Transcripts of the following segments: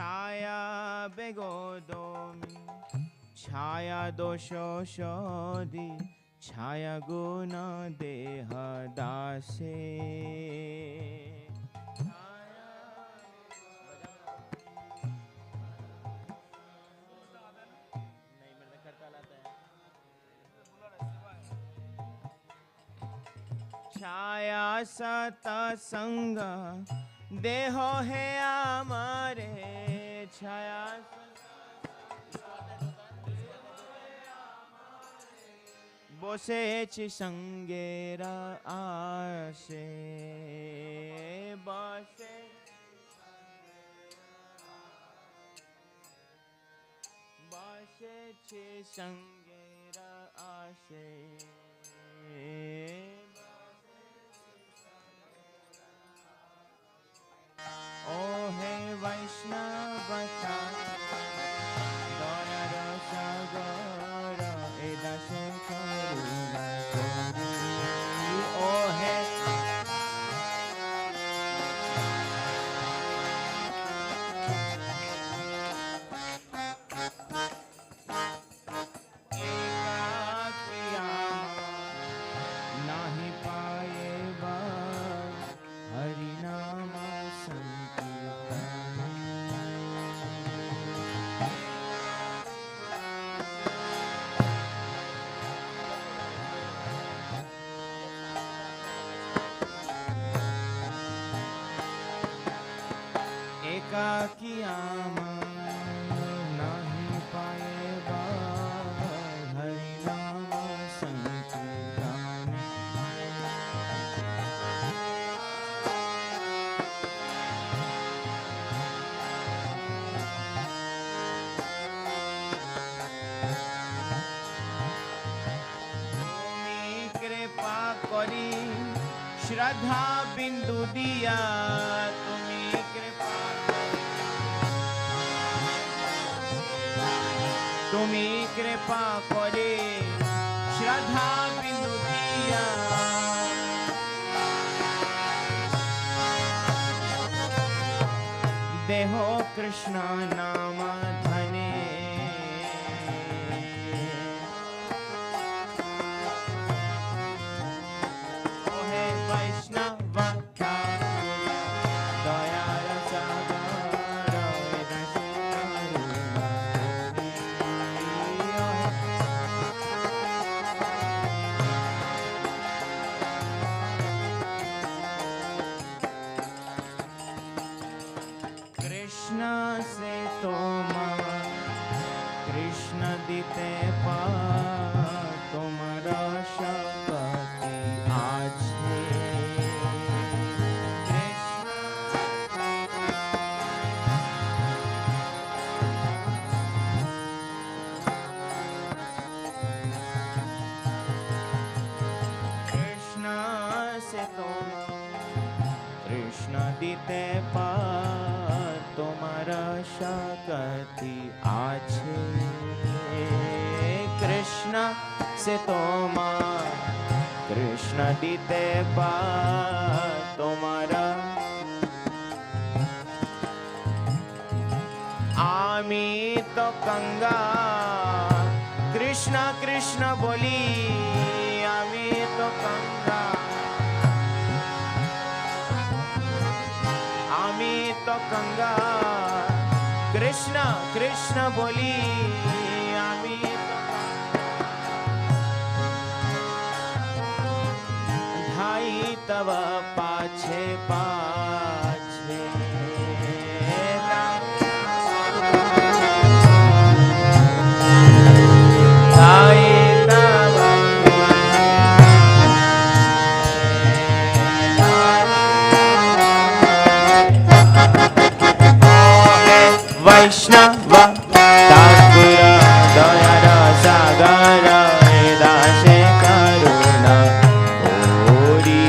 Chaya begodomi, Chaya doshoshodhi, Chaya guna deha dase. Chaya sata sanga, deho hai amare. Chaya bosechi sangera ashe. Bosechi sangera ashe. Oh hey Vaishnavata, Daya Rasa Gora, Darshan Closed. Oh hey nahi payeva Hari Nama Ekakiyama nahi payeva Hari Nama Sankirtan. Tumi kripa kori Shraddha bindu diya. Tumi kripa Tumi kripa kore Shraddha bindu diya. Deho Krishna nama dhane. Oh hey Vaishnava Daya Rasa Gora, Krishna se toma, Krishna dite pa, tomara shakti ache. Krishna se toma, Krishna dite pa, tomara shakti ache. Krishna se toma, Krishna dite pa, tomara. Ami to kanga, Krishna Krishna boli. Ami to kanga, Ami to kanga, Krishna Krishna boli. Ami to dhai tava pache pache. Dhai tava Vaishnava Thakura Daya Rasa Gara Dashe Karuna Ori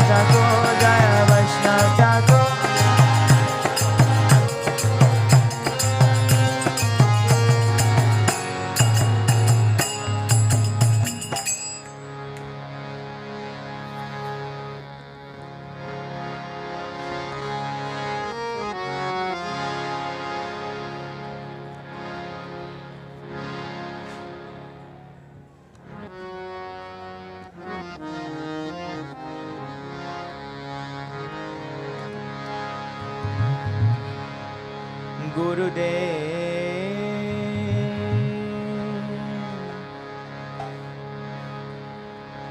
Thakur जय वैष्णव ठाकुर।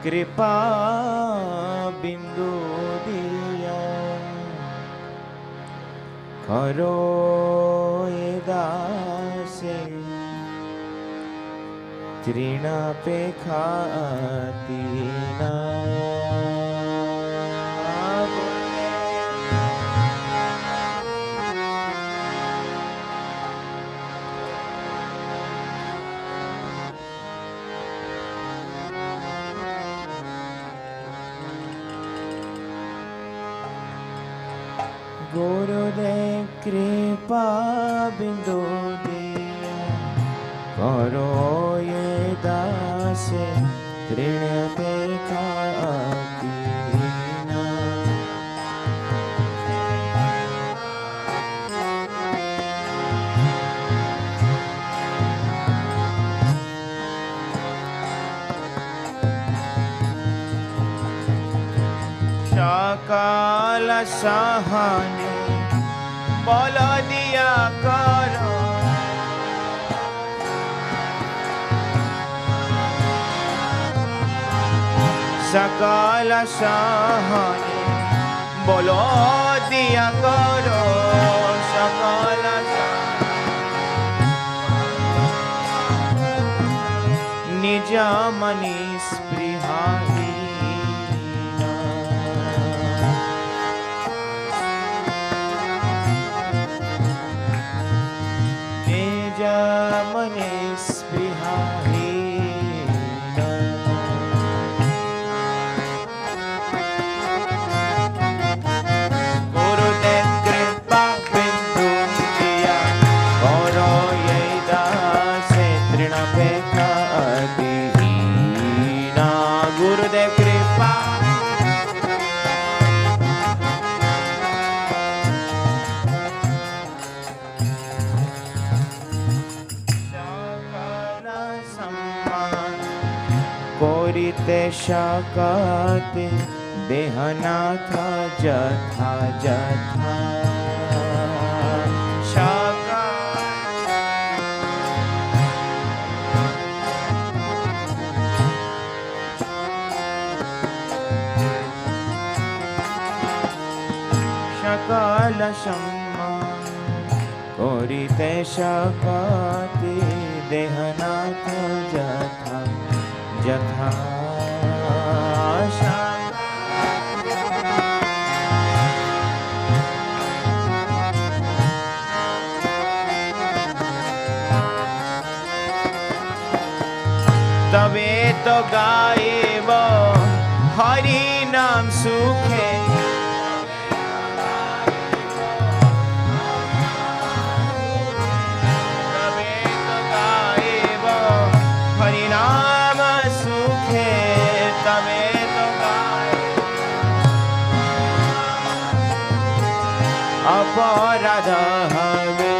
कृपा बिंदु दिया करो ये दासे तृण पे खाती ना। गुरुदेव कृपा बिंदु दिया करो ये दास तृण पे खाती ना। सकल सहने बोल दिया करो सकल सहने बोलो दिया करो सकल निज मनी स्पृहा मने स्पृहा गुरुदेव कृपा बिंदु दिया करो ये दास तृण पे खाती ना। गुरुदेव कृपा कोरिते शकते देहनाथ जथा जथा सकल सम्मान कोरिते शकते देहनाथ जथा जथा तबे तो गायब हरि नाम सुखे तबे तो गायब हरि नाम सुखे तबे तो गायब अपराध हवे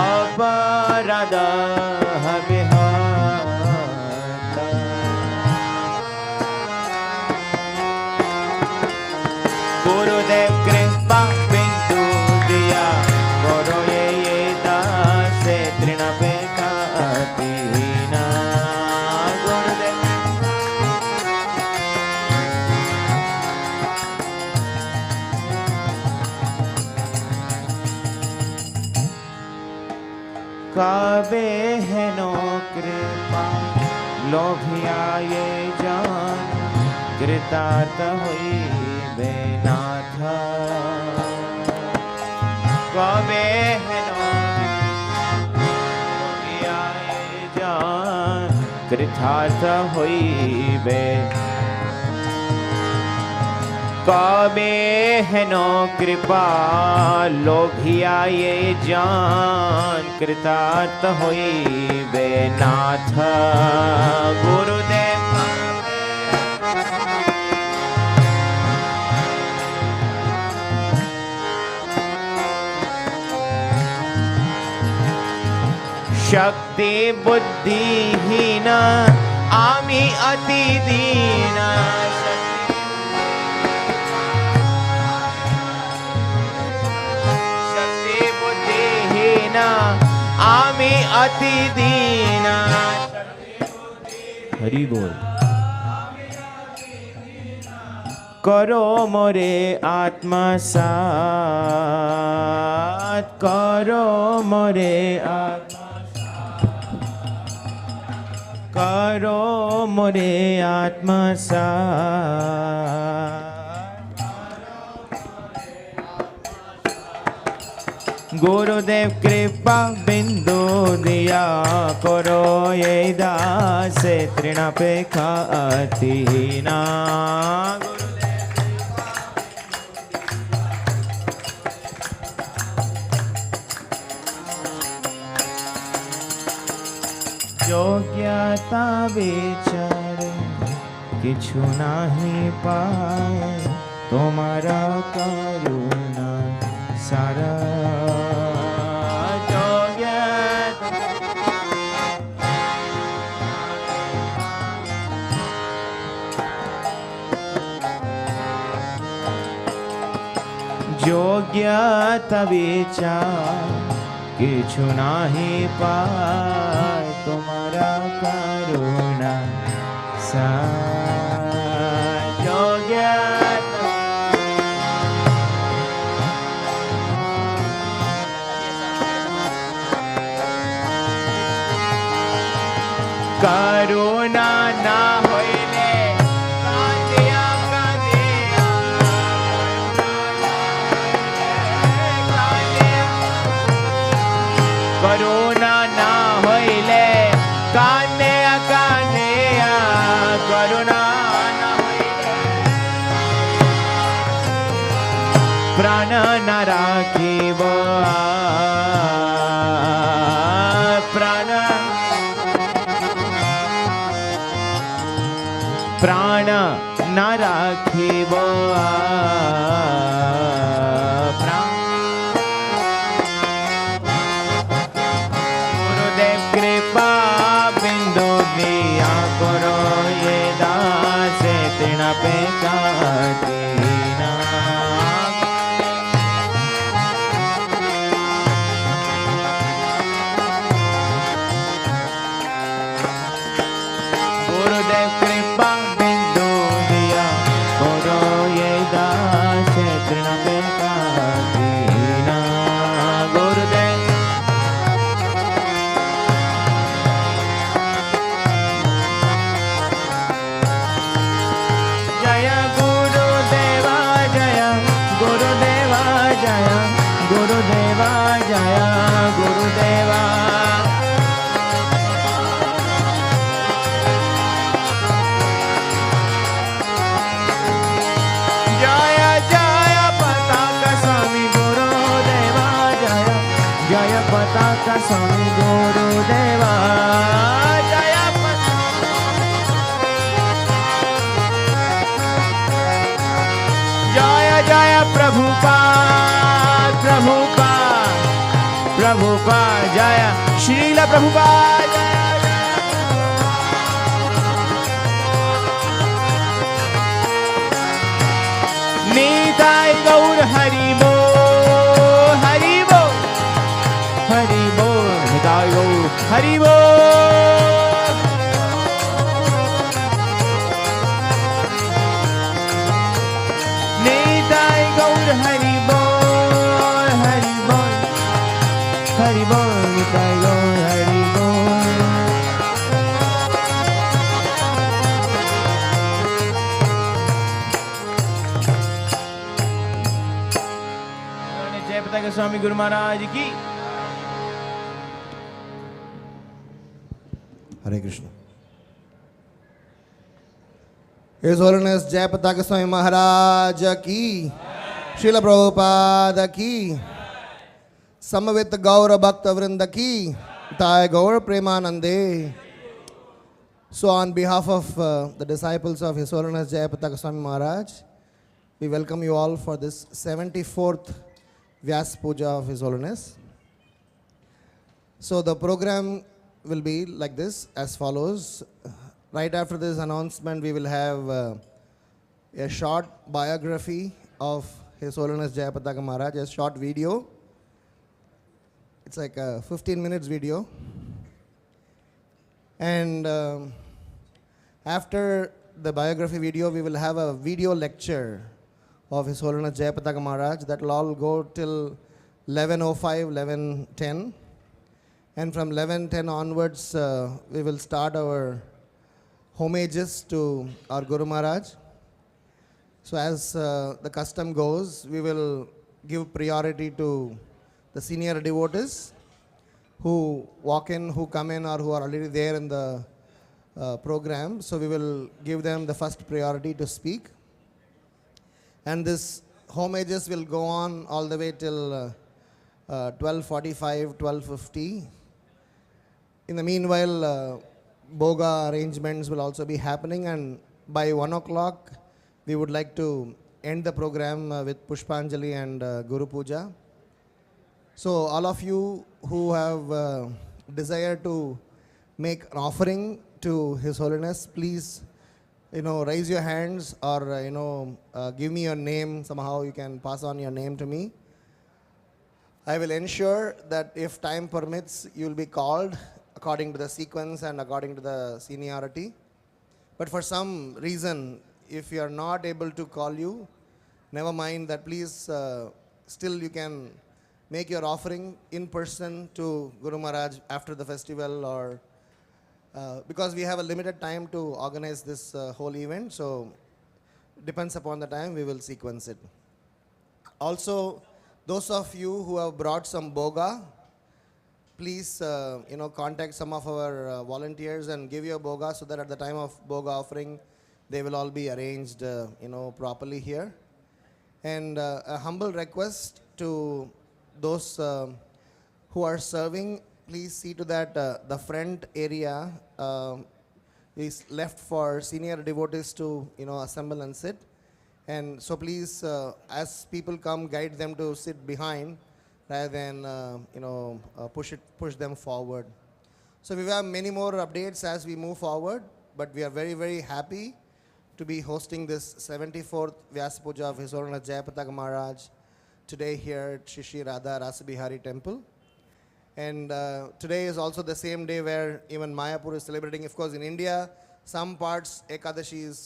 अपराध हवे गुरुदेव कृपा बिंदु दिया करो ये दास तृण पे खाती ना। गुरुदेव कबे है नो कृपा लोभिया ये जान कृतार्थ हुई बेनाथ कबे है नो कृतार्थ होइबे कबे हेनो कृपा लोभिया ये जान कृतार्थ होइबे नाथ गुरुदेव शक्ति बुद्धिहीन आमी अति दीन शक्ति बुद्धिहीन आमी अति दीन हरि बोल करो मोरे आत्मसात करो मोरे करो मोरे आत्मसात गुरुदेव कृपा बिंदु दिया करो ये दास तृणापेक्षा अतिहीना योग्यता विचार किछु नहीं पाए तुम्हारा करुणा सारा योग्यता विचार किछु नहीं पाए तुम्हारा करुणा करुणा ना होइले कांदिया कांदिया करुणा ना होइले कांदिया कांदिया करुणा ना होइले प्राण न राखिब प्राण न राखिब गुरुदेव कृपा बिंदु दिया करो ये दास तृणापेक्षा दीना गुरुदेव कृपा Jayapataka Swami Gurudeva Jaya Jaya Prabhupada Prabhupada Prabhupada Jaya Srila Prabhupada Nitai Gaur Hari Bo Hari Bo Hari Bo Nitai Gaur Hari Bo Nitai Gaur Hari Bo Hari Bo Hari Bo Nitai Gaur Hari Bo जयपताका स्वामी गुरु महाराज की हरे Krishna. His Holiness Jayapataka Swami Maharaj ki, Srila Prabhupada ki, Samavit Gaura Bhakta Vrinda ki, Thai Gaur Premanande. So on behalf of the disciples of His Holiness Jayapataka Swami Maharaj, we welcome you all for this 74th Vyasa Puja of His Holiness. So the program will be like this, as follows. Right after this announcement, we will have a short biography of His Holiness Jayapataka Maharaj, a short video. It's like a 15 minutes video. And after the biography video, we will have a video lecture of His Holiness Jayapataka Maharaj that will all go till 11:05, 11:10. And from 11:10 onwards, we will start our homages to our Guru Maharaj. So as the custom goes, we will give priority to the senior devotees who walk in, who come in, or who are already there in the program. So we will give them the first priority to speak. And this homages will go on all the way till 12:45, 12:50. In the meanwhile, Bhoga arrangements will also be happening, and by 1 o'clock, we would like to end the program with Pushpanjali and Guru Puja. So all of you who have desire to make an offering to His Holiness, please, raise your hands, or give me your name. Somehow you can pass on your name to me. I will ensure that if time permits, you will be called according to the sequence and according to the seniority. But for some reason, if you are not able to call you, never mind that. Please, still you can make your offering in person to Guru Maharaj after the festival, or because we have a limited time to organize this whole event, so depends upon the time, we will sequence it. Also, those of you who have brought some Bhoga, please contact some of our volunteers and give your Bhoga, so that at the time of Bhoga offering, they will all be arranged properly here. And a humble request to those who are serving, please see to that the front area is left for senior devotees to assemble and sit. And so please, as people come, guide them to sit behind rather than push them forward. So we have many more updates as we move forward, but we are very, very happy to be hosting this 74th Vyasa Puja of His Holiness Jayapataka Maharaj today here at SriSriRadhaRasbihariTemple. And today is also the same day where even Mayapur is celebrating. Of course, in India, some parts Ekadashi is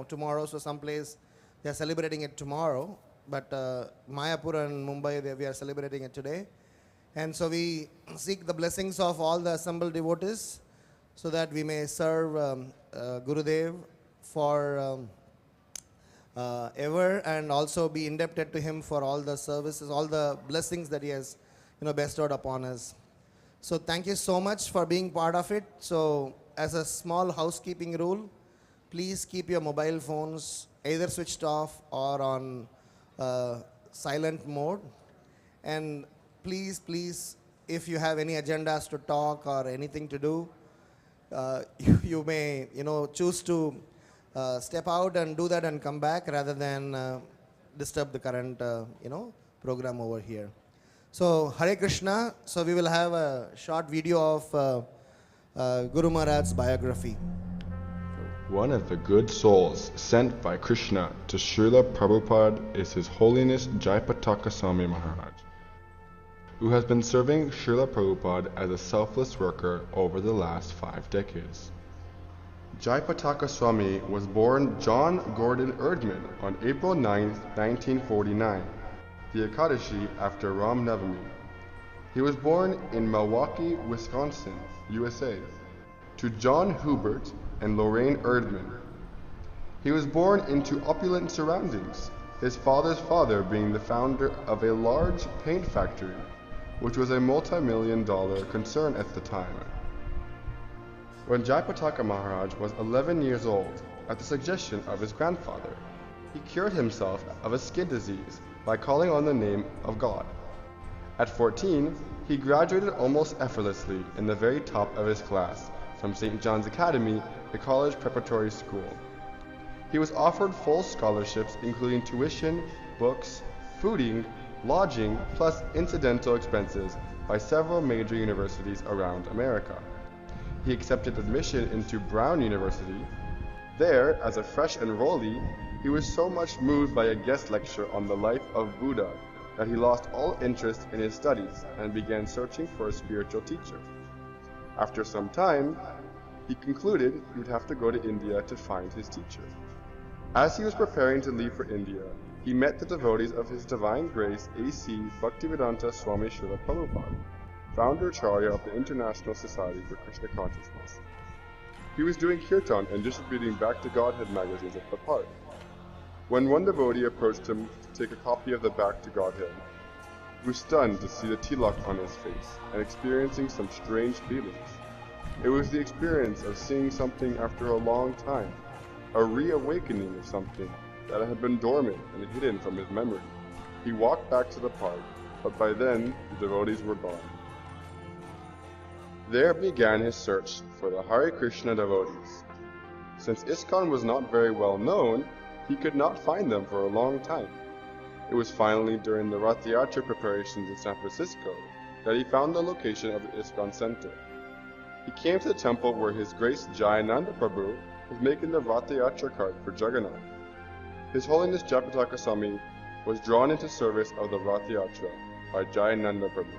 tomorrow, so some place they are celebrating it tomorrow. But Mayapur and Mumbai, we are celebrating it today. And so we seek the blessings of all the assembled devotees so that we may serve Gurudev for ever, and also be indebted to him for all the services, all the blessings that he has bestowed upon us. So thank you so much for being part of it. So as a small housekeeping rule, please keep your mobile phones either switched off or on silent mode. And please, if you have any agendas to talk or anything to do, you may choose to step out and do that and come back, rather than disturb the current program over here. So Hare Krishna. So we will have a short video of Guru Maharaj's biography. One of the good souls sent by Krishna to Srila Prabhupada is His Holiness Jayapataka Swami Maharaj, who has been serving Srila Prabhupada as a selfless worker over the last 5 decades. Jayapataka Swami was born John Gordon Erdman on April 9, 1949, the Ekadashi after Ram Navami. He was born in Milwaukee, Wisconsin, USA, to John Hubert and Lorraine Erdman. He was born into opulent surroundings, his father's father being the founder of a large paint factory, which was a multi-million-dollar concern at the time. When Jayapataka Maharaj was 11 years old, at the suggestion of his grandfather. He cured himself of a skin disease by calling on the name of God. At 14, he graduated almost effortlessly in the very top of his class from St. John's Academy, a college preparatory school. He was offered full scholarships including tuition, books, fooding, lodging, plus incidental expenses by several major universities around America. He accepted admission into Brown University. There, as a fresh enrollee, he was so much moved by a guest lecture on the life of Buddha that he lost all interest in his studies and began searching for a spiritual teacher. After some time, he concluded he would have to go to India to find his teacher. As he was preparing to leave for India, he met the devotees of His Divine Grace A.C. Bhaktivedanta Swami Srila Prabhupada, founder Acharya of the International Society for Krishna Consciousness. He was doing kirtan and distributing Back to Godhead magazines at the park. When one devotee approached him to take a copy of the Back to Godhead, he was stunned to see the tilak on his face and experiencing some strange feelings. It was the experience of seeing something after a long time, a reawakening of something that had been dormant and hidden from his memory. He walked back to the park, but by then the devotees were gone. There began his search for the Hare Krishna devotees. Since ISKCON was not very well known, he could not find them for a long time. It was finally during the Rath Yatra preparations in San Francisco that he found the location of the ISKCON Center. He came to the temple where His Grace Jayananda Prabhu was making the Rath Yatra cart for Jagannath. His Holiness Jayapataka Swami was drawn into service of the Rath Yatra by Jayananda Prabhu.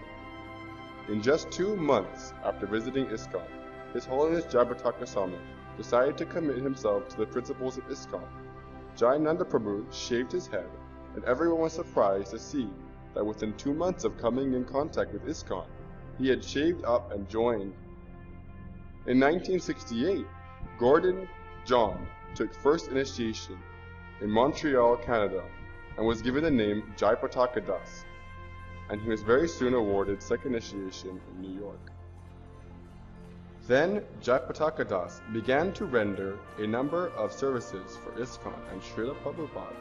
In just 2 months after visiting ISKCON, His Holiness Jayapataka Swami decided to commit himself to the principles of ISKCON. Jayananda Prabhu shaved his head, and everyone was surprised to see that within 2 months of coming in contact with ISKCON, he had shaved up and joined. In 1968, Gordon John took first initiation in Montreal, Canada, and was given the name Jayapataka Das, and he was very soon awarded second initiation in New York. Then Jayapataka Das began to render a number of services for ISKCON and Srila Prabhupada.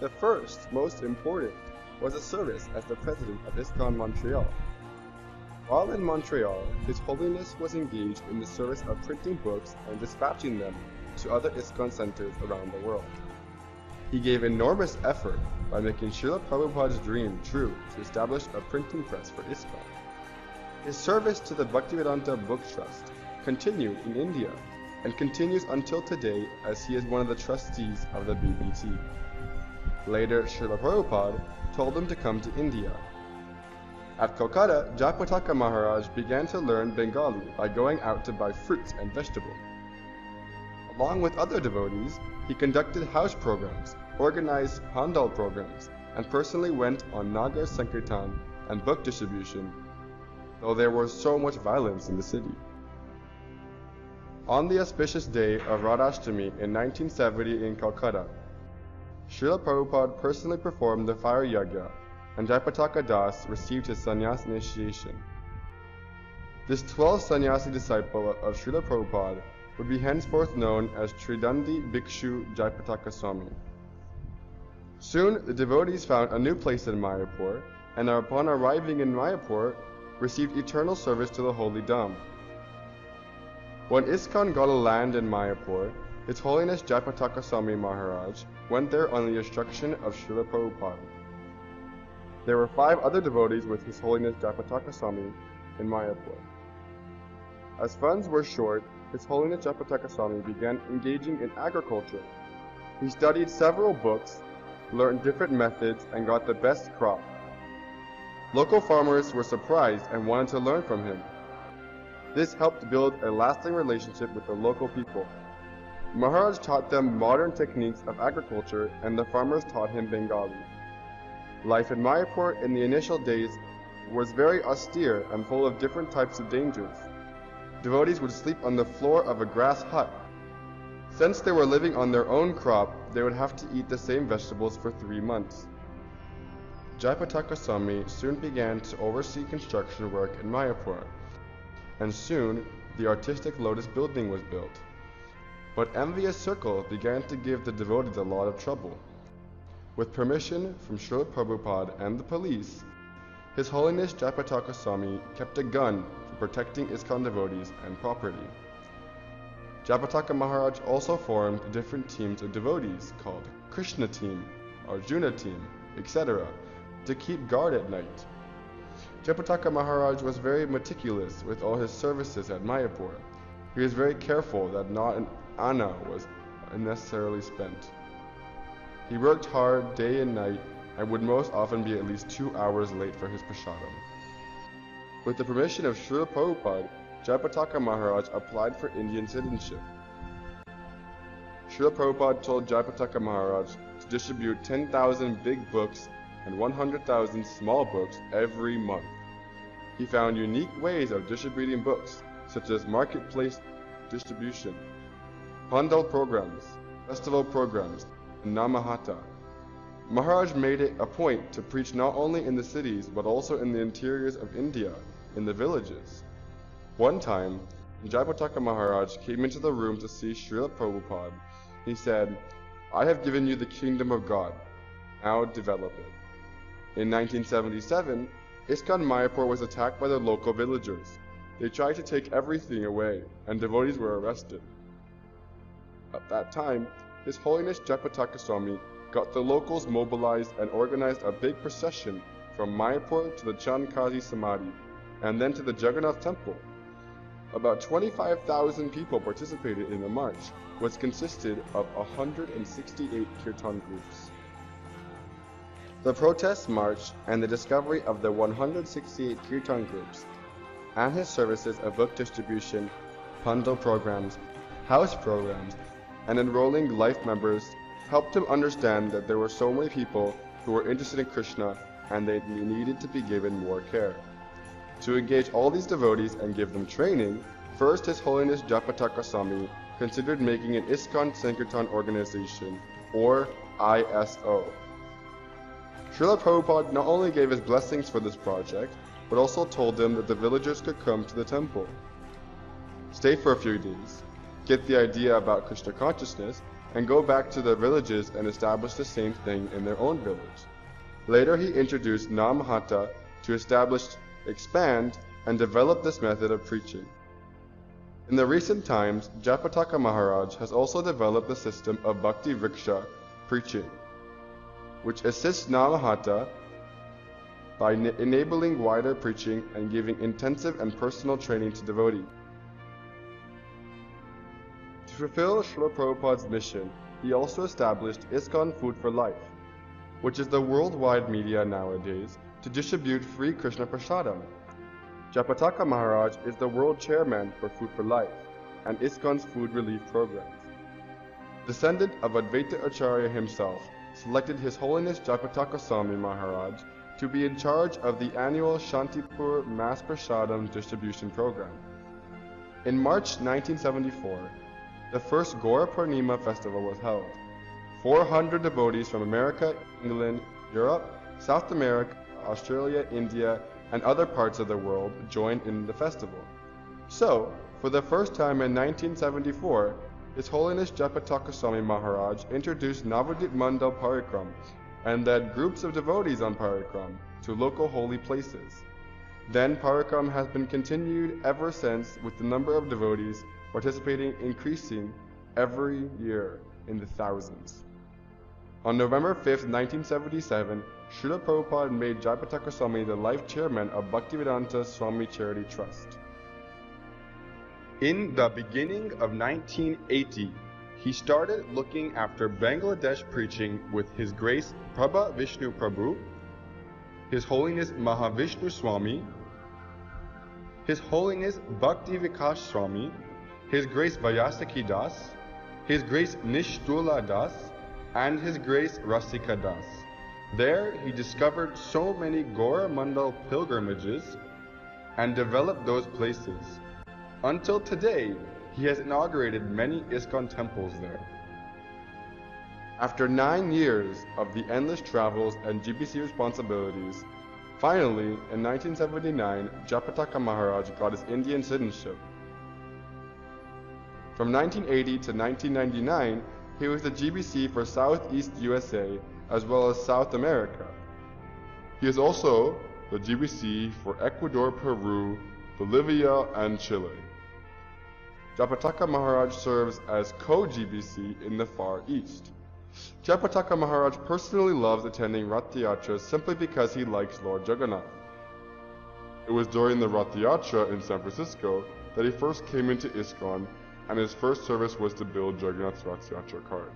The first, most important, was a service as the president of ISKCON Montreal. While in Montreal, His Holiness was engaged in the service of printing books and dispatching them to other ISKCON centers around the world. He gave enormous effort by making Srila Prabhupada's dream true to establish a printing press for ISKCON. His service to the Bhaktivedanta Book Trust continued in India and continues until today as he is one of the trustees of the BBT. Later, Srila Prabhupada told him to come to India. At Kolkata, Jayapataka Maharaj began to learn Bengali by going out to buy fruits and vegetables. Along with other devotees, he conducted house programs, organized pandal programs, and personally went on Nagar Sankirtan and book distribution, though there was so much violence in the city. On the auspicious day of Radhashtami in 1970 in Calcutta, Srila Prabhupada personally performed the fire yajna, and Jayapataka Das received his sannyas initiation. This 12th sannyasi disciple of Srila Prabhupada would be henceforth known as Tridandi Bhikshu Jayapataka Swami. Soon the devotees found a new place in Mayapur, and upon arriving in Mayapur, received eternal service to the Holy Dham. When ISKCON got a land in Mayapur, His Holiness Jayapataka Swami Maharaj went there on the instruction of Srila Prabhupada. There were 5 other devotees with His Holiness Jayapataka Swami in Mayapur. As funds were short, His Holiness Jayapataka Swami began engaging in agriculture. He studied several books, learned different methods, and got the best crop. Local farmers were surprised and wanted to learn from him. This helped build a lasting relationship with the local people. Maharaj taught them modern techniques of agriculture, and the farmers taught him Bengali. Life in Mayapur in the initial days was very austere and full of different types of dangers. Devotees would sleep on the floor of a grass hut. Since they were living on their own crop, they would have to eat the same vegetables for 3 months. Jayapataka Swami soon began to oversee construction work in Mayapur, and soon the artistic Lotus building was built. But envious circles began to give the devotees a lot of trouble. With permission from Srila Prabhupada and the police, His Holiness Jayapataka Swami kept a gun for protecting ISKCON devotees and property. Jayapataka Maharaj also formed different teams of devotees called Krishna team, Arjuna team, etc. to keep guard at night. Jayapataka Maharaj was very meticulous with all his services at Mayapur. He was very careful that not an anna was unnecessarily spent. He worked hard day and night and would most often be at least 2 hours late for his prasadam. With the permission of Srila Prabhupada, Jayapataka Maharaj applied for Indian citizenship. Srila Prabhupada told Jayapataka Maharaj to distribute 10,000 big books and 100,000 small books every month. He found unique ways of distributing books, such as marketplace distribution, pandal programs, festival programs, and namahata. Maharaj made it a point to preach not only in the cities but also in the interiors of India, in the villages. One time, when Jayapataka Maharaj came into the room to see Srila Prabhupada, he said, "I have given you the kingdom of God. Now develop it." In 1977, ISKCON Mayapur was attacked by the local villagers. They tried to take everything away, and devotees were arrested. At that time, His Holiness Jayapataka Swami got the locals mobilized and organized a big procession from Mayapur to the Chandkazi Samadhi, and then to the Jagannath Temple. About 25,000 people participated in the march, which consisted of 168 kirtan groups. The protest march and the discovery of the 168 kirtan groups and his services of book distribution, pandal programs, house programs, and enrolling life members helped him understand that there were so many people who were interested in Krishna and they needed to be given more care. To engage all these devotees and give them training, first His Holiness Jayapataka Swami considered making an ISKCON Sankirtan organization, or ISO. Srila Prabhupada not only gave his blessings for this project, but also told them that the villagers could come to the temple, stay for a few days, get the idea about Krishna consciousness, and go back to their villages and establish the same thing in their own village. Later he introduced Namahata to establish, expand, and develop this method of preaching. In the recent times, Jayapataka Maharaj has also developed the system of Bhakti Vriksha preaching, which assists Namahata by enabling wider preaching and giving intensive and personal training to devotees. To fulfill Srila Prabhupada's mission, he also established ISKCON Food for Life, which is the worldwide media nowadays to distribute free Krishna Prasadam. Jayapataka Maharaj is the world chairman for Food for Life and ISKCON's food relief programs. Descendant of Advaita Acharya himself, selected His Holiness Jayapataka Swami Maharaj to be in charge of the annual Shantipur Mass Prasadam distribution program. In March 1974, the first Gaura Purnima festival was held. 400 devotees from America, England, Europe, South America, Australia, India, and other parts of the world joined in the festival. So, for the first time in 1974, His Holiness Jayapataka Swami Maharaj introduced Navadip Mandal Parikram and led groups of devotees on Parikram to local holy places. Then Parikram has been continued ever since, with the number of devotees participating increasing every year in the thousands. On November 5, 1977, Srila Prabhupada made Jayapataka Swami the life chairman of Bhaktivedanta Swami Charity Trust. In the beginning of 1980, he started looking after Bangladesh preaching with His Grace Prabha Vishnu Prabhu, His Holiness Mahavishnu Swami, His Holiness Bhakti Vikas Swami, His Grace Vyasa Das, His Grace Nishtula Das, and His Grace Rasika Das. There he discovered so many Gaura Mandal pilgrimages and developed those places. Until today, he has inaugurated many ISKCON temples there. After 9 years of the endless travels and GBC responsibilities, finally, in 1979, Jayapataka Maharaj got his Indian citizenship. From 1980 to 1999, he was the GBC for Southeast USA as well as South America. He is also the GBC for Ecuador, Peru, Bolivia, and Chile. Jayapataka Maharaj serves as co-GBC in the Far East. Jayapataka Maharaj personally loves attending Rath Yatras simply because he likes Lord Jagannath. It was during the Rath Yatra in San Francisco that he first came into ISKCON, and his first service was to build Jagannath's Rath Yatra cart.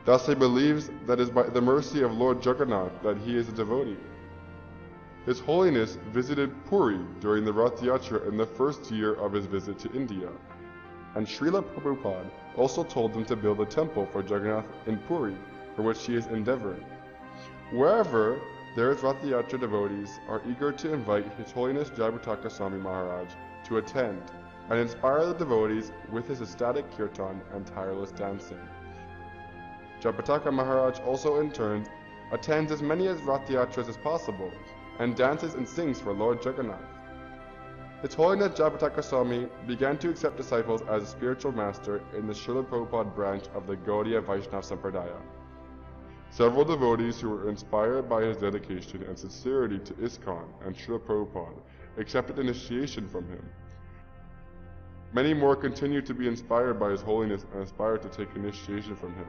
Thus he believes that it is by the mercy of Lord Jagannath that he is a devotee. His Holiness visited Puri during the Rath Yatra in the first year of his visit to India, and Srila Prabhupada also told him to build a temple for Jagannath in Puri, for which he is endeavoring. Wherever there is Rath Yatra, devotees are eager to invite His Holiness Jayapataka Swami Maharaj to attend and inspire the devotees with his ecstatic kirtan and tireless dancing. Jayapataka Maharaj also in turn attends as many Rath Yatras as possible and dances and sings for Lord Jagannath. His Holiness Jayapataka Swami began to accept disciples as a spiritual master in the Srila Prabhupada branch of the Gaudiya Vaishnava Sampradaya. Several devotees who were inspired by his dedication and sincerity to ISKCON and Srila Prabhupada accepted initiation from him. Many more continue to be inspired by His Holiness and aspire to take initiation from him.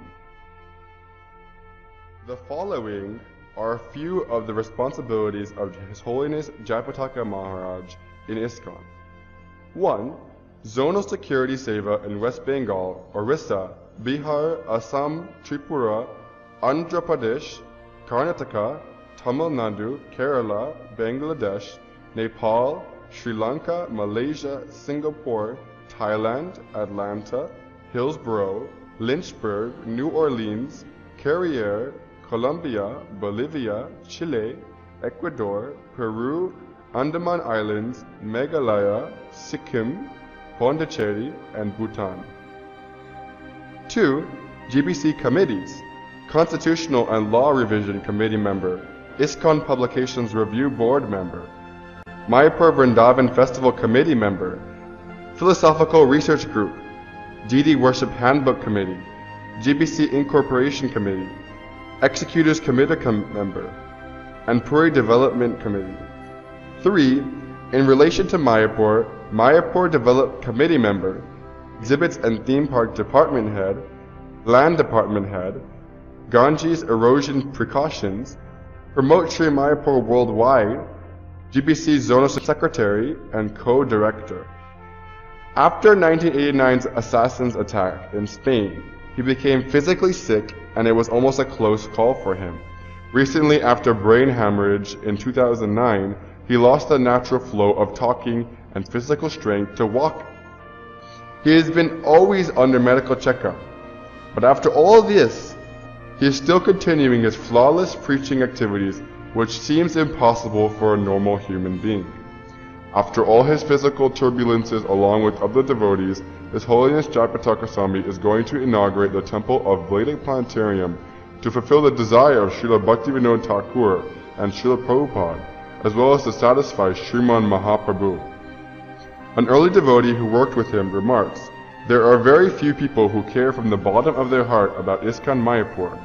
The following are a few of the responsibilities of His Holiness Jayapataka Maharaj in ISKCON. 1. Zonal Security Seva in West Bengal, Orissa, Bihar, Assam, Tripura, Andhra Pradesh, Karnataka, Tamil Nadu, Kerala, Bangladesh, Nepal, Sri Lanka, Malaysia, Singapore, Thailand, Atlanta, Hillsborough, Lynchburg, New Orleans, Carriere, Colombia, Bolivia, Chile, Ecuador, Peru, Andaman Islands, Meghalaya, Sikkim, Pondicherry, and Bhutan. 2. GBC Committees. Constitutional and Law Revision Committee Member, ISKCON Publications Review Board Member, Mayapur Vrindavan Festival Committee Member, Philosophical Research Group, Deity Worship Handbook Committee, GBC Incorporation Committee, Executors Committee Member, and Puri Development Committee. 3. In relation to Mayapur, Mayapur Development Committee Member, Exhibits and Theme Park Department Head, Land Department Head, Ganges Erosion Precautions, Promote Sri Mayapur Worldwide, GBC Zonal Secretary and Co-Director. After 1989's assassin's attack in Spain, he became physically sick and it was almost a close call for him. Recently, after brain hemorrhage in 2009, he lost the natural flow of talking and physical strength to walk. He has been always under medical checkup, but after all this, he is still continuing his flawless preaching activities, which seems impossible for a normal human being. After all his physical turbulences along with other devotees, His Holiness Jayapataka Swami is going to inaugurate the temple of Vedic Planetarium to fulfill the desire of Srila Bhaktivinoda Thakur and Srila Prabhupada, as well as to satisfy Sriman Mahaprabhu. An early devotee who worked with him remarks, "There are very few people who care from the bottom of their heart about ISKCON Mayapur.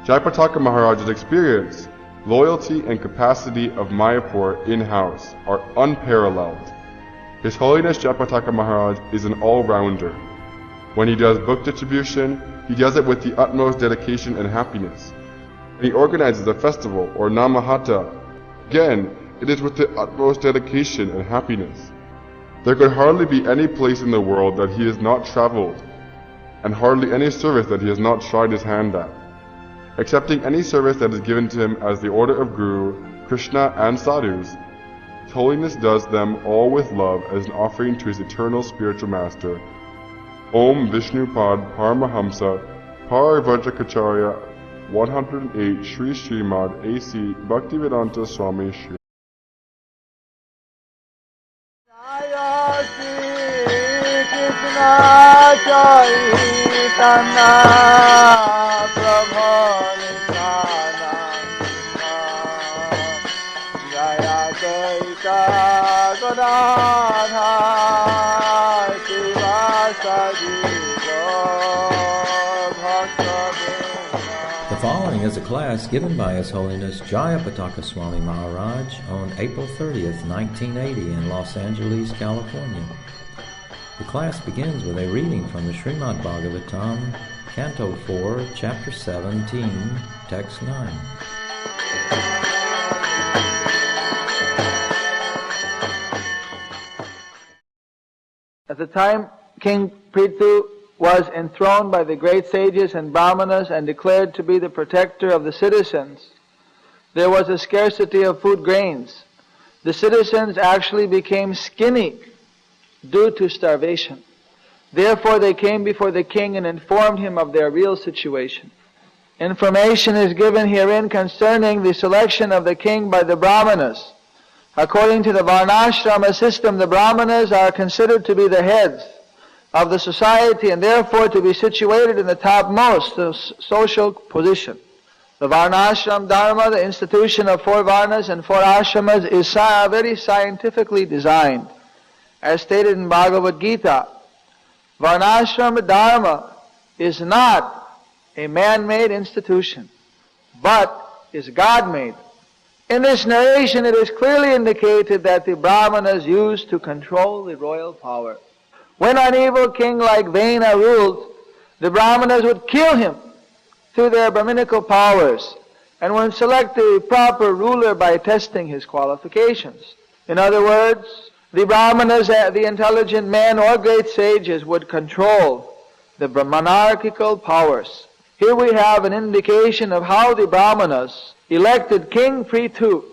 Jayapataka Maharaj's experience, loyalty, and capacity of Mayapur in-house are unparalleled. His Holiness Jayapataka Maharaj is an all-rounder. When he does book distribution, he does it with the utmost dedication and happiness. When he organizes a festival or Namahata, again, it is with the utmost dedication and happiness. There could hardly be any place in the world that he has not traveled, and hardly any service that he has not tried his hand at. Accepting any service that is given to him as the order of Guru, Krishna, and Sadhus, His Holiness does them all with love as an offering to his eternal spiritual master. Om Vishnupad Paramahamsa Parivajrakacharya 108 Sri Srimad A.C. Bhaktivedanta Swami Shri. Jaya class given by His Holiness Jayapataka Swami Maharaj on April 30th, 1980 in Los Angeles, California. The class begins with a reading from the Srimad Bhagavatam, Canto 4, Chapter 17, Text 9. At the time King Prithu was enthroned by the great sages and brahmanas and declared to be the protector of the citizens, there was a scarcity of food grains. The citizens actually became skinny due to starvation. Therefore they came before the king and informed him of their real situation. Information is given herein concerning the selection of the king by the brahmanas. According to the varnashrama system, the brahmanas are considered to be the heads of the society and therefore to be situated in the topmost social position. The varnashram dharma, the institution of 4 varnas and 4 ashramas, is very scientifically designed. As stated in Bhagavad-gita, varnashram dharma is not a man-made institution, but is God-made. In this narration, it is clearly indicated that the brahmanas used to control the royal power. When an evil king like Vena ruled, the brahmanas would kill him through their Brahminical powers and would select the proper ruler by testing his qualifications. In other words, the brahmanas, the intelligent men or great sages, would control the monarchical powers. Here we have an indication of how the brahmanas elected King Prithu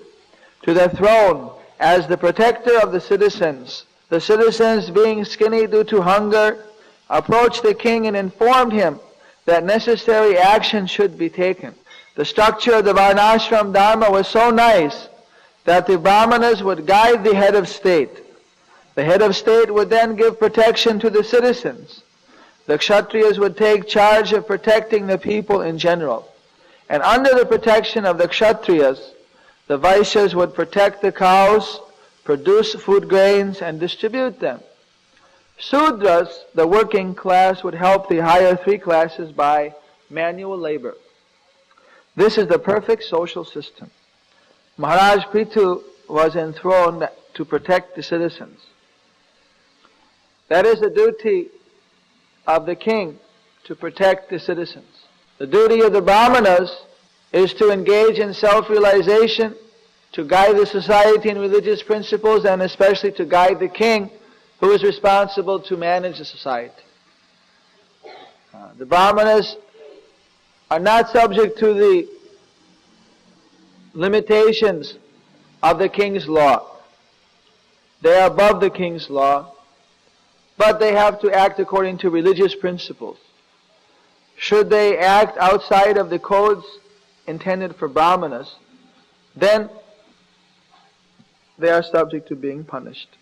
to the throne as the protector of the citizens. The citizens, being skinny due to hunger, approached the king and informed him that necessary action should be taken. The structure of the varnashram dharma was so nice that the brahmanas would guide the head of state. The head of state would then give protection to the citizens. The kshatriyas would take charge of protecting the people in general. And under the protection of the kshatriyas, the Vaishyas would protect the cows, produce food grains, and distribute them. Sudras, the working class, would help the higher 3 classes by manual labor. This is the perfect social system. Maharaj Prithu was enthroned to protect the citizens. That is the duty of the king, to protect the citizens. The duty of the brahmanas is to engage in self-realization, to guide the society in religious principles, and especially to guide the king, who is responsible to manage the society. The brahmanas are not subject to the limitations of the king's law. They are above the king's law, but they have to act according to religious principles. Should they act outside of the codes intended for brahmanas, then they are subject to being punished.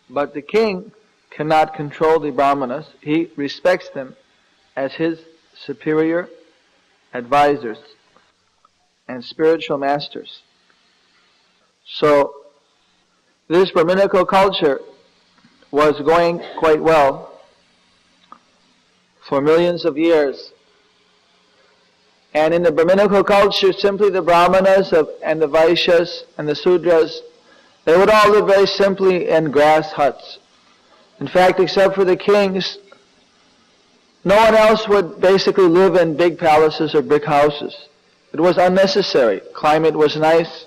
But the king cannot control the brahmanas. He respects them as his superior advisors and spiritual masters. So this Brahminical culture was going quite well for millions of years. And in the Brahminical culture, simply the Brahmanas and the Vaishyas and the Sudras, they would all live very simply in grass huts. In fact, except for the kings, no one else would basically live in big palaces or brick houses. It was unnecessary. Climate was nice,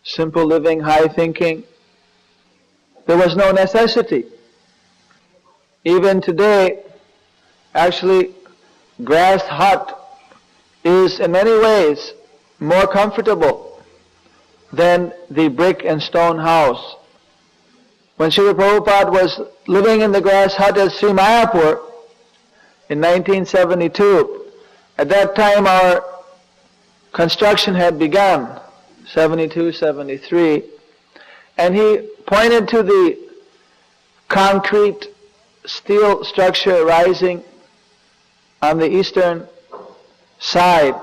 simple living, high thinking. There was no necessity. Even today, actually, grass hut is in many ways more comfortable than the brick and stone house. When Srila Prabhupada was living in the grass hut at Sri Mayapur in 1972, at that time our construction had begun, 72, 73, and he pointed to the concrete steel structure rising on the eastern side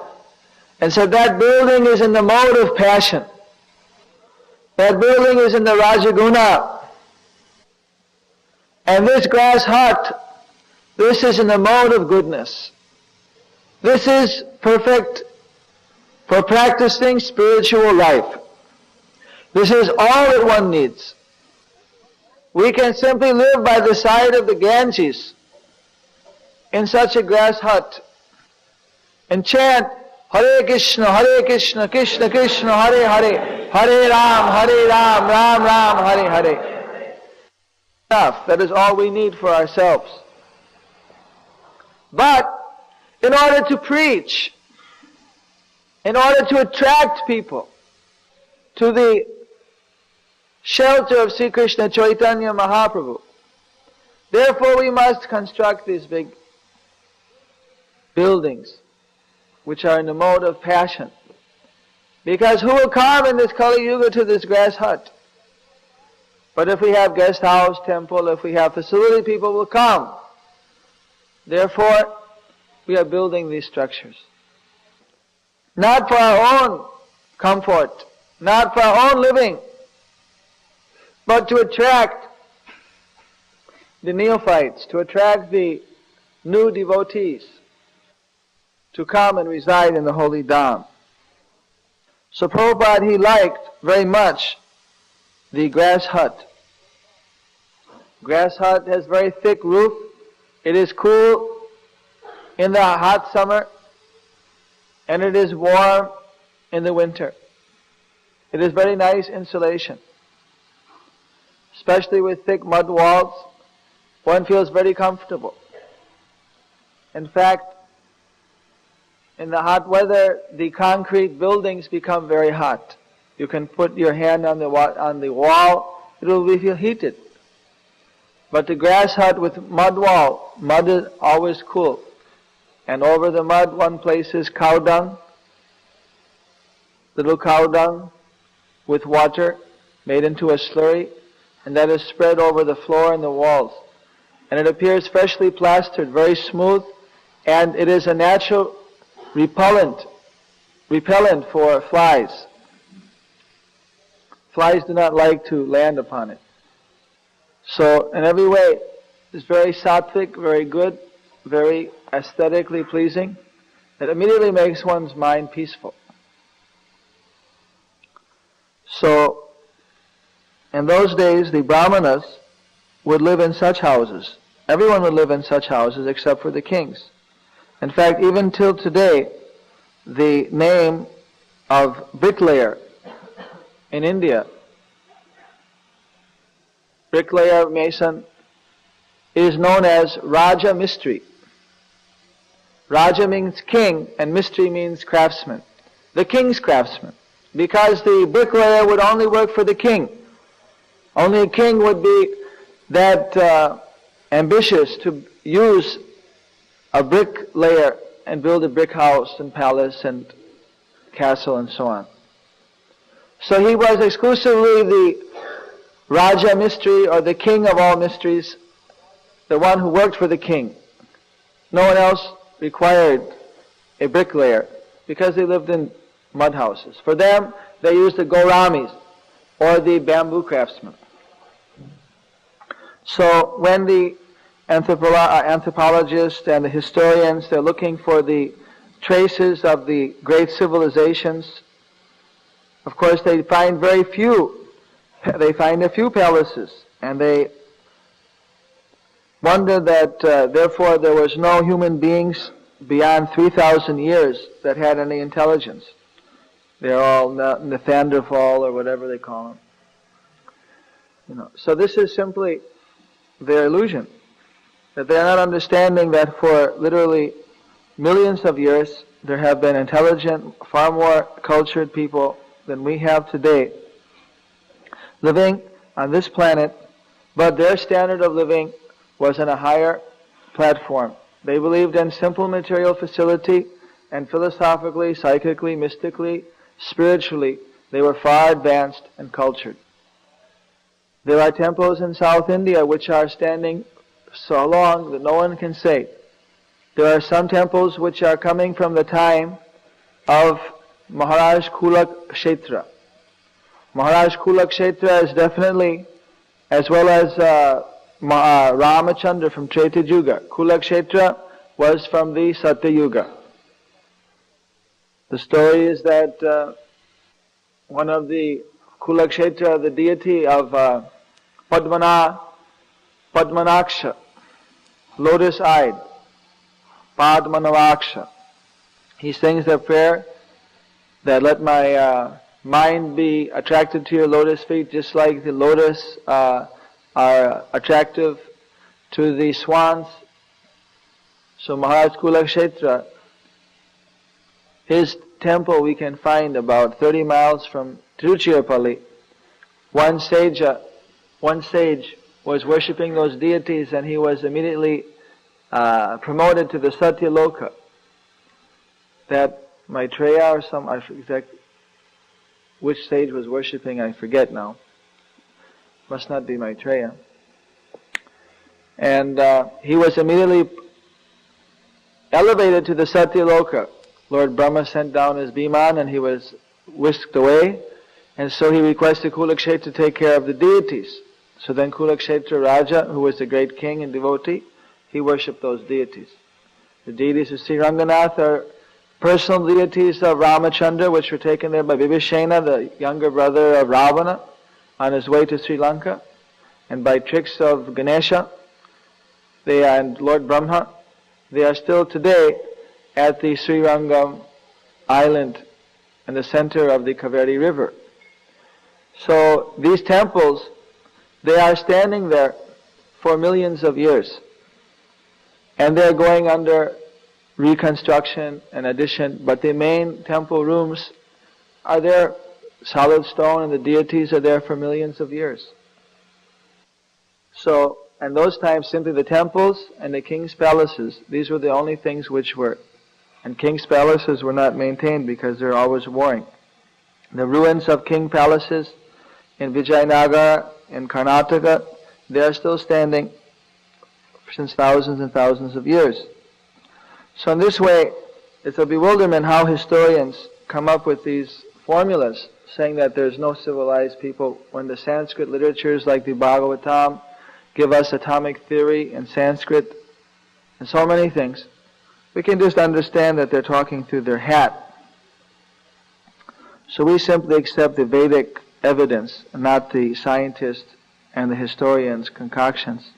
and said, that building is in the mode of passion. That building is in the Rajaguna. And this grass hut, this is in the mode of goodness. This is perfect for practicing spiritual life. This is all that one needs. We can simply live by the side of the Ganges in such a grass hut and chant Hare Krishna, Krishna Krishna, Hare Hare, Hare Ram, Ram Ram, Hare Hare. Enough. That is all we need for ourselves. But in order to preach, in order to attract people to the shelter of Sri Krishna Chaitanya Mahaprabhu, therefore we must construct these big buildings which are in the mode of passion. Because who will come in this Kali Yuga to this grass hut? But if we have guest house, temple, if we have facility, people will come. Therefore, we are building these structures. Not for our own comfort, not for our own living, but to attract the neophytes, to attract the new devotees to come and reside in the holy Dham. So Prabhupada, he liked very much the grass hut. Grass hut has very thick roof. It is cool in the hot summer, and it is warm in the winter. It is very nice insulation. Especially with thick mud walls, one feels very comfortable. In fact, in the hot weather, the concrete buildings become very hot. You can put your hand on the wall, it will feel heated. But the grass hut with mud wall, mud is always cool. And over the mud, one places cow dung, little cow dung with water made into a slurry, and that is spread over the floor and the walls. And it appears freshly plastered, very smooth, and it is a natural repellent for flies. Flies do not like to land upon it. So in every way, it's very sattvic, very good, very aesthetically pleasing. It immediately makes one's mind peaceful. So in those days, the Brahmanas would live in such houses. Everyone would live in such houses except for the kings. In fact, even till today, the name of bricklayer in India, bricklayer, mason, is known as Raja Mistri. Raja means king and Mistri means craftsman. The king's craftsman. Because the bricklayer would only work for the king. Only a king would be that ambitious to use a bricklayer and build a brick house and palace and castle and so on. So he was exclusively the Raja Mistri, or the king of all mysteries, the one who worked for the king. No one else required a bricklayer because they lived in mud houses. For them, they used the Gauramis, or the bamboo craftsmen. So when the anthropologists and the historians, they're looking for the traces of the great civilizations, of course they find very few. They find a few palaces, and they wonder that therefore there was no human beings beyond 3,000 years that had any intelligence. They're all Neanderthal or whatever they call them. So this is simply their illusion, that they are not understanding that for literally millions of years there have been intelligent, far more cultured people than we have today living on this planet, but their standard of living was on a higher platform. They believed in simple material facility, and philosophically, psychically, mystically, spiritually, they were far advanced and cultured. There are temples in South India which are standing so long that no one can say. There are some temples which are coming from the time of Maharaj Kulakshetra. Maharaj Kulakshetra is definitely, as well as Ramachandra from Treta Yuga. Kulakshetra was from the Satya Yuga. The story is that one of the Kulakshetra, the deity of Padmanaksha, lotus-eyed, Padmanavaksha, he sings the prayer that let my mind be attracted to your lotus feet, just like the lotus are attractive to the swans. So Maharaj Kulakshetra, his temple we can find about 30 miles from Tiruchirappalli. One sage was worshipping those deities, and he was immediately promoted to the Satya Loka. That Maitreya or some, I forget which sage was worshipping, I forget now. Must not be Maitreya. And he was immediately elevated to the Satya Loka. Lord Brahma sent down his Biman and he was whisked away. And so he requested Kulakshetra to take care of the deities. So then Kulakshetra Raja, who was the great king and devotee, he worshipped those deities. The deities of Sri Ranganath are personal deities of Ramachandra, which were taken there by Vibhishana, the younger brother of Ravana, on his way to Sri Lanka. And by tricks of Ganesha, and Lord Brahma, they are still today at the Sri Rangam island in the center of the Kaveri River. So these temples, they are standing there for millions of years. And they're going under reconstruction and addition, but the main temple rooms are there, solid stone, and the deities are there for millions of years. So, in those times, simply the temples and the king's palaces, these were the only things which were. And king's palaces were not maintained because they're always warring. The ruins of king palaces in Vijayanagara, in Karnataka, they are still standing since thousands and thousands of years. So in this way, it's a bewilderment how historians come up with these formulas saying that there's no civilized people when the Sanskrit literatures like the Bhagavatam give us atomic theory in Sanskrit and so many things. We can just understand that they're talking through their hat. So we simply accept the Vedic evidence and not the scientists and the historians' concoctions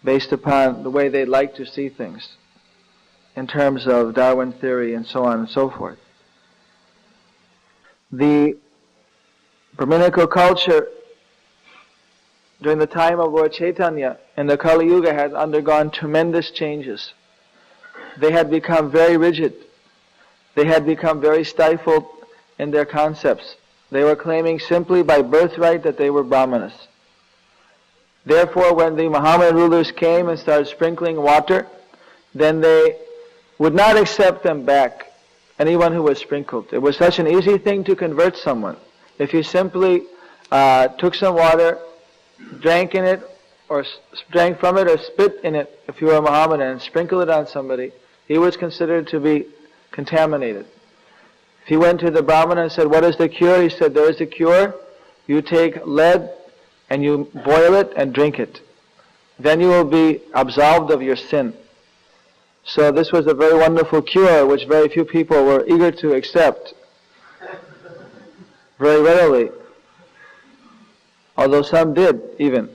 based upon the way they like to see things in terms of Darwin theory and so on and so forth. The Brahminical culture during the time of Lord Chaitanya in the Kali Yuga had undergone tremendous changes. They had become very rigid. They had become very stifled in their concepts. They were claiming simply by birthright that they were Brahmanas. Therefore, when the Mohammedan rulers came and started sprinkling water, then they would not accept them back, anyone who was sprinkled. It was such an easy thing to convert someone. If you simply took some water, drank in it, or drank from it, or spit in it, if you were a Mohammedan, and sprinkled it on somebody, he was considered to be contaminated. If he went to the Brahmana and said, "What is the cure?" He said, "There is a cure. You take lead and you boil it and drink it. Then you will be absolved of your sin." So this was a very wonderful cure which very few people were eager to accept very readily, although some did even.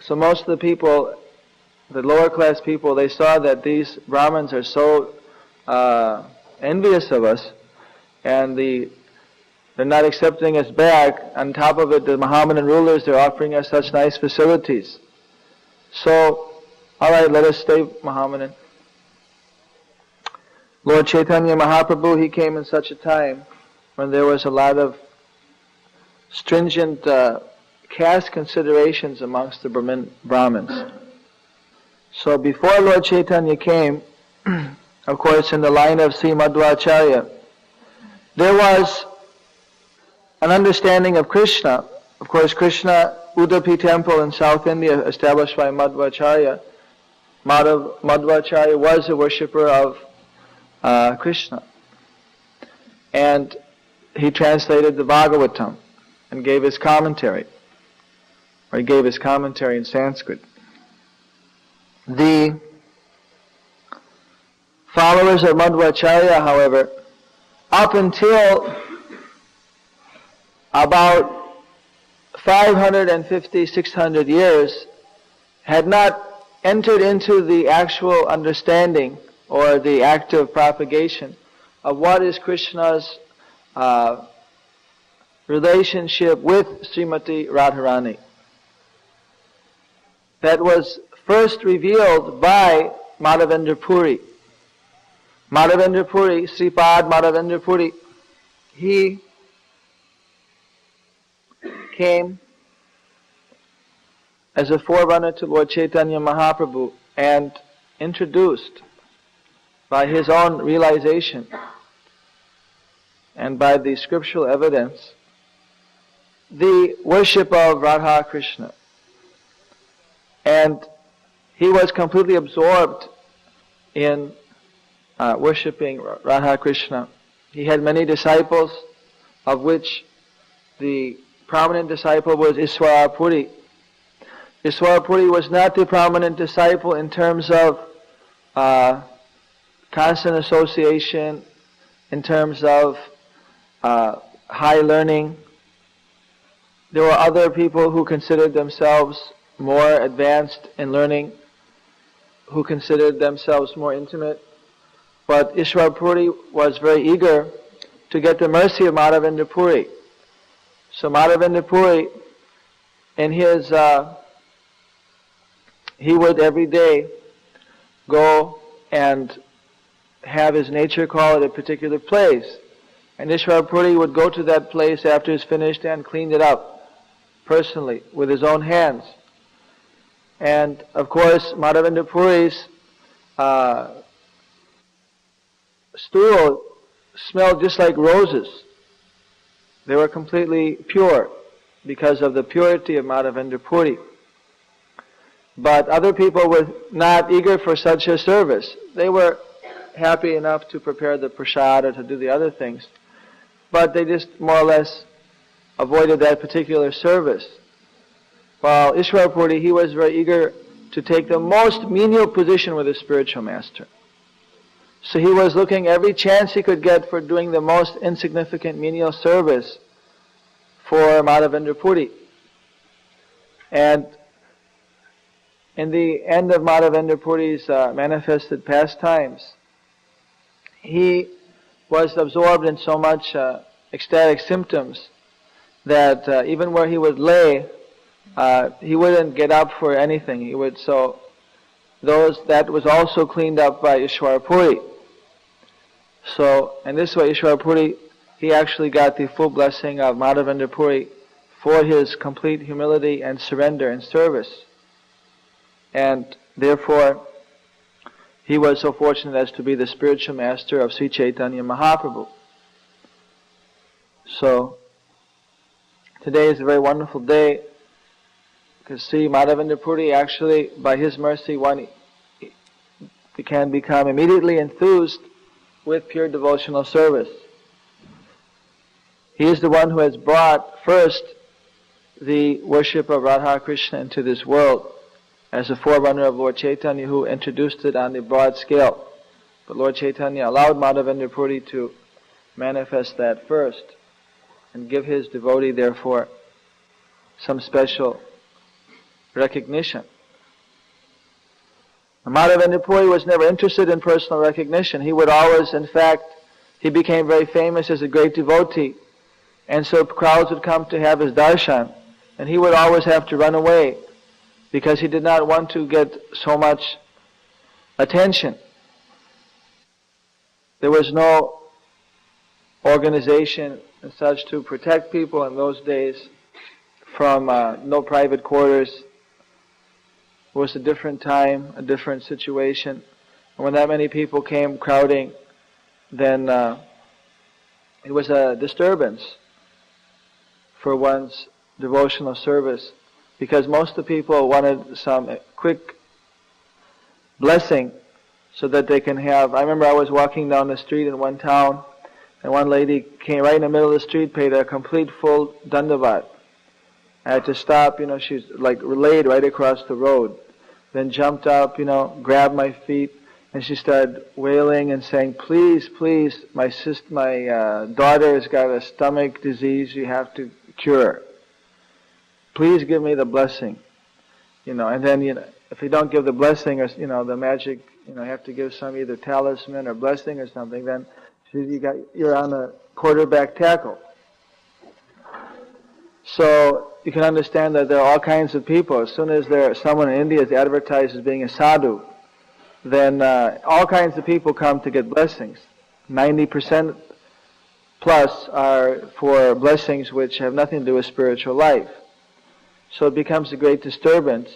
So most of the people, the lower class people, they saw that these Brahmins are so envious of us and they're not accepting us back. On top of it, the Mohammedan rulers, they're offering us such nice facilities. So, alright, let us stay Mohammedan. Lord Chaitanya Mahaprabhu, he came in such a time when there was a lot of stringent caste considerations amongst the Brahmins. So before Lord Chaitanya came, of course in the line of Sri Madhvacharya, there was an understanding of Krishna. Of course, Krishna, Udupi temple in South India, established by Madhvacharya. Madhvacharya was a worshipper of Krishna. And he translated the Bhagavatam and gave his commentary. Or he gave his commentary in Sanskrit. The followers of Madhvacharya, however, up until about 550, 600 years, had not entered into the actual understanding or the active propagation of what is Krishna's relationship with Srimati Radharani. That was first revealed by Madhavendra Puri. Madhavendra Puri, Sripad Madhavendra Puri, he came as a forerunner to Lord Chaitanya Mahaprabhu and introduced by his own realization and by the scriptural evidence the worship of Radha Krishna. And he was completely absorbed in worshipping Radha Krishna. He had many disciples, of which the prominent disciple was Iswara Puri. Iswara Puri was not the prominent disciple in terms of constant association, in terms of high learning. There were other people who considered themselves more advanced in learning, who considered themselves more intimate. But Ishwar Puri was very eager to get the mercy of Madhavendra Puri. So Madhavendra Puri, in his, he would every day go and have his nature call at a particular place. And Ishwar Puri would go to that place after he's finished and cleaned it up personally with his own hands. And of course, Madhavendra Puri's stool smelled just like roses. They were completely pure because of the purity of Madhavendra Puri. But other people were not eager for such a service. They were happy enough to prepare the prasad or to do the other things, but they just more or less avoided that particular service. While Ishwar Puri, he was very eager to take the most menial position with his spiritual master. So he was looking every chance he could get for doing the most insignificant menial service for Madhavendra Puri. And in the end of Madhavendra Puri's manifested pastimes, he was absorbed in so much ecstatic symptoms that even where he would lay, he wouldn't get up for anything. He would, so that was also cleaned up by Ishwar Puri. So, in this way, Ishwar Puri, he actually got the full blessing of Madhavendra Puri for his complete humility and surrender and service. And therefore, he was so fortunate as to be the spiritual master of Sri Chaitanya Mahaprabhu. So, today is a very wonderful day, because Sri Madhavendra Puri actually, by his mercy, one can become immediately enthused with pure devotional service. He is the one who has brought first the worship of Radha Krishna into this world as a forerunner of Lord Chaitanya, who introduced it on a broad scale. But Lord Chaitanya allowed Madhavendra Puri to manifest that first and give his devotee, therefore, some special recognition. Madhavendra Puri was never interested in personal recognition. He would always, in fact, he became very famous as a great devotee, and so crowds would come to have his darshan, and he would always have to run away because he did not want to get so much attention. There was no organization and such to protect people in those days from no private quarters. It was a different time, a different situation. And when that many people came crowding, then it was a disturbance for one's devotional service, because most of the people wanted some quick blessing so that they can have. I remember I was walking down the street in one town, and one lady came right in the middle of the street, paid a complete full dandavat. I had to stop, she's like laid right across the road. Then jumped up, grabbed my feet, And she started wailing and saying, please, please, my daughter has got a stomach disease you have to cure. Please give me the blessing. And then, if you don't give the blessing or, the magic, you have to give some either talisman or blessing or something, then you're on a quarterback tackle. So you can understand that there are all kinds of people. As soon as someone in India is advertised as being a sadhu, then all kinds of people come to get blessings. 90% plus are for blessings which have nothing to do with spiritual life. So it becomes a great disturbance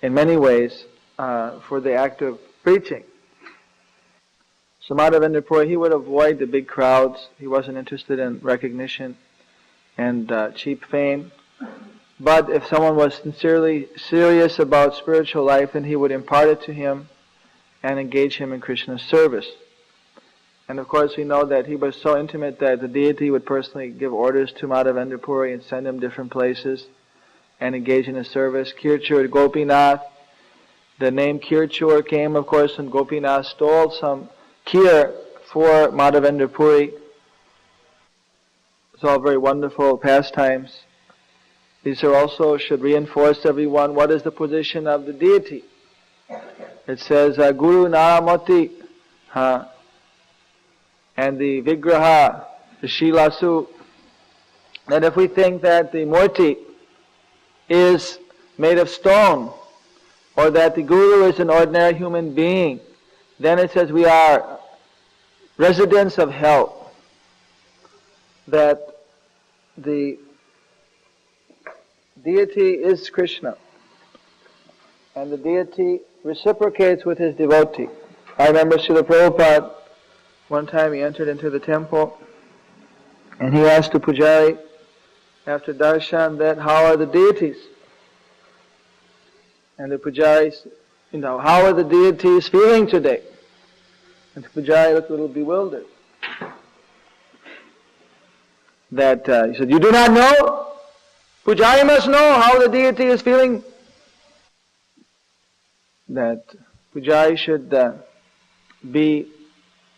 in many ways for the act of preaching. So Madhavendra Puri, he would avoid the big crowds. He wasn't interested in recognition and cheap fame. But if someone was sincerely serious about spiritual life, then he would impart it to him and engage him in Krishna's service. And of course we know that he was so intimate that the deity would personally give orders to Madhavendra Puri and send him different places and engage in his service. Kirchur Gopinath. The name Kirchur came, of course, when Gopinath stole some kheer for Madhavendra Puri. It's all very wonderful pastimes. These are also should reinforce everyone what is the position of the deity. It says Guru Naramati and the Vigraha, the Shilasu. That if we think that the Murti is made of stone, or that the Guru is an ordinary human being, then it says we are residents of hell. That the deity is Krishna, and the deity reciprocates with his devotee. I remember Srila Prabhupada, one time he entered into the temple, and he asked the Pujari, after darshan, that how are the deities? And the Pujari said, how are the deities feeling today? And the Pujari looked a little bewildered. That he said, you do not know? Pujari must know how the deity is feeling. That Pujari should be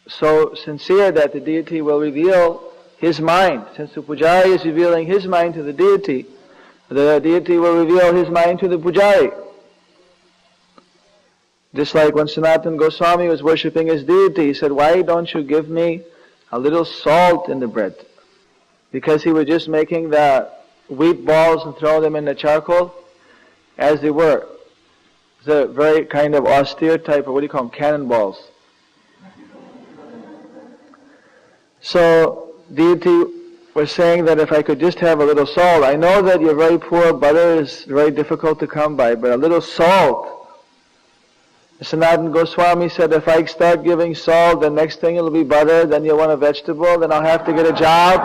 so sincere that the deity will reveal his mind. Since the Pujari is revealing his mind to the deity will reveal his mind to the Pujari. Just like when Sanatana Goswami was worshipping his deity, he said, why don't you give me a little salt in the bread? Because he was just making the wheat balls and throwing them in the charcoal as they were. It's a very kind of austere type of, what do you call them, cannonballs. So deity was saying that if I could just have a little salt, I know that you're very poor, butter is very difficult to come by, but a little salt. Sanatana Goswami said, if I start giving salt, the next thing it'll be butter, then you'll want a vegetable, then I'll have to get a job.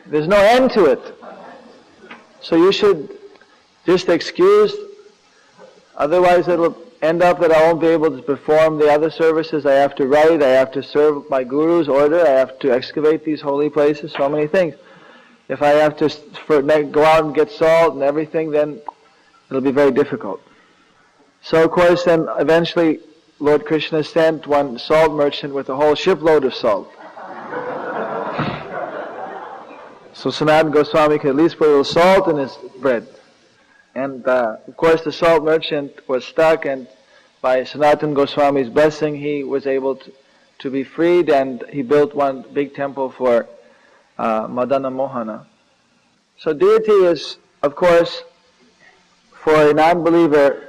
There's no end to it. So you should just excuse, otherwise it'll end up that I won't be able to perform the other services. I have to write, I have to serve my Guru's order, I have to excavate these holy places, so many things. If I have to go out and get salt and everything, then it'll be very difficult. So of course then eventually Lord Krishna sent one salt merchant with a whole shipload of salt. So Sanatana Goswami could at least put a little salt in his bread. And of course the salt merchant was stuck, and by Sanatana Goswami's blessing he was able to be freed, and he built one big temple for Madana Mohana. So deity is, of course, for a non-believer,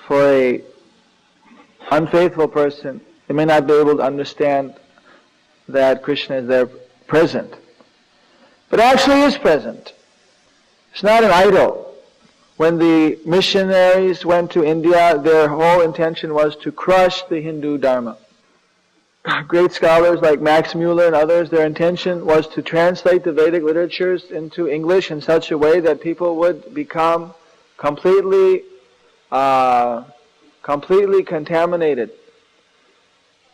for a unfaithful person, they may not be able to understand that Krishna is there present. But actually is present. It's not an idol. When the missionaries went to India, their whole intention was to crush the Hindu Dharma. Great scholars like Max Mueller and others, their intention was to translate the Vedic literatures into English in such a way that people would become completely contaminated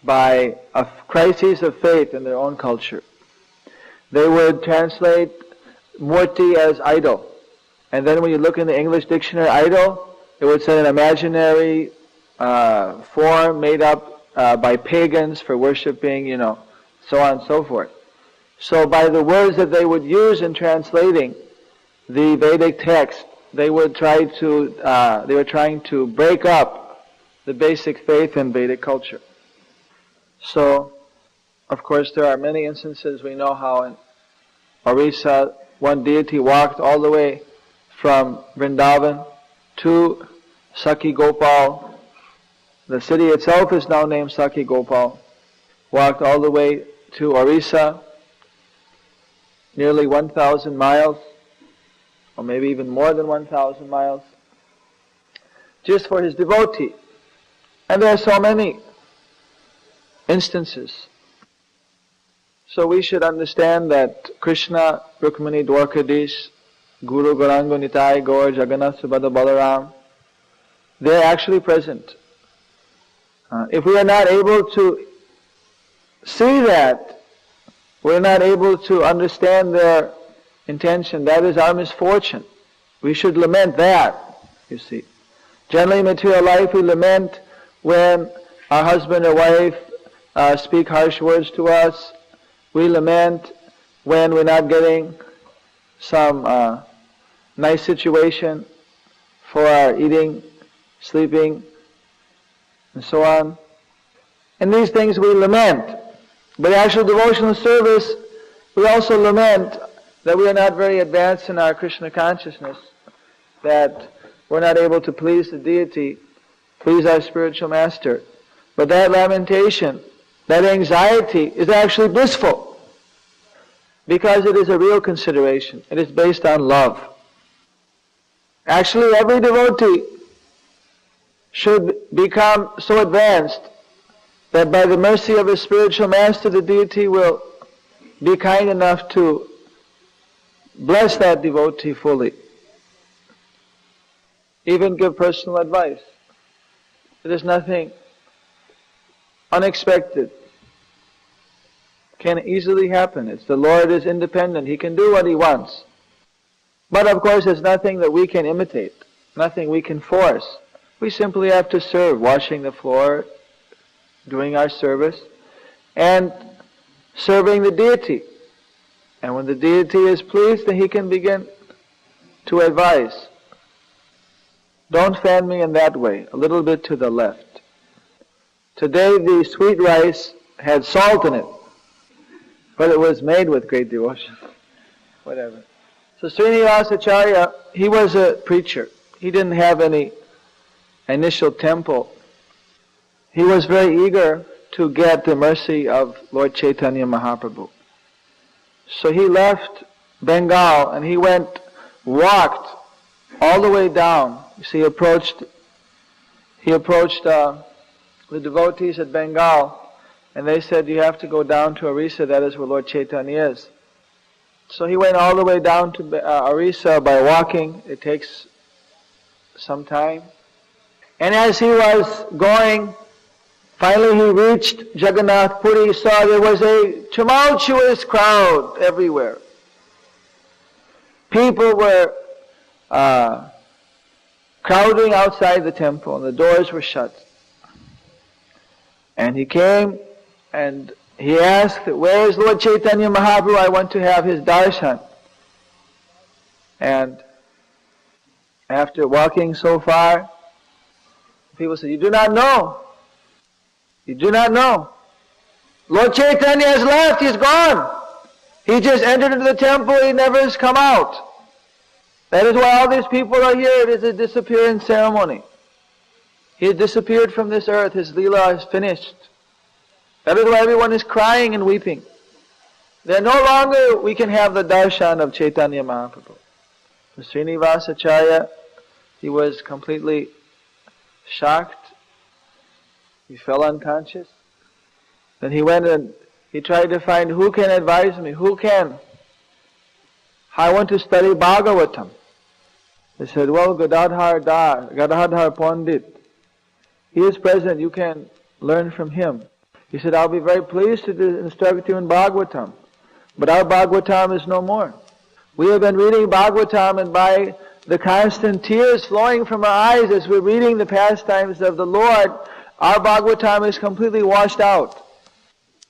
by a crisis of faith in their own culture. They would translate Murti as idol. And then when you look in the English dictionary, idol, it would say an imaginary form made up by pagans for worshipping, so on and so forth. So by the words that they would use in translating the Vedic text, they were trying to break up the basic faith in Vedic culture. So, of course, there are many instances. We know how in Orissa, one deity walked all the way from Vrindavan to Sakhi Gopal. The city itself is now named Sakhi Gopal. Walked all the way to Orissa, nearly 1,000 miles, or maybe even more than 1,000 miles, just for his devotee. And there are so many instances. So we should understand that Krishna, Rukmani, Dwarkadish, Guru, Gauranga, Nitai, Gaur, Jagannath, Subhadra, Balaram, they're actually present. If we are not able to see that, we're not able to understand their intention, that is our misfortune. We should lament that, you see. Generally in material life we lament when our husband or wife speak harsh words to us. We lament when we're not getting some nice situation for our eating, sleeping, and so on. And these things we lament. But actual devotional service, we also lament that we are not very advanced in our Krishna consciousness, that we're not able to please the deity, please our spiritual master. But that lamentation, that anxiety is actually blissful, because it is a real consideration. It is based on love. Actually, every devotee should become so advanced that by the mercy of his spiritual master, the deity will be kind enough to bless that devotee fully. Even give personal advice. It is nothing unexpected. Can easily happen. It's the Lord is independent. He can do what He wants. But of course it's nothing that we can imitate. Nothing we can force. We simply have to serve, washing the floor, doing our service, and serving the deity. And when the deity is pleased, then He can begin to advise. Don't fan me in that way, a little bit to the left. Today the sweet rice had salt in it, but it was made with great devotion. Whatever. So Srinivasacharya, he was a preacher. He didn't have any initial temple. He was very eager to get the mercy of Lord Chaitanya Mahaprabhu. So he left Bengal and he walked all the way down. You see, he approached the devotees at Bengal, and they said, you have to go down to Orissa, that is where Lord Chaitanya is. So he went all the way down to Orissa by walking. It takes some time. And as he was going, finally he reached Jagannath Puri. He saw there was a tumultuous crowd everywhere. People were crowding outside the temple, and the doors were shut. And he came and he asked, where is Lord Chaitanya Mahaprabhu? I want to have his darshan. And after walking so far, people said, you do not know. You do not know. Lord Chaitanya has left, he's gone. He just entered into the temple, he never has come out. That is why all these people are here. It is a disappearance ceremony. He has disappeared from this earth. His Leela is finished. That is why everyone is crying and weeping. There no longer we can have the darshan of Chaitanya Mahaprabhu. So Srinivasacharya, he was completely shocked. He fell unconscious. Then he went and he tried to find who can advise me, who can. I want to study Bhagavatam. They said, well, Gadadhar Pandit, he is present, you can learn from him. He said, I'll be very pleased to instruct you in Bhagavatam, but our Bhagavatam is no more. We have been reading Bhagavatam, and by the constant tears flowing from our eyes as we're reading the pastimes of the Lord, our Bhagavatam is completely washed out.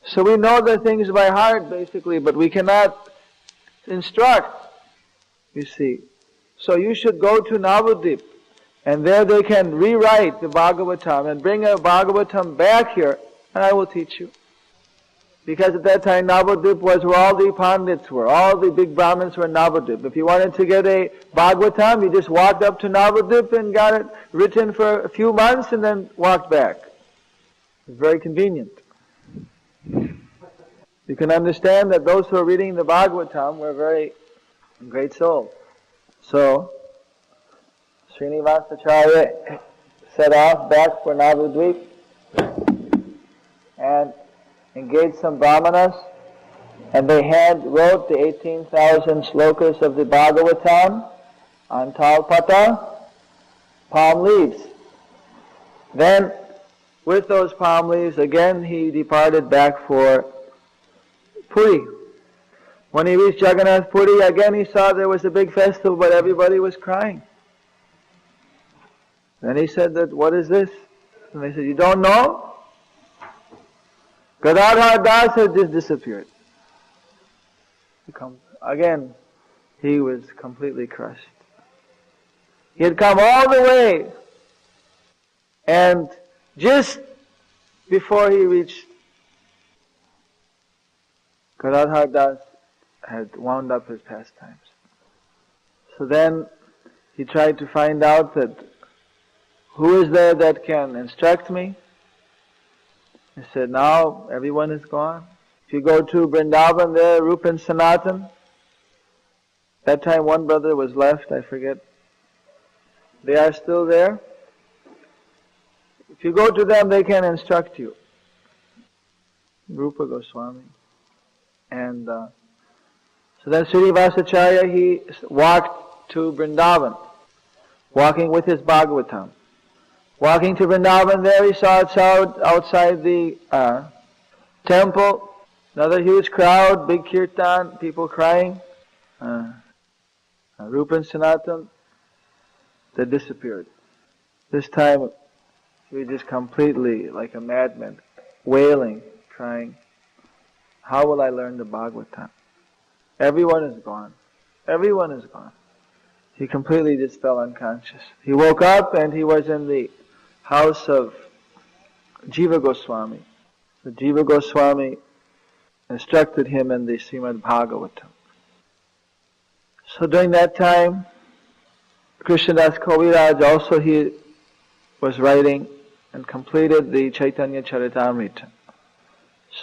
So we know the things by heart, basically, but we cannot instruct, you see. So you should go to Navadvip, and there they can rewrite the Bhagavatam and bring a Bhagavatam back here, and I will teach you. Because at that time Navadvip was where all the Pandits were, all the big Brahmins were in Navadvip. If you wanted to get a Bhagavatam, you just walked up to Navadvip and got it written for a few months and then walked back. It's very convenient. You can understand that those who are reading the Bhagavatam were very great souls. So, Srinivasacharya set off back for Navadvip and engaged some brahmanas, and they wrote the 18,000 slokas of the Bhagavatam on talpata, palm leaves. Then, with those palm leaves, again he departed back for Puri. When he reached Jagannath Puri, again he saw there was a big festival, but everybody was crying. Then he said that, what is this? And they said, you don't know? Gadadhar Das had just disappeared. Again, he was completely crushed. He had come all the way, and just before he reached, Gadadhar Das had wound up his pastimes. So then he tried to find out that who is there that can instruct me. He said, now everyone is gone. If you go to Vrindavan there, Rupa and Sanatan, that time one brother was left, I forget. They are still there. If you go to them, they can instruct you. Rupa Goswami. And so then Srinivasacharya, he walked to Vrindavan, walking with his Bhagavatam. Walking to Vrindavan there, he saw outside the temple, another huge crowd, big kirtan, people crying. Rupa and Sanatan, they disappeared. This time, he was just completely like a madman, wailing, crying, how will I learn the Bhagavatam? Everyone is gone. Everyone is gone. He completely just fell unconscious. He woke up and he was in the house of Jiva Goswami. So Jiva Goswami instructed him in the Srimad Bhagavatam. So during that time, Krishnadas Kaviraj also he was writing and completed the Chaitanya Charitamrita.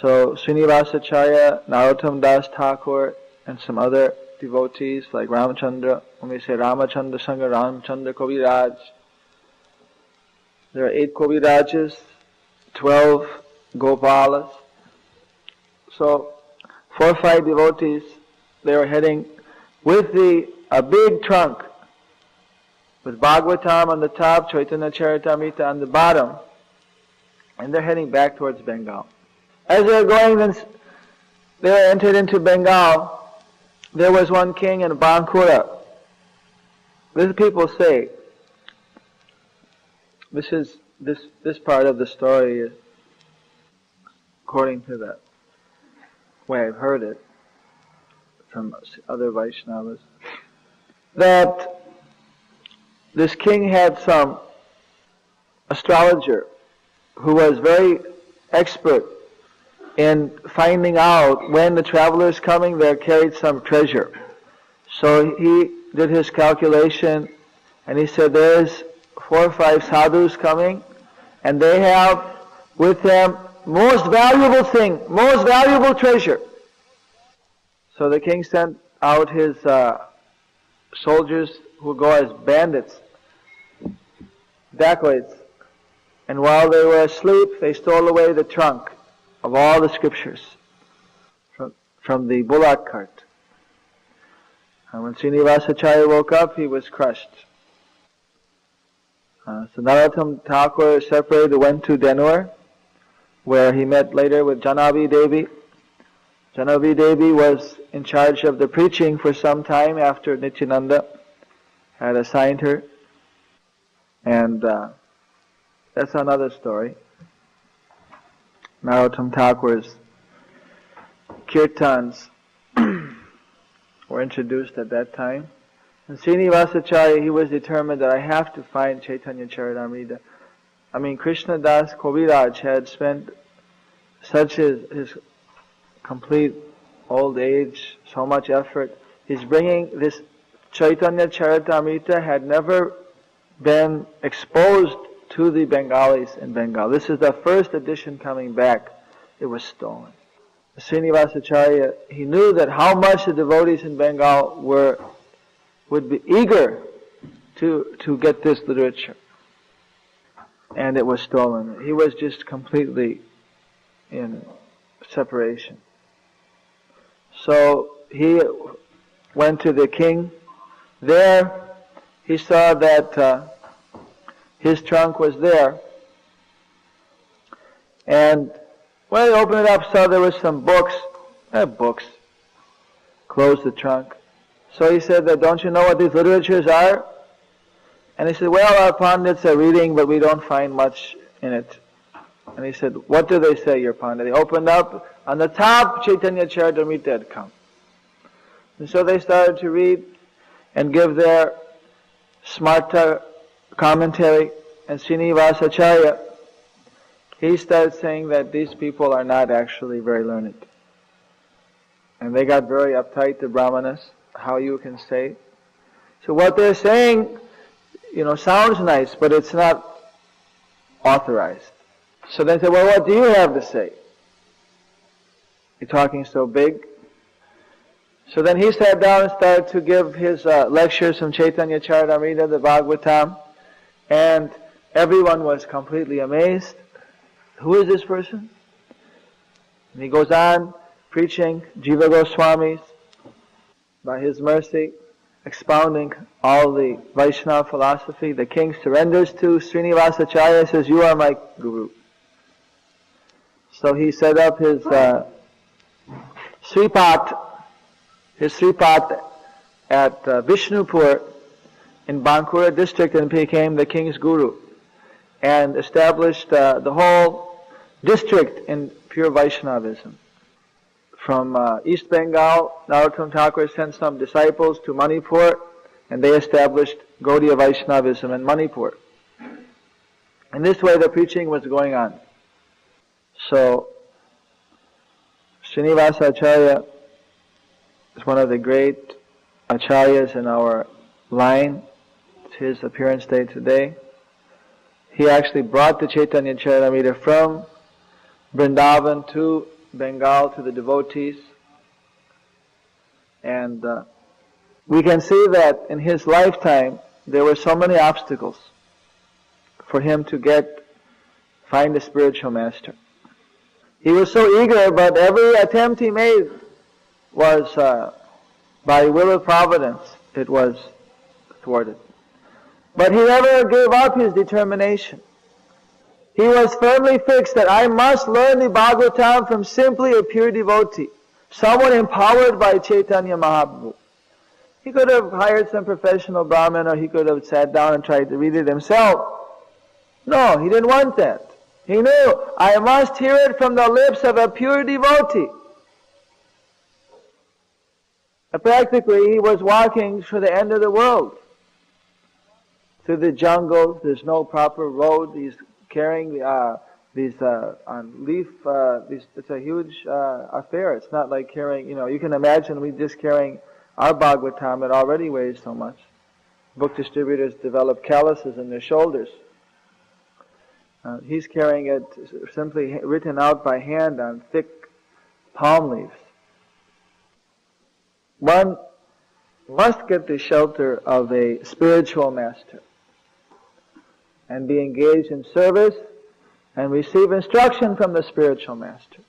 So Srinivasacharya, Narottam Das Thakur, and some other devotees like Ramachandra, when we say Ramachandra Sangha, Ramachandra Kaviraj, there are 8 Kavirajas, 12 Gopalas. So 4 or 5 devotees, they were heading with a big trunk with Bhagavatam on the top, Chaitanya Charitamrita on the bottom, and they're heading back towards Bengal. As they were going, then they entered into Bengal. There was one king in Bankura. This people say, this part of the story, according to the way I've heard it from other Vaishnavas, that this king had some astrologer who was very expert in finding out when the traveler is coming, they carried some treasure. So he did his calculation and he said there's 4 or 5 sadhus coming and they have with them most valuable thing, most valuable treasure. So the king sent out his soldiers who go as bandits, dacoits, and while they were asleep they stole away the trunk of all the scriptures from the bullock cart. And when Srinivasacharya woke up, he was crushed. So Narottam Thakur separated, went to Denur, where he met later with Janavi Devi. Janavi Devi was in charge of the preaching for some time after Nityananda. had assigned her. And that's another story. Narottam Thakur's kirtans were introduced at that time. And Srinivasacharya, he was determined that I have to find Chaitanya Charitamrita. I mean, Krishna Das Kaviraj had spent such his complete old age, so much effort. He's bringing this Chaitanya Charitamrita had never been exposed to the Bengalis in Bengal. This is the first edition coming back. It was stolen. Srinivasacharya, he knew that how much the devotees in Bengal would be eager to get this literature. And it was stolen. He was just completely in separation. So he went to the king. There he saw that his trunk was there. And when he opened it up, saw there was some books. Books. Closed the trunk. So he said, don't you know what these literatures are? And he said, well, our Pandits are reading, but we don't find much in it. And he said, what do they say, your Pandit? They opened up, on the top, Chaitanya Charitamrita had come. And so they started to read and give their smarta commentary. And Srinivasacharya, he started saying that these people are not actually very learned. And they got very uptight, the Brahmanas, how you can say. So what they're saying, sounds nice, but it's not authorized. So they said, well, what do you have to say? You're talking so big. So then he sat down and started to give his lectures from Chaitanya Charitamrita, the Bhagavatam, and everyone was completely amazed. Who is this person? And he goes on preaching Jiva Goswamis, by his mercy, expounding all the Vaishnava philosophy. The king surrenders to Srinivasacharya, says, you are my guru. So he set up his Sripat at Vishnupur in Bankura district and became the king's guru and established the whole district in pure Vaishnavism. From East Bengal, Narottam Thakur sent some disciples to Manipur and they established Gaudiya Vaishnavism in Manipur. In this way the preaching was going on. So, Srinivasacharya is one of the great acharyas in our line. It's his appearance day today. He actually brought the Chaitanya Charitamrita from Vrindavan to Bengal to the devotees. And we can see that in his lifetime there were so many obstacles for him to find a spiritual master. He was so eager, but every attempt he made was, by will of providence, it was thwarted. But he never gave up his determination. He was firmly fixed that I must learn the Bhagavatam from simply a pure devotee, someone empowered by Chaitanya Mahaprabhu. He could have hired some professional Brahmin, or he could have sat down and tried to read it himself. No, he didn't want that. He knew, I must hear it from the lips of a pure devotee. Practically, he was walking to the end of the world. Through the jungle, there's no proper road. He's carrying it's a huge affair. It's not like carrying, you can imagine we just carrying our Bhagavatam, it already weighs so much. Book distributors develop calluses in their shoulders. He's carrying it simply written out by hand on thick palm leaves. One must get the shelter of a spiritual master and be engaged in service and receive instruction from the spiritual master.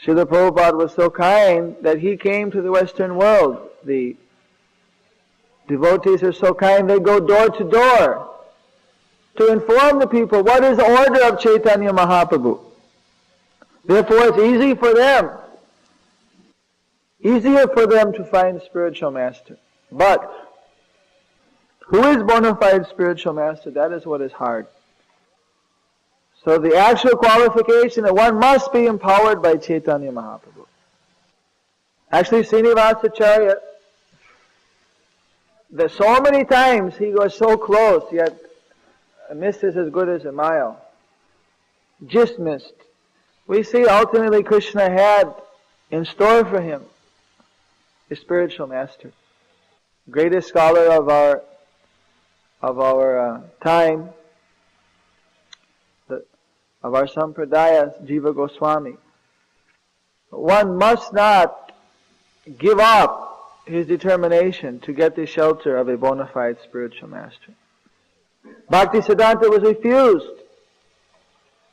Srila Prabhupada was so kind that he came to the Western world. The devotees are so kind, they go door to door to inform the people what is the order of Chaitanya Mahaprabhu. Therefore it's easier for them to find a spiritual master. But Who is bona fide spiritual master? That is what is hard. So the actual qualification that one must be empowered by Chaitanya Mahaprabhu. Actually, Srinivasacharya, that so many times he was so close, yet missed is as good as a mile. Just missed. We see ultimately Krishna had in store for him a spiritual master. Greatest scholar of our time, of our sampradaya, Jiva Goswami. One must not give up his determination to get the shelter of a bona fide spiritual master. Bhaktisiddhanta was refused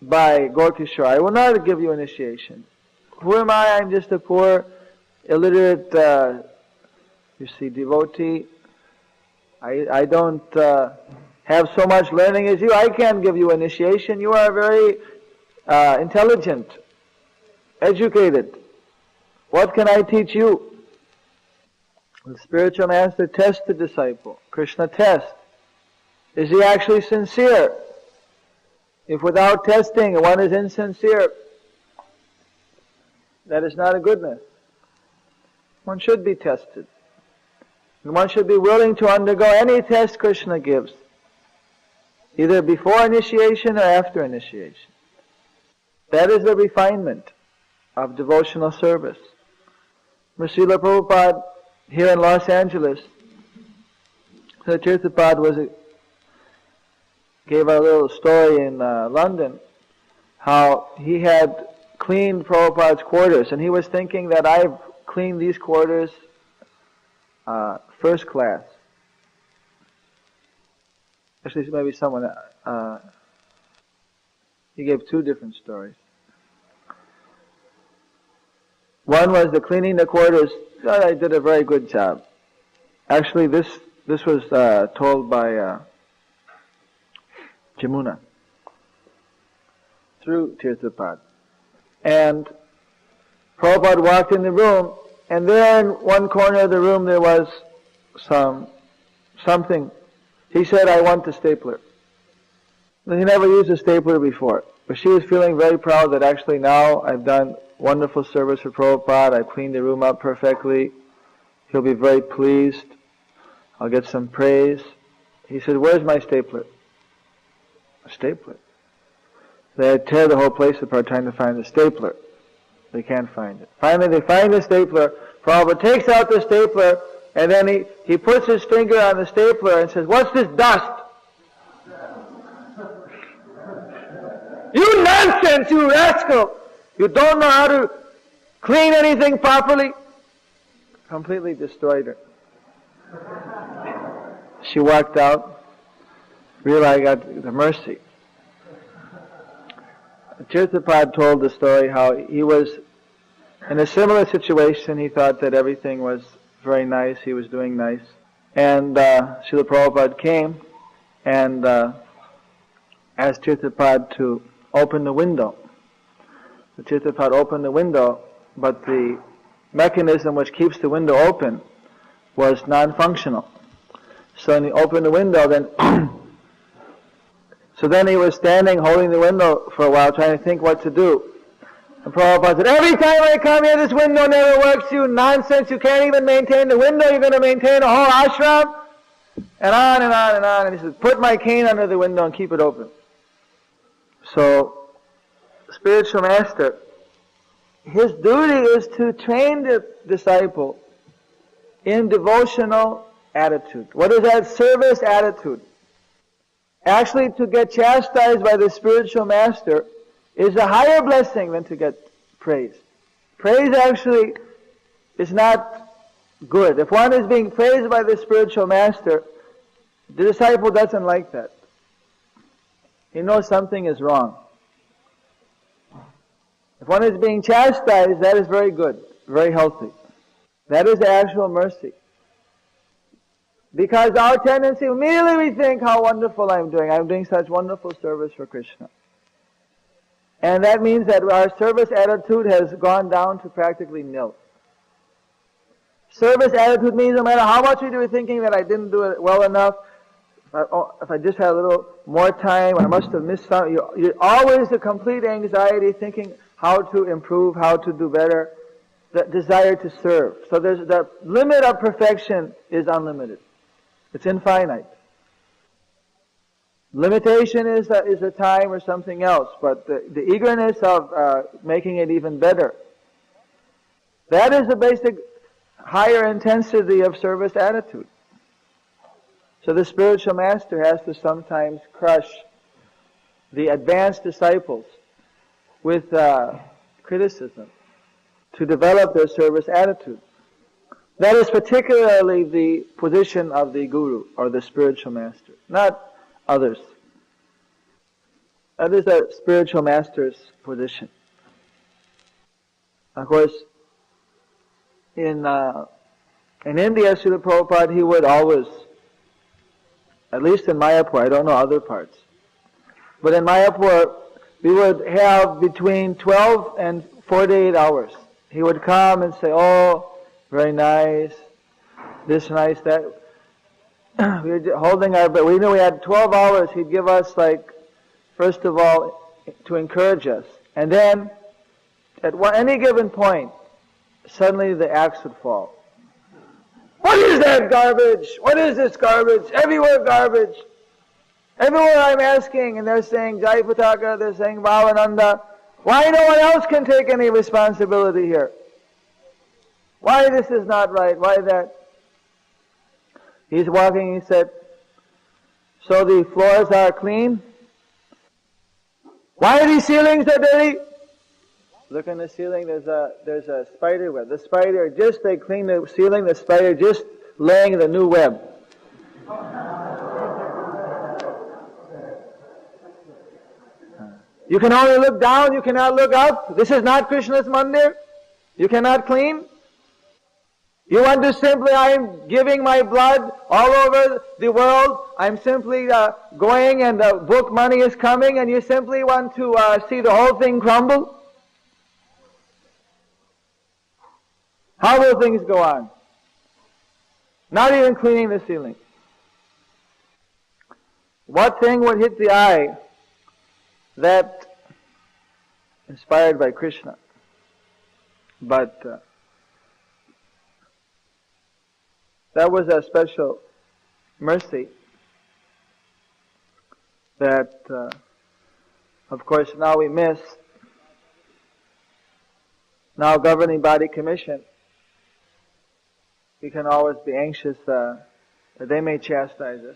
by Gorkishore. I will not give you initiation. Who am I? I'm just a poor, illiterate, devotee. I don't have so much learning as you. I can't give you initiation. You are very intelligent, educated. What can I teach you? The spiritual master tests the disciple. Krishna tests. Is he actually sincere? If without testing one is insincere, that is not a goodness. One should be tested. And one should be willing to undergo any test Krishna gives, either before initiation or after initiation. That is the refinement of devotional service. Srila Prabhupada, here in Los Angeles, Srila Tirthapad gave a little story in London, how he had cleaned Prabhupada's quarters, and he was thinking that I've cleaned these quarters first class. Actually, maybe someone, he gave two different stories. One was the cleaning the quarters. I did a very good job. Actually, this was told by Jamuna through Tirthapad. And Prabhupada walked in the room, and there in one corner of the room there was something. He said, I want the stapler. He never used a stapler before. But she was feeling very proud that actually now I've done wonderful service for Prabhupada. I've cleaned the room up perfectly. He'll be very pleased. I'll get some praise. He said, where's my stapler? A stapler. They tear the whole place apart trying to find the stapler. They can't find it. Finally they find the stapler. Prabhupada takes out the stapler, and then he puts his finger on the stapler and says, what's this dust? You nonsense, you rascal! You don't know how to clean anything properly? Completely destroyed her. She walked out, realized I got the mercy. Tirthapad told the story how he was in a similar situation. He thought that everything was very nice, he was doing nice. And Srila Prabhupada came and asked Tirthapad to open the window. The Tirthapad opened the window, but the mechanism which keeps the window open was non-functional. So when he opened the window, then he was standing holding the window for a while trying to think what to do. And Prabhupada said, every time I come here this window never works, you nonsense, you can't even maintain the window, you're going to maintain a whole ashram? And on and on and on. And he said, put my cane under the window and keep it open. So, spiritual master, his duty is to train the disciple in devotional attitude. What is that? Service attitude. Actually, to get chastised by the spiritual master is a higher blessing than to get praise. Praise actually is not good. If one is being praised by the spiritual master, the disciple doesn't like that. He knows something is wrong. If one is being chastised, that is very good, very healthy. That is the actual mercy. Because our tendency, immediately we think how wonderful I'm doing such wonderful service for Krishna. And that means that our service attitude has gone down to practically nil. Service attitude means no matter how much we do, we're thinking that I didn't do it well enough, if I just had a little more time, I must have missed something. You're always the complete anxiety, thinking how to improve, how to do better, the desire to serve. So there's the limit of perfection is unlimited. It's infinite. Limitation is a time or something else, but the eagerness of making it even better, that is the basic higher intensity of service attitude. So the spiritual master has to sometimes crush the advanced disciples with criticism to develop their service attitude. That is particularly the position of the guru or the spiritual master, not others. That is a spiritual master's position. Of course, in India, Srila Prabhupada, he would always, at least in Mayapur, I don't know other parts, but in Mayapur, we would have between 12 and 48 hours. He would come and say, oh, very nice, this nice, that. We were holding our breath. We knew we had 12 hours. He'd give us, first of all, to encourage us. And then, at any given point, suddenly the axe would fall. What is that garbage? What is this garbage? Everywhere garbage. Everywhere I'm asking, and they're saying Jayapataka, they're saying Bhavananda. Why no one else can take any responsibility here? Why this is not right? Why that? He's walking, he said, so the floors are clean? Why are these ceilings so dirty? Look in the ceiling, there's a spider web. The spider, they clean the ceiling, the spider just laying the new web. You can only look down, you cannot look up. This is not Krishna's mandir. You cannot clean. You want to simply, I'm giving my blood all over the world. I'm simply going and the book money is coming and you simply want to see the whole thing crumble? How will things go on? Not even cleaning the ceiling. What thing would hit the eye that inspired by Krishna? But that was a special mercy that, of course, now we miss. Now governing body commission, we can always be anxious that they may chastise us.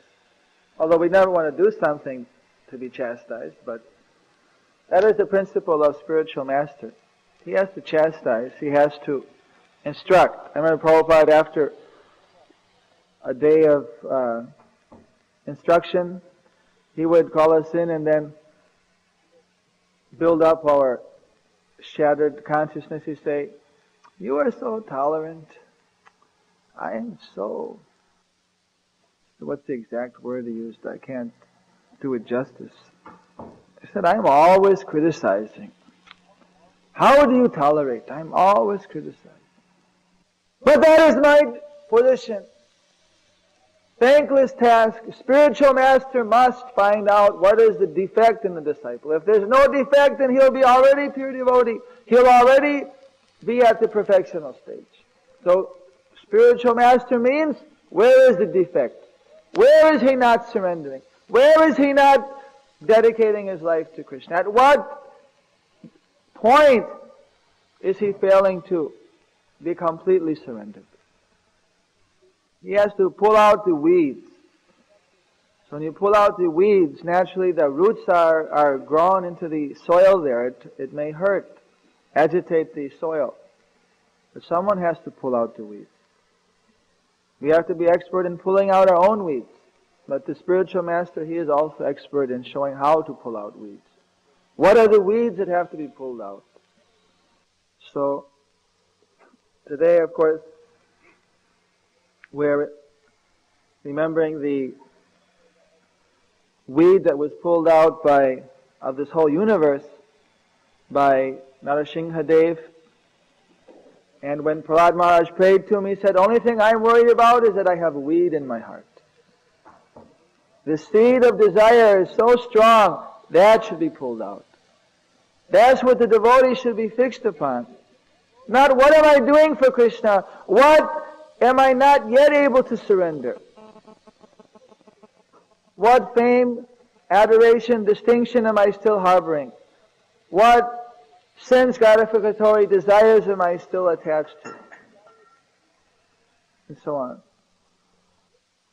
Although we never want to do something to be chastised, but that is the principle of spiritual master. He has to chastise, he has to instruct. I remember Prabhupada, after a day of instruction, he would call us in and then build up our shattered consciousness. He'd say, you are so tolerant. I am so... What's the exact word he used? I can't do it justice. He said, I'm always criticizing. How do you tolerate? I'm always criticizing. But that is my position. Thankless task. Spiritual master must find out what is the defect in the disciple. If there's no defect, then he'll be already pure devotee. He'll already be at the perfectional stage. So, spiritual master means, where is the defect? Where is he not surrendering? Where is he not dedicating his life to Krishna? At what point is he failing to be completely surrendered? He has to pull out the weeds. So when you pull out the weeds, naturally the roots are grown into the soil there. It may hurt, agitate the soil. But someone has to pull out the weeds. We have to be expert in pulling out our own weeds. But the spiritual master, he is also expert in showing how to pull out weeds. What are the weeds that have to be pulled out? So, today, of course, we're remembering the weed that was pulled out of this whole universe by Narasinghadev. And when Prahlad Maharaj prayed to him, he said, only thing I'm worried about is that I have a weed in my heart. The seed of desire is so strong, that should be pulled out. That's what the devotee should be fixed upon. Not what am I doing for Krishna? What am I not yet able to surrender? What fame, adoration, distinction am I still harboring? What sense gratificatory desires am I still attached to? And so on.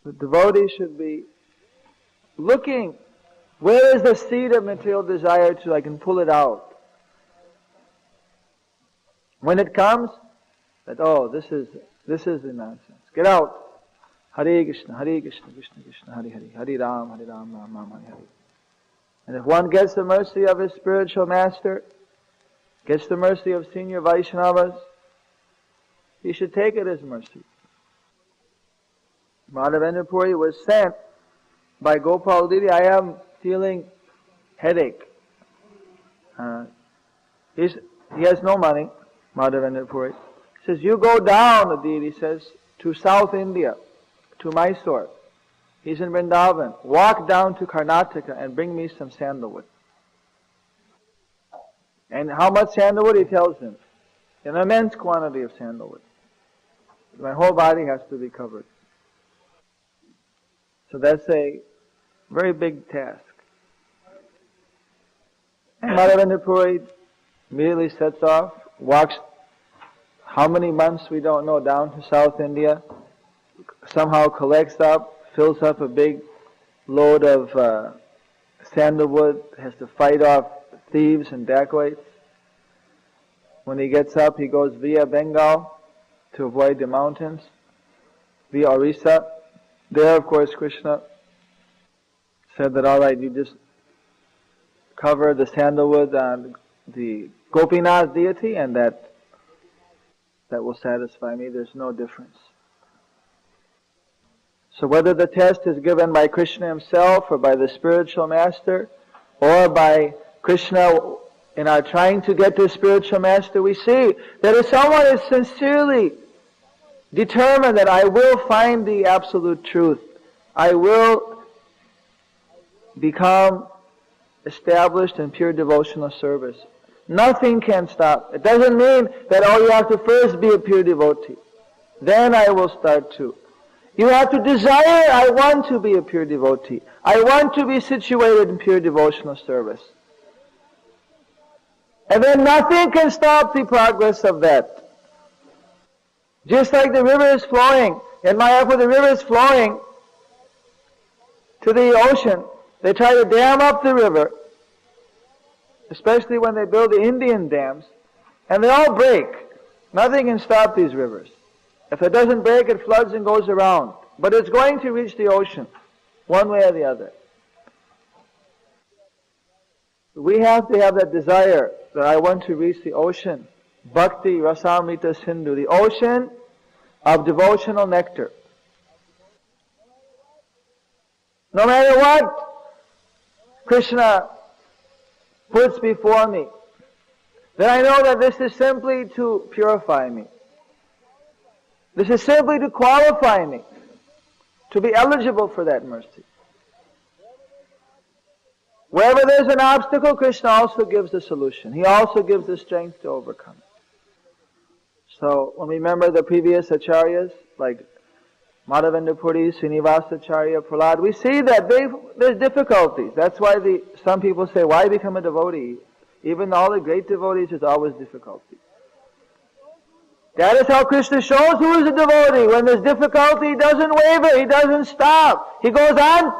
The devotee should be looking, where is the seed of material desire till I can pull it out? When it comes, that this is the nonsense. Get out. Hare Krishna, Krishna Krishna, Hare Hare, Hare Ram, Ram Ram, Hare Hare. And if one gets the mercy of his spiritual master, gets the mercy of senior Vaishnavas, he should take it as mercy. Madhavendra Puri was sent by Gopal Didi, I am feeling headache. He has no money, Madhavendra Puri. He says, you go down, the deity says, to South India, to Mysore. He's in Vrindavan. Walk down to Karnataka and bring me some sandalwood. And how much sandalwood? He tells him. An immense quantity of sandalwood. My whole body has to be covered. So that's a very big task. And Madhavendra Puri immediately sets off, walks how many months we don't know, down to South India, somehow collects up, fills up a big load of sandalwood, has to fight off thieves and dacoits. When he gets up, he goes via Bengal to avoid the mountains, via Orissa. There, of course, Krishna said that, all right, you just cover the sandalwood on the Gopinath deity, and that will satisfy me. There's no difference. So whether the test is given by Krishna himself, or by the spiritual master, or by Krishna in our trying to get to spiritual master, we see that if someone is sincerely determined that I will find the absolute truth, I will become established in pure devotional service, nothing can stop. It doesn't mean that, you have to first be a pure devotee. Then I will start to. You have to desire, I want to be a pure devotee. I want to be situated in pure devotional service. And then nothing can stop the progress of that. Just like the river is flowing, in Mayapur the river is flowing to the ocean. They try to dam up the river, especially when they build the Indian dams, and they all break. Nothing can stop these rivers. If it doesn't break, it floods and goes around. But it's going to reach the ocean, one way or the other. We have to have that desire that I want to reach the ocean. Bhakti Rasamrita Sindhu, the ocean of devotional nectar. No matter what Krishna puts before me, then I know that this is simply to purify me. This is simply to qualify me to be eligible for that mercy. Wherever there's an obstacle, Krishna also gives the solution. He also gives the strength to overcome it. So, when we remember the previous acharyas, like Madhavendra Puri, Srinivasacharya, Prahlad, we see that there's difficulties. That's why some people say, why become a devotee? Even all the great devotees, there's always difficulty. That is how Krishna shows who is a devotee. When there's difficulty, he doesn't waver, he doesn't stop. He goes on.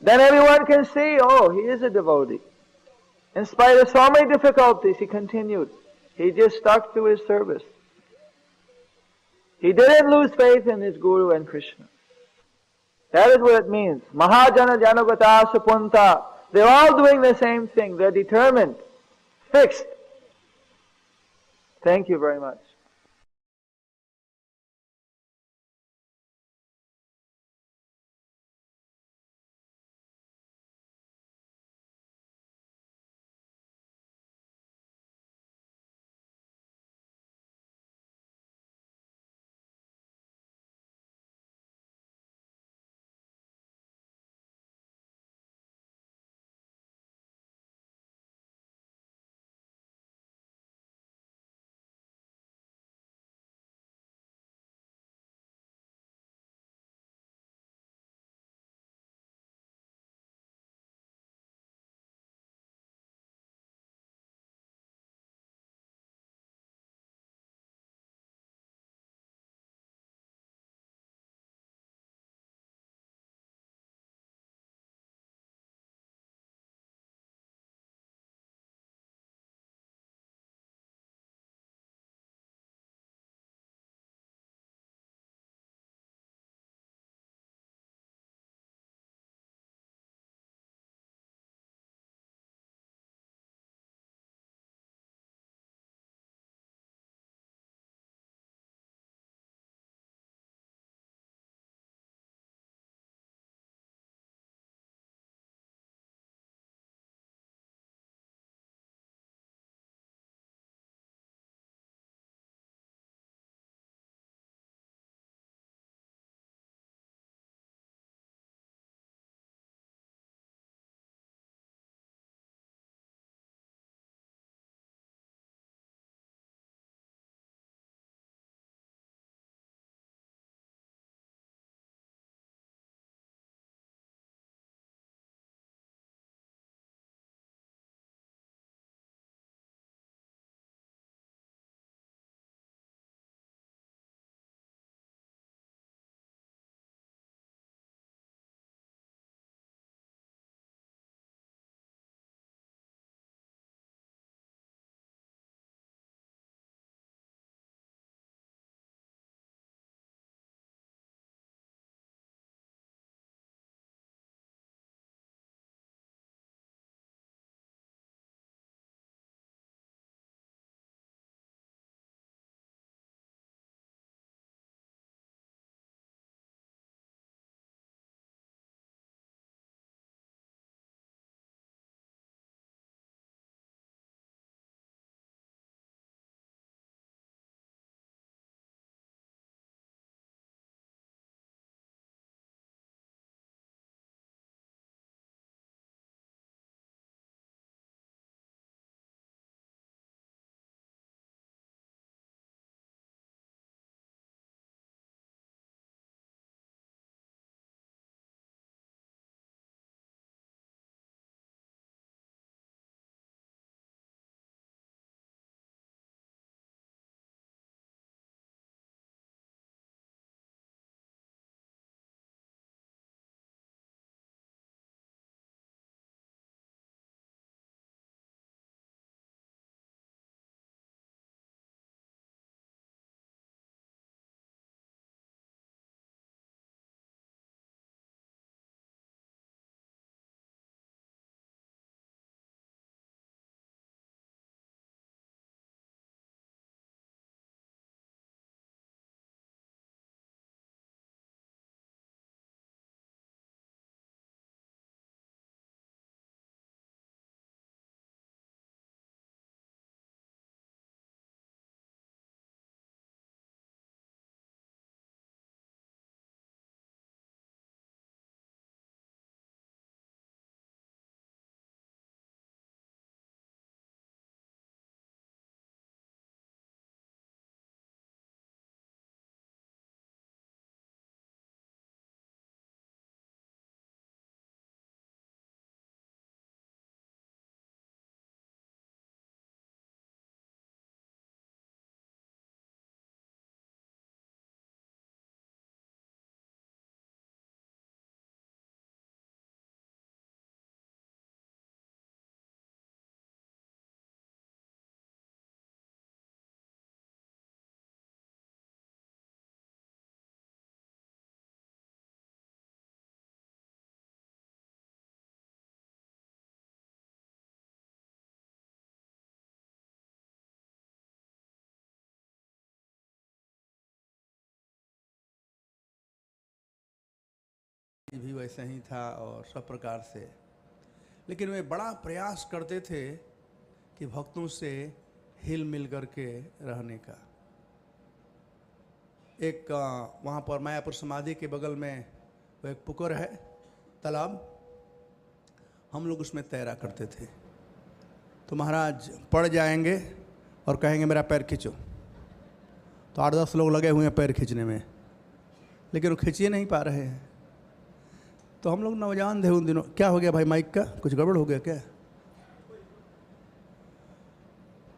Then everyone can see, he is a devotee. In spite of so many difficulties, he continued. He just stuck to his service. He didn't lose faith in his Guru and Krishna. That is what it means. Mahajana Janagata Sapunta. They're all doing the same thing. They're determined, fixed. Thank you very much. भी वैसे ही था और सब प्रकार से, लेकिन वे बड़ा प्रयास करते थे कि भक्तों से हिल मिल करके रहने का। एक वहाँ पर मायापुर समाधि के बगल में वो एक पुकुर है, तालाब, हम लोग उसमें तैरा करते थे। तो महाराज पड़ जाएंगे और कहेंगे मेरा पैर खींचो, तो 8-10 लोग लगे हुए हैं पैर खींचने में, लेकिन वो खींच नहीं पा रहे हैं। तो हम लोग नौजवान थे उन दिनों, क्या हो गया भाई माइक का, कुछ गड़बड़ हो गया क्या?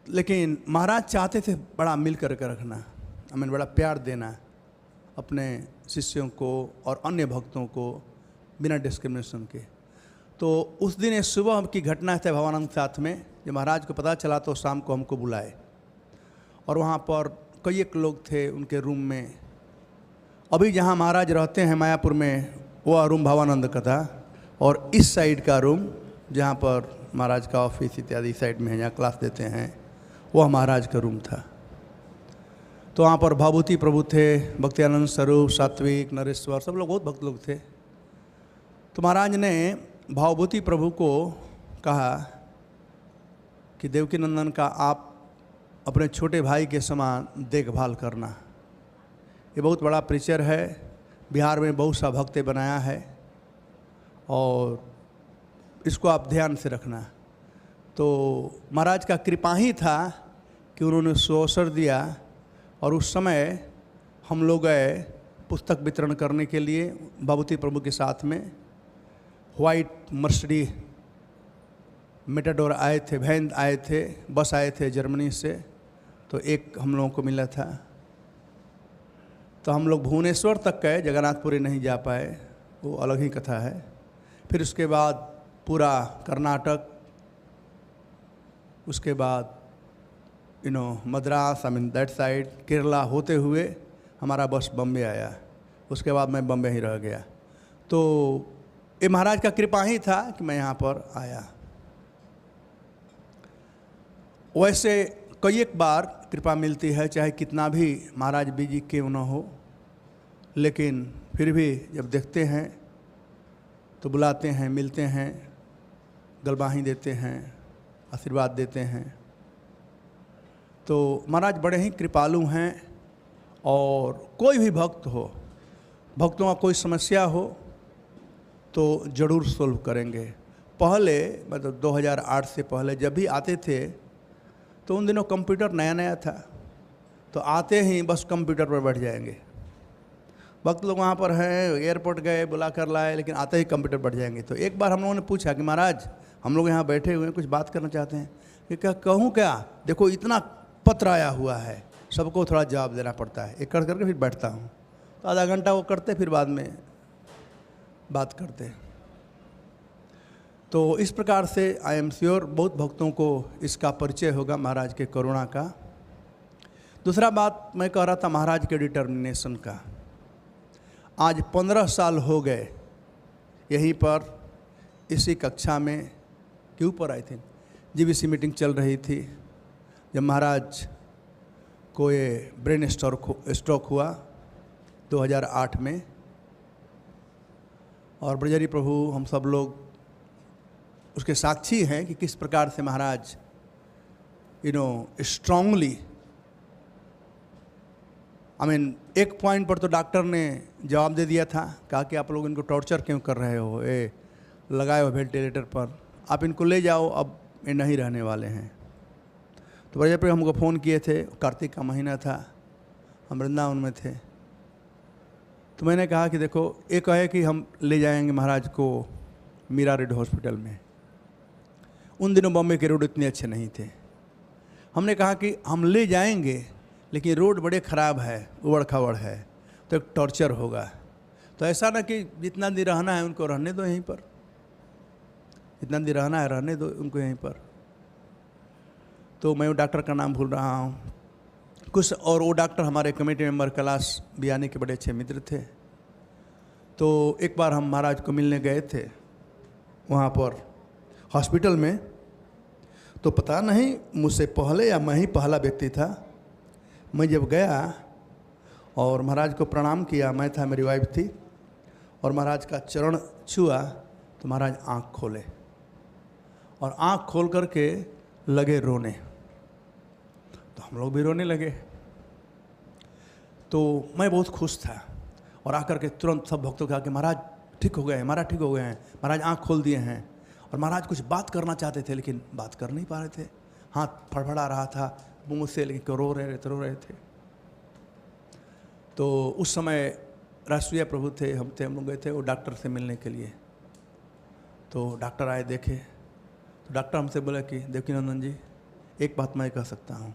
लेकिन महाराज चाहते थे बड़ा मिल करके रखना, हमें बड़ा प्यार देना अपने शिष्यों को और अन्य भक्तों को बिना डिस्क्रिमिनेशन के। तो उस दिन एक सुबह की घटना है भवानंद के साथ में, जब महाराज को पता चला तो शाम को हमको बुलाए और वहाँ पर कई एक लोग थे उनके रूम में। अभी जहाँ महाराज रहते हैं मायापुर में, वह रूम भवानंद का था, और इस साइड का रूम जहाँ पर महाराज का ऑफिस इत्यादि साइड में है, जहाँ क्लास देते हैं, वह महाराज का रूम था। तो वहाँ पर भावभूति प्रभु थे, भक्त्यानंद स्वरूप, सात्विक, नरेश्वर, सब लोग बहुत भक्त लोग थे। तो महाराज ने भावभूति प्रभु को कहा कि देवकी नंदन का आप अपने छोटे भाई के समान देखभाल करना। ये बहुत बड़ा प्रीचर है, बिहार में बहुत सा भक्तें बनाया है और इसको आप ध्यान से रखना। तो महाराज का कृपा ही था कि उन्होंने अवसर दिया और उस समय हम लोग गए पुस्तक वितरण करने के लिए भावभूति प्रभु के साथ में। वाइट मर्सिडीज मेटाडोर आए थे, वैन आए थे, बस आए थे जर्मनी से, तो एक हम लोगों को मिला था। तो हम लोग भुवनेश्वर तक गए, जगन्नाथपुरी नहीं जा पाए, वो अलग ही कथा है। फिर उसके बाद पूरा कर्नाटक, उसके बाद मद्रास, दैट साइड, केरला होते हुए हमारा बस बम्बे आया। उसके बाद मैं बम्बे ही रह गया। तो ये महाराज का कृपा ही था कि मैं यहाँ पर आया। वैसे कई एक बार कृपा मिलती है, चाहे कितना भी महाराज बिजी क्यों न हो, लेकिन फिर भी जब देखते हैं तो बुलाते हैं, मिलते हैं, गलबाही देते हैं, आशीर्वाद देते हैं। तो महाराज बड़े ही कृपालु हैं और कोई भी भक्त हो, भक्तों का कोई समस्या हो तो ज़रूर सोल्व करेंगे। पहले मतलब 2008 से पहले जब भी आते थे तो उन दिनों कंप्यूटर नया नया था, तो आते ही बस कंप्यूटर पर बैठ जाएंगे। भक्त लोग वहाँ पर हैं, एयरपोर्ट गए, बुला कर लाए, लेकिन आते ही कंप्यूटर बैठ जाएंगे। तो एक बार हम लोगों ने पूछा कि महाराज हम लोग यहाँ बैठे हुए हैं, कुछ बात करना चाहते हैं। कि क्या कहूँ, क्या देखो इतना पत्र आया हुआ है, सबको थोड़ा जवाब देना पड़ता है। एक कर करके फिर बैठता हूँ, तो आधा घंटा वो करते, फिर बाद में बात करते। तो इस प्रकार से आई एम श्योर बहुत भक्तों को इसका परिचय होगा महाराज के करुणा का। दूसरा बात मैं कह रहा था महाराज के डिटर्मिनेशन का। आज 15 साल हो गए यहीं पर इसी कक्षा में के ऊपर आई थी, जीबीसी मीटिंग चल रही थी, जब महाराज को ये ब्रेन स्ट्रोक हुआ 2008 में। और ब्रजहरि प्रभु हम सब लोग उसके साक्षी हैं कि किस प्रकार से महाराज स्ट्रांगली, एक पॉइंट पर तो डॉक्टर ने जवाब दे दिया था, कहा कि आप लोग इनको टॉर्चर क्यों कर रहे हो, ये लगाए हो वेंटिलेटर पर, आप इनको ले जाओ, अब ये नहीं रहने वाले हैं। तो ब्रजहरि प्रभु हमको फ़ोन किए थे, कार्तिक का महीना था, हम वृंदावन में थे। तो मैंने कहा कि देखो एक है कि हम ले जाएंगे महाराज को मीरा रेड हॉस्पिटल में। उन दिनों बॉम्बे के रोड इतने अच्छे नहीं थे। हमने कहा कि हम ले जाएंगे, लेकिन रोड बड़े ख़राब है, उबड़ खाबड़ है, तो एक टॉर्चर होगा। तो ऐसा ना कि जितना दिन रहना है उनको रहने दो यहीं पर, जितना दिन रहना है रहने दो उनको यहीं पर। तो मैं वो डॉक्टर का नाम भूल रहा हूँ कुछ, और वो डॉक्टर हमारे कमेटी मेंबर कैलाश बियानी के बड़े अच्छे मित्र थे। तो एक बार हम महाराज को मिलने गए थे वहाँ पर हॉस्पिटल में, तो पता नहीं मुझसे पहले या मैं ही पहला व्यक्ति था। मैं जब गया और महाराज को प्रणाम किया, मैं था, मेरी वाइफ थी, और महाराज का चरण छुआ तो महाराज आँख खोले और आँख खोल करके लगे रोने। तो हम लोग भी रोने लगे। तो मैं बहुत खुश था और आकर के तुरंत सब भक्तों को कहा कि महाराज ठीक हो गए हैं, महाराज ठीक हो गए हैं, महाराज आँख खोल दिए हैं। और महाराज कुछ बात करना चाहते थे लेकिन बात कर नहीं पा रहे थे, हाथ फड़फड़ा रहा था मुँह से, लेकिन रो रहे थे। तो उस समय राष्ट्रीय प्रभु थे, हम लोग गए थे वो डॉक्टर से मिलने के लिए। तो डॉक्टर आए, देखे तो डॉक्टर हमसे बोला कि देखिए नंदन जी, एक बात मैं कह सकता हूँ,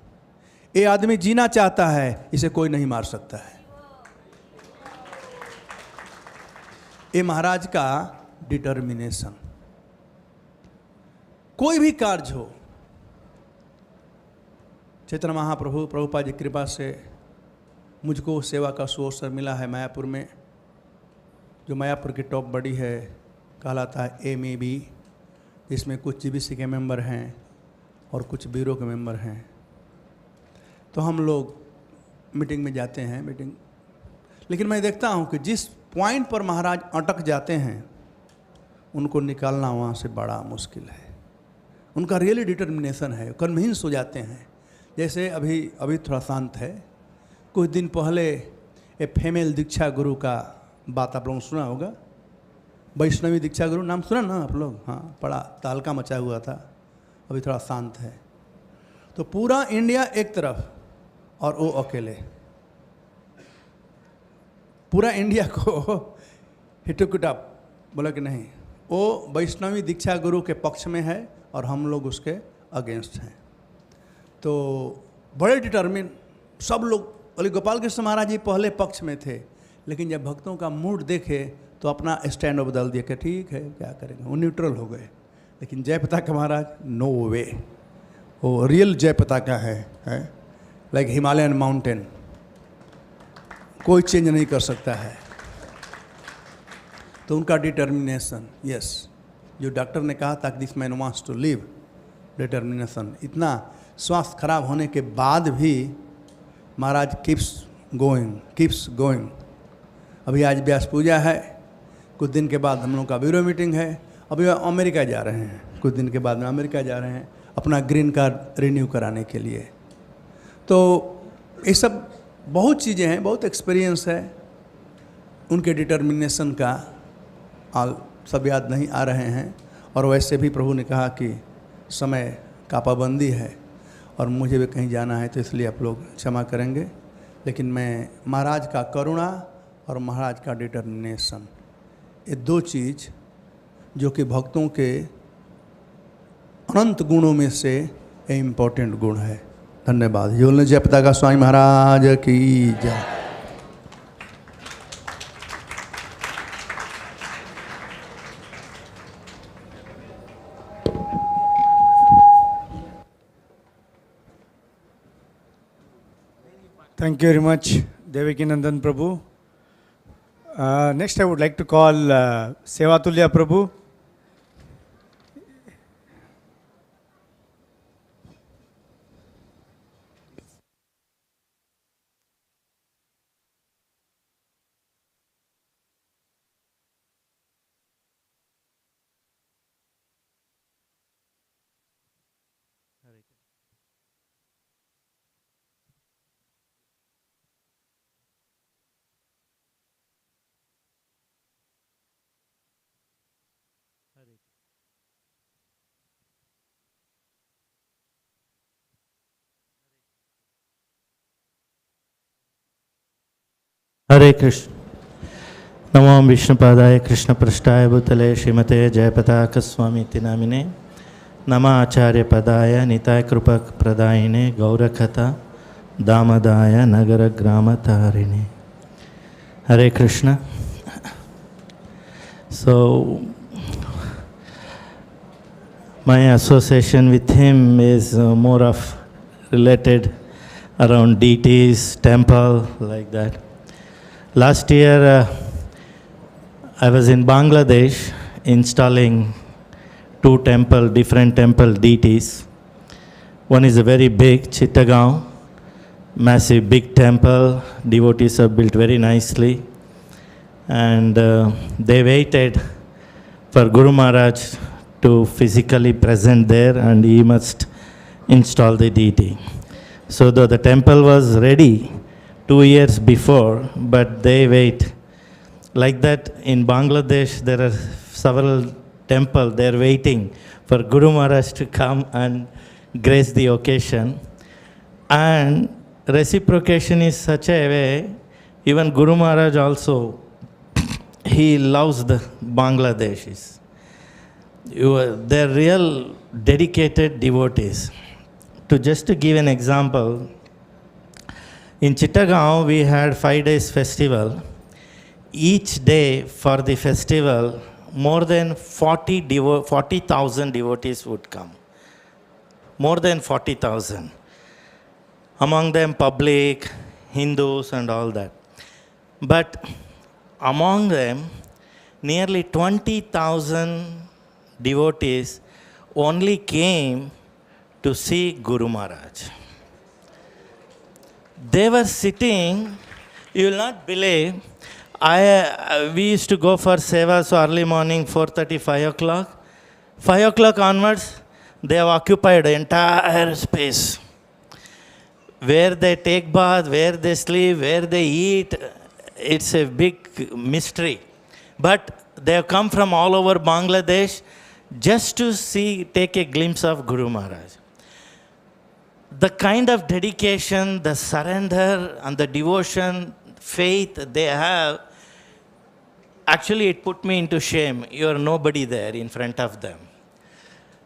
ये आदमी जीना चाहता है, इसे कोई नहीं मार सकता है। ये महाराज का डिटर्मिनेशन। कोई भी कार्य हो, चैतन्य महाप्रभु प्रभुपाद जी की कृपा से मुझको सेवा का सुअवसर मिला है मायापुर में, जो मायापुर की टॉप बॉडी है, कहलाता है MAB, जिसमें कुछ GBC के मेंबर हैं और कुछ ब्यूरो के मेंबर हैं। तो हम लोग मीटिंग में जाते हैं लेकिन मैं देखता हूँ कि जिस पॉइंट पर महाराज अटक जाते हैं उनको निकालना वहाँ से बड़ा मुश्किल है। उनका रियली डिटर्मिनेशन है, कन्विंस हो जाते हैं। जैसे अभी थोड़ा शांत है। कुछ दिन पहले एक फीमेल दीक्षा गुरु का बात आप लोगों ने सुना होगा, वैष्णवी दीक्षा गुरु, नाम सुना ना आप लोग? हाँ, बड़ा तहलका मचा हुआ था। अभी थोड़ा शांत है। तो पूरा इंडिया एक तरफ और वो अकेले, पूरा इंडिया को हिटुकुटा बोला कि नहीं, वो वैष्णवी दीक्षा गुरु के पक्ष में है और हम लोग उसके अगेंस्ट हैं। तो बड़े डिटर्मिन सब लोग। बोले गोपाल कृष्ण महाराज जी पहले पक्ष में थे, लेकिन जब भक्तों का मूड देखे तो अपना स्टैंड बदल दिया कि ठीक है क्या करेंगे, वो न्यूट्रल हो गए। लेकिन जयपताका महाराज नो वे, वो रियल जयपताका है लाइक हिमालयन माउंटेन, कोई चेंज नहीं कर सकता है। तो उनका डिटर्मिनेशन, यस, जो डॉक्टर ने कहा था कि this man wants to live, determination. इतना स्वास्थ्य खराब होने के बाद भी महाराज कीप्स गोइंग। अभी आज व्यास पूजा है, कुछ दिन के बाद हम लोग का ब्यूरो मीटिंग है। अभी अमेरिका जा रहे हैं, कुछ दिन के बाद में अमेरिका जा रहे हैं अपना ग्रीन कार्ड रिन्यू कराने के लिए। तो ये सब बहुत चीज़ें हैं, बहुत एक्सपीरियंस है। उनके डिटर्मिनेशन का सब याद नहीं आ रहे हैं। और वैसे भी प्रभु ने कहा कि समय का पाबंदी है और मुझे भी कहीं जाना है, तो इसलिए आप लोग क्षमा करेंगे। लेकिन मैं महाराज का करुणा और महाराज का डिटर्मिनेशन, ये दो चीज़ जो कि भक्तों के अनंत गुणों में से ये इम्पोर्टेंट गुण है। धन्यवाद। योल जयपताका स्वामी महाराज की जय। Thank you very much, Devakinandan Prabhu. Next, I would like to call Sevatulya Prabhu. हरे कृष्ण। नमो विष्णुपादाय कृष्णपृष्ठाय भूतले श्रीमते जयपताक स्वामी नामिने नमः आचार्य पदाय निताय कृपक प्रदायिने गौरकथा दामदाय नगर ग्राम तारिणे। हरे Krishna. So my association with him is more of related around deities, temple, like that. Last year I was in Bangladesh installing different temple deities. One is a very big Chittagong, massive big temple, devotees have built very nicely. and they waited for Guru Maharaj to physically present there, and he must install the deity. So the temple was ready 2 years before, but they wait. Like that, in Bangladesh, there are several temples, they are waiting for Guru Maharaj to come and grace the occasion. And reciprocation is such a way, even Guru Maharaj also, he loves the Bangladeshis. They're real dedicated devotees. To give an example, in Chittagong we had 5 days festival. Each day for the festival, more than 40,000 devotees would come. More than 40,000. Among them public, Hindus and all that. But among them, nearly 20,000 devotees only came to see Guru Maharaj. They were sitting, you will not believe, we used to go for seva, so early morning, 4:30, 5 o'clock. 5 o'clock onwards, they have occupied the entire space. Where they take bath, where they sleep, where they eat, it's a big mystery. But they have come from all over Bangladesh just to take a glimpse of Guru Maharaj. The kind of dedication, the surrender and the devotion, faith they have, actually it put me into shame. You are nobody there in front of them.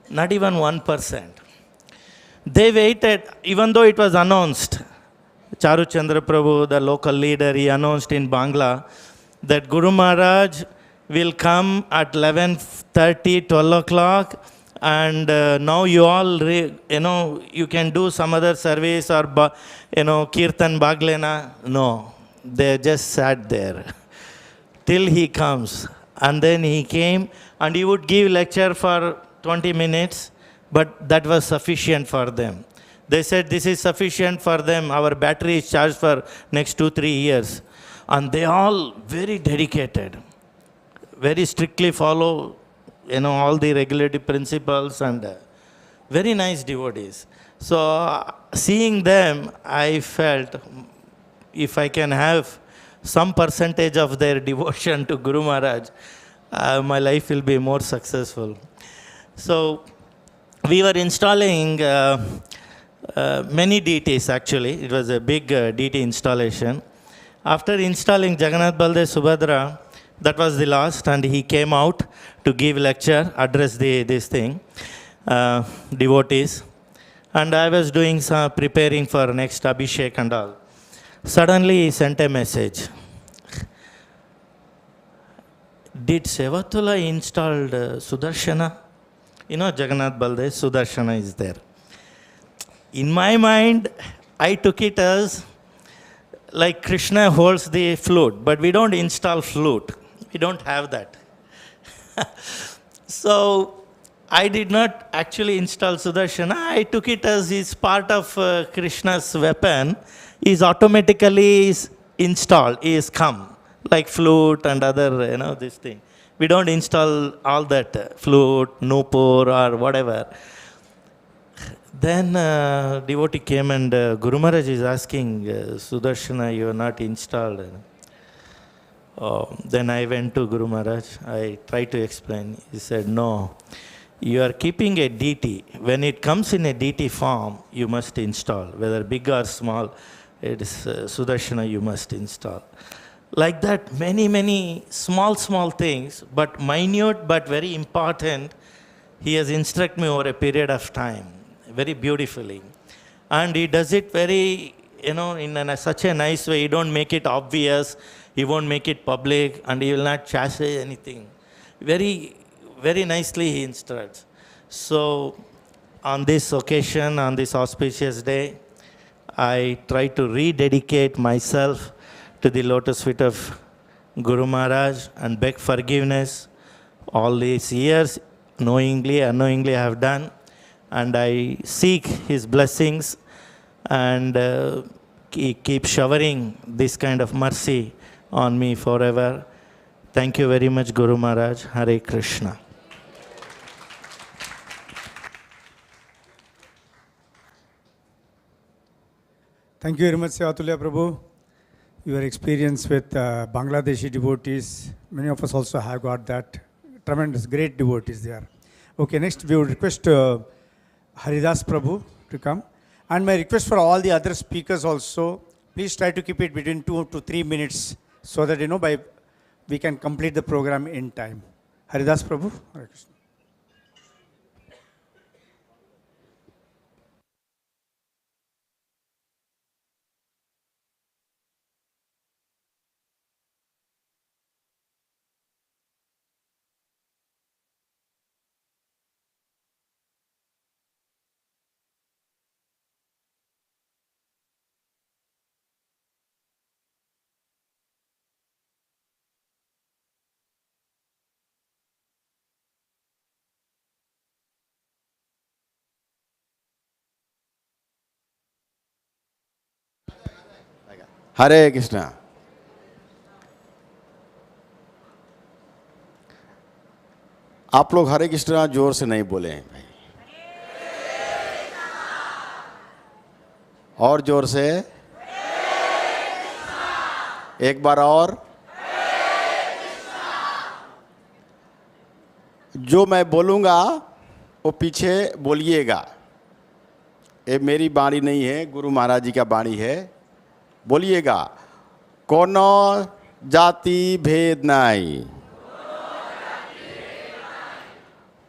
Not even 1%. They waited, even though it was announced. Charu Chandra Prabhu, the local leader, he announced in Bangla that Guru Maharaj will come at 11:30, 12 o'clock, and now you all, you can do some other service or, Kirtan Baglena. No, they just sat there till he comes. And then he came and he would give lecture for 20 minutes, but that was sufficient for them. They said this is sufficient for them. Our battery is charged for next 2-3 years. And they all very dedicated, very strictly follow, all the regulatory principles, and very nice devotees. So seeing them, I felt if I can have some percentage of their devotion to Guru Maharaj, my life will be more successful. So we were installing many deities actually. It was a big deity installation. After installing Jagannath, Baldev, Subhadra, that was the last, and he came out to give lecture, address this thing, devotees. And I was doing some preparing for next Abhishek and all. Suddenly he sent a message. Did Sevatula installed Sudarshana? Jagannath Baldev, Sudarshana is there. In my mind, I took it as like Krishna holds the flute, but we don't install flute. We don't have that. So I did not actually install Sudarshana. I took it as he's part of Krishna's weapon. He's automatically installed, he is come, like flute and other, this thing. We don't install all that, flute, nupur or whatever. Then devotee came and Guru Maharaj is asking, Sudarshana, you are not installed. Then I went to Guru Maharaj. I tried to explain. He said, no, you are keeping a deity. When it comes in a deity form, you must install. Whether big or small, it is Sudarshana you must install. Like that, many small things, but minute but very important, he has instructed me over a period of time, very beautifully. And he does it very, in such a nice way. He don't make it obvious, he won't make it public, and he will not chastise anything. Very, very nicely he instructs. So, on this occasion, on this auspicious day, I try to rededicate myself to the lotus feet of Guru Maharaj and beg forgiveness. All these years, knowingly, unknowingly I have done. And I seek his blessings and keep showering this kind of mercy on me forever. Thank you very much, Guru Maharaj. Hare Krishna. Thank you very much, Sevatulya Prabhu. Your experience with Bangladeshi devotees, many of us also have got that. Tremendous, great devotees there. Okay, next we would request Haridas Prabhu to come. And my request for all the other speakers also, please try to keep it between 2 to 3 minutes so that, we can complete the program in time. Haridas Prabhu. Hare Krishna. हरे कृष्णा। आप लोग हरे कृष्णा जोर से नहीं बोले हैं भाई, और जोर से एक बार और। जो मैं बोलूँगा वो पीछे बोलिएगा। ये मेरी वाणी नहीं है, गुरु महाराज जी का वाणी है। बोलिएगा, कोनो जाति भेद नहीं,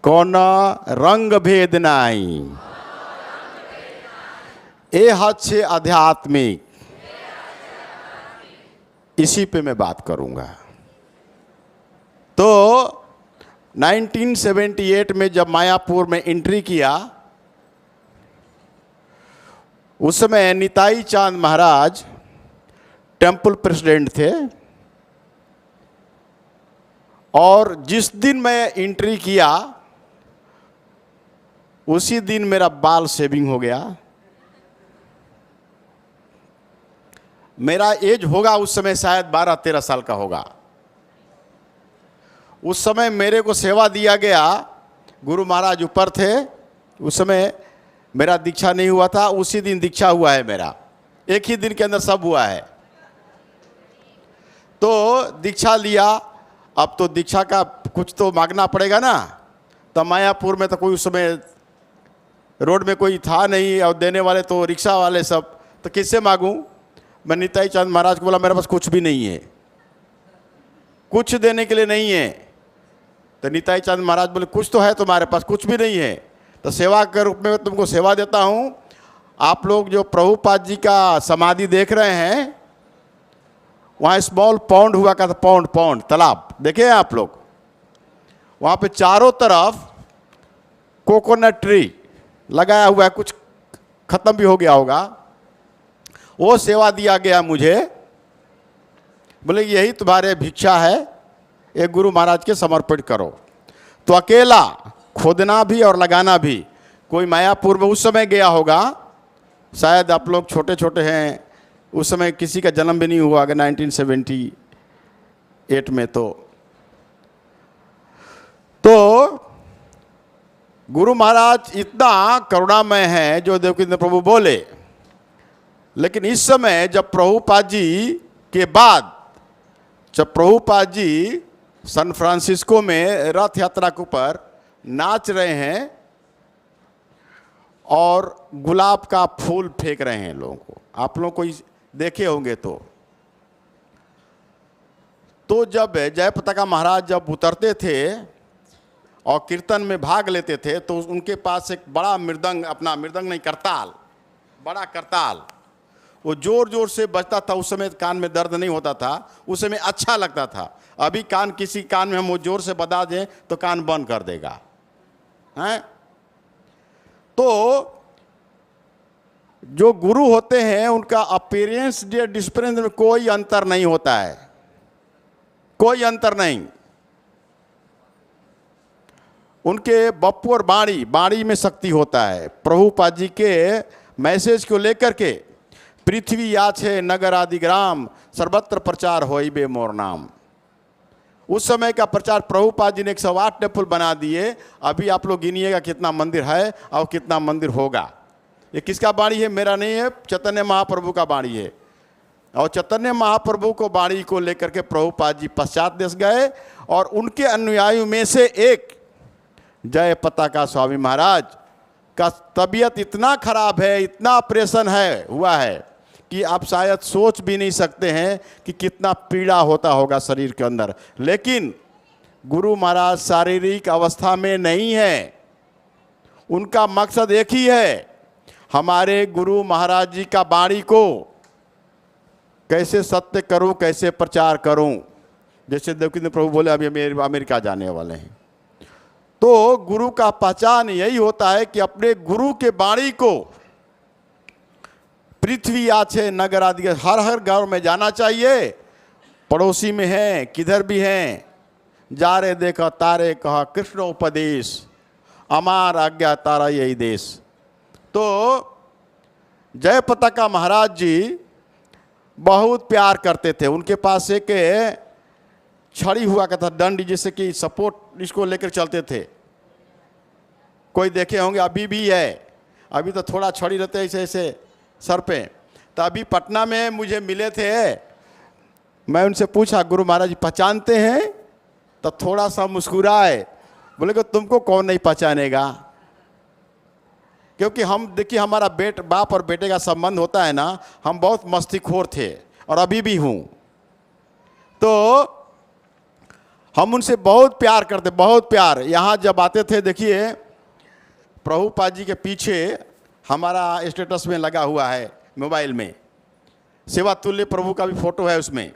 कोनो रंग भेद नहीं, ये हद से आध्यात्मिक। इसी पे मैं बात करूंगा। तो 1978 में जब मायापुर में एंट्री किया, उस समय निताई चांद महाराज टेम्पल प्रेसिडेंट थे। और जिस दिन मैं एंट्री किया उसी दिन मेरा बाल शेविंग हो गया। मेरा एज होगा उस समय शायद 12-13 साल का होगा। उस समय मेरे को सेवा दिया गया, गुरु महाराज ऊपर थे। उस समय मेरा दीक्षा नहीं हुआ था, उसी दिन दीक्षा हुआ है मेरा। एक ही दिन के अंदर सब हुआ है। तो दीक्षा लिया। अब तो दीक्षा का कुछ तो मांगना पड़ेगा ना। तो मायापुर में तो कोई उस समय रोड में कोई था नहीं, और देने वाले तो रिक्शा वाले सब। तो किससे मांगूं? मैं निताई चांद महाराज को बोला, मेरे पास कुछ भी नहीं है, कुछ देने के लिए नहीं है। तो निताई चांद महाराज बोले, कुछ तो है तुम्हारे पास? कुछ भी नहीं है। तो सेवा के रूप में मैं तुमको सेवा देता हूँ। आप लोग जो प्रभुपाद जी का समाधि देख रहे हैं, वहाँ स्मॉल पॉन्ड हुआ करता, पॉन्ड तालाब देखे हैं आप लोग? वहाँ पे चारों तरफ कोकोनट ट्री लगाया हुआ है, कुछ खत्म भी हो गया होगा। वो सेवा दिया गया मुझे। बोले यही तुम्हारे भिक्षा है, एक गुरु महाराज के समर्पित करो। तो अकेला खोदना भी और लगाना भी। कोई मायापुर में उस समय गया होगा, शायद आप लोग छोटे छोटे हैं, उस समय किसी का जन्म भी नहीं हुआ अगर 1978 में। तो गुरु महाराज इतना करुणामय है जो देवकीनंदन प्रभु बोले। लेकिन इस समय जब प्रभुपाद जी के बाद, जब प्रभुपाद जी सैन फ्रांसिस्को में रथ यात्रा के ऊपर नाच रहे हैं और गुलाब का फूल फेंक रहे हैं लोगों को, आप लोग कोई देखे होंगे। तो जब जयपताका महाराज जब उतरते थे और कीर्तन में भाग लेते थे, तो उनके पास एक बड़ा मृदंग, अपना मृदंग नहीं, करताल, बड़ा करताल, वो जोर जोर से बजता था। उस समय कान में दर्द नहीं होता था, उस समय अच्छा लगता था। अभी कान, किसी कान में हम वो जोर से बजा दें तो कान बंद कर देगा, हैं? तो जो गुरु होते हैं उनका अपीयरेंस डिस्प्रेंस में कोई अंतर नहीं होता है, कोई अंतर नहीं। उनके बप्पू और बाणी में शक्ति होता है। प्रभुपाद जी के मैसेज को लेकर के, पृथ्वी याच है नगर आदि ग्राम, सर्वत्र प्रचार होई बे मोर नाम। उस समय का प्रचार प्रभुपाद जी ने 108 टेम्पल बना दिए। अभी आप लोग गिनिएगा कितना मंदिर है और कितना मंदिर होगा। ये किसका वाणी है? मेरा नहीं है, चैतन्य महाप्रभु का वाणी है। और चैतन्य महाप्रभु को वाणी को लेकर के प्रभुपाद जी पश्चात देश गए और उनके अनुयायियों में से एक जयपताका स्वामी महाराज का तबीयत इतना खराब है, इतना ऑपरेशन है हुआ है कि आप शायद सोच भी नहीं सकते हैं कि कितना पीड़ा होता होगा शरीर के अंदर। लेकिन गुरु महाराज शारीरिक अवस्था में नहीं है, उनका मकसद एक ही है, हमारे गुरु महाराज जी का वाणी को कैसे सत्य करूं, कैसे प्रचार करूं। जैसे देवकिंद्र प्रभु बोले अभी अमेरिका जाने वाले हैं, तो गुरु का पहचान यही होता है कि अपने गुरु के वाणी को पृथ्वी आछे नगर आदि हर गांव में जाना चाहिए। पड़ोसी में हैं, किधर भी हैं, जा रे देखा तारे कहा कृष्ण उपदेश, अमार आज्ञा तारा यही देश। तो जयपताका महाराज जी बहुत प्यार करते थे। उनके पास एक छड़ी हुआ करता था, दंड, जिससे कि सपोर्ट इसको लेकर चलते थे। कोई देखे होंगे, अभी भी है। अभी तो थोड़ा छड़ी रहते हैं ऐसे ऐसे सर पे। तो अभी पटना में मुझे मिले थे, मैं उनसे पूछा गुरु महाराज जी पहचानते हैं? तो थोड़ा सा मुस्कुराए, बोले कि तुमको कौन नहीं पहचानेगा। क्योंकि हम देखिए हमारा बाप और बेटे का संबंध होता है ना, हम बहुत मस्तीखोर थे और अभी भी हूँ। तो हम उनसे बहुत प्यार करते, बहुत प्यार। यहाँ जब आते थे, देखिए प्रभुपाद जी के पीछे हमारा स्टेटस में लगा हुआ है मोबाइल में, सेवा तुल्य प्रभु का भी फोटो है उसमें।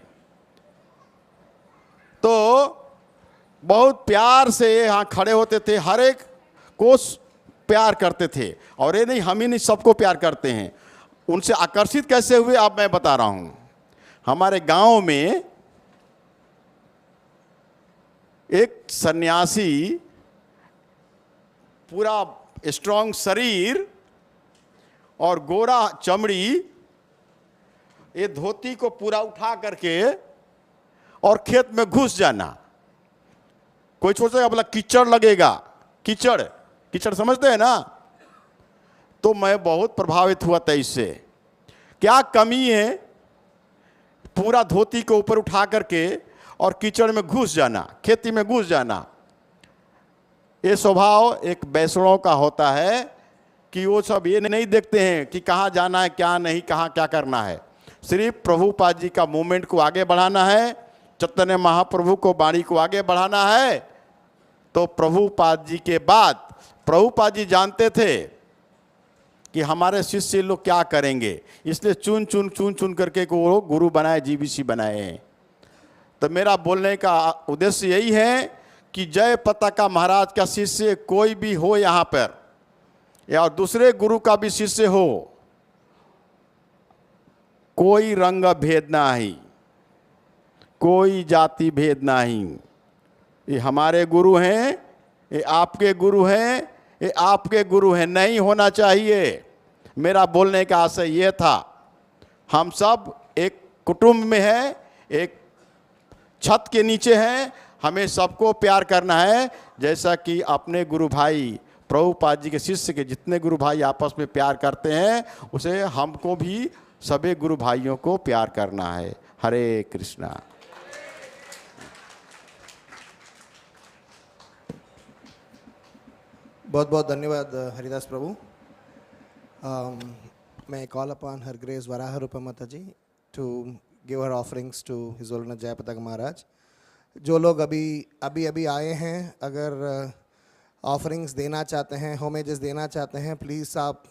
तो बहुत प्यार से यहाँ खड़े होते थे, हर एक को प्यार करते थे। और ये नहीं हम ही नहीं, सबको प्यार करते हैं। उनसे आकर्षित कैसे हुए अब मैं बता रहा हूँ। हमारे गांव में एक सन्यासी, पूरा स्ट्रांग शरीर और गोरा चमड़ी, ये धोती को पूरा उठा करके और खेत में घुस जाना। कोई सोचेगा बोला कीचड़ लगेगा, कीचड़ कीचड़ समझते हैं ना। तो मैं बहुत प्रभावित हुआ था इससे। क्या कमी है, पूरा धोती को ऊपर उठा करके और कीचड़ में घुस जाना, खेती में घुस जाना। ये स्वभाव एक वैष्णव का होता है कि वो सब ये नहीं देखते हैं कि कहाँ जाना है, क्या नहीं, कहाँ क्या करना है। सिर्फ प्रभुपाद जी का मूवमेंट को आगे बढ़ाना है, चैतन्य महाप्रभु को वाणी को आगे बढ़ाना है। तो प्रभुपाद जी के बाद प्रभुपाद जी जानते थे कि हमारे शिष्य लोग क्या करेंगे, इसलिए चुन चुन करके वो गुरु बनाए, जीबीसी बनाए हैं। तो मेरा बोलने का उद्देश्य यही है कि जयपताका महाराज का शिष्य कोई भी हो यहाँ पर, या दूसरे गुरु का भी शिष्य हो, कोई रंग भेद नहीं, कोई जाति भेद नहीं। ये हमारे गुरु हैं, ये आपके गुरु हैं, ये आपके गुरु हैं, नहीं होना चाहिए। मेरा बोलने का आशय ये था, हम सब एक कुटुंब में हैं, एक छत के नीचे हैं, हमें सबको प्यार करना है। जैसा कि अपने गुरु भाई प्रभुपाद जी के शिष्य के जितने गुरु भाई आपस में प्यार करते हैं, उसे हमको भी सभी गुरु भाइयों को प्यार करना है। हरे कृष्णा। बहुत बहुत धन्यवाद हरिदास प्रभु। मैं call upon her grace Varaha Rupa Mata ji to give her offerings to his holiness Jayapataka Maharaj. जो लोग अभी आए हैं, अगर ऑफरिंग्स देना चाहते हैं, होमेजेस देना चाहते हैं, प्लीज़ आप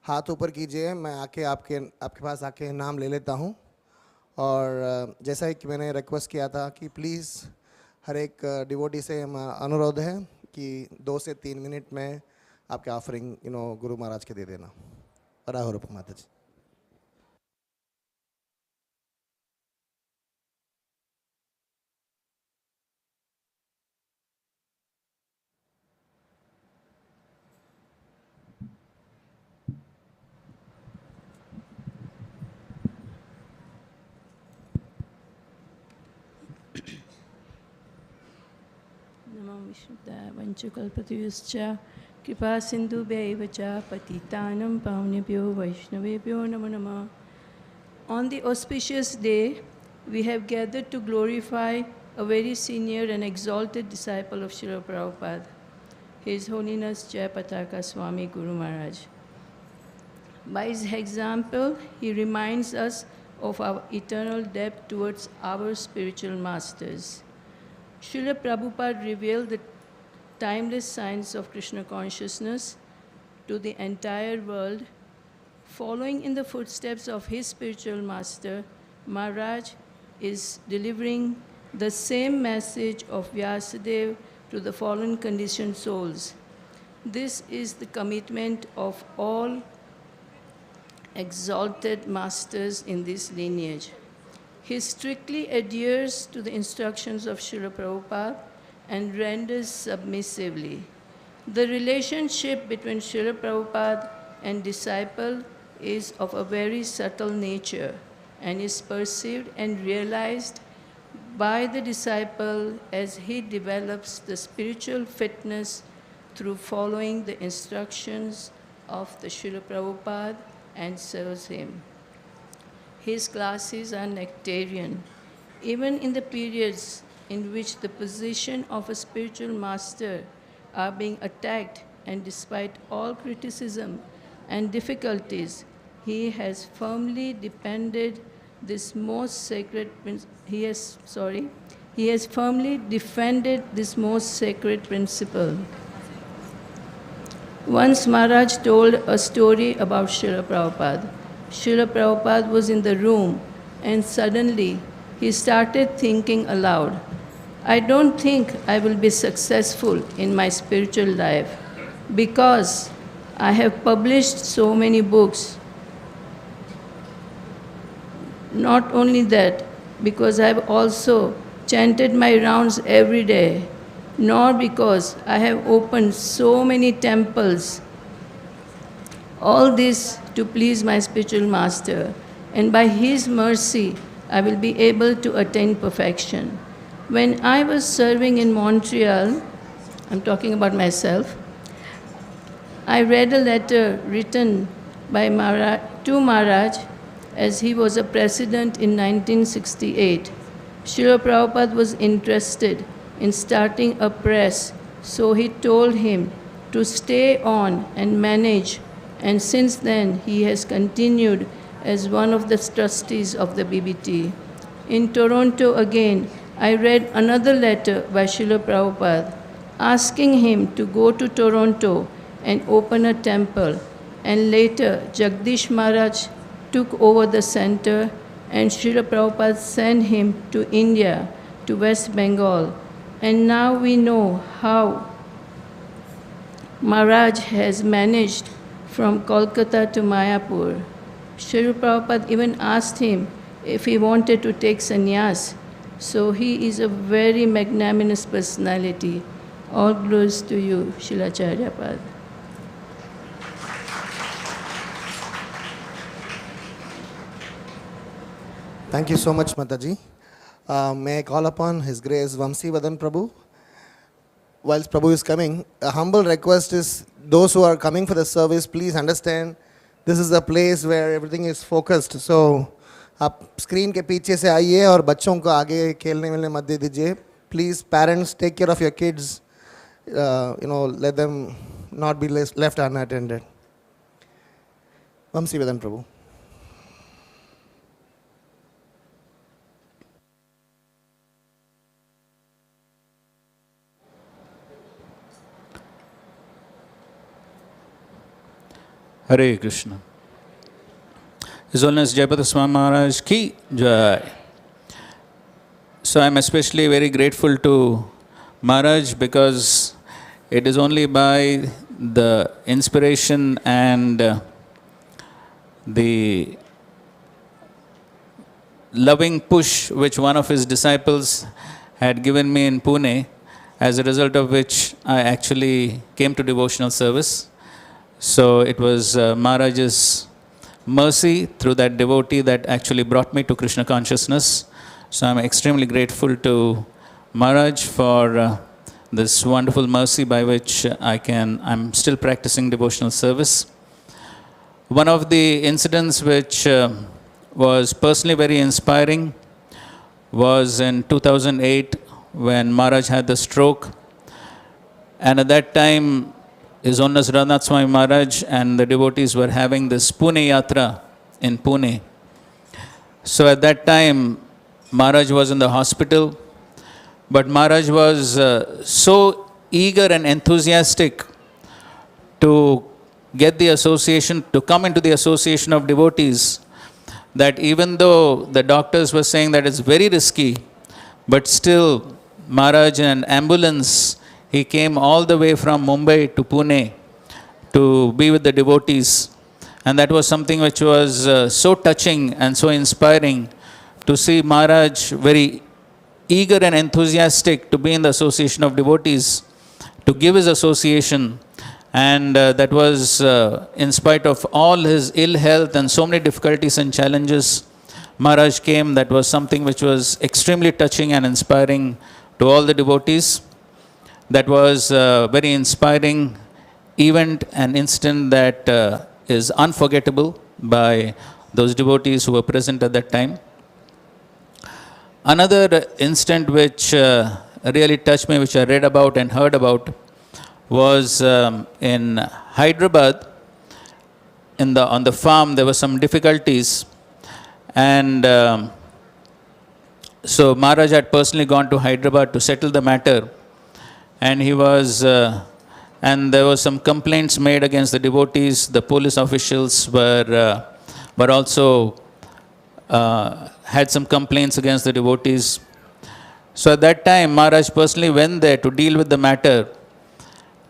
हाथ ऊपर कीजिए, मैं आके आपके पास आके नाम ले लेता हूँ। और जैसा कि मैंने रिक्वेस्ट किया था कि प्लीज़ हर एक डिवोटी से अनुरोध है कि 2 से 3 मिनट में आपके ऑफरिंग गुरु महाराज के दे देना। वराह रूपा माता जी। Namo Vishuddha Vanchakalpatuyuscha Kripa Sindhu Bhaivacha Patitanam Paunebhyo Vaishnavebhyo Namo Namah. On the auspicious day, we have gathered to glorify a very senior and exalted disciple of Srila Prabhupada, His Holiness Jayapataka Swami Guru Maharaj. By his example, he reminds us of our eternal debt towards our spiritual masters. Srila Prabhupada revealed the timeless science of Krishna consciousness to the entire world. Following in the footsteps of his spiritual master, Maharaj is delivering the same message of Vyasa to the fallen conditioned souls. This is the commitment of all exalted masters in this lineage. He strictly adheres to the instructions of Srila Prabhupada and renders submissively. The relationship between Srila Prabhupada and disciple is of a very subtle nature and is perceived and realized by the disciple as he develops the spiritual fitness through following the instructions of the Srila Prabhupada and serves him. His classes are nectarian. Even in the periods in which the position of a spiritual master are being attacked, and despite all criticism and difficulties, he has firmly defended this most sacred principle. Once Maharaj told a story about Srila Prabhupada. Srila Prabhupada was in the room and suddenly he started thinking aloud, I don't think I will be successful in my spiritual life because I have published so many books. Not only that, because I have also chanted my rounds every day, nor because I have opened so many temples. All this to please my spiritual master, and by his mercy, I will be able to attain perfection. When I was serving in Montreal, I'm talking about myself, I read a letter written by Maharaj, to Maharaj as he was a president in 1968. Srila Prabhupada was interested in starting a press, so he told him to stay on and manage, and since then he has continued as one of the trustees of the BBT. In Toronto again, I read another letter by Srila Prabhupada asking him to go to Toronto and open a temple, and later Jagdish Maharaj took over the center and Srila Prabhupada sent him to India, to West Bengal. And now we know how Maharaj has managed from Kolkata to Mayapur. Srila Prabhupada even asked him if he wanted to take sannyas. So he is a very magnanimous personality. All glories to you, Srila Prabhupada. Thank you so much, Mataji. May I call upon His Grace Vamsi Vadan Prabhu? Whilst Prabhu is coming, a humble request is those who are coming for the service, please understand this is a place where everything is focused. So, आप screen के पीछे से आइए और बच्चों को आगे खेलने वेलने मत दे दीजिए. Please, parents, take care of your kids. Let them not be left unattended. Vamsi Vadan Prabhu. Hare Krishna. His Holiness Jayapataka Swami Maharaj ki jai. So I am especially very grateful to Maharaj because it is only by the inspiration and the loving push which one of his disciples had given me in Pune, as a result of which I actually came to devotional service. So it was Maharaj's mercy through that devotee that actually brought me to Krishna consciousness. So I'm extremely grateful to Maharaj for this wonderful mercy by which I'm still practicing devotional service. One of the incidents which was personally very inspiring was in 2008 when Maharaj had the stroke. And at that time, His Holiness Radhanath Swami Maharaj and the devotees were having this Pune Yatra in Pune. So at that time, Maharaj was in the hospital, but Maharaj was so eager and enthusiastic to get the association, to come into the association of devotees, that even though the doctors were saying that it's very risky, but still Maharaj in an ambulance, he came all the way from Mumbai to Pune to be with the devotees. And that was something which was so touching and so inspiring to see Maharaj very eager and enthusiastic to be in the association of devotees, to give his association. And that was in spite of all his ill health and so many difficulties and challenges, Maharaj came. That was something which was extremely touching and inspiring to all the devotees. That was a very inspiring event and incident that is unforgettable by those devotees who were present at that time. Another incident which really touched me, which I read about and heard about, was in Hyderabad. On the farm there were some difficulties, and so Maharaj had personally gone to Hyderabad to settle the matter, and he was and there were some complaints made against the devotees. The police officials were also had some complaints against the devotees. So at that time, Maharaj personally went there to deal with the matter.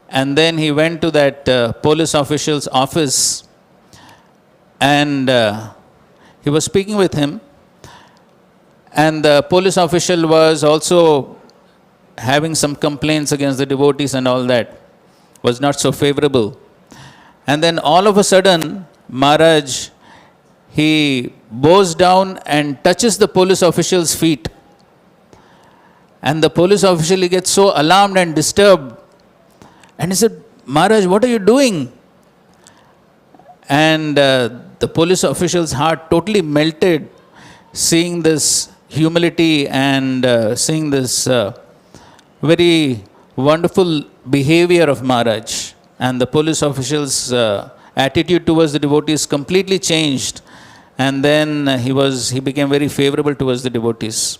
And then he went to that police official's office, and he was speaking with him. And the police official was also having some complaints against the devotees and all that. Was not so favorable. And then all of a sudden, Maharaj, he bows down and touches the police official's feet. And the police official, he gets so alarmed and disturbed. And he said, Maharaj, what are you doing? And the police official's heart totally melted, seeing this humility and seeing this very wonderful behavior of Maharaj. And the police official's attitude towards the devotees completely changed. And then he became very favorable towards the devotees.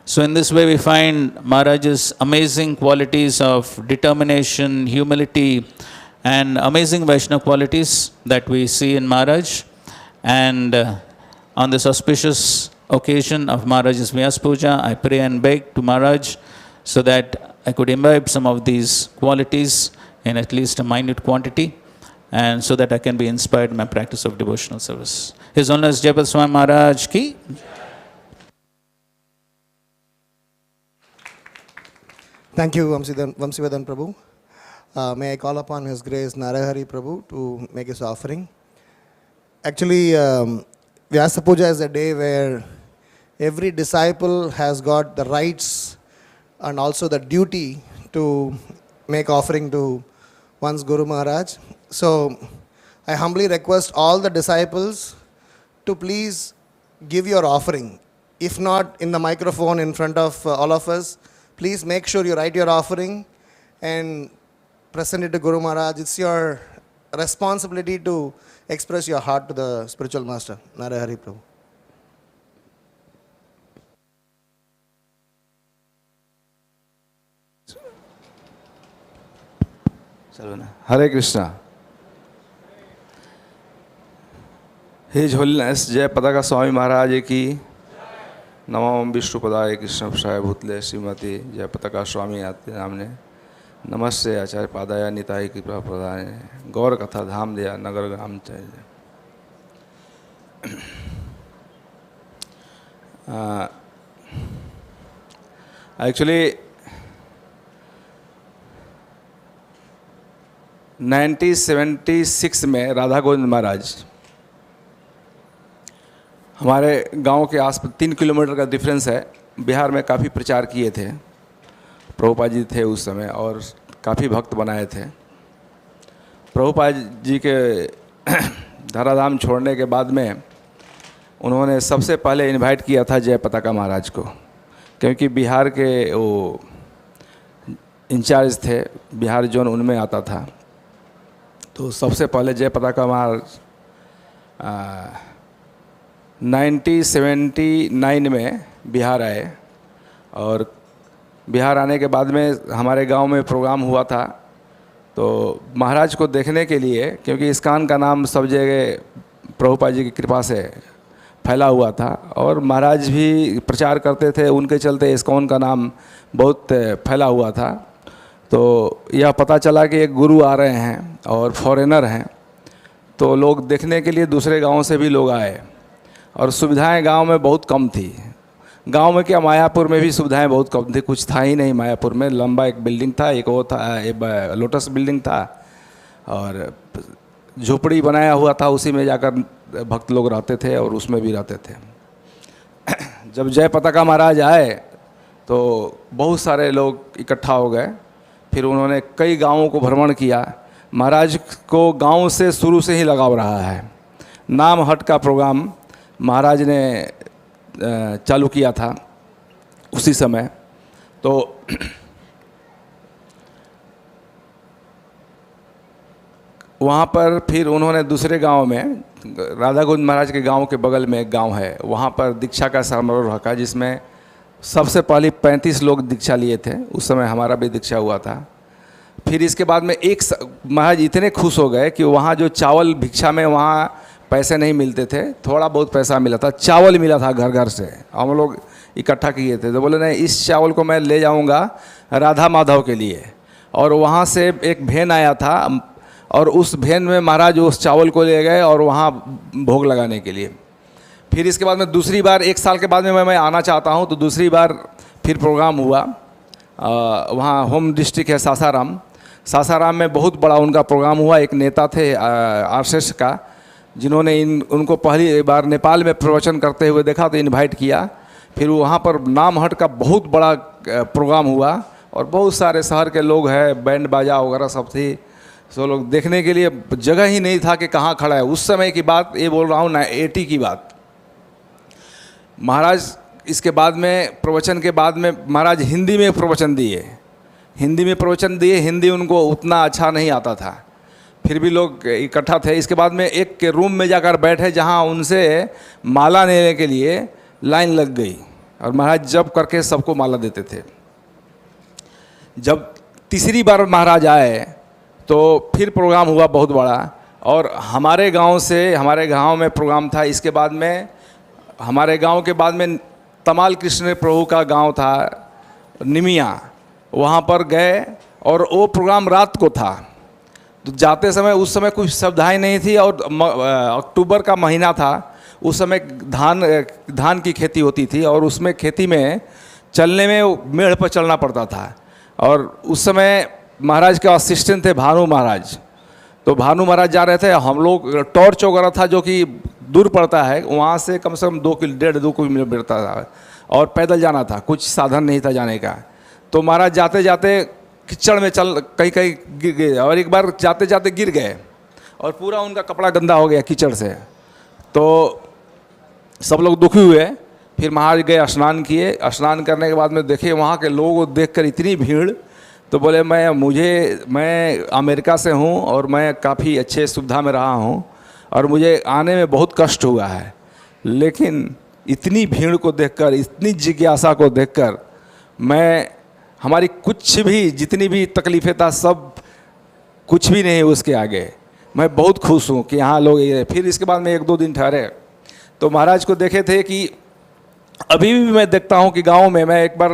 So in this way we find Maharaj's amazing qualities of determination, humility, and amazing Vaishnava qualities that we see in Maharaj. And on this auspicious occasion of Maharaj's Vyasa Puja, I pray and beg to Maharaj so that I could imbibe some of these qualities in at least a minute quantity, and so that I can be inspired in my practice of devotional service. His Holiness Jayapataka Swami Maharaj ki. Thank you, Vamsivadan Prabhu. May I call upon His Grace Narahari Prabhu to make his offering. Actually, Vyasa Puja is a day where every disciple has got the rights and also the duty to make offering to one's Guru Maharaj. So, I humbly request all the disciples to please give your offering. If not in the microphone in front of all of us, please make sure you write your offering and present it to Guru Maharaj. It's your responsibility to express your heart to the spiritual master, Narahari Prabhu. Hare Krishna. His Holiness Jayapataka Swami Maharaj ki Namam Vishnupadaya Krishna Prasaya Bhutle Srimati Jayapataka Swami Ati Namne Namaste Acharya Padaya Nitai Kripa Pradane Gaur Katha Dham Deya Nagar Gram Chaya. Actually 1976 में राधा गोविंद महाराज हमारे गांव के आसपास 3 kilometre का difference है, बिहार में काफ़ी प्रचार किए थे। प्रभुपाद जी थे उस समय और काफ़ी भक्त बनाए थे। प्रभुपाद जी के धराधाम छोड़ने के बाद में उन्होंने सबसे पहले इनवाइट किया था जयपताका महाराज को, क्योंकि बिहार के वो इंचार्ज थे, बिहार जोन उनमें आता था। तो सबसे पहले जयपताका महाराज 1979 में बिहार आए और बिहार आने के बाद में हमारे गांव में प्रोग्राम हुआ था। तो महाराज को देखने के लिए, क्योंकि इस्कॉन का नाम सब जगह प्रभुपाद जी की कृपा से फैला हुआ था और महाराज भी प्रचार करते थे, उनके चलते इस्कॉन का नाम बहुत फैला हुआ था। तो यह पता चला कि एक गुरु आ रहे हैं और फॉरेनर हैं, तो लोग देखने के लिए दूसरे गांव से भी लोग आए और सुविधाएं गांव में बहुत कम थी। गांव में क्या, मायापुर में भी सुविधाएं बहुत कम थी, कुछ था ही नहीं मायापुर में। लंबा एक बिल्डिंग था, एक वो था, एक लोटस बिल्डिंग था और झोपड़ी बनाया हुआ था, उसी में जाकर भक्त लोग रहते थे और उसमें भी रहते थे। जब जयपताका महाराज आए तो बहुत सारे लोग इकट्ठा हो गए। फिर उन्होंने कई गांवों को भ्रमण किया। महाराज को गांव से शुरू से ही लगाव रहा है। नाम हट का प्रोग्राम महाराज ने चालू किया था उसी समय। तो वहाँ पर फिर उन्होंने दूसरे गांव में, राधा कुंज महाराज के गांव के बगल में एक गांव है, वहाँ पर दीक्षा का समारोह रखा, जिसमें सबसे पहले 35 लोग दीक्षा लिए थे। उस समय हमारा भी दीक्षा हुआ था। फिर इसके बाद में महाराज इतने खुश हो गए कि वहाँ जो चावल भिक्षा में, वहाँ पैसे नहीं मिलते थे, थोड़ा बहुत पैसा मिला था, चावल मिला था घर घर से, हम लोग इकट्ठा किए थे। तो बोले नहीं, इस चावल को मैं ले जाऊंगा राधा माधव के लिए। और वहाँ से एक वैन आया था और उस वैन में महाराज उस चावल को ले गए और वहाँ भोग लगाने के लिए। फिर इसके बाद में दूसरी बार, 1 साल के बाद में मैं आना चाहता हूँ, तो दूसरी बार फिर प्रोग्राम हुआ। वहाँ होम डिस्ट्रिक्ट है सासाराम। सासाराम में बहुत बड़ा उनका प्रोग्राम हुआ। एक नेता थे आरएसएस का, जिन्होंने उनको पहली बार नेपाल में प्रवचन करते हुए देखा तो इनवाइट किया। फिर वहाँ पर नाम हट का बहुत बड़ा प्रोग्राम हुआ और बहुत सारे शहर के लोग हैं, बैंड बाजा वगैरह सब थी। सो लोग देखने के लिए जगह ही नहीं था कि कहाँ खड़ा है। उस समय की बात ये बोल रहा हूँ, 80 की बात। महाराज इसके बाद में, प्रवचन के बाद में महाराज हिंदी में प्रवचन दिए। हिंदी उनको उतना अच्छा नहीं आता था, फिर भी लोग इकट्ठा थे। इसके बाद में एक के रूम में जाकर बैठे, जहाँ उनसे माला लेने के लिए लाइन लग गई और महाराज जप करके सबको माला देते थे। जब तीसरी बार महाराज आए तो फिर प्रोग्राम हुआ बहुत बड़ा और हमारे गांव में प्रोग्राम था। इसके बाद में हमारे गांव के बाद में तमाल कृष्ण प्रभु का गांव था निमिया, वहाँ पर गए और वो प्रोग्राम रात को था। तो जाते समय, उस समय कुछ सुविधाएं नहीं थी और अक्टूबर का महीना था। उस समय धान की खेती होती थी और उसमें खेती में चलने में मेढ़ पर चलना पड़ता था। और उस समय महाराज के असिस्टेंट थे भानु महाराज। तो भानु महाराज जा रहे थे, हम लोग टॉर्च वगैरह था जो कि दूर पड़ता है, वहाँ से कम 2 किलोमीटर था और पैदल जाना था, कुछ साधन नहीं था जाने का। तो महाराज जाते जाते कीचड़ में कहीं गिर गए और एक बार जाते जाते गिर गए और पूरा उनका कपड़ा गंदा हो गया कीचड़ से। तो सब लोग दुखी हुए। फिर महाराज गए, स्नान किए। स्नान करने के बाद में देखे वहाँ के लोगों को देखकर इतनी भीड़, तो बोले मैं अमेरिका से हूँ और मैं काफ़ी अच्छे सुविधा में रहा हूँ और मुझे आने में बहुत कष्ट हुआ है, लेकिन इतनी भीड़ को देखकर, इतनी जिज्ञासा को देखकर हमारी कुछ भी, जितनी भी तकलीफ़ें था, सब कुछ भी नहीं उसके आगे। मैं बहुत खुश हूँ कि यहाँ लोग। फिर इसके बाद में 1-2 दिन ठहरे तो महाराज को देखे थे कि अभी भी मैं देखता हूँ कि गांव में, मैं एक बार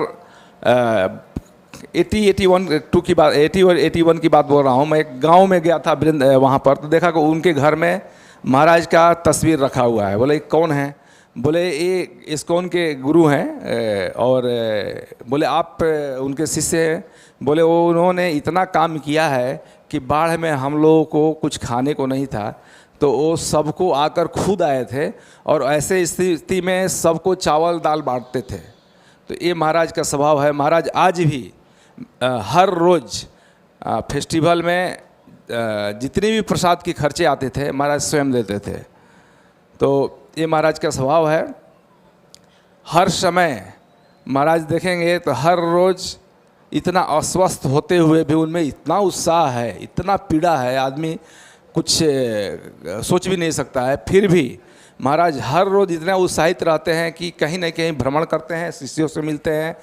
81 की बात बोल रहा हूँ। मैं एक गांव में गया था वहाँ पर, तो देखा कि उनके घर में महाराज का तस्वीर रखा हुआ है। बोले कौन है? बोले ये इस्कॉन के गुरु हैं और बोले आप उनके शिष्य हैं। बोले उन्होंने इतना काम किया है कि बाढ़ में हम लोगों को कुछ खाने को नहीं था, तो वो सबको आकर खुद आए थे और ऐसे स्थिति में सबको चावल दाल बांटते थे। तो ये महाराज का स्वभाव है। महाराज आज भी हर रोज़ फेस्टिवल में जितने भी प्रसाद के खर्चे आते थे महाराज स्वयं देते थे। तो ये महाराज का स्वभाव है। हर समय महाराज देखेंगे तो हर रोज़ इतना अस्वस्थ होते हुए भी उनमें इतना उत्साह है, इतना पीड़ा है, आदमी कुछ सोच भी नहीं सकता है। फिर भी महाराज हर रोज़ इतना उत्साहित रहते हैं कि कहीं न कहीं भ्रमण करते हैं, शिष्यों से मिलते हैं,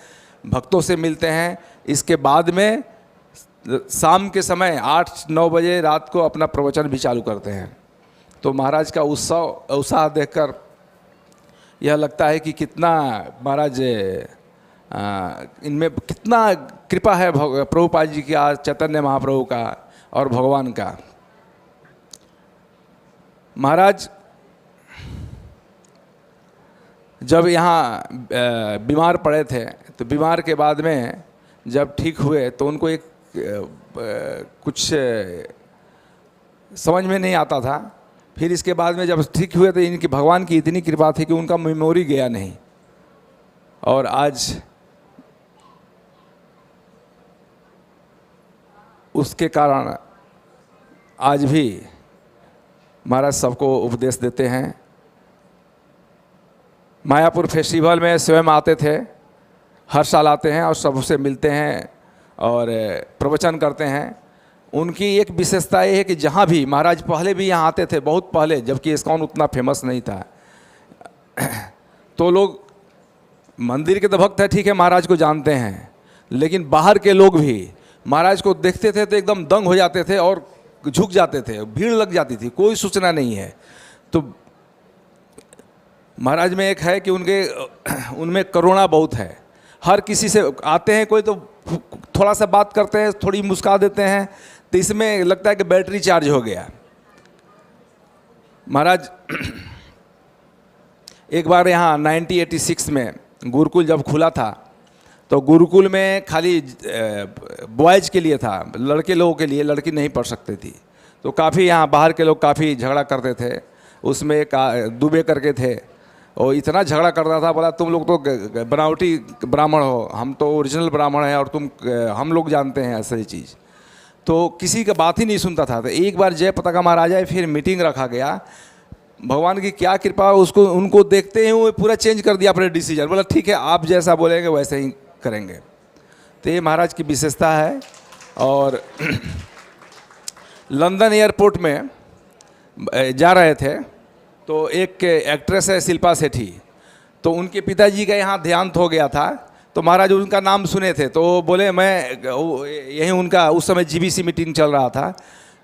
भक्तों से मिलते हैं। इसके बाद में शाम के समय 8-9 बजे रात को अपना प्रवचन भी चालू करते हैं। तो महाराज का उत्साह देखकर यह लगता है कि कितना महाराज इनमें कितना कृपा है प्रभुपाद जी का, चैतन्य महाप्रभु का और भगवान का। महाराज जब यहाँ बीमार पड़े थे तो बीमार के बाद में जब ठीक हुए तो उनको एक कुछ समझ में नहीं आता था। फिर इसके बाद में जब ठीक हुए तो इनकी भगवान की इतनी कृपा थी कि उनका मेमोरी गया नहीं। और आज उसके कारण आज भी महाराज सबको उपदेश देते हैं। मायापुर फेस्टिवल में स्वयं आते थे, हर साल आते हैं और सबसे मिलते हैं और प्रवचन करते हैं। उनकी एक विशेषता ये है कि जहाँ भी महाराज पहले भी यहाँ आते थे, बहुत पहले, जबकि इस्कॉन उतना फेमस नहीं था, तो लोग मंदिर के तो भक्त है, ठीक है, महाराज को जानते हैं, लेकिन बाहर के लोग भी महाराज को देखते थे तो एकदम दंग हो जाते थे और झुक जाते थे, भीड़ लग जाती थी, कोई सूचना नहीं है। तो महाराज में एक है कि उनमें करुणा बहुत है। हर किसी से आते हैं, कोई तो थोड़ा सा बात करते हैं, थोड़ी मुस्कुरा देते हैं, तो इसमें लगता है कि बैटरी चार्ज हो गया। महाराज एक बार यहाँ 1986 में गुरुकुल जब खुला था तो गुरुकुल में खाली बॉयज़ के लिए था, लड़के लोगों के लिए, लड़की नहीं पढ़ सकती थी। तो काफ़ी यहाँ बाहर के लोग काफ़ी झगड़ा करते थे। उसमें एक दुबे करके थे, और इतना झगड़ा करता था, बोला तुम लोग तो बनावटी ब्राह्मण हो, हम तो ओरिजिनल ब्राह्मण हैं और हम लोग जानते हैं ऐसी चीज़। तो किसी का बात ही नहीं सुनता था। तो एक बार जयपताका महाराज आए, फिर मीटिंग रखा गया। भगवान की क्या कृपा, उनको देखते ही वो पूरा चेंज कर दिया अपने डिसीजन। बोला ठीक है, आप जैसा बोलेंगे वैसे ही करेंगे। तो ये महाराज की विशेषता है। और लंदन एयरपोर्ट में जा रहे थे तो एक एक्ट्रेस है शिल्पा सेठी, तो उनके पिताजी का यहाँ देहांत हो गया था। तो महाराज उनका नाम सुने थे तो बोले मैं यहीं, उनका उस समय जीबीसी मीटिंग चल रहा था,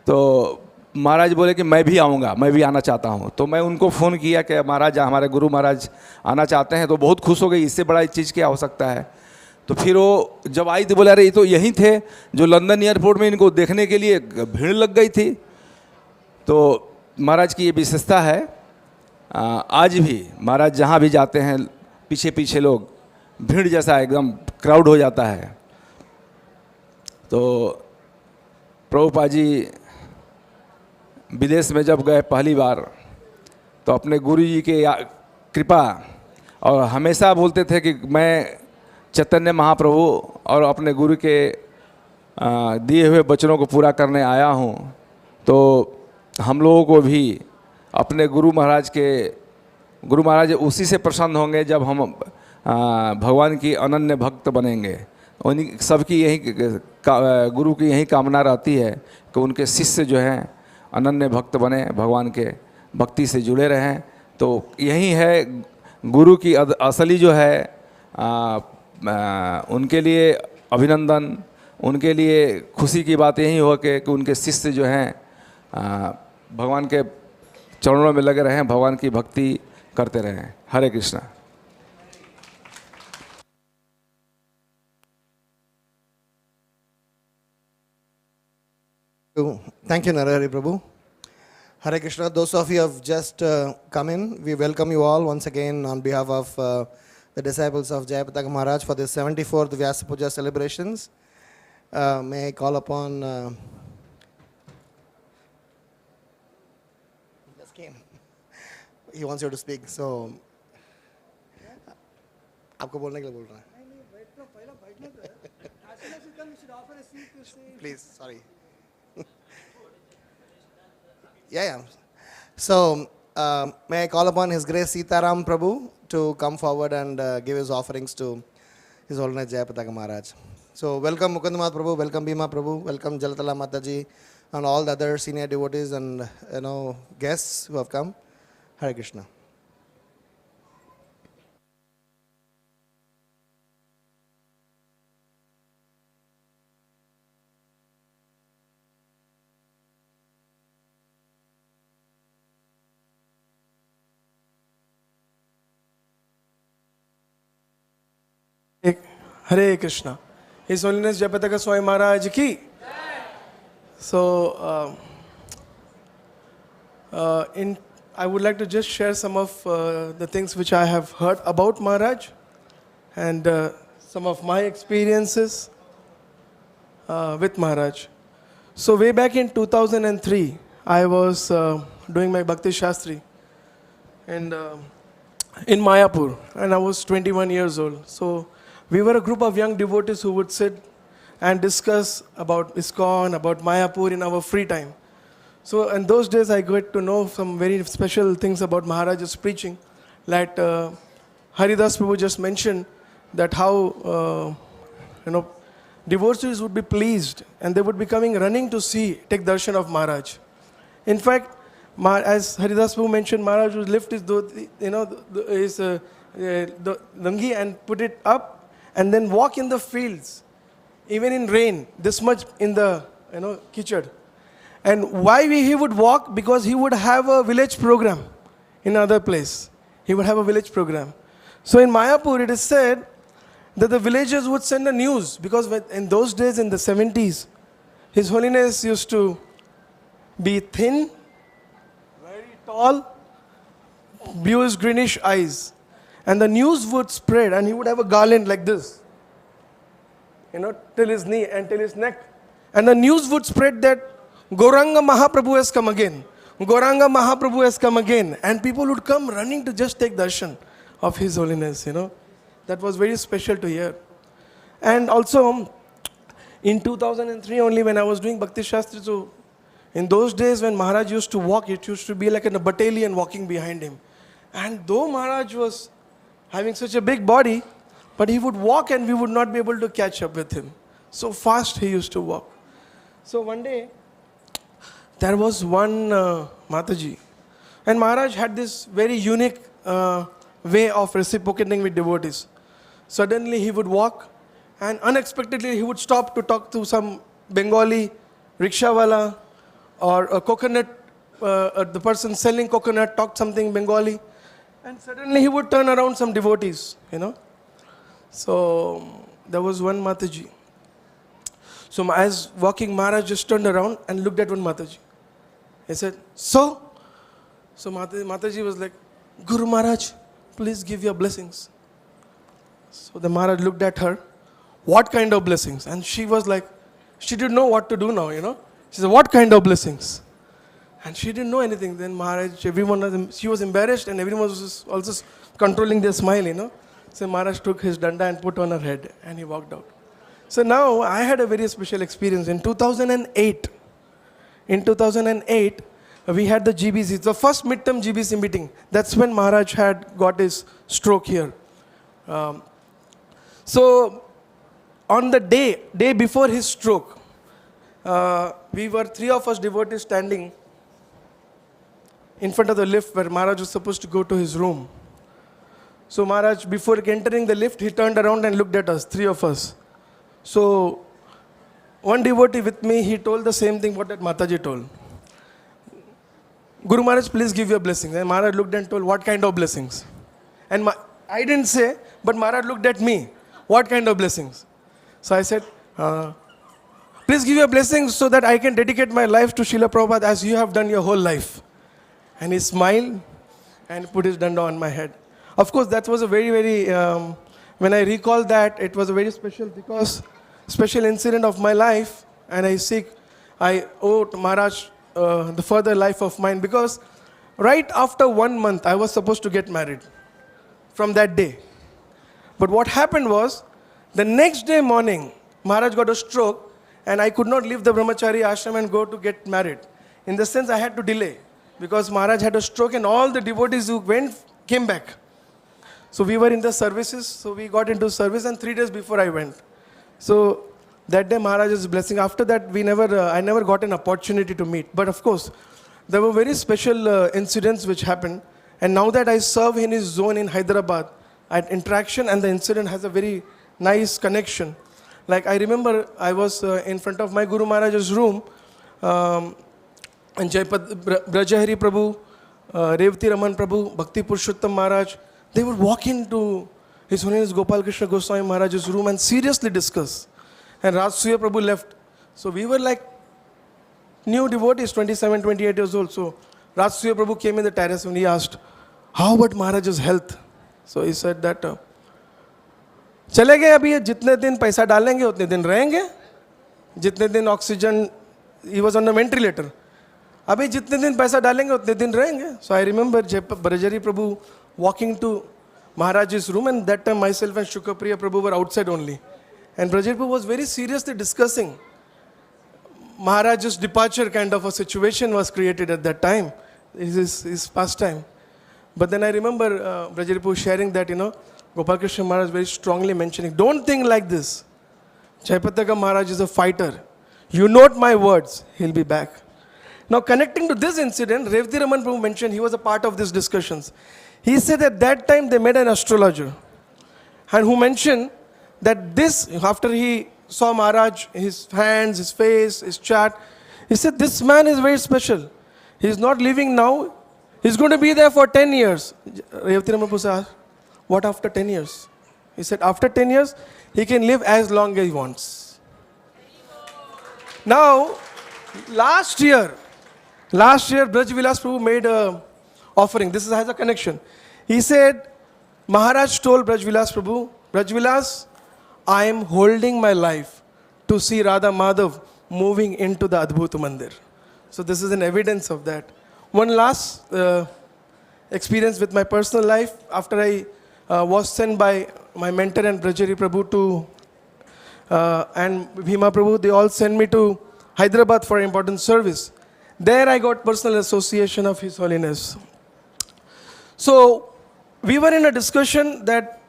तो महाराज बोले कि मैं भी आऊँगा, मैं भी आना चाहता हूँ। तो मैं उनको फ़ोन किया कि महाराज, हमारे गुरु महाराज आना चाहते हैं। तो बहुत खुश हो गई, इससे बड़ा चीज़ क्या हो सकता है। तो फिर वो जब आई तो बोले अरे ये तो यहीं थे जो लंदन एयरपोर्ट में इनको देखने के लिए भीड़ लग गई थी। तो महाराज की ये विशेषता है। आज भी महाराज जहाँ भी जाते हैं पीछे पीछे लोग, भीड़ जैसा एकदम क्राउड हो जाता है। तो प्रभुपाद जी विदेश में जब गए पहली बार तो अपने गुरु जी के कृपा, और हमेशा बोलते थे कि मैं चैतन्य महाप्रभु और अपने गुरु के दिए हुए वचनों को पूरा करने आया हूँ। तो हम लोगों को भी अपने गुरु महाराज उसी से प्रसन्न होंगे जब हम भगवान की अनन्य भक्त बनेंगे। उन्हीं सबकी गुरु की यही कामना रहती है कि उनके शिष्य जो हैं अनन्य भक्त बने, भगवान के भक्ति से जुड़े रहें। तो यही है गुरु की असली जो है उनके लिए अभिनंदन, उनके लिए खुशी की बात यही हो कि उनके शिष्य जो हैं भगवान के चरणों में लगे रहें, भगवान की भक्ति करते रहें। हरे Krishna. Thank you, Narahari Prabhu. Hare Krishna. Those of you who have just come in, we welcome you all once again on behalf of the disciples of Jayapataka Maharaj for the 74th Vyasa Puja celebrations. May I call upon... he just came. He wants you to speak. So, आपको बोलने के लिए बोल रहा है। Please, sorry. Yeah. So, may I call upon His Grace Sitaram Prabhu to come forward and give his offerings to His Holiness Jayapataka Maharaj. So, welcome Mukundamat Prabhu, welcome Bhima Prabhu, welcome Jalatala Mataji, and all the other senior devotees and guests who have come. Hare Krishna. Hare Krishna. His Holiness Jayapataka Swami Maharaj ki. So, I would like to just share some of the things which I have heard about Maharaj and some of my experiences with Maharaj. So, way back in 2003, I was doing my Bhakti Shastri and in Mayapur, and I was 21 years old. So, we were a group of young devotees who would sit and discuss about ISKCON, about Mayapur in our free time. So in those days I got to know some very special things about Maharaj's preaching. Like Haridas Prabhu just mentioned that how devotees would be pleased and they would be coming running to take darshan of Maharaj. In fact, as Haridas Prabhu mentioned, Maharaj would lift his lungi and put it up and then walk in the fields, even in rain, this much in the kichad. And why he would walk? Because he would have a village program in another place. He would have a village program. So in Mayapur, it is said that the villagers would send a news, because in those days, in the 70s, His Holiness used to be thin, very tall, bluish greenish eyes. And the news would spread, and he would have a garland like this, till his knee and till his neck. And the news would spread that Gauranga Mahaprabhu has come again. Gauranga Mahaprabhu has come again. And people would come running to just take darshan of His Holiness, That was very special to hear. And also, in 2003 only, when I was doing Bhakti Shastri, so in those days when Maharaj used to walk, it used to be like a battalion walking behind him. And though Maharaj was having such a big body, but he would walk and we would not be able to catch up with him. So fast he used to walk. So one day, there was one Mataji. And Maharaj had this very unique way of reciprocating with devotees. Suddenly he would walk and unexpectedly he would stop to talk to some Bengali rickshawala or a coconut, the person selling coconut talked something Bengali. And suddenly he would turn around some devotees, So there was one Mataji. So as walking, Maharaj just turned around and looked at one Mataji. He said, So Mataji was like, Guru Maharaj, please give your blessings. So the Maharaj looked at her, what kind of blessings? And she was like, she didn't know what to do now, She said, what kind of blessings? And she didn't know anything. Then Maharaj, she was embarrassed and everyone was also controlling their smile, So Maharaj took his danda and put on her head and he walked out. So now I had a very special experience. In 2008, we had the GBC, the first midterm GBC meeting. That's when Maharaj had got his stroke here. So on the day before his stroke, we were 3 of us devotees standing in front of the lift where Maharaj was supposed to go to his room. So Maharaj, before entering the lift, he turned around and looked at us, 3 of us. So one devotee with me, he told the same thing what that Mataji told. Guru Maharaj, please give your blessings. And Maharaj looked and told, what kind of blessings? And I didn't say, but Maharaj looked at me, what kind of blessings? So I said, please give your blessings so that I can dedicate my life to Srila Prabhupada as you have done your whole life. And he smiled and put his danda on my head. Of course, that was a very, very, when I recall that, it was a very special incident of my life. And I owe to Maharaj the further life of mine. Because right after 1 month, I was supposed to get married from that day. But what happened was, the next day morning, Maharaj got a stroke and I could not leave the brahmachari ashram and go to get married. In the sense I had to delay because Maharaj had a stroke and all the devotees who went came back. So we were in the services, so we got into service and 3 days before I went. So that day Maharaj's blessing. After that I never got an opportunity to meet. But of course, there were very special incidents which happened. And now that I serve in his zone in Hyderabad, interaction and the incident has a very nice connection. Like I remember I was in front of my Guru Maharaj's room and Brajahari Prabhu, Revati Raman Prabhu, Bhakti Purushottam Maharaj, they would walk into His Holiness Gopal Krishna Goswami Maharaj's room and seriously discuss. And Raj Bhoga Prabhu left. So we were like new devotees, 27, 28 years old. So Raj Bhoga Prabhu came in the terrace and he asked, how about Maharaj's health? So he said that, चले गए अभी जितने दिन पैसा डालेंगे उतने दिन रहेंगे जितने दिन oxygen he was on a ventilator अभी जितने दिन पैसा डालेंगे उतने दिन रहेंगे. So I remember Brajari Prabhu walking to Maharaj's room, and that time myself and Shukapriya Prabhu were outside only, and Brajari Prabhu was very seriously discussing Maharaj's departure. Kind of a situation was created at that time, his pastime. But then I remember Brajari Prabhu sharing that, Gopal Krishna Maharaj very strongly mentioning, don't think like this. Jayapataka Maharaj is a fighter. You note my words, he'll be back. Now connecting to this incident, Revati Raman Prabhu mentioned, he was a part of these discussions. He said at that time they met an astrologer, and who mentioned that this, after he saw Maharaj, his hands, his face, his chart, he said this man is very special. He is not living now, he's going to be there for 10 years. Revati Raman Prabhu asked, what after 10 years? He said after 10 years, he can live as long as he wants. Now, last year, Braj Vilas Prabhu made an offering. This has a connection. He said, Maharaj told Braj Vilas Prabhu, Braj Vilas, I am holding my life to see Radha Madhav moving into the Adbhuta Mandir. So this is an evidence of that. One last experience with my personal life. After I was sent by my mentor and Brajari Prabhu to and Bhima Prabhu, they all sent me to Hyderabad for an important service. There I got personal association of His Holiness. So we were in a discussion that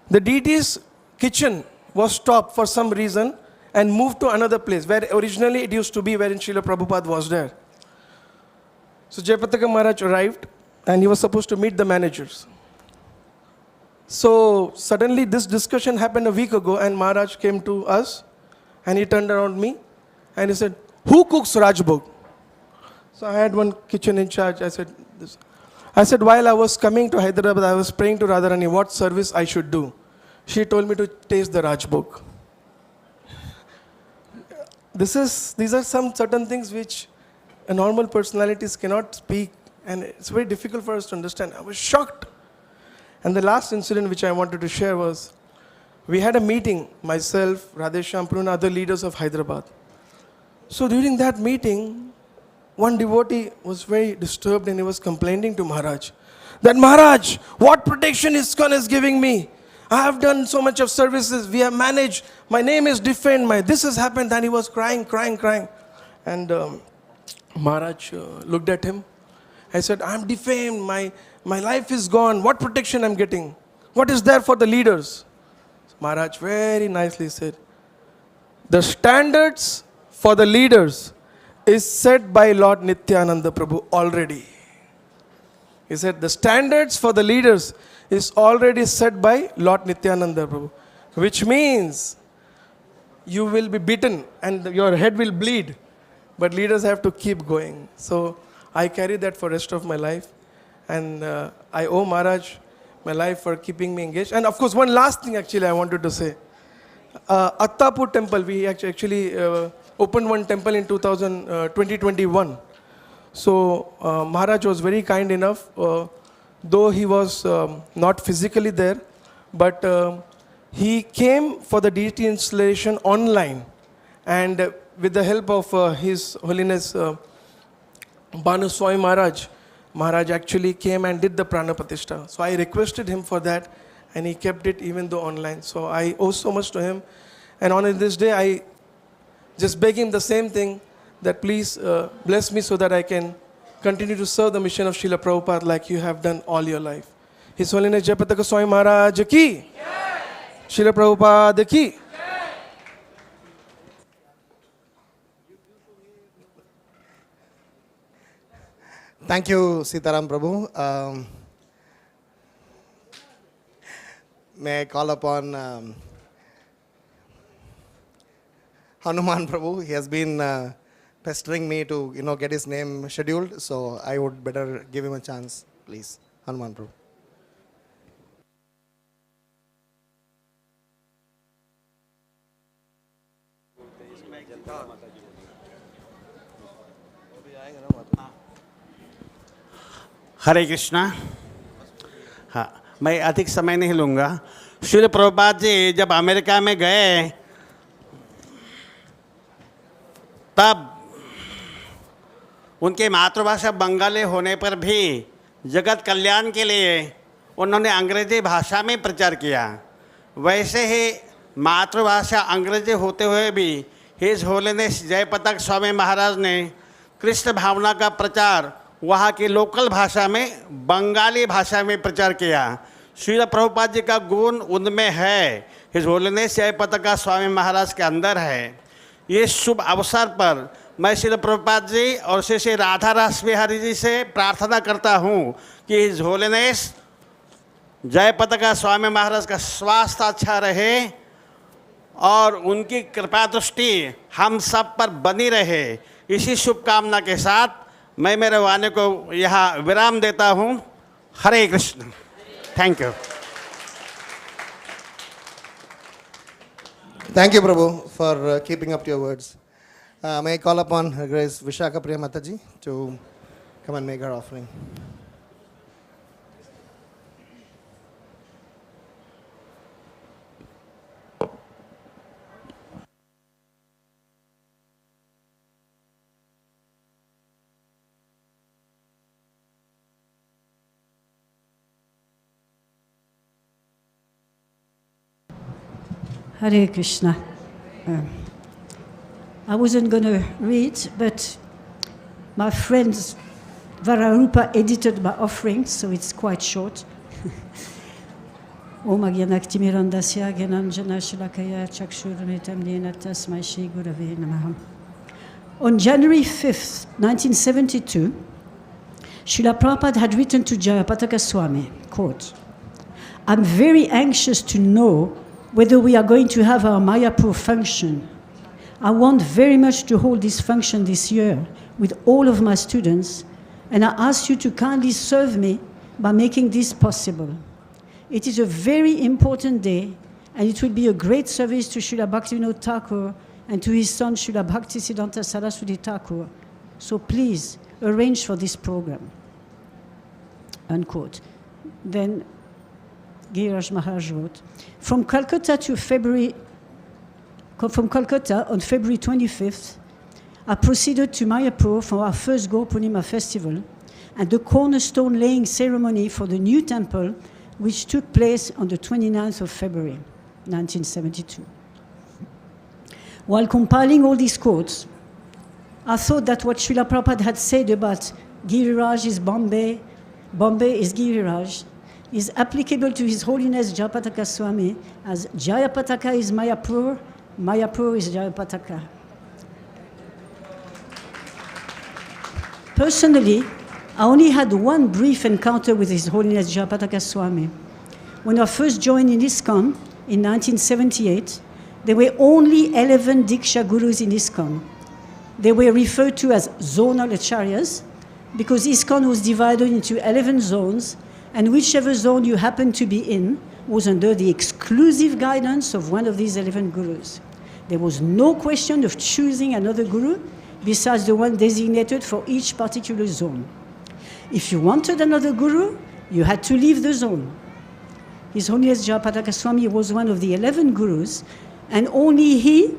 the deities' kitchen was stopped for some reason and moved to another place where originally it used to be, wherein Srila Prabhupada was there. So Jayapataka Maharaj arrived and he was supposed to meet the managers. So suddenly this discussion happened a week ago, and Maharaj came to us and he turned around me and he said, who cooks Raj Bhoga? So I had one kitchen in charge. I said, while I was coming to Hyderabad, I was praying to Radharani what service I should do. She told me to taste the Raj Bhoga. These are some certain things which a normal personalities cannot speak, and it's very difficult for us to understand. I was shocked. And the last incident which I wanted to share was, we had a meeting, myself, Radhesham Prabhu, and other leaders of Hyderabad. So during that meeting, one devotee was very disturbed and he was complaining to Maharaj that, Maharaj, what protection ISKCON is giving me? I have done so much of services, we have managed, my name is defamed, this has happened. And he was crying. And Maharaj looked at him. I said, I'm defamed, my life is gone, what protection I'm getting? What is there for the leaders? Maharaj very nicely said, the standards for the leaders is set by Lord Nityananda Prabhu already. He said, the standards for the leaders is already set by Lord Nityananda Prabhu, which means you will be beaten and your head will bleed, but leaders have to keep going. So I carry that for the rest of my life, and I owe Maharaj my life for keeping me engaged. And of course, one last thing actually I wanted to say. Attapur temple, we actually opened one temple in 2021. So Maharaj was very kind enough, though he was not physically there, but he came for the deity installation online, and with the help of His Holiness Bhanu Swami Maharaj actually came and did the Prana Pratishtha. So I requested him for that, and he kept it even though online. So I owe so much to him. And on this day, I just beg him the same thing, that please bless me so that I can continue to serve the mission of Srila Prabhupada like you have done all your life. His Holiness Jayapataka Swami Maharaj ki, Srila Prabhupada ki. Thank you, Sitaram Prabhu. May I call upon Hanuman Prabhu? He has been pestering me to, get his name scheduled, so I would better give him a chance, please. Hanuman Prabhu. हरे कृष्णा। हाँ, मैं अधिक समय नहीं लूँगा। श्रील प्रभुपाद जी जब America में गए तब उनके मातृभाषा बंगाली होने पर भी जगत कल्याण के लिए उन्होंने अंग्रेजी भाषा में प्रचार किया। वैसे ही मातृभाषा अंग्रेजी होते हुए भी हिज होलीनेस जयपताका स्वामी महाराज ने कृष्ण भावना का प्रचार वहाँ की लोकल भाषा में बंगाली भाषा में प्रचार किया। श्रील प्रभुपाद जी का गुण उनमें है, हिज होलीनेस जयपताका स्वामी महाराज के अंदर है। ये शुभ अवसर पर मैं श्रील प्रभुपाद जी और श्री श्री राधा रास बिहारी जी से प्रार्थना करता हूँ कि हिज होलीनेस जयपताका स्वामी महाराज का स्वास्थ्य अच्छा रहे और उनकी कृपा दृष्टि हम सब पर बनी रहे। इसी शुभकामना के साथ मैं मेरे वाणी को यहाँ विराम देता हूँ। Hare Krishna. Thank you. Thank you, Prabhu, for keeping up to your words. May I call upon Her Grace Vishaka Priya Mataji to come and make her offering. Hare Krishna. I wasn't going to read, but my friends Vararupa edited my offering, so it's quite short. Om Agyanaktimirandasya Gyananjana Shalakaya Chakshuramitam Yena Tasmai Shri Gurave Namaha. On January 5th, 1972, Srila Prabhupada had written to Jayapataka Swami, quote, "I'm very anxious to know whether we are going to have our Mayapur function. I want very much to hold this function this year with all of my students, and I ask you to kindly serve me by making this possible. It is a very important day, and it will be a great service to Srila Bhaktivinoda Thakur and to his son Srila Bhaktisiddhanta Saraswati Thakur. So please arrange for this program." Unquote. Then Giriraj Maharaj wrote, from Calcutta on February 25th, I proceeded to Mayapur for our first Gaur Purnima festival and the cornerstone laying ceremony for the new temple, which took place on the 29th of February, 1972. While compiling all these quotes, I thought that what Srila Prabhupada had said about Giriraj is Bombay, Bombay is Giriraj, is applicable to His Holiness Jayapataka Swami as Jayapataka is Mayapur, Mayapur is Jayapataka. Personally, I only had one brief encounter with His Holiness Jayapataka Swami. When I first joined in ISKCON in 1978, there were only 11 Diksha Gurus in ISKCON. They were referred to as zonal acharyas because ISKCON was divided into 11 zones, and whichever zone you happened to be in was under the exclusive guidance of one of these 11 gurus. There was no question of choosing another guru besides the one designated for each particular zone. If you wanted another guru, you had to leave the zone. His Holiness Jayapataka Swami was one of the 11 gurus, and only he,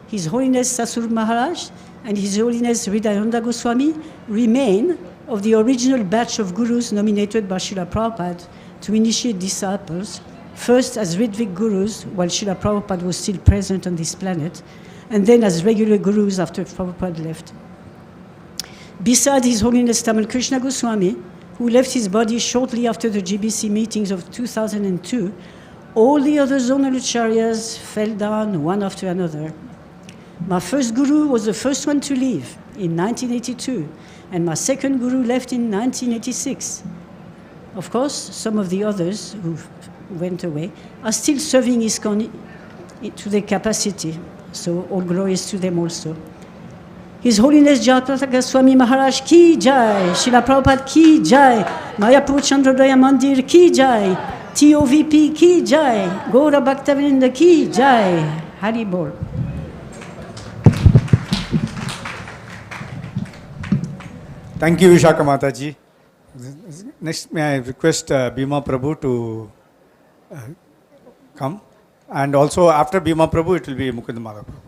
His Holiness Sasur Maharaj, and His Holiness Hridayananda Goswami remain of the original batch of gurus nominated by Srila Prabhupada to initiate disciples First as Ritvic gurus, while Srila Prabhupada was still present on this planet, and then as regular gurus after Prabhupada left. Beside His Holiness Tamal Krishna Goswami, who left his body shortly after the GBC meetings of 2002, all the other zonal acharyas fell down one after another. My first guru was the first one to leave in 1982, and my second guru left in 1986. Of course, some of the others who went away are still serving ISKCON to their capacity, so all glories to them also. His Holiness Jayapataka Swami Maharaj ki jai, Srila Prabhupada ki jai, Mayapur Chandrodaya Mandir ki jai, TOVP ki jai, Gaura Bhaktavinda ki jai, Hari Bol. Thank you, Vishaka Mataji. Next, may I request Bhima Prabhu to come. And also after Bhima Prabhu, it will be Mukund Madhav Prabhu.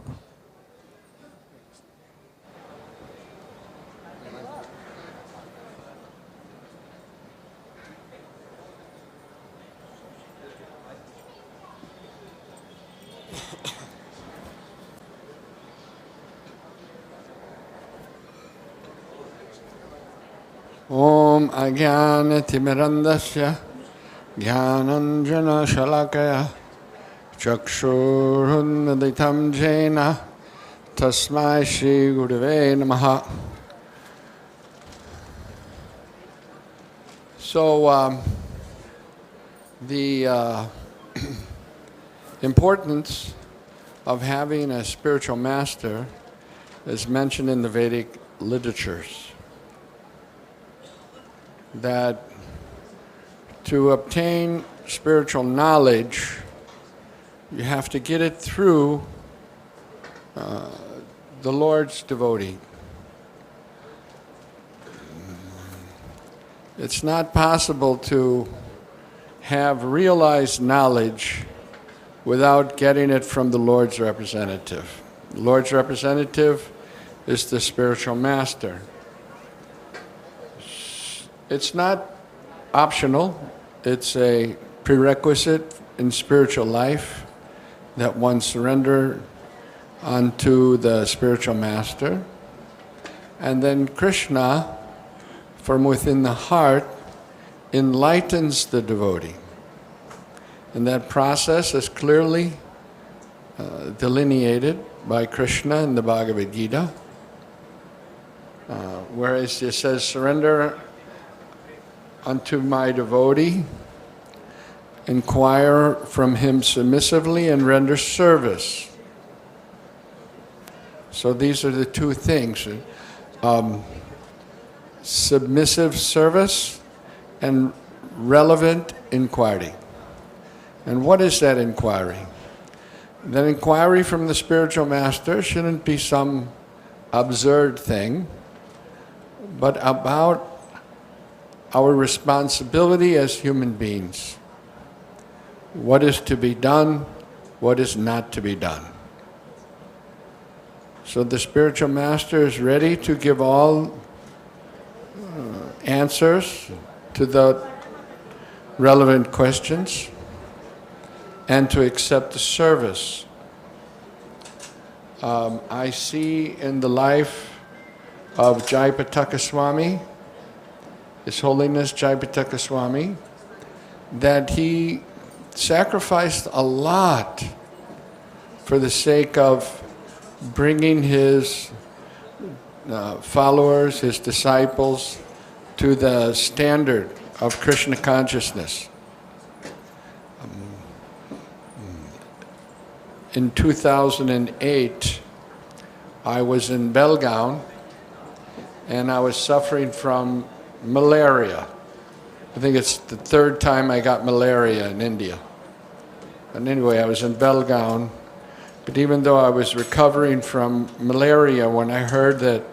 Om Ajnana-timirandasya Jnananjana-shalakaya Chakshurunaditam Jena Tasmai Shri Gurave Namaha. So the importance of having a spiritual master is mentioned in the Vedic literatures. That to obtain spiritual knowledge, you have to get it through the Lord's devotee. It's not possible to have realized knowledge without getting it from the Lord's representative. The Lord's representative is the spiritual master. It's not optional, it's a prerequisite in spiritual life that one surrender unto the spiritual master. And then Krishna, from within the heart, enlightens the devotee. And that process is clearly delineated by Krishna in the Bhagavad-gita, whereas it says, surrender unto my devotee, inquire from him submissively, and render service. So these are the two things, submissive service and relevant inquiry. And what is that inquiry? That inquiry from the spiritual master shouldn't be some absurd thing, but about our responsibility as human beings. What is to be done, what is not to be done. So the spiritual master is ready to give all answers to the relevant questions and to accept the service. I see in the life of Jayapataka Swami, His Holiness Jayapataka Swami, that he sacrificed a lot for the sake of bringing his followers, his disciples, to the standard of Krishna consciousness. In 2008, I was in Belgaum, and I was suffering from malaria. I think it's the third time I got malaria in India. And anyway, I was in Belgaum, but even though I was recovering from malaria, when I heard that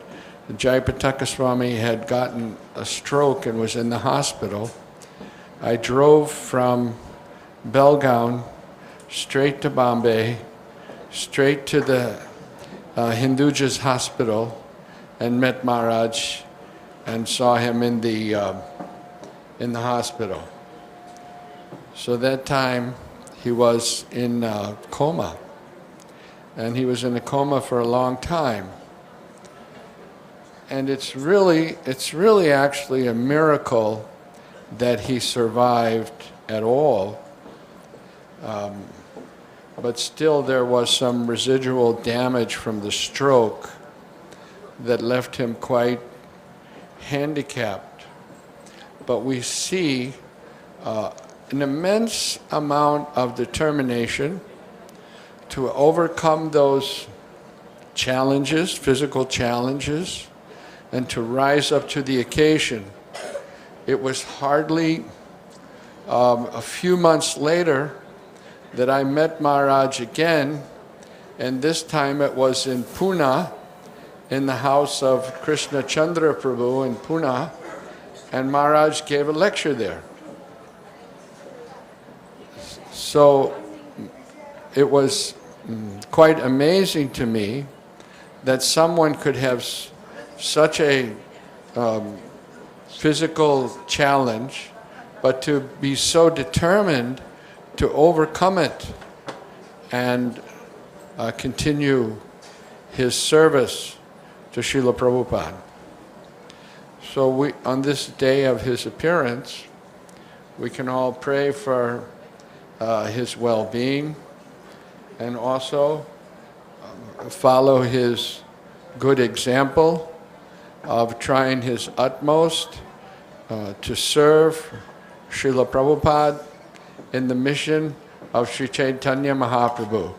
Jayapataka Swami had gotten a stroke and was in the hospital, I drove from Belgaum straight to Bombay, straight to the Hindujas hospital, and met Maharaj and saw him in the hospital. So that time he was in coma. And he was in a coma for a long time. And it's really actually a miracle that he survived at all. But still there was some residual damage from the stroke that left him quite handicapped. But we see an immense amount of determination to overcome those challenges, physical challenges, and to rise up to the occasion. It was hardly a few months later that I met Maharaj again, and this time it was in Pune, in the house of Krishna Chandra Prabhu in Pune, and Maharaj gave a lecture there. So it was quite amazing to me that someone could have such a physical challenge, but to be so determined to overcome it and continue his service to Srila Prabhupada. So we, on this day of his appearance, we can all pray for his well-being and also follow his good example of trying his utmost to serve Srila Prabhupada in the mission of Sri Chaitanya Mahaprabhu.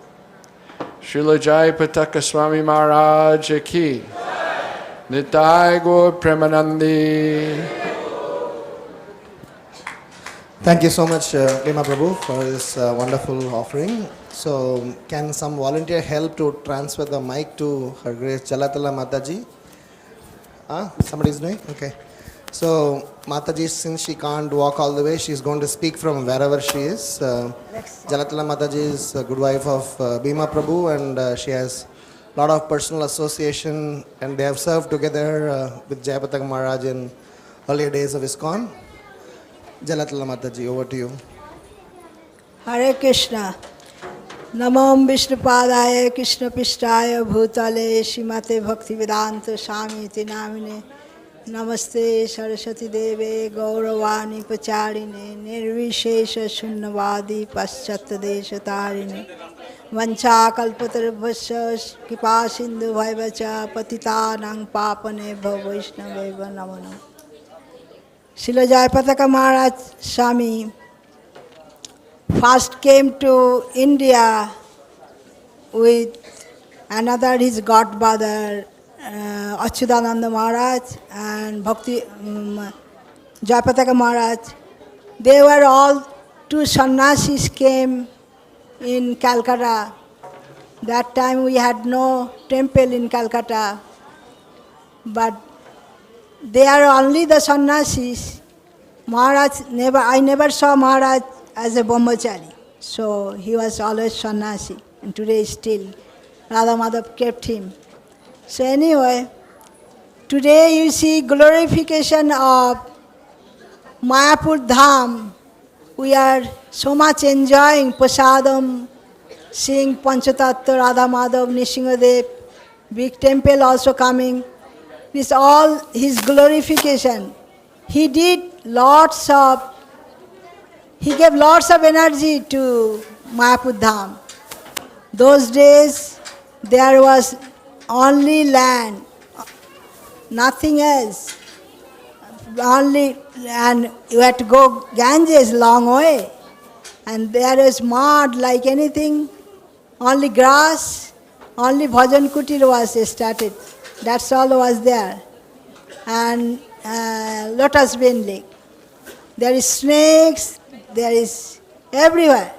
Srila Jayapataka Swami Maharaj ki, Nitai Gaur Premanandi. Thank you so much, Prema Prabhu, for this wonderful offering. So, can some volunteer help to transfer the mic to Her Grace Jalatala Mataji? Somebody is doing? Okay. So, Mataji, since she can't walk all the way, she's going to speak from wherever she is. Jalatala Mataji is a good wife of Bhima Prabhu, and she has a lot of personal association, and they have served together with Jayapataka Maharaj in earlier days of ISKCON. Jalatala Mataji, over to you. Hare Krishna. Namam Vishnupadaya Krishna Pishtaya Bhutale Shrimate Bhaktivedanta Swami Iti Namine Namaste Saraswati Deve Gauravani Pacharine Nirvishesha Shunnavadi Paschatya Desha Tarine Vancha Kalpatarvasya Kripa Sindhu Vaivacha Patitanang Papane Bhavaishnaveva Namanam. Srila Jayapataka Maharaj Swami first came to India with another his godbrother Achyutananda Maharaj and Bhakti Jayapataka Maharaj. They were all two sannyasis came in Calcutta. That time we had no temple in Calcutta, but they are only the sannyasis. Maharaj I never saw Maharaj as a brahmachari. So he was always sannyasi, and today still Radha Madhav kept him. So anyway, today you see glorification of Mayapur Dham. We are so much enjoying Prasadam, seeing Panchatattva, Radha Madhav, Nishingadev, big temple also coming. This all his glorification. He did lots of He gave lots of energy to Mayapur Dham. Those days, there was only land, nothing else. Only, and you had to go Ganges long way. And there is mud like anything, only grass, only Bhajan Kutir was started. That's all was there. And Lotus Bean Lake. There is snakes, there is everywhere.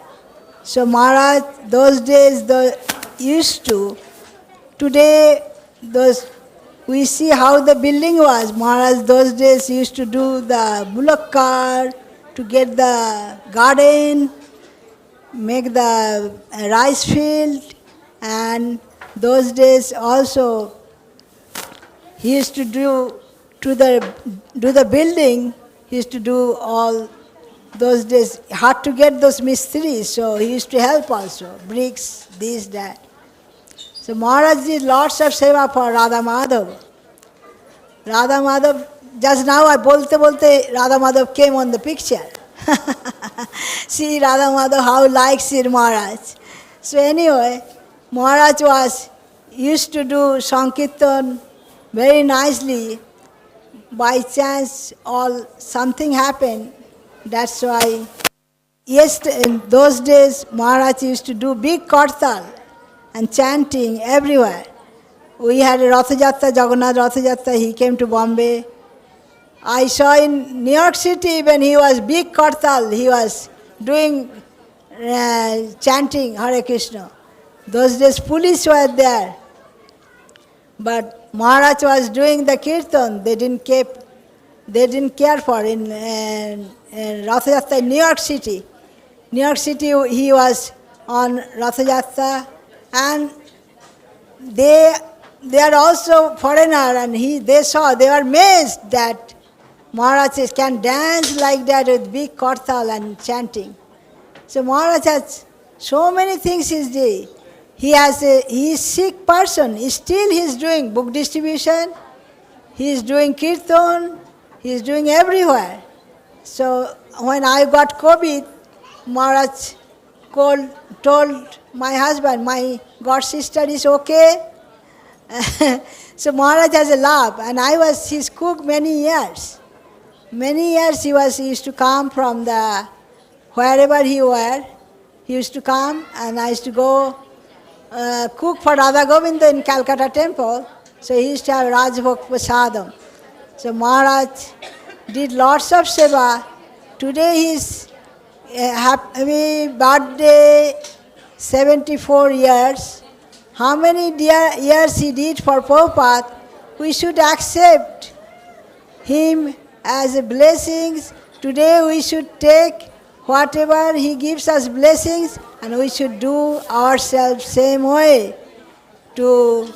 So Maharaj, those days used to. Today, we see how the building was. Maharaj those days used to do the bullock cart to get the garden, make the rice field, and those days also he used to do the building. He used to do all those days, hard to get those mistris, so he used to help also, bricks, this, that. So Maharaj did lots of seva for Radha Madhav. Radha Madhav, just now I bolte Radha Madhav came on the picture. See Radha Madhav, how likes Sri Maharaj. So anyway, Maharaj used to do Sankirtan very nicely. By chance, something happened. That's why, in those days, Maharaj used to do big kartal and chanting everywhere. We had a Ratha Jatra, Jagannath Ratha Jatra, he came to Bombay. I saw in New York City when he was big kartal, he was doing chanting Hare Krishna. Those days police were there. But Maharaj was doing the kirtan, they didn't care for in Ratha Jatra in New York City. New York City he was on Ratha Jatra, and they are also foreigner, and they were amazed that Maharaj can dance like that with big kartal and chanting. So Maharaj has so many things he's doing. He is sick person, still he is doing book distribution, he is doing kirtan, he is doing everywhere. So when I got COVID, Maharaj told my husband, my god sister is okay. So Maharaj has a laugh, and I was his cook many years. Many years he used to come from wherever he were, he used to come, and I used to go cook for Radha Govinda in Calcutta temple. So he used to have Raj Bhoga prasadam. So Maharaj did lots of seva. Today his happy birthday, 74 years. How many years he did for Prabhupada, we should accept him as a blessings. Today we should take whatever he gives us blessings, and we should do ourselves same way to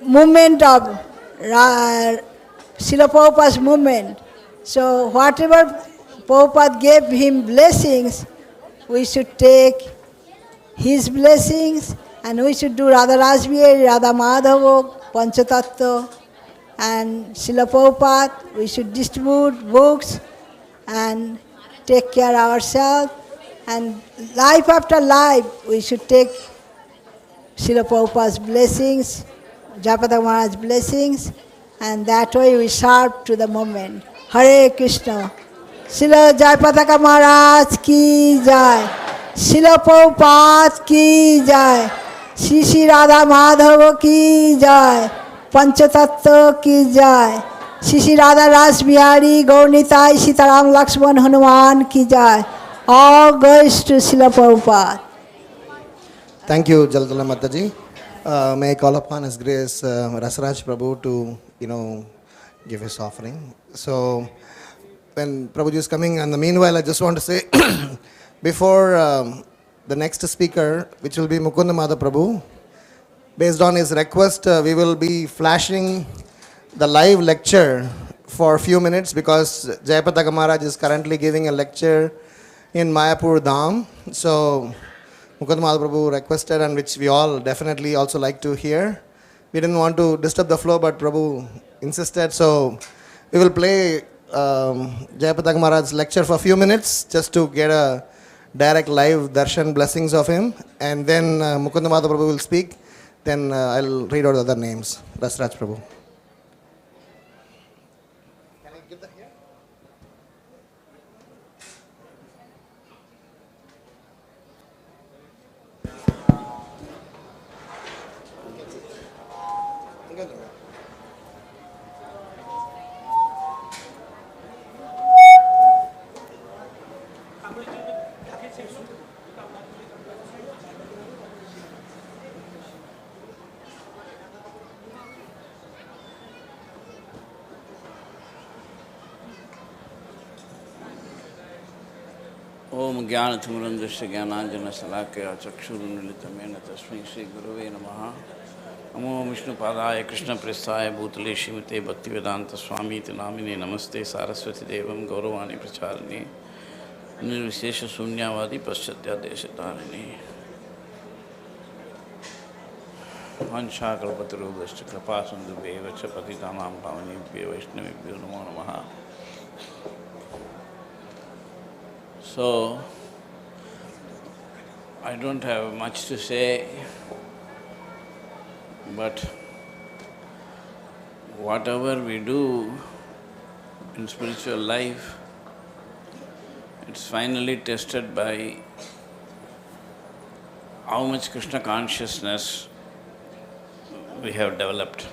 movement of Srila Prabhupada's movement. So whatever Prabhupada gave him blessings, we should take his blessings, and we should do Radha-Rasbihari, Radha Madhava, Panchatattva, and Srila Prabhupada. We should distribute books and take care ourselves, and life after life we should take Srila Prabhupada's blessings, Jayapataka Maharaj's blessings, and that way we serve to the moment. Hare Krishna. Srila Jayapataka Maharaj ki jai. Srila Prabhupada ki jai. Sri Sri Radha Madhava ki jai. Panchatattva ki jai. Sri Sri Radha Rasbihari Gaurnitai Sitaram Lakshman Hanuman ki jai. All goes to Srila Prabhupada. Thank you, Jaladala Mataji. May I call upon His Grace Rasaraj Prabhu to, give his offering. So, when Prabhuji is coming, and the meanwhile, I just want to say, before the next speaker, which will be Mukunda Madha Prabhu, based on his request, we will be flashing the live lecture for a few minutes, because Jayapataka Maharaj is currently giving a lecture in Mayapur Dham. So, Mukunda Madha Prabhu requested, and which we all definitely also like to hear. We didn't want to disturb the flow, but Prabhu insisted. So, we will play Jayapataka Maharaj's lecture for a few minutes, just to get a direct live darshan blessings of him. And then Mukunda Madha Prabhu will speak. Then I'll read out the other names. Rasraj Prabhu. ओम ज्ञानतिमिरन्धस्य ज्ञानाञ्जनशलाकया चक्षुरुन्मीलितं येन तस्मै श्रीगुरवे नमः। Namo Vishnu Padaya Krishna Prasthaya Bhutale Shrimate Bhaktivedanta Swami Iti Namine Namaste Saraswati Devam Gauravani Pracharine Nirvishesha Sunyavadi Paschatya Deshatarine Vansha Kalpatarubhashta Kripa Sindhubheva Cha Patitanam Pavanebhyo Vaishnavibhyo Namo Namaha. So, I don't have much to say, but whatever we do in spiritual life, it's finally tested by how much Krishna consciousness we have developed.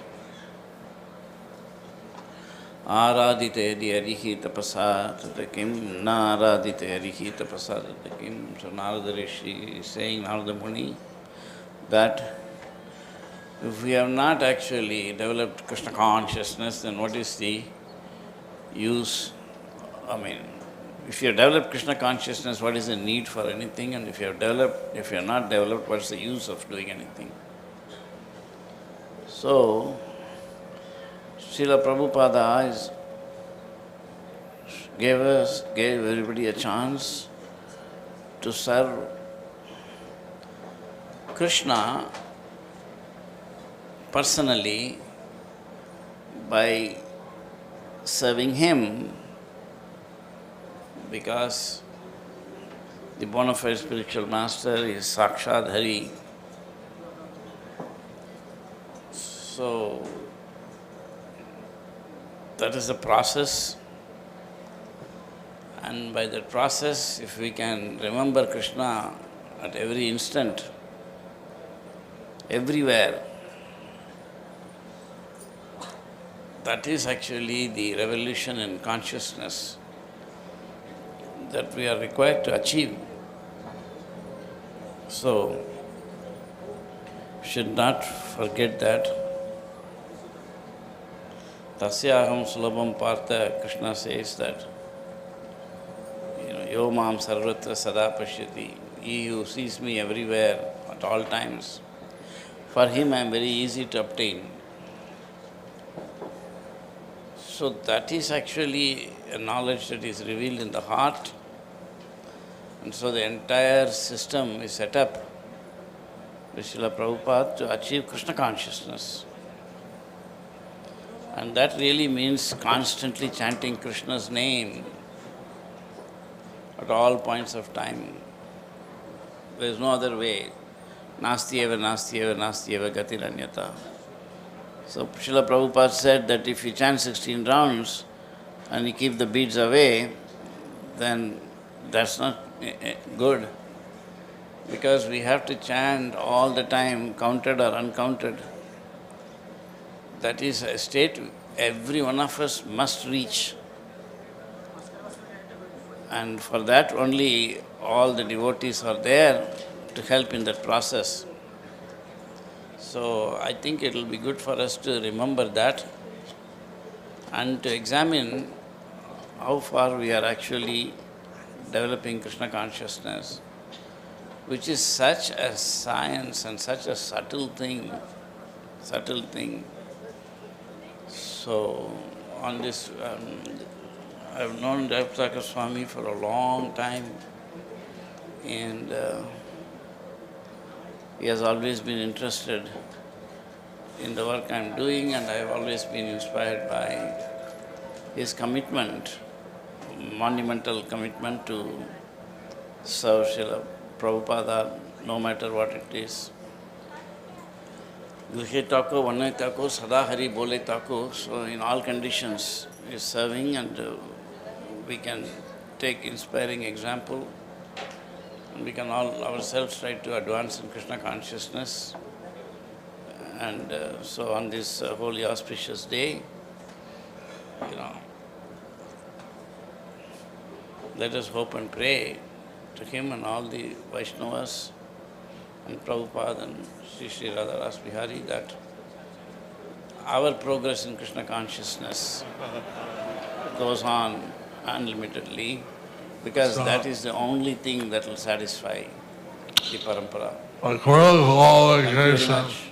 Aradite Arihi Tapasa Tatakim, Na Aradite Arihi Tapasa Tatakim. So Narada Rishi is saying, Narada Muni, that if we have not actually developed Krishna consciousness, then what is the use? If you have developed Krishna consciousness, what is the need for anything? And if you have not developed, what's the use of doing anything? So, Srila Prabhupada gave everybody a chance to serve Krishna personally by serving him, because the bona fide spiritual master is Sakshat Hare. So, that is the process, and by that process, if we can remember Krishna at every instant, everywhere, that is actually the revolution in consciousness that we are required to achieve. So, should not forget that. Tasyaham sulabham partha, Krishna says that, Yo mam sarvatra sada pashyati, he who sees me everywhere at all times, for him I am very easy to obtain. So that is actually a knowledge that is revealed in the heart, and so the entire system is set up by Srila Prabhupada to achieve Krishna consciousness. And that really means constantly chanting Krishna's name at all points of time. There is no other way. Nasti eva, nasti eva, nasti eva gatiranyata. So Srila Prabhupada said that if you chant 16 rounds and you keep the beads away, then that's not good. Because we have to chant all the time, counted or uncounted. That is a state every one of us must reach. And for that only all the devotees are there to help in that process. So I think it will be good for us to remember that and to examine how far we are actually developing Krishna consciousness, which is such a science and such a subtle thing. So on this, I've known Jayapataka Swami for a long time, and he has always been interested in the work I'm doing, and I've always been inspired by his commitment, monumental commitment to serve Srila Prabhupada, no matter what it is. Gulhe tako, vanne tako, sada hari bole tako. So in all conditions, he is serving, and we can take inspiring example, and we can all ourselves try to advance in Krishna consciousness. And so on this holy auspicious day, let us hope and pray to him and all the Vaishnavas and Prabhupada and SriSriRadhaRasbihari that our progress in Krishna consciousness goes on unlimitedly, because that is the only thing that will satisfy the parampara. Thank you very much.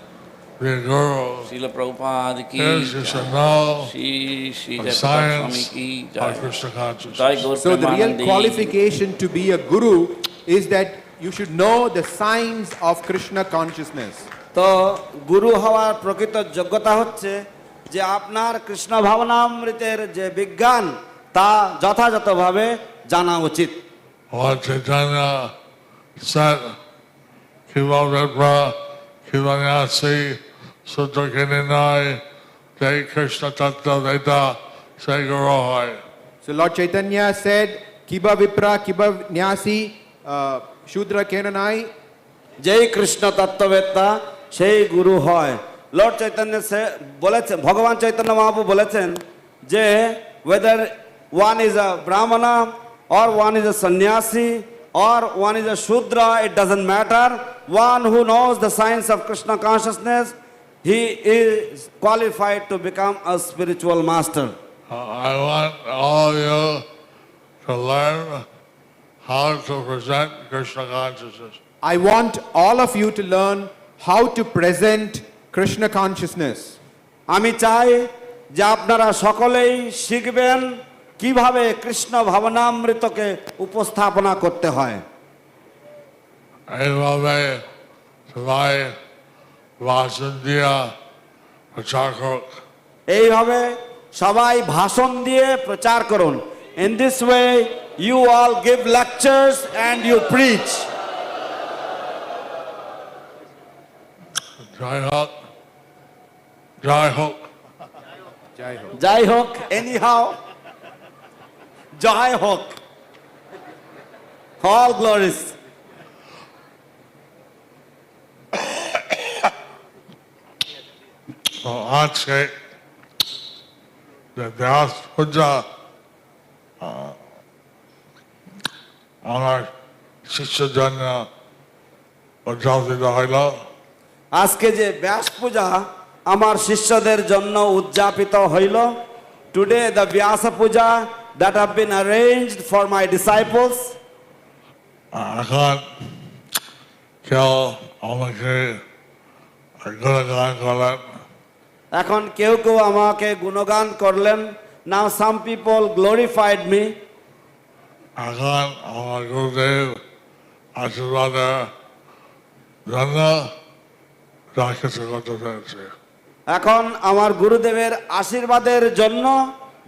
be a guru Srila Prabhupada ki is you should know Shri the Jayapataka Swami science ki of Krishna consciousness. So the real qualification to be a guru is that you should know the signs of Krishna consciousness. তো গুরু হওয়ার প্রকৃত যোগ্যতা হচ্ছে যে আপনার কৃষ্ণ ভাবনামৃতের যে বিজ্ঞান তা যথাযথভাবে জানা উচিত। Lord Chaitanya said, Kiva Vipra, Kiva Nyasi, Sutra Kininai, Jai Krishna Tattva Veda, Say Guru Hai. So Lord Chaitanya said, Kiba Vipra, Kiba Nyasi, Shudra Kenanai, যেই কৃষ্ণ তত্ত্ববেত্তা সেই গুরু হয়। লর্ড চৈতন্য বলেছেন, ভগবান চৈতন্য মহাপ্রভু বলেছেন যে whether one is a brahmana or one is a sannyasi or one is a shudra, it doesn't matter. One who knows the science of Krishna consciousness, he is qualified to become a spiritual master. I want all of you to learn how to present Krishna consciousness. I want all of you to learn how to present Krishna consciousness. আমি চাই যে আপনারা সকলেই শিখবেন কিভাবে কৃষ্ণ ভাবনামৃতকে উপস্থাপনা করতে হয়। এইভাবে সবাই ভাষণ দিয়ে প্রচার করুন। এইভাবে সবাই ভাষণ দিয়ে প্রচার করুন। In this way you all give lectures and you preach. জয় হোক, জয় হোক, জয় হোক, anyhow, জয় হোক, all glories. আজকে ব্যাস পূজা আমার শিষ্যের জন্য উদযাপিত হইল। আজকে যে ব্যাস পূজা আমার শিষ্যদের জন্য উদযাপিত হইল, today the Vyasa Puja that have been arranged for my disciples. এখন কেউ আমাকে গুণগান করলেন। এখন কেউ কেউ আমাকে গুণগান করলেন। Now some people glorified me. এখন আমার গুরুদেব আশীর্বাদের জন্য যা কিছু করতে পেরেছে। এখন আমার গুরুদেবের আশীর্বাদের জন্য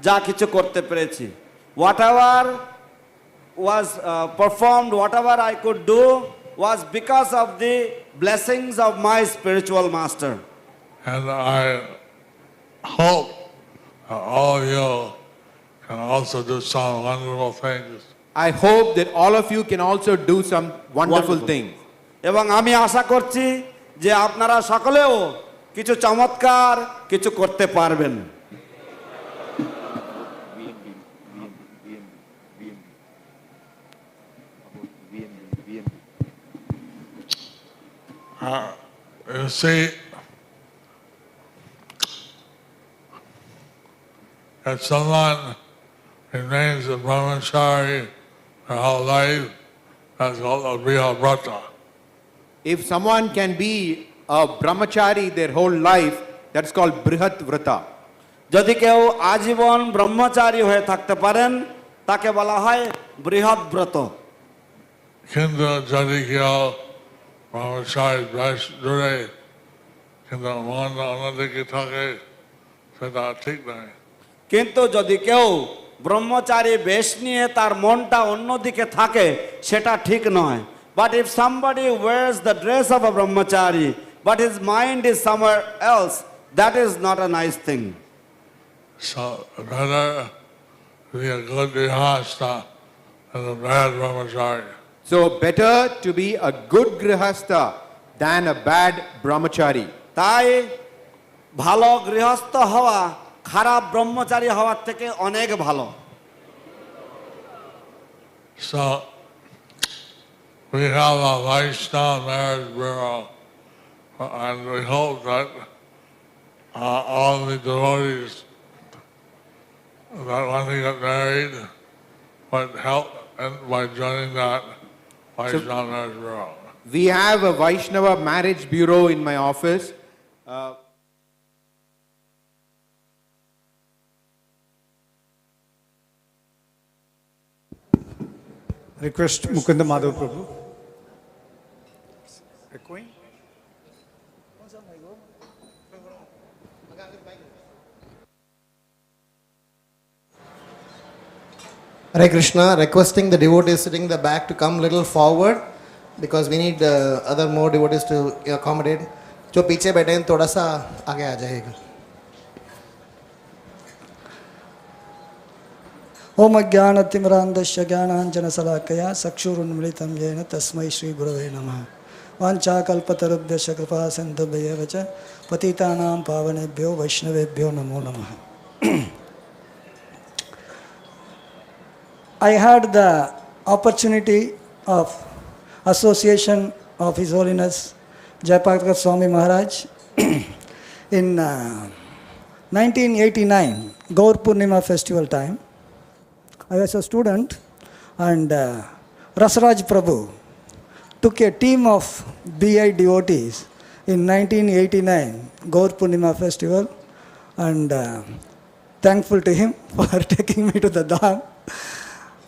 যা কিছু করতে পেরেছি। Whatever was performed, whatever I could do was because of the blessings of my spiritual master. And I hope all of you can also do some wonderful things. I hope that all of you can also do some wonderful things. এবং আমি আশা করছি যে আপনারা সকলেও কিছু চমৎকার কিছু করতে পারবেন। You see, if someone remains a brahmachari their whole life, that's called a Vyavrata. If someone can be a brahmachari their whole life, that's called Brihat Vrata. যদি কেউ আজীবন ব্রহ্মচারী হয়ে থাকতে পারেন তাকে বলা হয় বৃহৎ ব্রত। কিন্তু যদি কেউ ব্রহ্মচারী বেশ দূরে কিন্তু মন অন্যদিকে থাকে সেটা ঠিক নয়। কিন্তু যদি কেউ ব্রহ্মচারী বেশ নিয়ে তার মনটা অন্যদিকে থাকে সেটা ঠিক নয়। But if somebody wears the dress of a brahmachari but his mind is somewhere else, that is not a nice thing. So better be a good grihastha than a bad brahmachari. So better to be a good grihastha than a bad brahmachari. তাই ভালো গৃহস্থ হওয়া খারাপ ব্রহ্মচারী হওয়ার থেকে অনেক ভালো। So we have a Vaishnava marriage bureau, and we hope that all the devotees that want to get married would help by joining that Vaishnava marriage bureau. We have a Vaishnava marriage bureau in my office. Request Mukunda Madhav Prabhu. Echoing? Hare Krishna, requesting the devotees sitting in the back to come little forward because we need other more devotees to accommodate. जो पीछे बैठे हैं थोड़ा सा आगे आ जाएगा. ओम अज्ञानतिमिरान्धस्य ज्ञानाञ्जनशलाकया चक्षुरुन्मीलितं येन तस्मै श्रीगुरवे नमः. वाञ्छाकल्पतरुभ्यश्च कृपासिन्धुभ्येव च पतितानां पावनेभ्यो वैष्णवेभ्यो नमो नमः. I had the opportunity of association of His Holiness Jayapataka Swami Maharaj in 1989, Gaur Purnima festival time. I was a student and Raj Prabhu took a team of BI devotees in 1989 Gaur Purnima festival, and thankful to him for taking me to the Dham.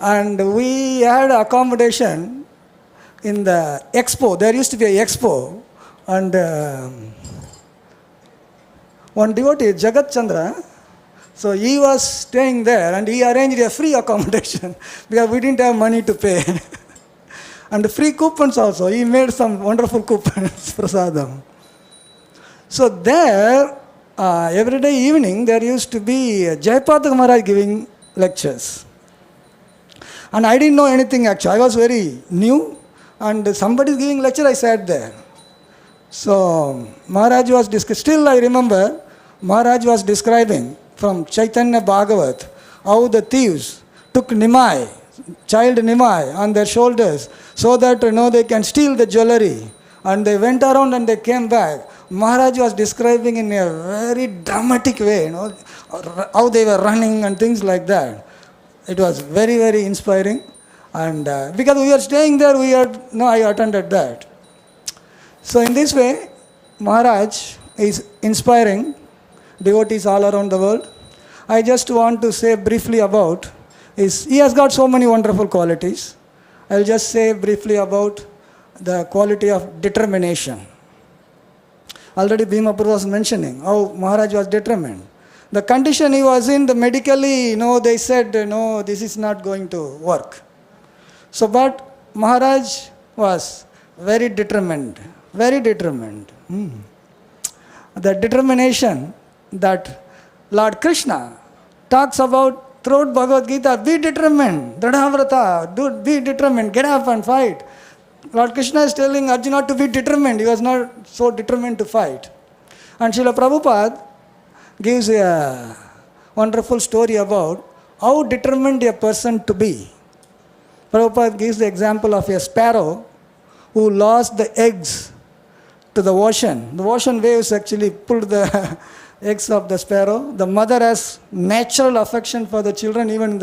And we had accommodation in the expo. There used to be an expo, and one devotee, Jagat Chandra, so he was staying there and he arranged a free accommodation because we didn't have money to pay. And free coupons also. He made some wonderful coupons, prasadam. So there, every day evening, there used to be Jayapataka Maharaj giving lectures. And I didn't know anything actually. I was very new, and somebody is giving lecture, I sat there. So Maharaj was still I remember, Maharaj was describing from Chaitanya Bhagavat how the thieves took Nimai, child Nimai on their shoulders so that they can steal the jewelry. And they went around and they came back. Maharaj was describing in a very dramatic way, how they were running and things like that. It was very, very inspiring. And because we were staying there, I attended that. So in this way, Maharaj is inspiring devotees all around the world. I just want to say briefly about he has got so many wonderful qualities. I'll just say briefly about the quality of determination. Already Bhima Prabhu was mentioning how Maharaj was determined. The condition he was in, medically, they said, this is not going to work. So, but Maharaj was very determined, very determined. The determination that Lord Krishna talks about throughout Bhagavad-gita, be determined, Dradhavrata, be determined, get up and fight. Lord Krishna is telling Arjuna to be determined. He was not so determined to fight. And Srila Prabhupada gives a wonderful story about how determined a person to be. Prabhupada gives the example of a sparrow who lost the eggs to the ocean. The ocean waves actually pulled the eggs of the sparrow. The mother has natural affection for the children even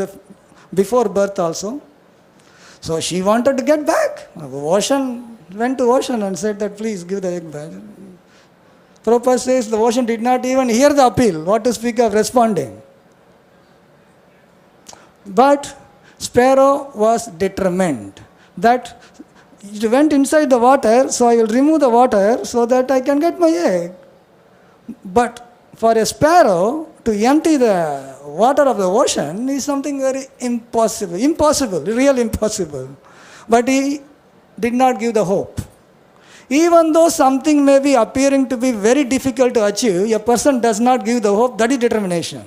before birth also. So she wanted to get back. Ocean went to ocean and said that please give the egg back. Prabhupada says the ocean did not even hear the appeal, what to speak of responding. But sparrow was determined that it went inside the water, so I will remove the water so that I can get my egg. But for a sparrow to empty the water of the ocean is something very impossible, real impossible. But he did not give the hope. Even though something may be appearing to be very difficult to achieve, a person does not give the hope, that is determination.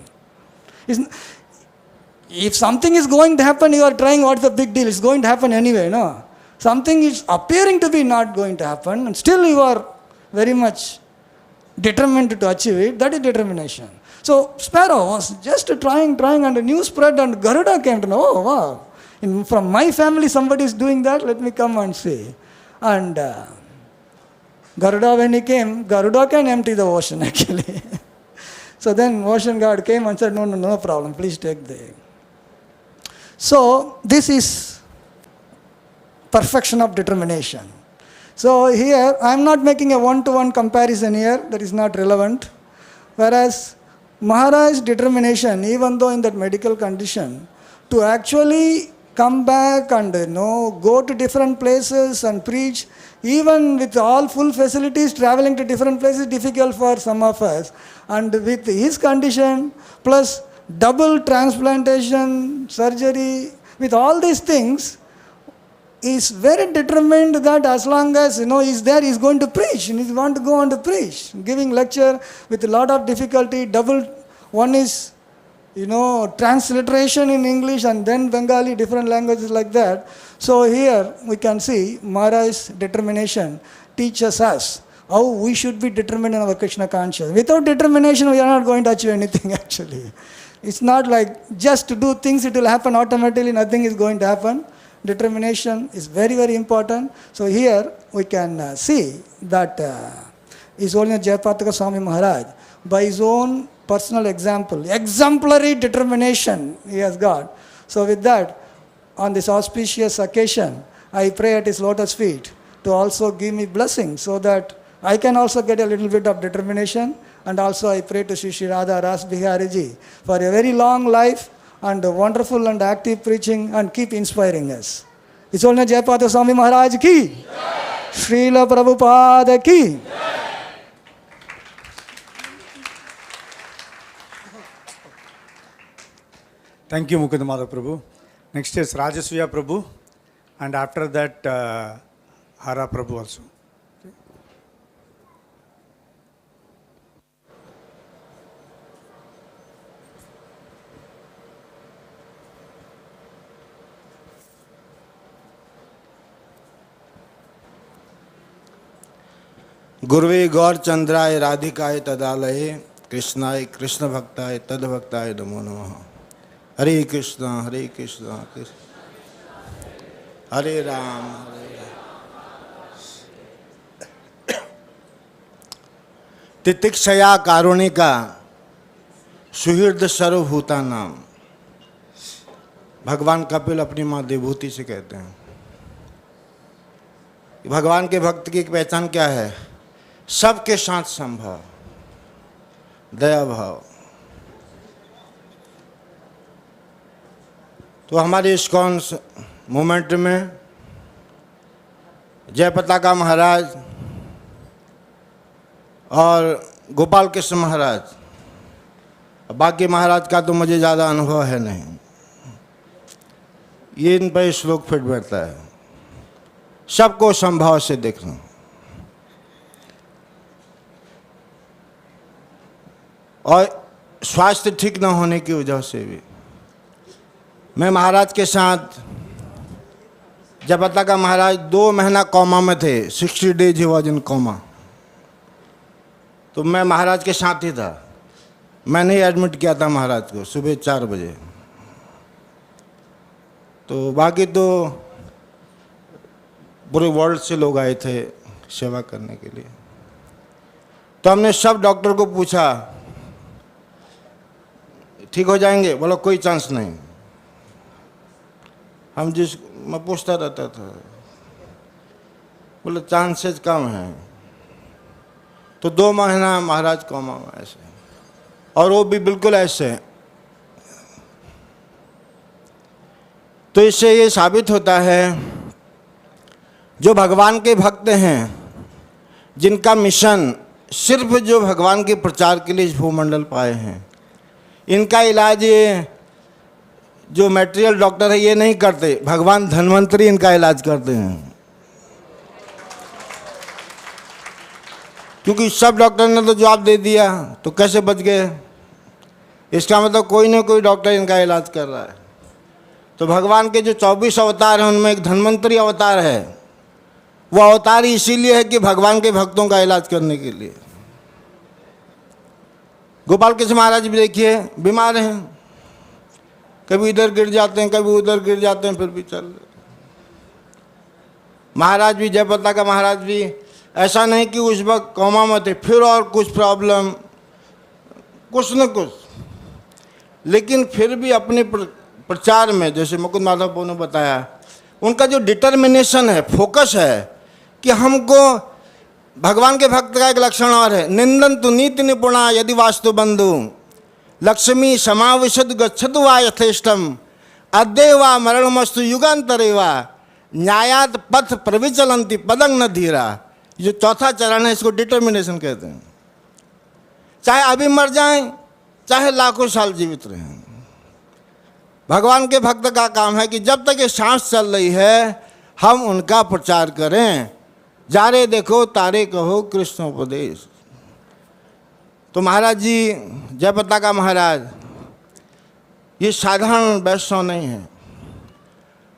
If something is going to happen, you are trying, what's the big deal? It's going to happen anyway, no? Something is appearing to be not going to happen, and still you are very much determined to achieve it, that is determination. So sparrow was just trying, and the news spread, and Garuda came to know, oh wow, from my family somebody is doing that, let me come and see. And Garuda, when he came, Garuda can empty the ocean actually. So then ocean god came and said, no problem, please take the egg. So this is perfection of determination. So here, I am not making a one-to-one comparison here, that is not relevant. Whereas Maharaj's determination, even though in that medical condition, to actually come back and go to different places and preach, even with all full facilities, traveling to different places difficult for some of us. And with his condition, plus double transplantation, surgery, with all these things, is very determined that as long as he's there, he's going to preach, and he's going to go on to preach, giving lecture with a lot of difficulty. Double, one is transliteration in English and then Bengali, different languages like that. So here we can see Maharaj's determination teaches us how we should be determined in our Krishna consciousness. Without determination, we are not going to achieve anything actually. It's not like just to do things, it will happen automatically, nothing is going to happen. Determination is very, very important. So here we can see that His Holiness Jayapataka Swami Maharaj, by his own personal example, exemplary determination he has got. So with that, on this auspicious occasion, I pray at his lotus feet to also give me blessing so that I can also get a little bit of determination. And also I pray to SriSriRadhaRasbihariTemple for a very long life and wonderful and active preaching, and keep inspiring us. His Holiness Jayapataka Swami Maharaj ki, Srila Prabhupada ki. Thank you, Mukund Madhav Prabhu. Next is Rajasviya Prabhu, and after that, Hara Prabhu also. गुरुवे गौर चंद्राय राधिकाय तदालये कृष्णाय कृष्ण भक्ताय तद भक्ताय नमो नमः। हरे कृष्णा हरे राम तितिक्षया कारुणिका सुहृद सर्वभूता नाम। भगवान कपिल अपनी माँ देवभूति से कहते हैं, भगवान के भक्त की पहचान क्या है? सबके साथ संभाव, दया भाव। तो हमारे इस्कॉन मूवमेंट में जयपताका महाराज और गोपाल कृष्ण महाराज, बाकी महाराज का तो मुझे ज़्यादा अनुभव है नहीं, ये इन पर श्लोक फिट बैठता है। सबको संभाव से देखना। और स्वास्थ्य ठीक न होने की वजह से भी मैं महाराज के साथ, जयपताका महाराज 2 महीना कोमा में थे, 60 days ही वॉज इन कोमा, तो मैं महाराज के साथ ही था। मैंने ही एडमिट किया था महाराज को सुबह 4 बजे। तो बाकी तो पूरे वर्ल्ड से लोग आए थे सेवा करने के लिए। तो हमने सब डॉक्टर को पूछा ठीक हो जाएंगे? बोलो कोई चांस नहीं। मैं पूछता रहता था, बोले चांसेस कम हैं। तो 2 महीना महाराज कोमा में ऐसे, और वो भी बिल्कुल ऐसे। तो इससे ये साबित होता है जो भगवान के भक्त हैं, जिनका मिशन सिर्फ जो भगवान के प्रचार के लिए इस भूमंडल पाए हैं, इनका इलाज ये जो मैटेरियल डॉक्टर है ये नहीं करते, भगवान धन्वंतरी इनका इलाज करते हैं। क्योंकि सब डॉक्टर ने तो जवाब दे दिया, तो कैसे बच गए? इसका मतलब कोई ना कोई डॉक्टर इनका इलाज कर रहा है। तो भगवान के जो 24 अवतार हैं उनमें एक धन्वंतरी अवतार है। वो अवतार इसीलिए है कि भगवान के भक्तों का इलाज करने के लिए। गोपाल कृष्ण महाराज भी देखिए बीमार हैं, कभी इधर गिर जाते हैं, कभी उधर गिर जाते हैं, फिर भी चल रहे। महाराज भी, जयपताका महाराज भी, ऐसा नहीं कि उस वक्त कोमा में थे, फिर और कुछ प्रॉब्लम, कुछ न कुछ, लेकिन फिर भी अपने प्रचार में, जैसे मुकुंद माधव ने बताया, उनका जो डिटर्मिनेशन है, फोकस है, कि हमको भगवान के भक्त का एक लक्षण और है, निंदन्तु नीति निपुणा यदि वास्तु बंधु लक्ष्मी समाविशद गच्छतु वा यथेष्टम अद्य वा मरणमस्तु युगांतरे वा न्यायात पथ प्रविचलंती पदंग न धीरा। जो चौथा चरण है इसको डिटर्मिनेशन कहते हैं। चाहे अभी मर जाएं, चाहे लाखों साल जीवित रहें, भगवान के भक्त का काम है कि जब तक ये सांस चल रही है हम उनका प्रचार करें। जारे देखो तारे कहो कृष्ण उपदेश। तो महाराज जी जयपताका महाराज ये साधारण वैष्णव नहीं है,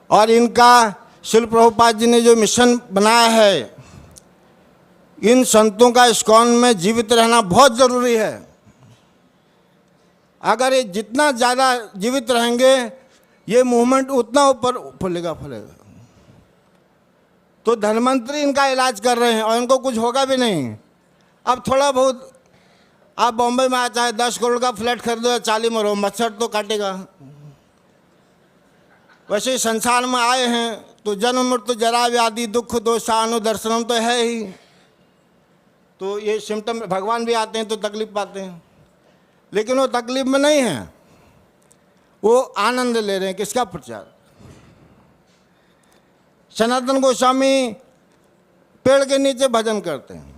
और इनका शिल प्रभुपाद जी ने जो मिशन बनाया है, इन संतों का इस्कॉन में जीवित रहना बहुत ज़रूरी है। अगर ये जितना ज़्यादा जीवित रहेंगे ये मूवमेंट उतना ऊपर फैलेगा। तो धनवंतरी इनका इलाज कर रहे हैं और इनको कुछ होगा भी नहीं। अब थोड़ा बहुत आप बॉम्बे में आ चाहे 10 करोड़ का फ्लैट खरीदो या 40 में रहो, मच्छर तो काटेगा। वैसे ही संसार में आए हैं तो जन्म मृत्यु जरा व्याधि दुख दोषा अनुदर्शनम तो है ही। तो ये सिम्टम, भगवान भी आते हैं तो तकलीफ पाते हैं, लेकिन वो तकलीफ में नहीं है, वो आनंद ले रहे हैं। किसका प्रचार? सनातन गोस्वामी पेड़ के नीचे भजन करते हैं।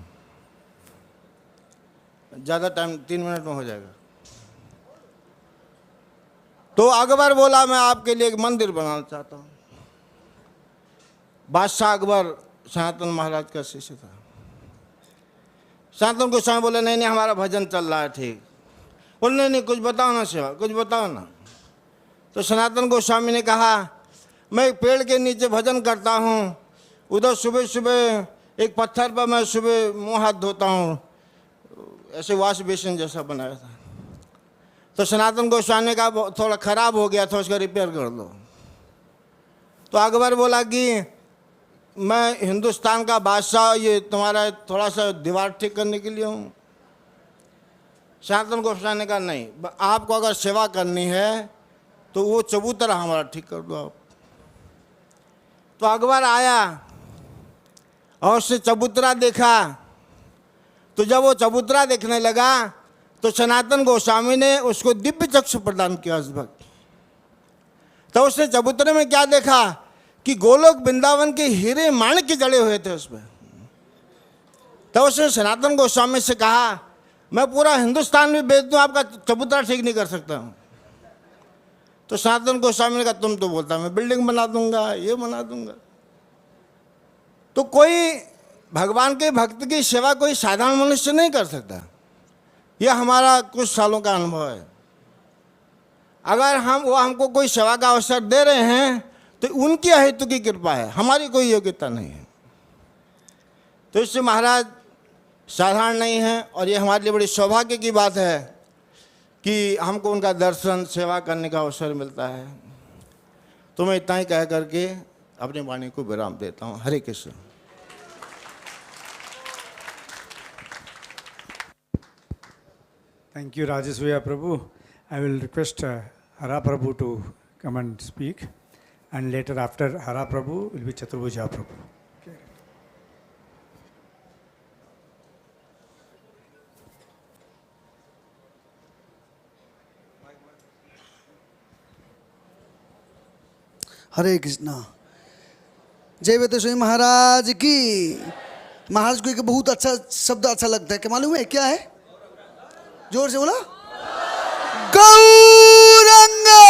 ज़्यादा टाइम 3 मिनट में हो जाएगा। तो अकबर बोला मैं आपके लिए एक मंदिर बनाना चाहता हूँ। बादशाह अकबर सनातन महाराज का शिष्य था। सनातन गोस्वामी बोले नहीं नहीं हमारा भजन चल रहा है ठीक। बोले नहीं कुछ बताओ ना सेवा, कुछ बताओ ना। तो सनातन गोस्वामी ने कहा मैं एक पेड़ के नीचे भजन करता हूँ, उधर सुबह सुबह एक पत्थर पर मैं सुबह मुँह हाथ धोता हूँ, ऐसे वॉश बेसिन जैसा बनाया था। तो सनातन गोस्वामी ने कहा थोड़ा ख़राब हो गया था, उसका रिपेयर कर दो। तो अकबर बोला कि मैं हिंदुस्तान का बादशाह, ये तुम्हारा थोड़ा सा दीवार ठीक करने के लिए हूँ। सनातन गोस्वामी ने कहा नहीं, आपको अगर सेवा करनी है तो वो चबूतरा हमारा ठीक कर दो आप। तो अकबर आया और उसने चबूतरा देखा। तो जब वो चबूतरा देखने लगा तो सनातन गोस्वामी ने उसको दिव्य चक्षु प्रदान किया उस वक्त। तो उसने चबूतरे में क्या देखा कि गोलोक वृंदावन के हीरे माणिक्य जड़े हुए थे उसमें। तो उसने सनातन गोस्वामी से कहा मैं पूरा हिंदुस्तान में बेच दूं, आपका चबूतरा ठीक नहीं कर सकता हूं। तो सनातन गोस्वामी ने कहा तुम तो बोलता मैं बिल्डिंग बना दूंगा, ये बना दूंगा। तो कोई भगवान के भक्त की सेवा कोई साधारण मनुष्य नहीं कर सकता। यह हमारा कुछ सालों का अनुभव है। अगर वो हमको कोई सेवा का अवसर दे रहे हैं तो उनकी अहेतु की कृपा है, हमारी कोई योग्यता नहीं है। तो इससे महाराज साधारण नहीं है, और ये हमारे लिए बड़ी सौभाग्य की बात है कि हमको उनका दर्शन सेवा करने का अवसर मिलता है। तो मैं इतना ही कह करके अपनी वाणी को विराम देता हूँ। Hare Krishna. Thank you, Rajasvaya Prabhu. I will request Hara Prabhu to come and speak, and later after Hara Prabhu will be Chaturbuja Prabhu. Okay. हरे कृष्णा। जय बेटे स्वामी महाराज की। महाराज को एक बहुत अच्छा शब्द अच्छा लगता है, क्या मालूम है क्या है? जोर से बोला। गौरंगा।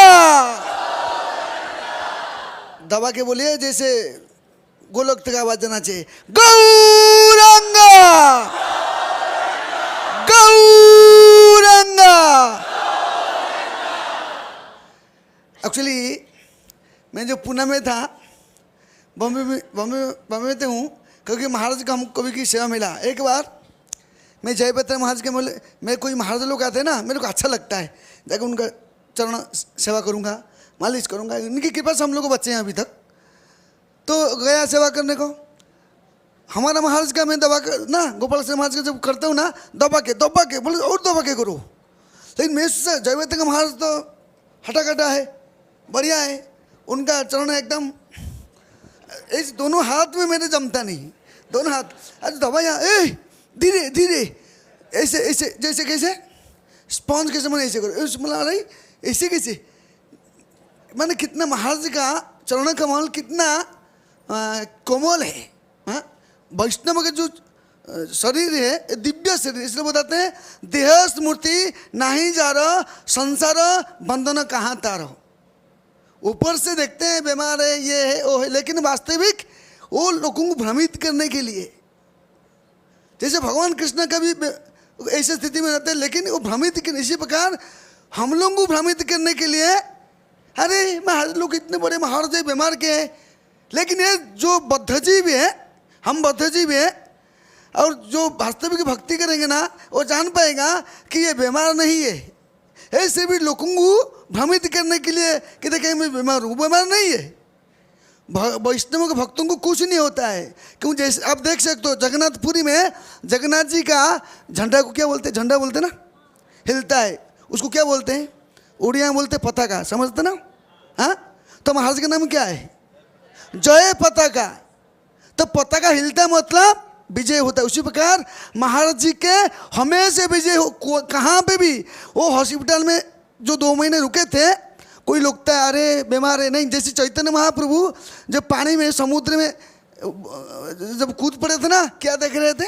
दबा के बोलिए जैसे गोलोक तक आवाज जाना चाहिए। गौरंगा गौरंगा। एक्चुअली मैं जो पुणे में था, बॉम्बे में तो हूँ, क्योंकि महाराज का हमको कभी की सेवा मिला। एक बार मैं जयपत्र महाराज के बोले, मैं कोई महाराज लोग आते हैं ना, मेरे को अच्छा लगता है जाकर उनका चरण सेवा करूँगा, मालिश करूँगा। उनकी कृपा से हम लोग को बच्चे हैं अभी तक। तो गया सेवा करने को। हमारा महाराज का मैं दबा कर ना, गोपाल सिंह महाराज का जब करता हूँ ना, दबा के बोले और दबा के करो। लेकिन मैं जयपत्र महाराज तो हटा कटा है, बढ़िया है। उनका चरण एकदम इस दोनों हाथ में मेरे जमता नहीं, दोनों हाथ, आज दबाया, ए धीरे धीरे, ऐसे ऐसे, जैसे कैसे स्पॉन्ज कैसे मैंने ऐसे करो, मला रही ऐसे कैसे, मैंने कितना महाराज का चरण कमल कितना कोमल है। वैष्णव का जो शरीर है दिव्य शरीर, इसलिए बताते हैं देह स्मृति नहीं जा रहा संसार बंधन कहाँ तारो। ऊपर से देखते हैं बीमार है, ये है वो है, लेकिन वास्तविक वो लोगों को भ्रमित करने के लिए, जैसे भगवान कृष्ण का भी ऐसी स्थिति में रहते हैं, लेकिन वो भ्रमित करने, इसी प्रकार हम लोगों को भ्रमित करने के लिए, अरे महाराज लोग इतने बड़े महाराज है बीमार के हैं, लेकिन ये जो बद्धजीवी है, हम बद्धजीवी है, और जो वास्तविक भक्ति करेंगे ना वो जान पाएगा कि ये बीमार नहीं है। ऐसे भी लोगों को भ्रमित करने के लिए कि देखें मैं बीमार हूँ, बीमार नहीं है। वैष्णव के भक्तों को कुछ नहीं होता है, क्यों? जैसे आप देख सकते हो जगन्नाथपुरी में जगन्नाथ जी का झंडा को क्या बोलते हैं? झंडा बोलते ना, हिलता है, उसको क्या बोलते हैं? उड़िया में बोलते पताका, समझते ना? हाँ, तो महाराज का नाम क्या है? जय पताका। तो पताका हिलता मतलब विजय होता है। उसी प्रकार महाराज जी के हमेशा विजय हो, कहाँ पे भी। वो हॉस्पिटल में जो 2 महीने रुके थे, कोई लगता है अरे बीमार है, नहीं। जैसे चैतन्य महाप्रभु जब पानी में समुद्र में जब कूद पड़े थे ना, क्या देख रहे थे?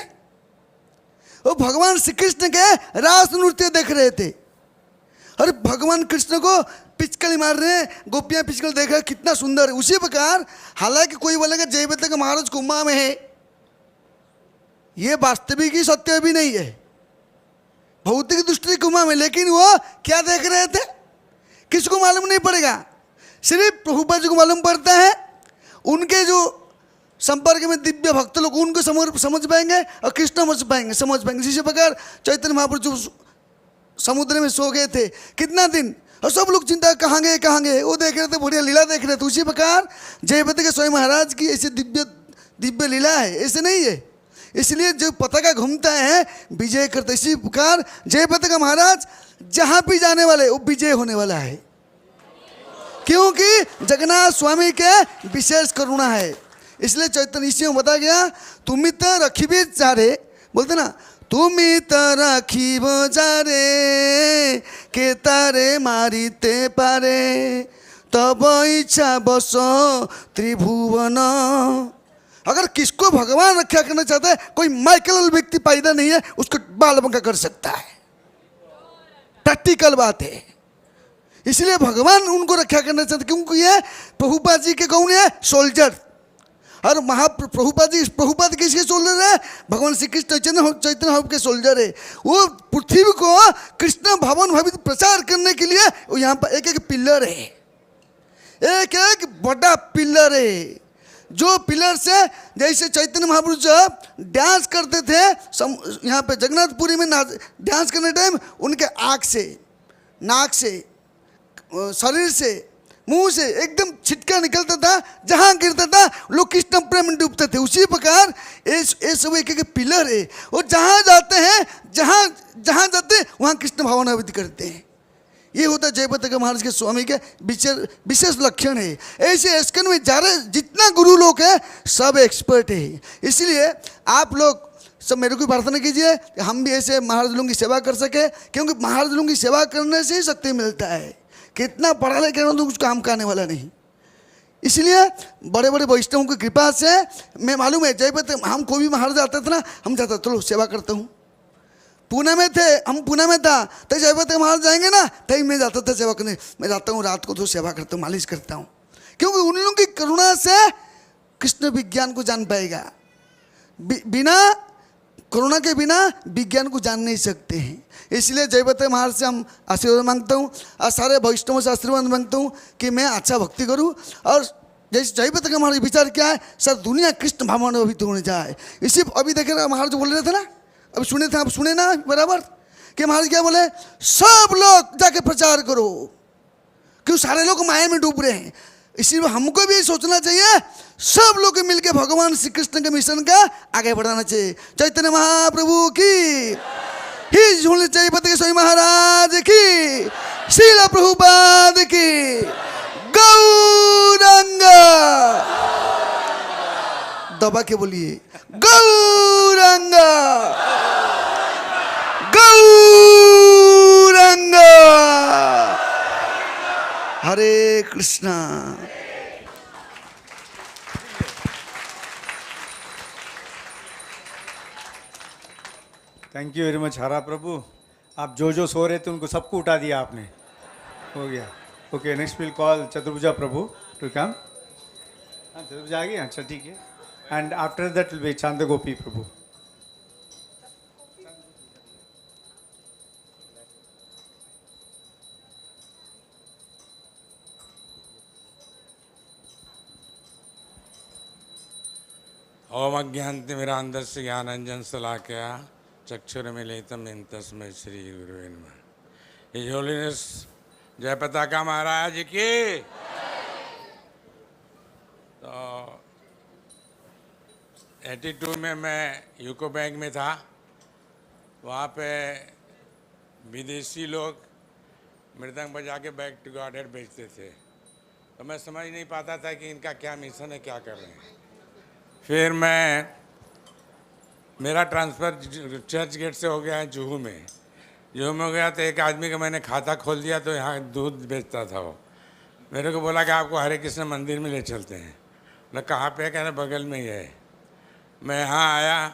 वो भगवान श्री कृष्ण के रास नृत्य देख रहे थे। अरे भगवान कृष्ण को पिचकली मार रहे हैं, गोपियाँ पिचकल देख रहे हैं, कितना सुंदर है। उसी प्रकार हालांकि कोई बोलेगा जयपताका महाराज कुंभा में है, ये वास्तविक ही सत्य भी नहीं है, भौतिक दृष्टि कुंभा में, लेकिन वो क्या देख रहे थे किसको मालूम नहीं पड़ेगा, सिर्फ प्रभुपाद जी को मालूम पड़ता है। उनके जो संपर्क में दिव्य भक्त लोग उनको समझ पाएंगे और कृष्ण समझ पाएंगे। इसी प्रकार चैतन्य महाप्रभु जो समुद्र में सो गए थे कितना दिन, और सब लोग चिंता कहाँ गए, वो देख रहे थे, बढ़िया लीला देख रहे थे। उसी प्रकार जयपताका स्वामी महाराज की ऐसी दिव्य लीला है, ऐसे नहीं है। इसलिए जो पताका घूमता है विजय करता है। इसी प्रकार जयपताका महाराज जहाँ भी जाने वाले वो विजय होने वाला है, क्योंकि जगन्नाथ स्वामी के विशेष करुणा है। इसलिए चैतन्य इसी में बता गया, तुम्हें तो रखिबे चारे, बोलते ना, तुम्हें तो रखिब चारे के तारे मारिते पारे, तब इच्छा बसो त्रिभुवन। अगर किसको भगवान रक्षा करना चाहता है, कोई माइकल व्यक्ति पैदा नहीं है उसको बाल बंका कर सकता है, प्रैक्टिकल बात है। इसलिए भगवान उनको रक्षा करना चाहते, क्योंकि ये प्रभुपाद जी के कौन है? सोल्जर। और प्रभुपाद किसके सोल्जर है? भगवान श्री कृष्ण चैतन्य के सोल्जर है। वो पृथ्वी को कृष्ण भवन भावित प्रचार करने के लिए वो यहाँ पर एक एक पिलर है, एक एक बड़ा पिलर है। जो पिलर से जैसे चैतन्य महाप्रभु जब डांस करते थे यहाँ पे जगन्नाथपुरी में डांस करने टाइम, उनके आँख से, नाक से, शरीर से, मुंह से एकदम छिटका निकलता था, जहाँ गिरता था लोग कृष्ण प्रेम में डूबते थे। उसी प्रकार ये सब एक एक पिलर है, और जहाँ जाते हैं जहाँ जाते हैं वहाँ कृष्ण भावनावृत्ति करते हैं। ये होता है जयपताका महाराज के स्वामी के विशेष लक्षण है। ऐसे ISKCON में जितना गुरु लोग हैं सब एक्सपर्ट है। इसलिए आप लोग सब मेरे को प्रार्थना कीजिए कि हम भी ऐसे महाराज लोगों की सेवा कर सके, क्योंकि महाराज लोगों की सेवा करने से ही शक्ति मिलता है। कितना पढ़ा लिखा तो कुछ काम का आने वाला नहीं। इसलिए बड़े बड़े वैष्णवों की कृपा से मैं मालूम है जयपताका, हम कोई भी महाराज आते थे ना, हम जाते चलो सेवा करता हूँ। पुणे में थे, हम पुणे में था तो जयपताका महाराज जाएंगे ना, तभी मैं जाता था सेवा करने। मैं जाता हूँ रात को तो सेवा करता हूँ, मालिश करता हूँ, क्योंकि उन लोगों की करुणा से कृष्ण विज्ञान को जान पाएगा। बिना करुणा के बिना विज्ञान को जान नहीं सकते हैं। इसलिए जयपताका महाराज से हम आशीर्वाद मांगता हूँ और सारे वैष्णवों से आशीर्वाद मांगता हूँ कि मैं अच्छा भक्ति करूँ। और जैसे जयपताका महाराज विचार क्या है, सर दुनिया कृष्ण भावनान्वित होने जाए। इसी अभी देखे महाराज बोल रहे थे ना, अब सुने थे, आप सुने ना बराबर, कि महाराज क्या बोले, सब लोग जाके प्रचार करो, क्यों सारे लोग माया में डूब रहे हैं। इसीलिए हमको भी सोचना चाहिए, सब लोग मिलकर भगवान श्री कृष्ण के मिशन का आगे बढ़ाना चाहिए। चैतन्य महाप्रभु की ही झूलने चाहिए, जयपताका स्वामी महाराज की, श्रील प्रभुपाद की, गौरंग दबा के बोलिए Gauranga Gauranga. Hare Krishna. Thank you very much Hara Prabhu. आप जो सो रहे थे उनको सबको उठा दिया आपने, हो गया। Okay, next will call Chaturbhuja Prabhu to come. Chaturbhuja आ गई, अच्छा ठीक है। And after that will be Chand Gopi प्रभु। ओम अज्ञानतिमिरान्धस्य ज्ञानाञ्जन शलाकया चक्षुरुन्मीलितं येन तस्मै श्री गुरुवे नमः। हिज होलीनेस जयपताका महाराज की। तो 82 में मैं यूको बैंक में था, वहाँ पे विदेशी लोग मृदंग बजा के बैक टू गॉड हेड बेचते थे। तो मैं समझ नहीं पाता था कि इनका क्या मिशन है, क्या कर रहे हैं। फिर मेरा ट्रांसफ़र चर्च गेट से हो गया है जुहू में। जुहू में हो गया तो एक आदमी का मैंने खाता खोल दिया, तो यहाँ दूध बेचता था वो। मेरे को बोला कि आपको हरे कृष्ण मंदिर में ले चलते हैं। मैं कहाँ पे? कहना बगल में ही है। मैं यहाँ आया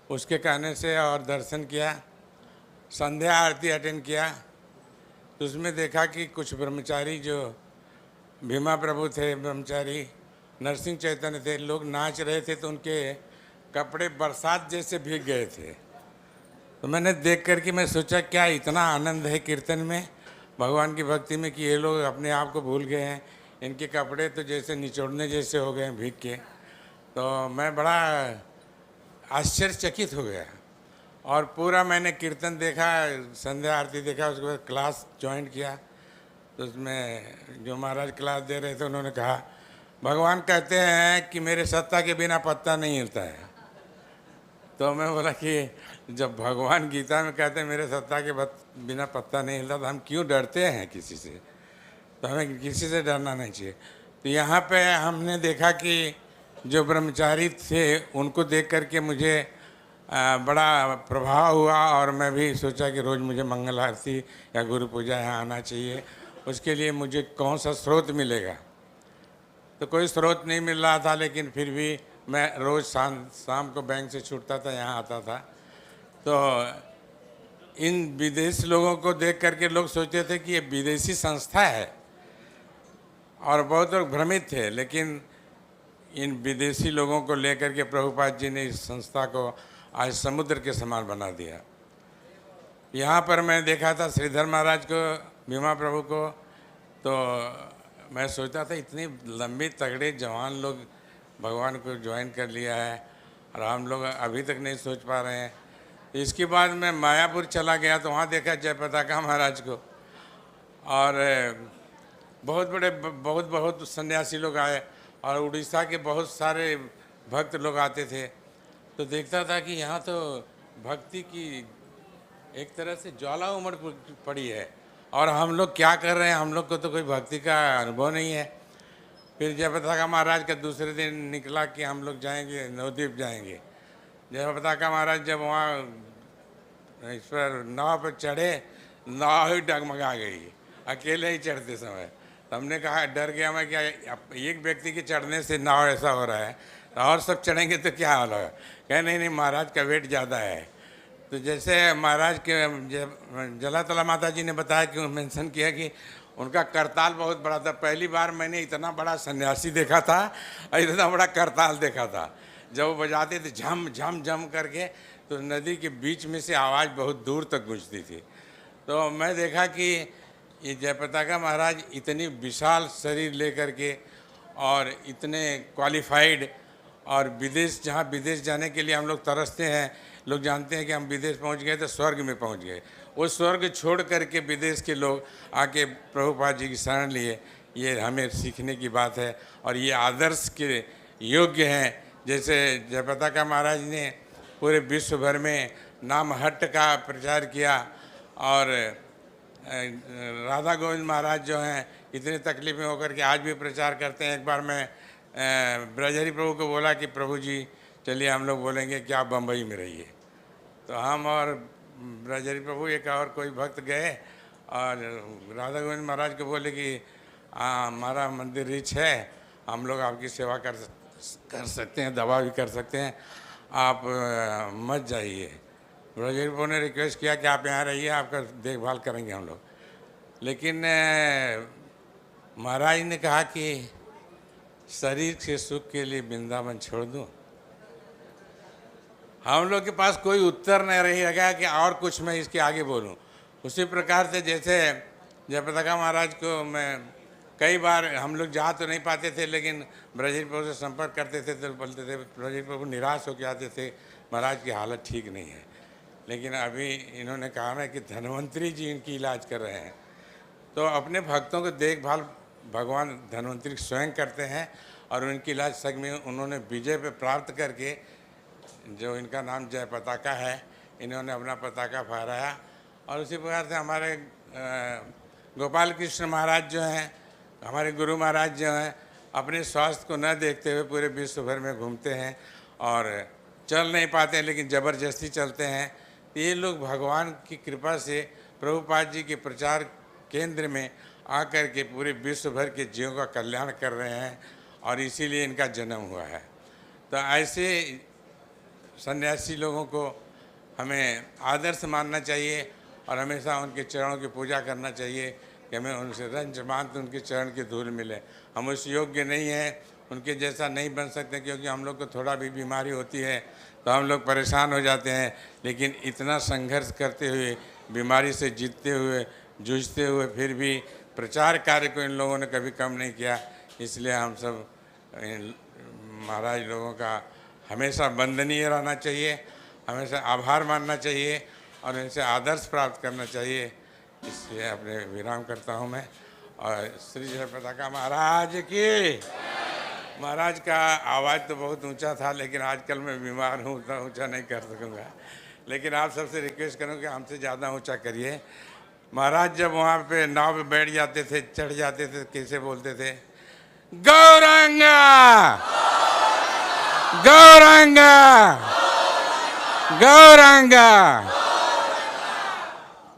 उसके कहने से और दर्शन किया, संध्या आरती अटेंड किया। तो उसमें देखा कि कुछ ब्रह्मचारी जो भीमा प्रभु थे, ब्रह्मचारी नरसिंह चैतन्य थे, लोग नाच रहे थे तो उनके कपड़े बरसात जैसे भीग गए थे। तो मैंने देख कर के मैं सोचा क्या इतना आनंद है कीर्तन में, भगवान की भक्ति में, कि ये लोग अपने आप को भूल गए हैं। इनके कपड़े तो जैसे निचोड़ने जैसे हो गए हैं भीग के। तो मैं बड़ा आश्चर्यचकित हो गया और पूरा मैंने कीर्तन देखा, संध्या आरती देखा, उसके बाद क्लास ज्वाइन किया। तो उसमें जो महाराज क्लास दे रहे थे उन्होंने कहा भगवान कहते हैं कि मेरे सत्ता के बिना पत्ता नहीं हिलता है। तो मैं बोला कि जब भगवान गीता में कहते हैं मेरे सत्ता के बिना पत्ता नहीं हिलता, तो हम क्यों डरते हैं किसी से? तो हमें किसी से डरना नहीं चाहिए। तो यहाँ पे हमने देखा कि जो ब्रह्मचारी थे उनको देख करके मुझे बड़ा प्रभाव हुआ और मैं भी सोचा कि रोज़ मुझे मंगल आरती या गुरु पूजा यहाँ आना चाहिए। उसके लिए मुझे कौन सा स्रोत मिलेगा? तो कोई स्रोत नहीं मिल रहा था, लेकिन फिर भी मैं रोज़ शाम को बैंक से छूटता था, यहाँ आता था। तो इन विदेश लोगों को देख करके लोग सोचते थे कि ये विदेशी संस्था है और बहुत लोग भ्रमित थे। लेकिन इन विदेशी लोगों को लेकर के प्रभुपाद जी ने इस संस्था को आज समुद्र के समान बना दिया। यहाँ पर मैं देखा था श्रीधर महाराज को, भीमा प्रभु को, तो मैं सोचता था इतने लंबे तगड़े जवान लोग भगवान को ज्वाइन कर लिया है और हम लोग अभी तक नहीं सोच पा रहे हैं। इसके बाद मैं मायापुर चला गया तो वहाँ देखा जयपताका महाराज को और बहुत बड़े बहुत सन्यासी लोग आए और उड़ीसा के बहुत सारे भक्त लोग आते थे। तो देखता था कि यहाँ तो भक्ति की एक तरह से ज्वाला उमड़ पड़ी है और हम लोग क्या कर रहे हैं, हम लोग को तो कोई भक्ति का अनुभव नहीं है। फिर जयपताका महाराज का दूसरे दिन निकला कि हम लोग जाएंगे, नवद्वीप जाएंगे। जयपताका महाराज जब वहाँ इस पर नाव पर चढ़े, नाव ही डगमगा गई अकेले ही चढ़ते समय। तो हमने कहा, डर गया मैं, क्या एक व्यक्ति के चढ़ने से नाव ऐसा हो रहा है, और सब चढ़ेंगे तो क्या हाल होगा? कहे नहीं महाराज का वेट ज़्यादा है। तो जैसे महाराज के जलातला माता जी ने बताया कि मेंशन किया कि उनका करताल बहुत बड़ा था। पहली बार मैंने इतना बड़ा सन्यासी देखा था और इतना बड़ा करताल देखा था। जब वो बजाते थे झम झम झम करके, तो नदी के बीच में से आवाज़ बहुत दूर तक गूंजती थी। तो मैं देखा कि ये जयपताका महाराज इतनी विशाल शरीर लेकर के और इतने क्वालिफाइड, और विदेश, जहाँ विदेश जाने के लिए हम लोग तरसते हैं, लोग जानते हैं कि हम विदेश पहुंच गए तो स्वर्ग में पहुंच गए। वो स्वर्ग छोड़ करके विदेश के लोग आके प्रभुपाद जी की शरण लिए, ये हमें सीखने की बात है और ये आदर्श के योग्य हैं। जैसे जयपताका महाराज ने पूरे विश्व भर में नाम हट्ट का प्रचार किया और राधा गोविंद महाराज जो हैं इतने तकलीफ में होकर के आज भी प्रचार करते हैं। एक बार मैं ब्रजहरि प्रभु को बोला कि प्रभु जी चलिए हम लोग बोलेंगे कि आप बम्बई में रहिए। तो हम और ब्रजहरि प्रभु एक और कोई भक्त गए और राधा गोविंद महाराज को बोले कि हमारा मंदिर रिच है, हम लोग आपकी सेवा कर सकते हैं, दवा भी कर सकते हैं, आप मत जाइए। ब्रजहरि प्रभु ने रिक्वेस्ट किया कि आप यहाँ रहिए, आपका देखभाल करेंगे हम लोग। लेकिन महाराज ने कहा कि शरीर के सुख के लिए वृंदावन छोड़ दूँ। हम लोग के पास कोई उत्तर नहीं रहेगा कि और कुछ मैं इसके आगे बोलूं। उसी प्रकार से जैसे जयपताका महाराज को मैं कई बार हम लोग जा तो नहीं पाते थे, लेकिन ब्रजहरि प्रभु से संपर्क करते थे तो बोलते थे, ब्रजहरि प्रभु निराश होकर आते थे, महाराज की हालत ठीक नहीं है। लेकिन अभी इन्होंने कहा है कि धन्वंतरी जी इनकी इलाज कर रहे हैं। तो अपने भक्तों को देखभाल भगवान धन्वंतरी स्वयं करते हैं और उनकी इलाज सग में उन्होंने विजय पे प्राप्त करके, जो इनका नाम जयपताका है, इन्होंने अपना पताका फहराया। और उसी प्रकार से हमारे गोपाल कृष्ण महाराज जो हैं, हमारे गुरु महाराज जो हैं, अपने स्वास्थ्य को न देखते हुए पूरे विश्व भर में घूमते हैं और चल नहीं पाते हैं, लेकिन ज़बरदस्ती चलते हैं। ये लोग भगवान की कृपा से प्रभुपाद जी के प्रचार केंद्र में आकर के पूरे विश्व भर के जीवों का कल्याण कर रहे हैं और इसीलिए इनका जन्म हुआ है। तो ऐसे सन्यासी लोगों को हमें आदर्श मानना चाहिए और हमेशा उनके चरणों की पूजा करना चाहिए कि हमें उनसे रंज मानते उनके चरण की धूल मिले। हम उस योग्य नहीं हैं, उनके जैसा नहीं बन सकते, क्योंकि हम लोग को थोड़ा भी बीमारी होती है तो हम लोग परेशान हो जाते हैं। लेकिन इतना संघर्ष करते हुए, बीमारी से जीतते हुए, जूझते हुए, फिर भी प्रचार कार्य को इन लोगों ने कभी कम नहीं किया। इसलिए हम सब महाराज लोगों का हमेशा वंदनीय रहना चाहिए, हमेशा आभार मानना चाहिए और इनसे आदर्श प्राप्त करना चाहिए। इसलिए अपने विराम करता हूँ मैं। और श्री जयपताका महाराज की। महाराज का आवाज़ तो बहुत ऊंचा था, लेकिन आजकल मैं बीमार हूँ, उतना ऊंचा नहीं कर सकूँगा। लेकिन आप सबसे रिक्वेस्ट करूँ कि हमसे ज़्यादा ऊंचा करिए। महाराज जब वहाँ पे नाव पे बैठ जाते थे, चढ़ जाते थे, कैसे बोलते थे, गौरांगा गौरांगा गौरांगा।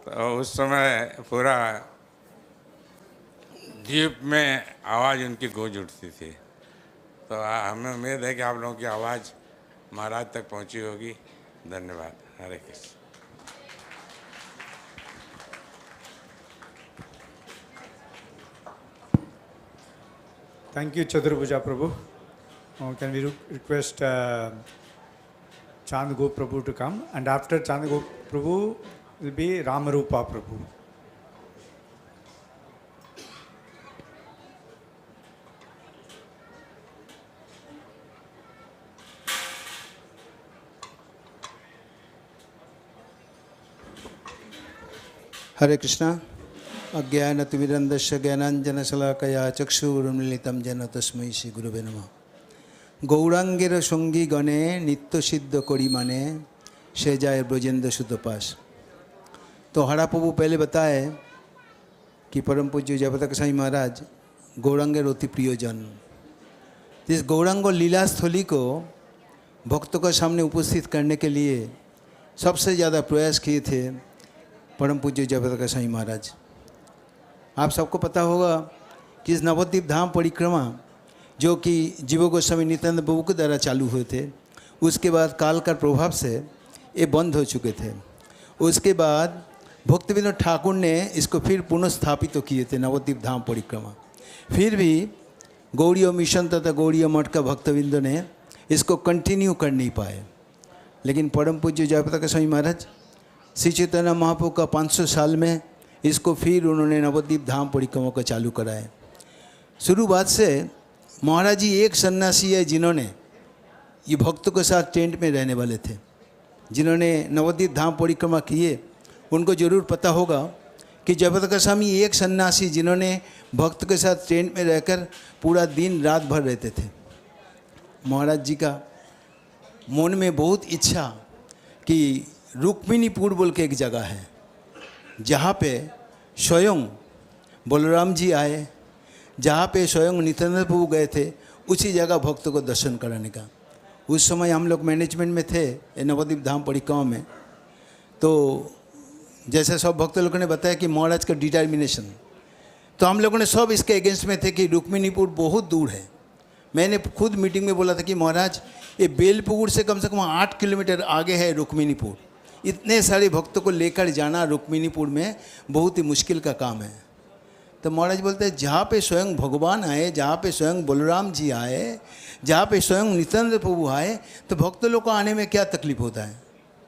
तो उस समय पूरा द्वीप में आवाज़ उनकी गूंज उठती थी। तो हमें उम्मीद है कि आप लोगों की आवाज़ महाराज तक पहुंची होगी। धन्यवाद। हरे Krishna. Thank you, Chaturabhuja Prabhu. Can we request Chandago Prabhu to come? And after Chandago Prabhu will be Ramarupa Prabhu. Hare Krishna. अज्ञानतिमिरन्दस्य ज्ञानाञ्जनशलाकया चक्षुरुन्मीलितं येन तस्मै श्रीगुरवे नमः। गौरांगेर संगी गणे नित्य सिद्ध करी माने से जाए ब्रजेंद्र सुतपास। तो हरा प्रभु पहले बताए कि परम पूज्य जयपताका स्वामी महाराज गौरांगेर अति प्रियजन। इस गौरांग लीला स्थली को भक्तों के सामने उपस्थित करने के लिए सबसे ज़्यादा प्रयास किए थे परम पूज्य जयपताका स्वामी महाराज। आप सबको पता होगा कि इस नवद्वीप धाम परिक्रमा जो कि जीव गोस्वामी नित्यानंद प्रभु के द्वारा चालू हुए थे, उसके बाद काल का प्रभाव से ये बंद हो चुके थे। उसके बाद भक्तविनोद ठाकुर ने इसको फिर पुनर्स्थापित तो किए थे नवद्वीप धाम परिक्रमा। फिर भी गौड़ीय मिशन तथा गौड़ीय मठ का भक्तविंदों ने इसको कंटिन्यू कर नहीं पाए। लेकिन परम पूज्य जयपताका स्वामी महाराज श्री चैतन्य महाप्रभु का 500 साल में इसको फिर उन्होंने नवद्वीप धाम परिक्रमा को चालू कराए। शुरुआत से महाराज जी एक सन्यासी है जिन्होंने ये भक्तों के साथ टेंट में रहने वाले थे। जिन्होंने नवद्वीप धाम परिक्रमा किए उनको जरूर पता होगा कि जयपताका स्वामी एक सन्यासी जिन्होंने भक्त के साथ टेंट में रहकर पूरा दिन रात भर रहते थे। महाराज जी का मन में बहुत इच्छा कि रुक्मिणीपुर बोल के एक जगह है जहाँ पे स्वयं बलराम जी आए, जहाँ पे स्वयं नित्यानंद प्रभु गए थे, उसी जगह भक्तों को दर्शन कराने का। उस समय हम लोग मैनेजमेंट में थे नवद्वीप धाम परिक्रमा में। तो जैसे सब भक्त लोगों ने बताया कि महाराज का डिटर्मिनेशन, तो हम लोगों ने सब इसके अगेंस्ट में थे कि रुक्मिणीपुर बहुत दूर है। मैंने खुद मीटिंग में बोला था कि महाराज ये बेलपुर से कम 8 किलोमीटर आगे है रुक्मिणीपुर। इतने सारे भक्तों को लेकर जाना रुक्मिणीपुर में बहुत ही मुश्किल का काम है। तो महाराज बोलते हैं जहाँ पे स्वयं भगवान आए, जहाँ पे स्वयं बलराम जी आए, जहाँ पे स्वयं नित्यानंद प्रभु आए, तो भक्त लोग को आने में क्या तकलीफ होता है।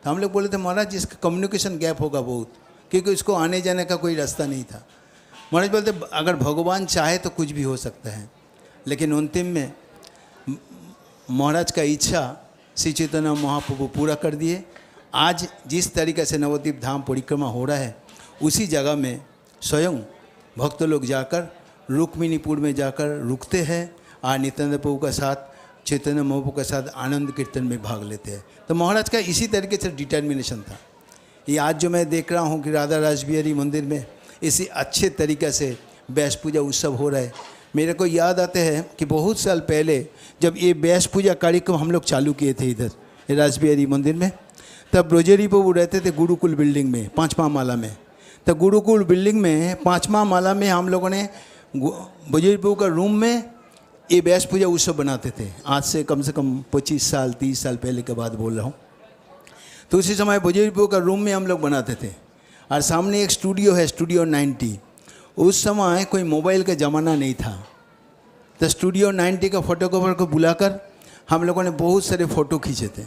तो हम लोग बोले थे महाराज इसका कम्युनिकेशन गैप होगा बहुत, क्योंकि इसको आने जाने का कोई रास्ता नहीं था। महाराज बोलते अगर भगवान चाहे तो कुछ भी हो सकता है, लेकिन अंतिम में महाराज का इच्छा श्री चैतन्य महाप्रभु पूरा कर दिए। आज जिस तरीके से नवद्वीप धाम परिक्रमा हो रहा है, उसी जगह में स्वयं भक्त लोग जाकर रुक्मिणीपुर में जाकर रुकते हैं और नित्यानंद प्रभु के साथ, चैतन्य महाप्रभु के साथ आनंद कीर्तन में भाग लेते हैं। तो महाराज का इसी तरीके से डिटर्मिनेशन था। ये आज जो मैं देख रहा हूँ कि राधा रासबिहारी मंदिर में इसी अच्छे तरीके से व्यास पूजा उत्सव हो रहा है। मेरे को याद आते हैं कि बहुत साल पहले जब ये व्यास पूजा कार्यक्रम हम लोग चालू किए थे इधर रासबिहारी मंदिर में, तब ब्रजेरी प्रभु रहते थे गुरुकुल बिल्डिंग में 5वां माला में। तो गुरुकुल बिल्डिंग में 5वां माला में हम लोगों ने ब्रजेरी प्रभु का रूम में ये व्यास पूजा उत्सव बनाते थे। आज से कम 25 साल 30 साल पहले के बाद बोल रहा हूँ। तो उसी समय ब्रजेरी प्रभु का रूम में हम लोग बनाते थे और सामने एक स्टूडियो है, स्टूडियो 90। उस समय कोई मोबाइल का ज़माना नहीं था। तो स्टूडियो 90 का फोटोग्राफर को बुलाकर हम लोगों ने बहुत सारे फ़ोटो खींचे थे।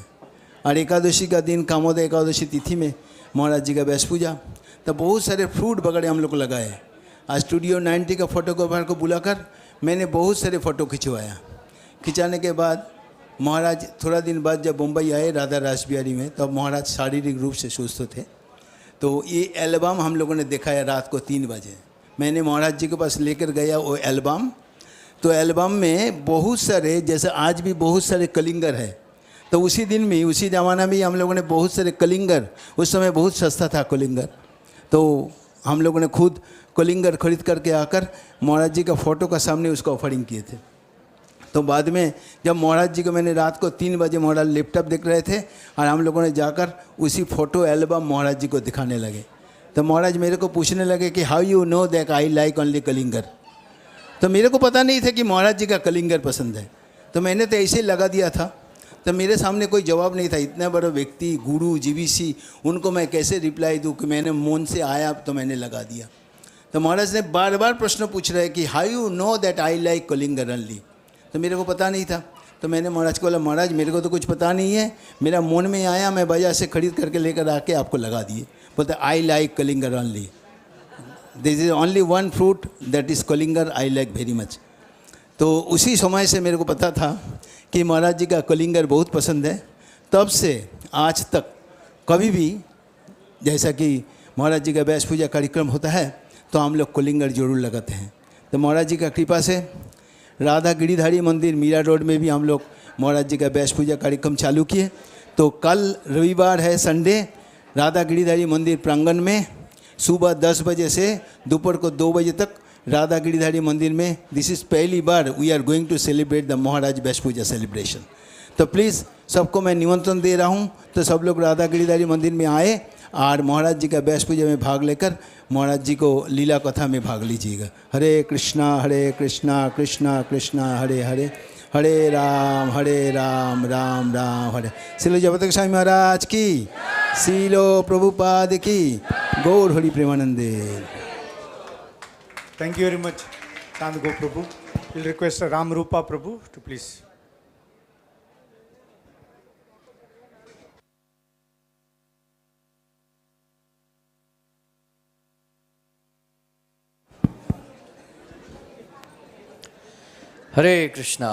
और एकादशी का दिन, कामोदय एकादशी तिथि में महाराज जी का व्यास पूजा, तो बहुत सारे फ्रूट वगैरह हम लोग लगाए। आज स्टूडियो 90 का फोटोग्राफर को बुलाकर मैंने बहुत सारे फ़ोटो खिंचवाया। खिंचाने के बाद महाराज थोड़ा दिन बाद जब मुंबई आए राधा रासबिहारी में, तब महाराज शारीरिक रूप से सुस्त थे। तो ये एल्बम हम लोगों ने दिखाया रात को 3 बजे। मैंने महाराज जी के पास लेकर गया वो एल्बम। तो एल्बम में बहुत सारे, जैसे आज भी बहुत सारे कलिंगर है, तो उसी दिन में, उसी ज़माना में हम लोगों ने बहुत सारे कलिंगर, उस समय बहुत सस्ता था कलिंगर, तो हम लोगों ने खुद कलिंगर खरीद करके आकर महाराज जी का फ़ोटो का सामने उसका ऑफरिंग किए थे। तो बाद में जब महाराज जी को मैंने रात को 3 बजे, महाराज लैपटॉप देख रहे थे और हम लोगों ने जाकर उसी फ़ोटो एल्बम महाराज जी को दिखाने लगे। तो महाराज मेरे को पूछने लगे कि how you know that I like only kalingar. तो मेरे को पता नहीं था कि महाराज जी का कलिंगर पसंद है, तो मैंने तो ऐसे ही लगा दिया था। तो मेरे सामने कोई जवाब नहीं था। इतना बड़ा व्यक्ति, गुरु, जीवीसी, उनको मैं कैसे रिप्लाई दूँ कि मैंने मन से आया तो मैंने लगा दिया। तो महाराज ने बार बार प्रश्न पूछ रहे कि how you know that I like kalingar only. तो मेरे को पता नहीं था। तो मैंने महाराज को बोला महाराज मेरे को तो कुछ पता नहीं है, मेरा मन में आया, मैं बाजार से खरीद करके लेकर आके आपको लगा दिए। बोलते I like kalingar only, this is only one fruit that is kalingar I like very much. तो उसी समय से मेरे को पता था कि महाराज जी का कलिंगर बहुत पसंद है। तब से आज तक कभी भी जैसा कि महाराज जी का व्यास पूजा कार्यक्रम होता है तो हम लोग कलिंगर जरूर लगाते हैं। तो महाराज जी का कृपा से राधा गिरिधारी मंदिर मीरा रोड में भी हम लोग महाराज जी का व्यास पूजा कार्यक्रम चालू किए। तो कल रविवार है, संडे, राधा गिरिधारी मंदिर प्रांगण में सुबह 10 बजे से दोपहर को 2 बजे तक राधा गिरिधारी मंदिर में, दिस इज़ पहली बार we are going to celebrate the Maharaj Vyasa puja celebration. तो प्लीज़ सबको मैं निमंत्रण दे रहा हूँ, तो सब लोग राधा गिरिधारी मंदिर में आए और महाराज जी का व्यास पूजा में भाग लेकर महाराज जी को लीला कथा में भाग लीजिएगा। हरे कृष्णा कृष्णा कृष्णा हरे हरे, हरे राम राम राम हरे। श्रील जयपताका स्वामी महाराज की, श्रीलो प्रभुपाद की, गौर हरि प्रेमानंदे। Thank you very much, Chandgo Prabhu. We'll request Ram Rupa Prabhu to please. हरे कृष्णा।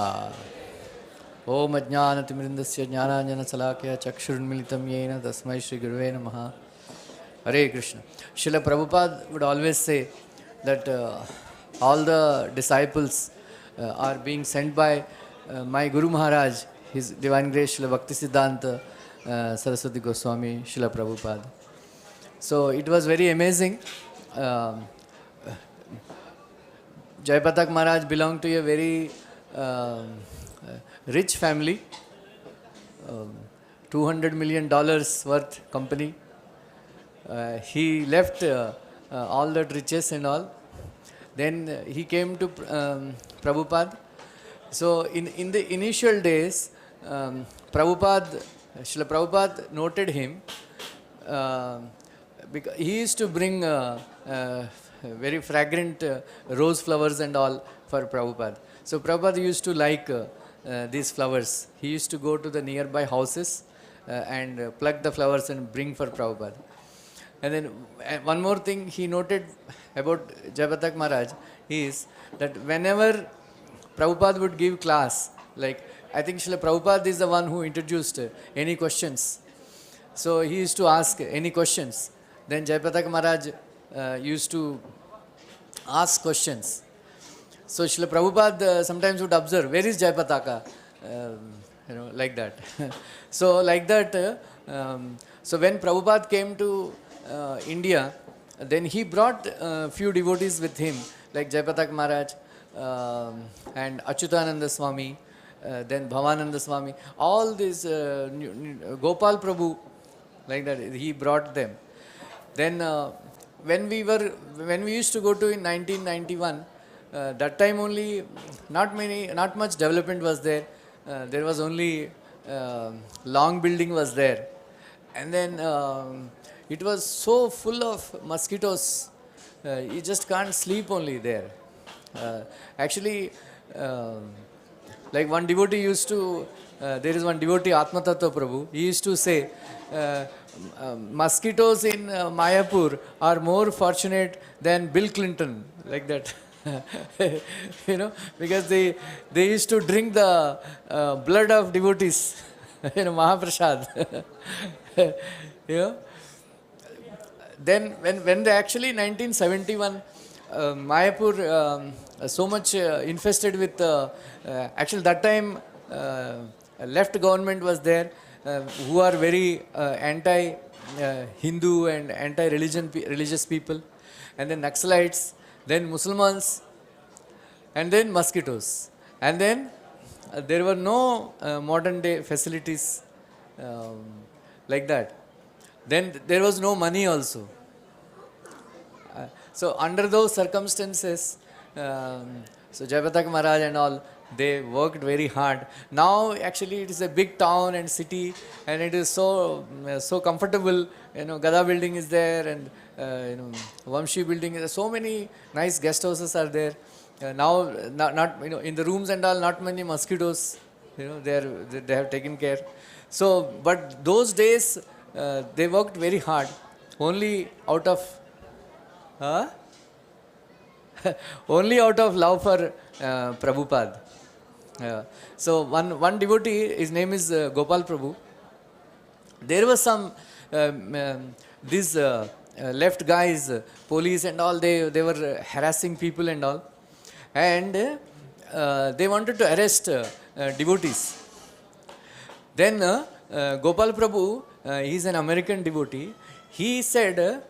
ओम अज्ञानतिमिरन्दस्य ज्ञानाञ्जनशलाकया चक्षुरुन्मीलितं येन तस्मै श्रीगुरवे नमः। Hare Krishna. Srila Prabhupada would always say that all the disciples are being sent by my Guru Maharaj, His Divine Grace Srila Bhakti Siddhanta Saraswati Goswami, Srila Prabhupada. So it was very amazing. Jayapataka Maharaj belonged to a very rich family, $200 million worth company. He left all that riches and all. Then he came to Prabhupada. So in the initial days, Srila Prabhupada noted him because he used to bring very fragrant rose flowers and all for Prabhupada. So Prabhupada used to like these flowers. He used to go to the nearby houses and pluck the flowers and bring for Prabhupada. And then one more thing he noted about Jayapataka Maharaj is that whenever Prabhupada would give class, like I think Srila Prabhupada is the one who introduced any questions. So he used to ask any questions. Then Jayapataka Maharaj used to ask questions. So Srila Prabhupada sometimes would observe, where is Jayapataka? Like that. So like that, so when Prabhupada came to India, then he brought few devotees with him, like Jayapataka Maharaj and Achyutananda Swami, then Bhavananda Swami, all these Gopal Prabhu, like that, he brought them. Then when we used to go to in 1991, that time only not much development was there. There was only long building was there, and then it was so full of mosquitoes. You just can't sleep only there. Actually, like one devotee used to, there is one devotee, Atma Tattva Prabhu, he used to say, mosquitoes in Mayapur are more fortunate than Bill Clinton, like that. Because they used to drink the blood of devotees, Mahaprasad. Then when they actually 1971, Mayapur so much infested with, actually that time left government was there, who are very anti-Hindu and anti-religious people, and then Naxalites, then Muslims, and then mosquitoes. And then there were no modern day facilities like that. Then there was no money also. So under those circumstances, so Jayapataka Maharaj and all, they worked very hard. Now actually it is a big town and city, and it is so comfortable. Gada building is there, and Vamshi building is there. So many nice guest houses are there. Now not in the rooms and all, not many mosquitoes. They have taken care. So but those days they worked very hard, only out of only out of love for Prabhupada. So one devotee, his name is Gopal Prabhu. There was some these left guys, police and all, they were harassing people and all, and they wanted to arrest devotees. Then Gopal Prabhu, he is an American devotee. He said,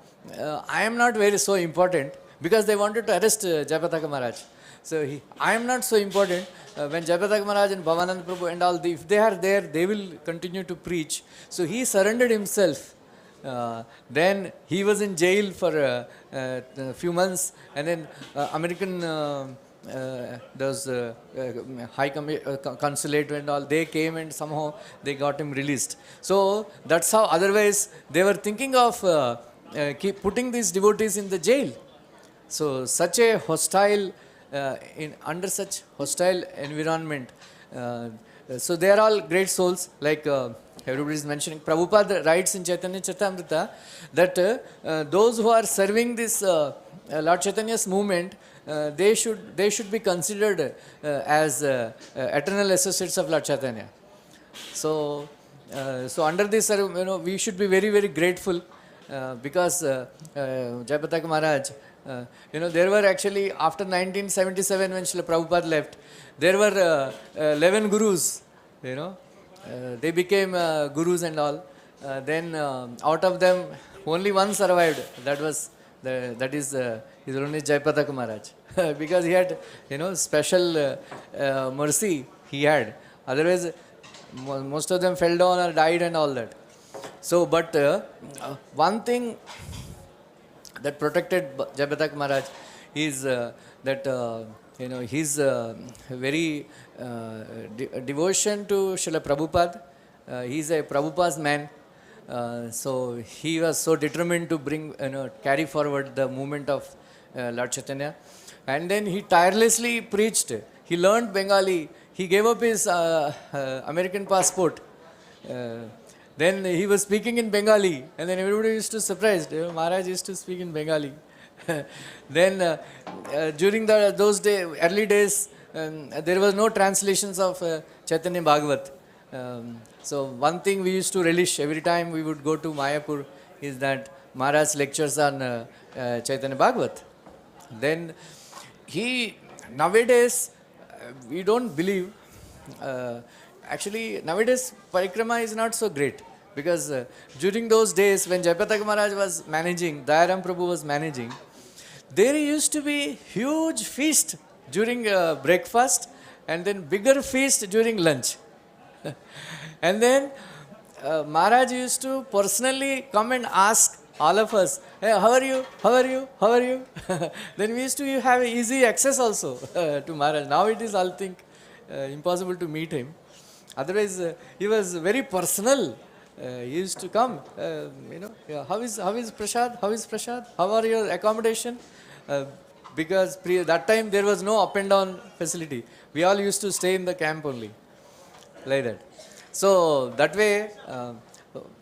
I am not very so important, because they wanted to arrest Jayapataka Maharaj. So I am not so important. When Jayapataka Maharaj and Bhavananda Prabhu and all, if they are there, they will continue to preach. So he surrendered himself. Then he was in jail for a few months, and then American those high consulate and all, they came and somehow they got him released. So that's how, otherwise they were thinking of keep putting these devotees in the jail. So such a hostile, under such hostile environment, so they are all great souls, like everybody is mentioning. Prabhupada writes in Chaitanya Charitamrita that those who are serving this Lord Chaitanya's movement, they should be considered as eternal associates of Lord Chaitanya. So under this, we should be very, very grateful, because Jayapataka Maharaj, there were actually, after 1977 when Srila Prabhupada left, there were 11 gurus, they became gurus and all. Then out of them, only one survived. That is His Holiness Jayapataka Maharaj. because he had, special mercy he had. Otherwise, most of them fell down or died and all that. So, but one thing that protected Jayapataka Maharaj is that his very devotion to Srila Prabhupada. He's a Prabhupada's man. So he was so determined to bring, carry forward the movement of Lord Chaitanya. And then he tirelessly preached. He learned Bengali. He gave up his American passport. Then he was speaking in Bengali, and then everybody used to surprised. Maharaj used to speak in Bengali. Then during those early days, there was no translations of Chaitanya Bhagavat. So one thing we used to relish every time we would go to Mayapur is that Maharaj's lectures on Chaitanya Bhagavat. Then nowadays, we don't believe, actually nowadays parikrama is not so great, because during those days when Jayapataka Maharaj was managing, Dayaram Prabhu was managing, there used to be huge feast during breakfast and then bigger feast during lunch. And then Maharaj used to personally come and ask all of us, hey, how are you? How are you? How are you? Then we used to have easy access also to Maharaj. Now it is, I'll think, impossible to meet him. Otherwise, he was very personal. He used to come, how is Prashad? How is Prashad? How are your accommodation? Because that time there was no up and down facility. We all used to stay in the camp only, like that. So that way,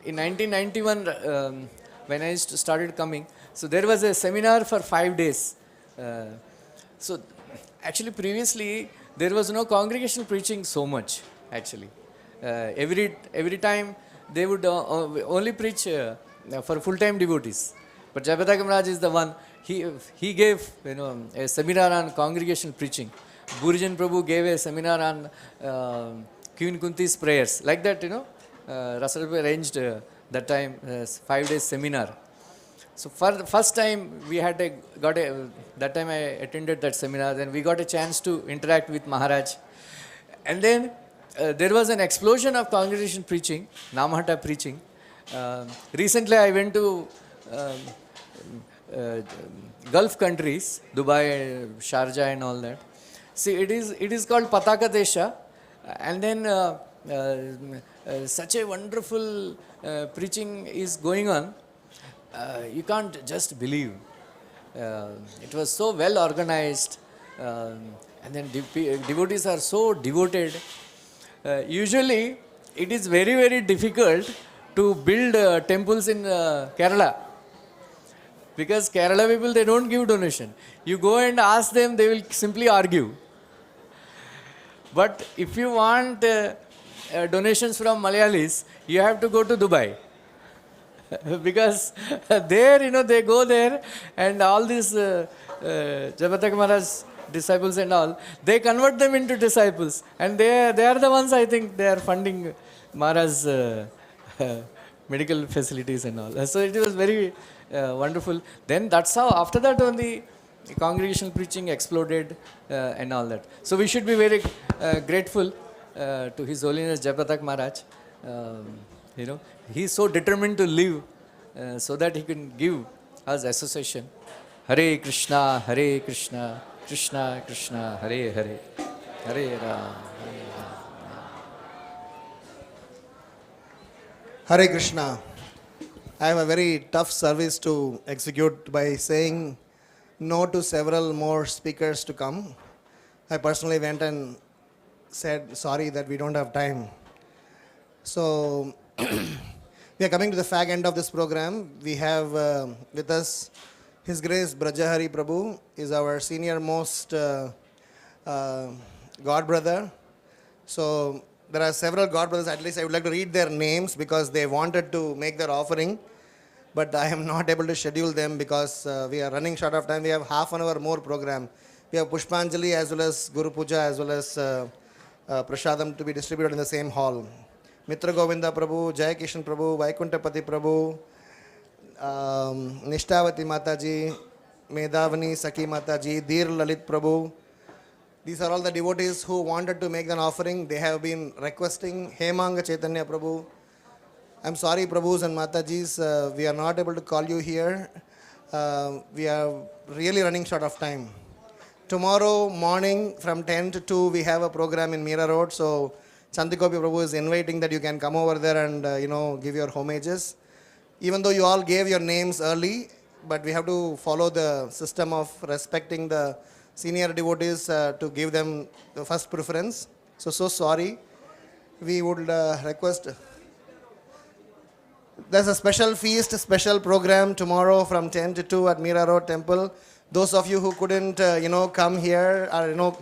in 1991, when I started coming, so there was a seminar for 5 days. So actually previously there was no congregational preaching so much actually. Every time they would only preach for full-time devotees. But Jayapataka Maharaj is the one, he gave a seminar on congregational preaching. Burijan Prabhu gave a seminar on Queen Kunti's prayers. Like that, Rasarabhi arranged that time 5 days seminar. So for the first time we had that time I attended that seminar, then we got a chance to interact with Maharaj. And then there was an explosion of congregation preaching, Namahata preaching. Recently I went to Gulf countries, Dubai, Sharjah and all that. See, it is called Pataka Desha, and then such a wonderful preaching is going on. You can't just believe. It was so well organized, and then devotees are so devoted. Usually, it is very, very difficult to build temples in Kerala, because Kerala people, they don't give donation. You go and ask them, they will simply argue. But if you want donations from Malayalis, you have to go to Dubai. Because there, they go there, and all these Jayapataka Maharaj disciples and all, they convert them into disciples. And they are the ones, I think, they are funding Maharaj's medical facilities and all. So it was very wonderful. Then that's how, after that only, congregational preaching exploded and all that. So we should be very grateful to His Holiness Jayapataka Maharaj. He is so determined to live so that he can give us association. Hare Krishna, Krishna Krishna, Hare Hare, Hare Rama. Hare Krishna. I have a very tough service to execute by saying no to several more speakers to come. I personally went and said sorry that we don't have time. So we are coming to the fag end of this program. We have with us His Grace Brajahari Prabhu is our senior most God brother. So there are several God brothers. At least I would like to read their names because they wanted to make their offering, but I am not able to schedule them because we are running short of time. We have half an hour more program. We have Pushpanjali as well as Guru Puja as well as Prashadam to be distributed in the same hall. Mitra Govinda Prabhu, Jai Kishan Prabhu, Vaikuntapati Prabhu, Nishtavati Mataji, Medhavani, Sakhi Mataji, Dhir Lalit Prabhu. These are all the devotees who wanted to make an offering. They have been requesting Hemanga Chaitanya Prabhu. I'm sorry, Prabhus and Matajis, we are not able to call you here. We are really running short of time. Tomorrow morning from 10 to 2, we have a program in Meera Road. So Chandikopi Prabhu is inviting that you can come over there and, give your homages. Even though you all gave your names early, but we have to follow the system of respecting the senior devotees to give them the first preference. So sorry. We would request. There's a special feast, special program tomorrow from 10 to 2 at Meera Road Temple. Those of you who couldn't, come here, or,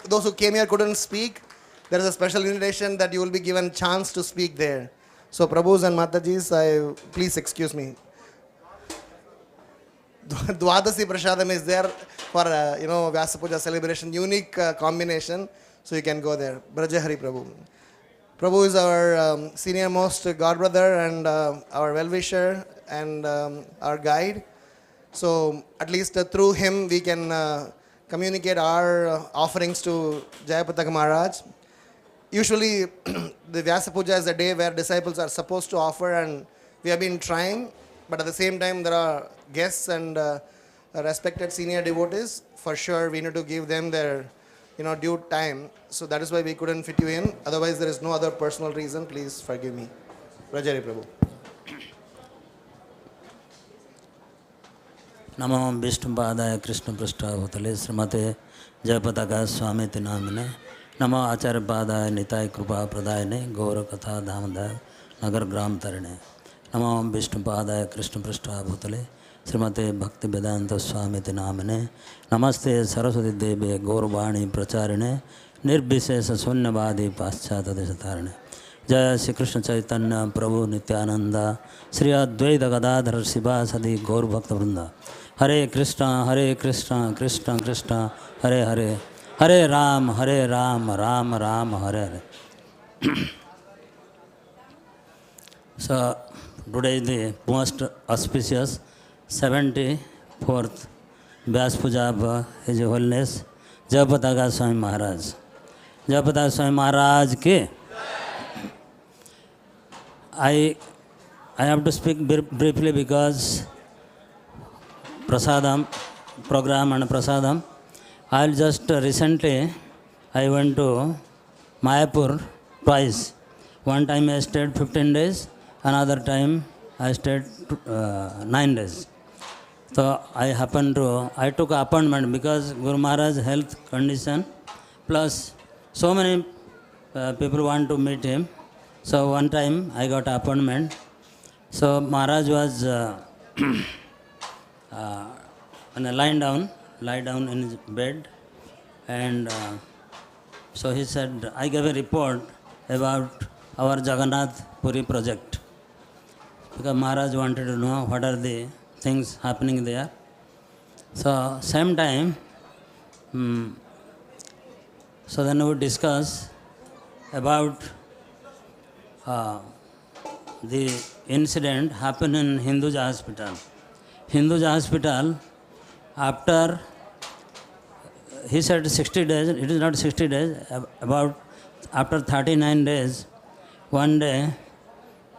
those who came here couldn't speak, there is a special invitation that you will be given chance to speak there. So, Prabhus and Matajis, please excuse me. Dwadasi Prashadam is there for, Vyasa Puja celebration, unique combination. So, you can go there. Brajahari Prabhu. Prabhu is our senior most God brother and our well-wisher and our guide. So at least through him we can communicate our offerings to Jayapataka Maharaj. Usually the Vyasa Puja is a day where disciples are supposed to offer, and we have been trying, but at the same time there are guests and respected senior devotees. For sure we need to give them their due time. So that is why we couldn't fit you in. Otherwise, there is no other personal reason. Please forgive me. Rajari Prabhu. Namo Vishnupadaya Krishna Prashtavutale Srimate Jayapataka Swami Tinamine Namo Acharya Padaya Nitai Krupa Pradayane Gaura Katha Dhamadaya Nagar Gram Tarine Namo Vishnupadaya Krishna Prashtavutale Srimate Bhakti Vedanta Swami Tinamine Namaste Saraswati Devi Gaurvani Pracharine Nirbhisesa Sunyavadi Paschata Desatarine Jaya Shri Krishna Chaitanya Prabhu Nityananda Sri Advaita Gadadhar Sivasadi Gaur Bhakta Vrinda Hare Krishna Krishna Krishna Hare Hare Hare Ram Ram Ram Hare Hare. So today is the most auspicious 74th Vyasa Puja of His Holiness Jayapataka Swami Maharaj. Jayapataka Swami Maharaj ki. I have to speak briefly because Prasadam program and Prasadam. I'll just recently I went to Mayapur twice. One time I stayed 15 days, another time I stayed 9 days. So I took an appointment because Guru Maharaj's health condition, plus so many people want to meet him. So one time I got an appointment. So Maharaj was lying down in his bed, and so he said, I gave a report about our Jagannath Puri project, because Maharaj wanted to know what are the things happening there. So same time, so then we discuss about the incident happened in Hinduja Hospital. Hinduja Hospital, after, he said 60 days, it is not 60 days, about after 39 days, one day,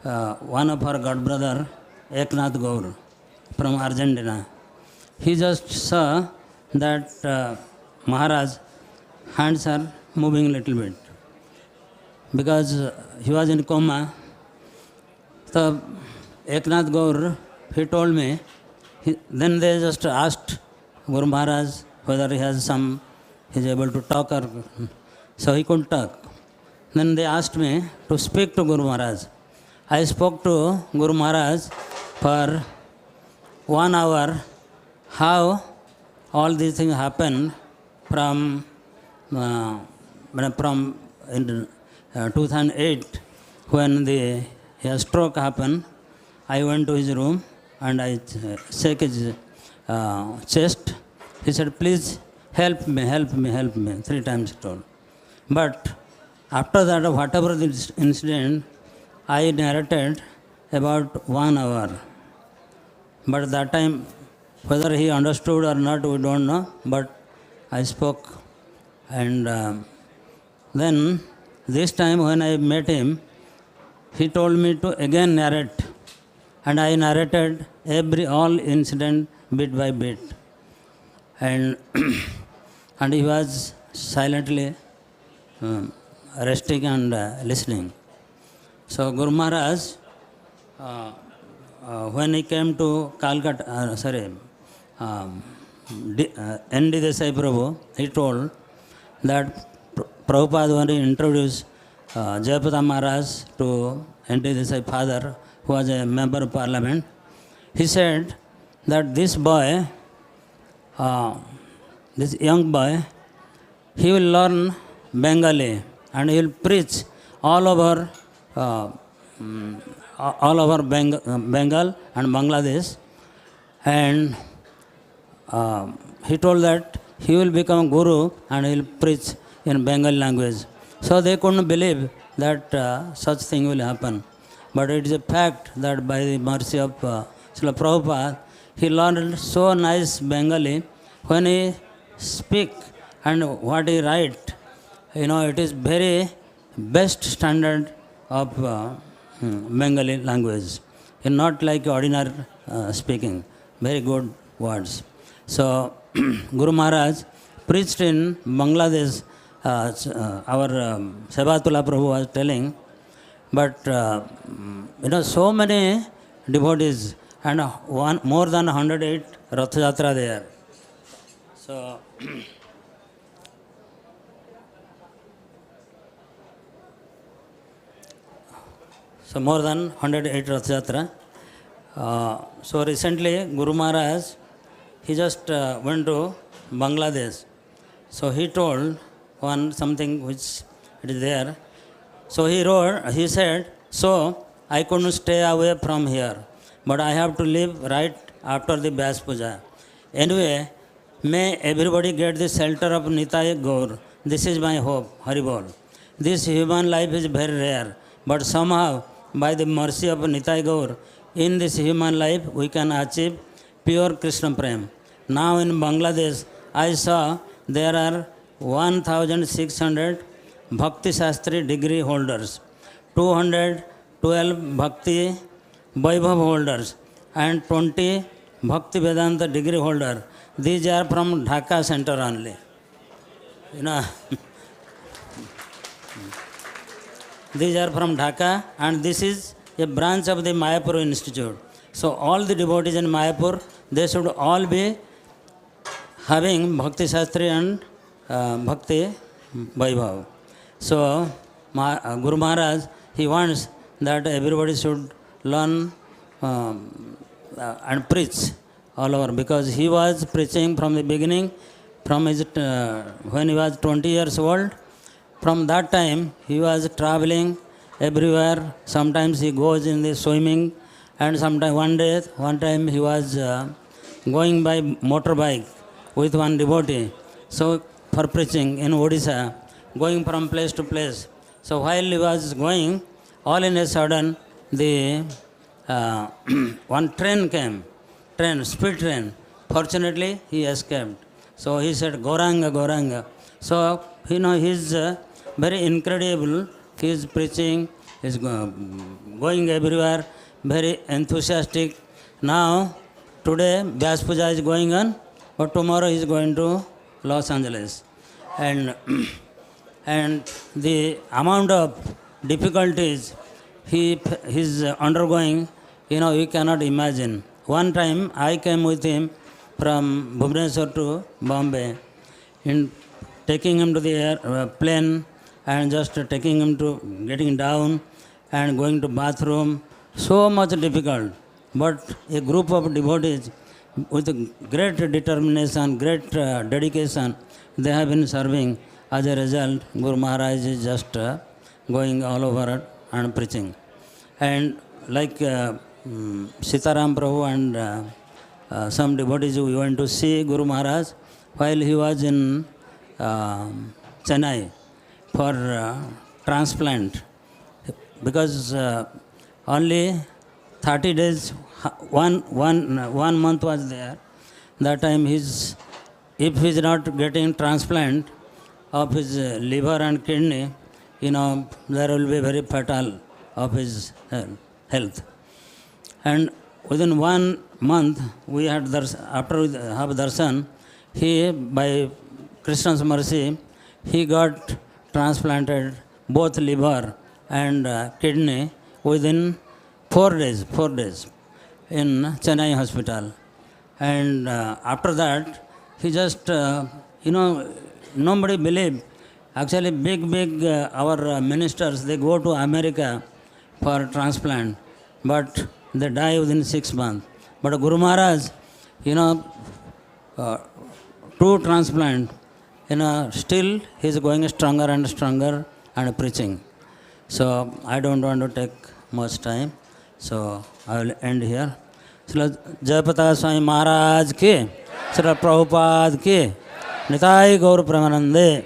one of our God brother, Eknath Gaur, from Argentina, he just saw that Maharaj hands are moving a little bit, because he was in coma. So Eknath Gaur, he told me, then they just asked Guru Maharaj whether he is able to talk, or so he could talk. Then they asked me to speak to Guru Maharaj. I spoke to Guru Maharaj for 1 hour, how all these things happened from in 2008, when his stroke happened. I went to his room and I shook his chest. He said, please help me, 3 times he told. But after that, whatever the incident, I narrated about 1 hour. But that time, Whether he understood or not, we don't know, but I spoke. And then this time when I met him, he told me to again narrate. And I narrated all incident bit by bit. And, and he was silently resting and listening. So Guru Maharaj, when he came to Calcutta, N.D. Desai Prabhu, he told that Prabhupada when he introduced Jayapataka Maharaj to N.D. Desai father, who was a member of parliament, he said that this boy, this young boy, he will learn Bengali and he will preach all over Bengal and Bangladesh. And he told that he will become guru and he will preach in Bengali language. So they couldn't believe that such thing will happen. But it is a fact that by the mercy of Srila Prabhupada, he learned so nice Bengali. When he speak and what he write, it is very best standard of Bengali language. It's not like ordinary speaking, very good words. So Guru Maharaj preached in Bangladesh, our Sebatullah Prabhu was telling, but so many devotees and more than 108 Rath Yatra there. So more than 108 Rath Yatra. So recently Guru Maharaj, he just went to Bangladesh. So he told something which it is there. So he said, so I couldn't stay away from here, but I have to leave right after the Vyasa Puja. Anyway, may everybody get the shelter of Nitai Gaur. This is my hope, Haribol. This human life is very rare, but somehow, by the mercy of Nitai Gaur, in this human life, we can achieve pure Krishna Prem. Now in Bangladesh, I saw there are 1,600 Bhakti Shastri degree holders, 212 Bhakti Vaibhav holders, and 20 Bhakti Vedanta degree holder. These are from Dhaka center only. These are from Dhaka, and this is a branch of the Mayapur Institute. So all the devotees in Mayapur, they should all be having Bhakti Shastri and Bhakti Vaibhav. So Guru Maharaj, he wants that everybody should learn and preach all over, because he was preaching from the beginning, from his when he was 20 years old. From that time, he was traveling everywhere. Sometimes he goes in the swimming, and sometime one time he was going by motorbike with one devotee. So for preaching in Odisha, going from place to place. So while he was going, all in a sudden, the one train came, speed train. Fortunately, he escaped. So he said, Gauranga, Gauranga. So, he's very incredible. He is preaching, he is going everywhere, very enthusiastic. Now, today, Vyasa Puja is going on, but tomorrow he is going to Los Angeles. And the amount of difficulties he is undergoing, you cannot imagine. One time, I came with him from Bhubaneswar to Bombay, in taking him to the plane and just taking him to getting down and going to bathroom. So much difficult. But a group of devotees with great determination, great dedication, they have been serving. As a result, Guru Maharaj is just going all over and preaching. And like Sitaram Prabhu and some devotees, we went to see Guru Maharaj while he was in Chennai for transplant, because only 30 days, one month was there, that time if he is not getting transplant of his liver and kidney, there will be very fatal of his health. And within 1 month, we had after we have darshan, he, by Krishna's mercy, he got transplanted both liver and kidney within 4 days in Chennai hospital. And after that, he just, nobody believed. Actually, big our ministers, they go to America for transplant, but they die within 6 months. But Guru Maharaj, 2 transplant, still he is going stronger and stronger and preaching. So I don't want to take much time, so I will end here. Jayapataka Swami Maharaj ki, Srila Prabhupada ki, Nitai Gaur Premanande.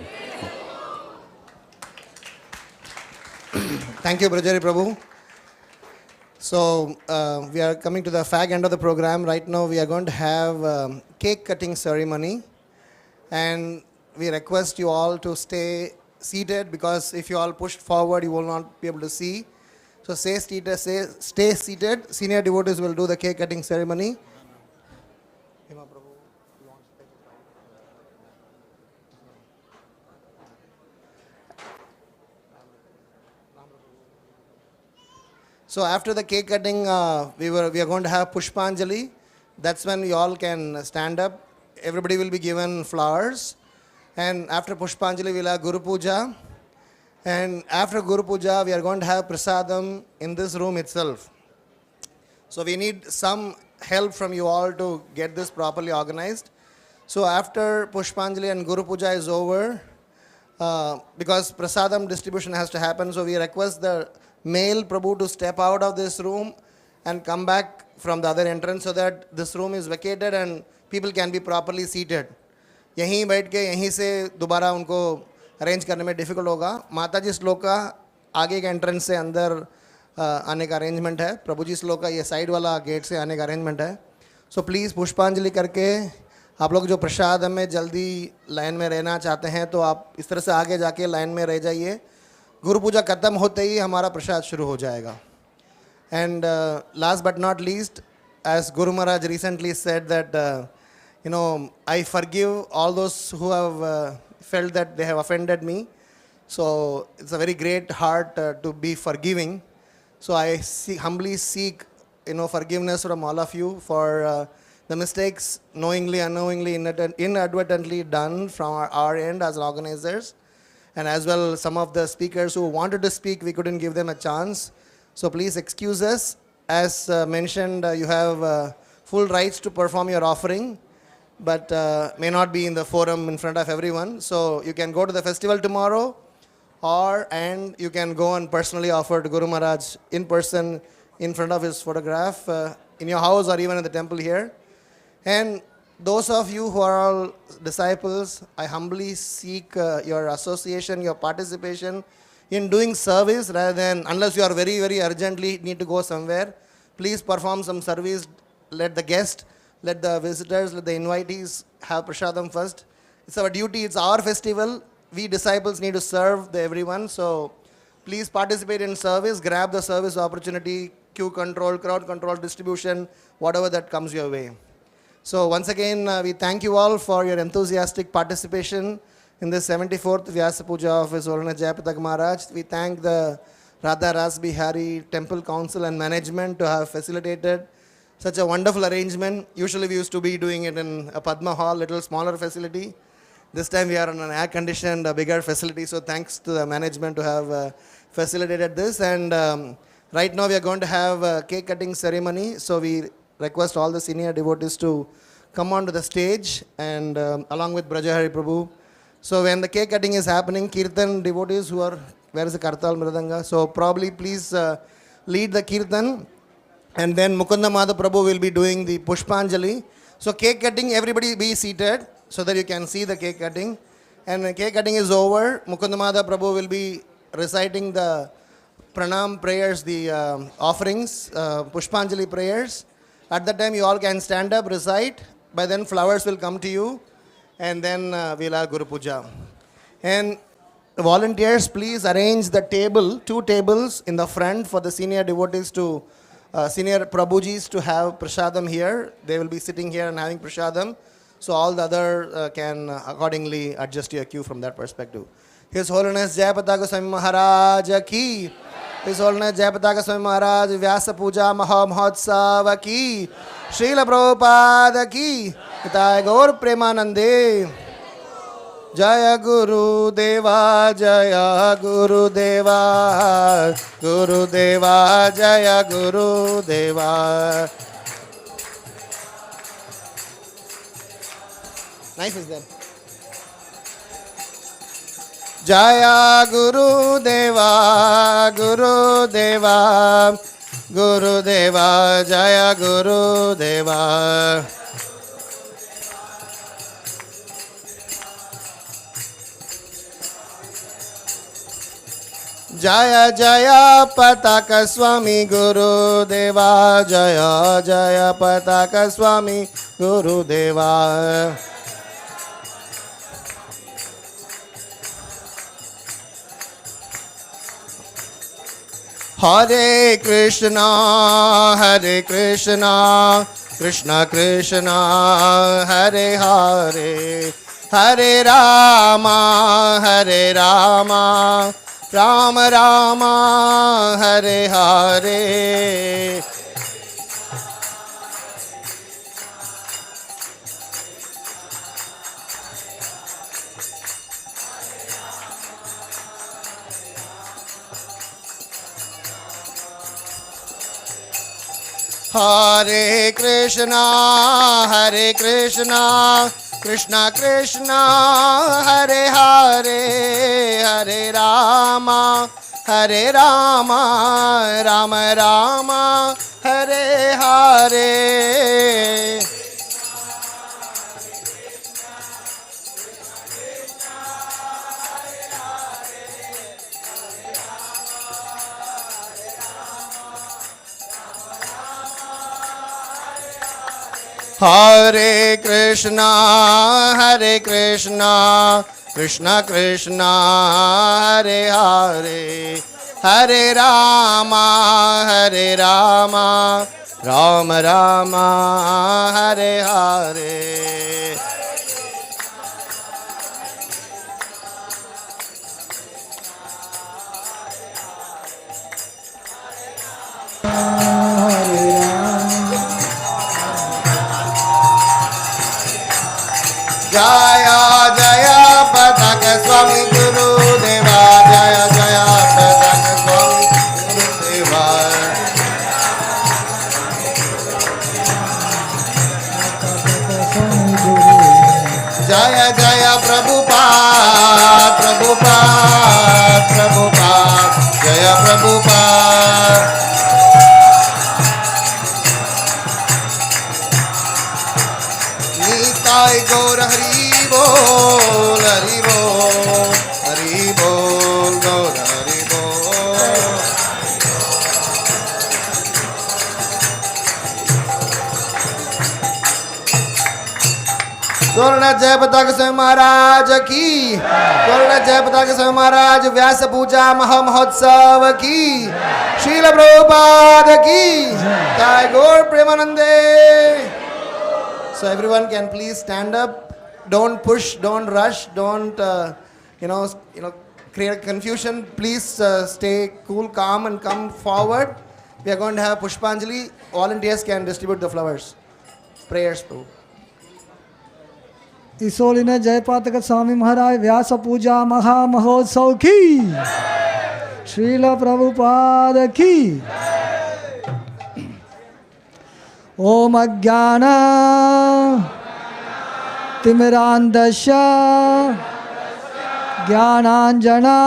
Thank you, Brajari Prabhu. So we are coming to the fag end of the program. Right now we are going to have cake cutting ceremony, and we request you all to stay seated, because if you all pushed forward you will not be able to see. So stay seated. Senior devotees will do the cake cutting ceremony. So after the cake cutting, we are going to have Pushpanjali. That's when we all can stand up. Everybody will be given flowers. And after Pushpanjali, we'll have Guru Puja. And after Guru Puja, we are going to have Prasadam in this room itself. So we need some help from you all to get this properly organized. So after Pushpanjali and Guru Puja is over, because Prasadam distribution has to happen, so we request the male Prabhu to step out of this room and come back from the other entrance, so that this room is vacated and people can be properly seated. यहीं बैठ के यहीं से दोबारा उनको arrange करने में difficult होगा. माता जी श्लोक का आगे के एंट्रेंस से अंदर आने का अरेंजमेंट है. प्रभु जी श्लोक का ये साइड वाला गेट से आने का अरेंजमेंट है. सो प्लीज़ पुष्पांजलि करके आप लोग जो प्रसाद में जल्दी लाइन में रहना चाहते हैं तो आप इस तरह से आगे जाके लाइन में रह जाइए. गुरु पूजा खत्म होते ही हमारा प्रसाद शुरू हो जाएगा. And last but not least, as Guru Maharaj recently said that I forgive all those who have felt that they have offended me. So it's a very great heart to be forgiving. So I humbly seek forgiveness from all of you for the mistakes knowingly, unknowingly, inadvertently done from our end as organizers. And as well, some of the speakers who wanted to speak, we couldn't give them a chance. So please excuse us. As mentioned, you have full rights to perform your offering, but may not be in the forum in front of everyone. So you can go to the festival tomorrow, and you can go and personally offer to Guru Maharaj in person in front of his photograph in your house or even in the temple here. And those of you who are all disciples, I humbly seek your association, your participation in doing service, rather than, unless you are very, very urgently need to go somewhere, please perform some service. Let the guest, let the visitors, let the invitees have prasadam first. It's our duty, it's our festival. We disciples need to serve everyone. So please participate in service, grab the service opportunity, queue control, crowd control, distribution, whatever that comes your way. So once again, we thank you all for your enthusiastic participation in the 74th Vyasa Puja of His Holiness Jayapataka Maharaj. We thank the SriSriRadhaRasbihariTemple Council and management to have facilitated such a wonderful arrangement. Usually we used to be doing it in a Padma Hall, little smaller facility. This time we are in an air-conditioned, bigger facility. So thanks to the management to have facilitated this. And right now we are going to have a cake cutting ceremony. So we request all the senior devotees to come onto the stage and along with Brajahari Prabhu. So when the cake cutting is happening, Kirtan devotees who are, where is the Kartal Mridanga? So probably please lead the Kirtan. And then Mukunda Madha Prabhu will be doing the Pushpanjali. So cake cutting, everybody be seated so that you can see the cake cutting. And when cake cutting is over, Mukunda Madha Prabhu will be reciting the pranam prayers, the offerings, Pushpanjali prayers. At that time you all can stand up, recite, by then flowers will come to you, and then we'll have Guru Puja. And volunteers, please arrange the table, 2 tables in the front for the senior devotees to, senior Prabhujis to have prasadam here. They will be sitting here and having prasadam. So all the other can accordingly adjust your queue from that perspective. His Holiness Jayapataka Swami Maharaj ki. His Holiness Jayapataka Swami Maharaj Vyasa Puja Maha Mahotsava ki. Srila Prabhupada ki. Hitai Gaur Premanande. Jaya Guru Deva, Jaya Guru Deva, Guru Deva, Jaya Guru Deva. Knife is there. Jaya Guru Deva, Guru Deva, Guru Deva, Jaya Guru Deva. Jaya Jayapataka Swami Guru Deva, Jaya Jayapataka Swami Guru Deva. Hare Krishna, Hare Krishna, Krishna Krishna, Hare Hare, Hare Rama, Hare Rama, Rama Rama, Hare Hare. Hare Krishna, Hare Krishna, Krishna Krishna, Hare Hare, Hare Rama, Hare Rama, Rama Rama, Hare Hare. Hare Krishna, Hare Krishna, Krishna Krishna, Hare Hare, Hare Rama, Hare Rama, Rama Rama, Hare Hare. Jaya Jayapataka Swami Guru Deva, Jaya Jayapataka Swami Guru Deva. Jaya Jaya Prabhupada, Prabhupada, Prabhupada, Jaya Prabhupada. Nitai Gaur Hari Bol, Hari Bol, Hari Bol, Gaur Hari Bol. Swarna Jayapataka Swami Maharaj ki. Swarna Jayapataka Swami Maharaj Vyasa Puja Maha Mahotsav ki. Srila Prabhupada ki. Jai Gaur Premanande. So everyone can please stand up. Don't push, don't rush, don't create confusion. Please stay cool, calm, and come forward. We are going to have Pushpanjali. Volunteers can distribute the flowers. Prayers, Prabhu. His Holiness Jayapataka Swami Maharaj Vyasa Puja Maha Mahotsav ki. Srila Prabhupada ki. Om Ajnana Timirandasya Jnananjana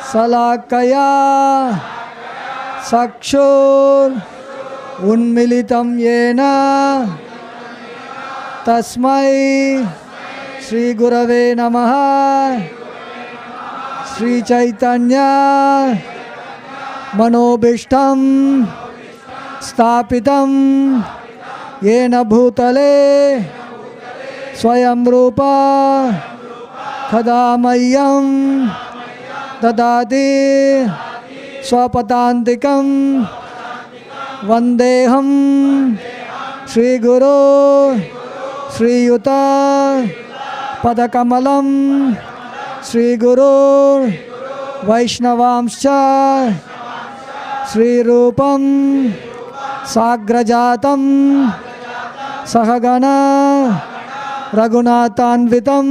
Salakaya Sakshur Unmilitam Yena Tasmai Sri Gurave Namaha Sri Chaitanya Manobishtam Stapitam येन भूतले स्वयं रूपा कदा मह्यं ददाति स्वपदान्तिकं वन्देऽहं श्रीगुरो श्रीयुता पदकमलं श्रीगुरो वैष्णवांश्च श्रीरूपं साग्रजातं सहगणा रघुनाथान्वितं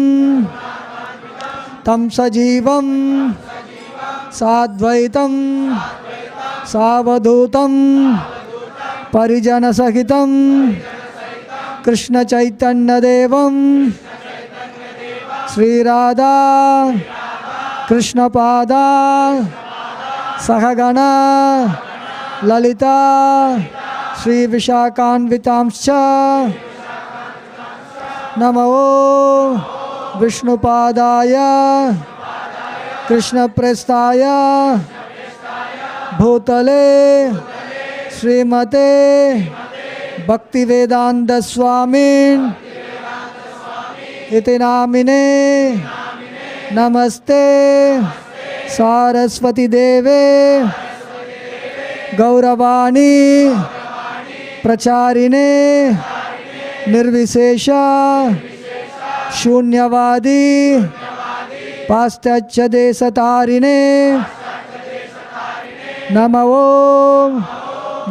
तं सजीवं साद्वैतं सावधूतं परिजनसहितं कृष्णचैतन्यदेवं श्रीराधा कृष्णपादा सहगणा ललिता श्रीविशाखान्वितांश्च नमो विष्णुपादाय कृष्णप्रेष्ठाय भूतले श्रीमते भक्तिवेदांत स्वामिन् इति नामिने नमस्ते सारस्वती देवे गौरवाणी प्रचारिणे निर्विशेष शून्यवादी पाश्चात्य देशतारिणे नमो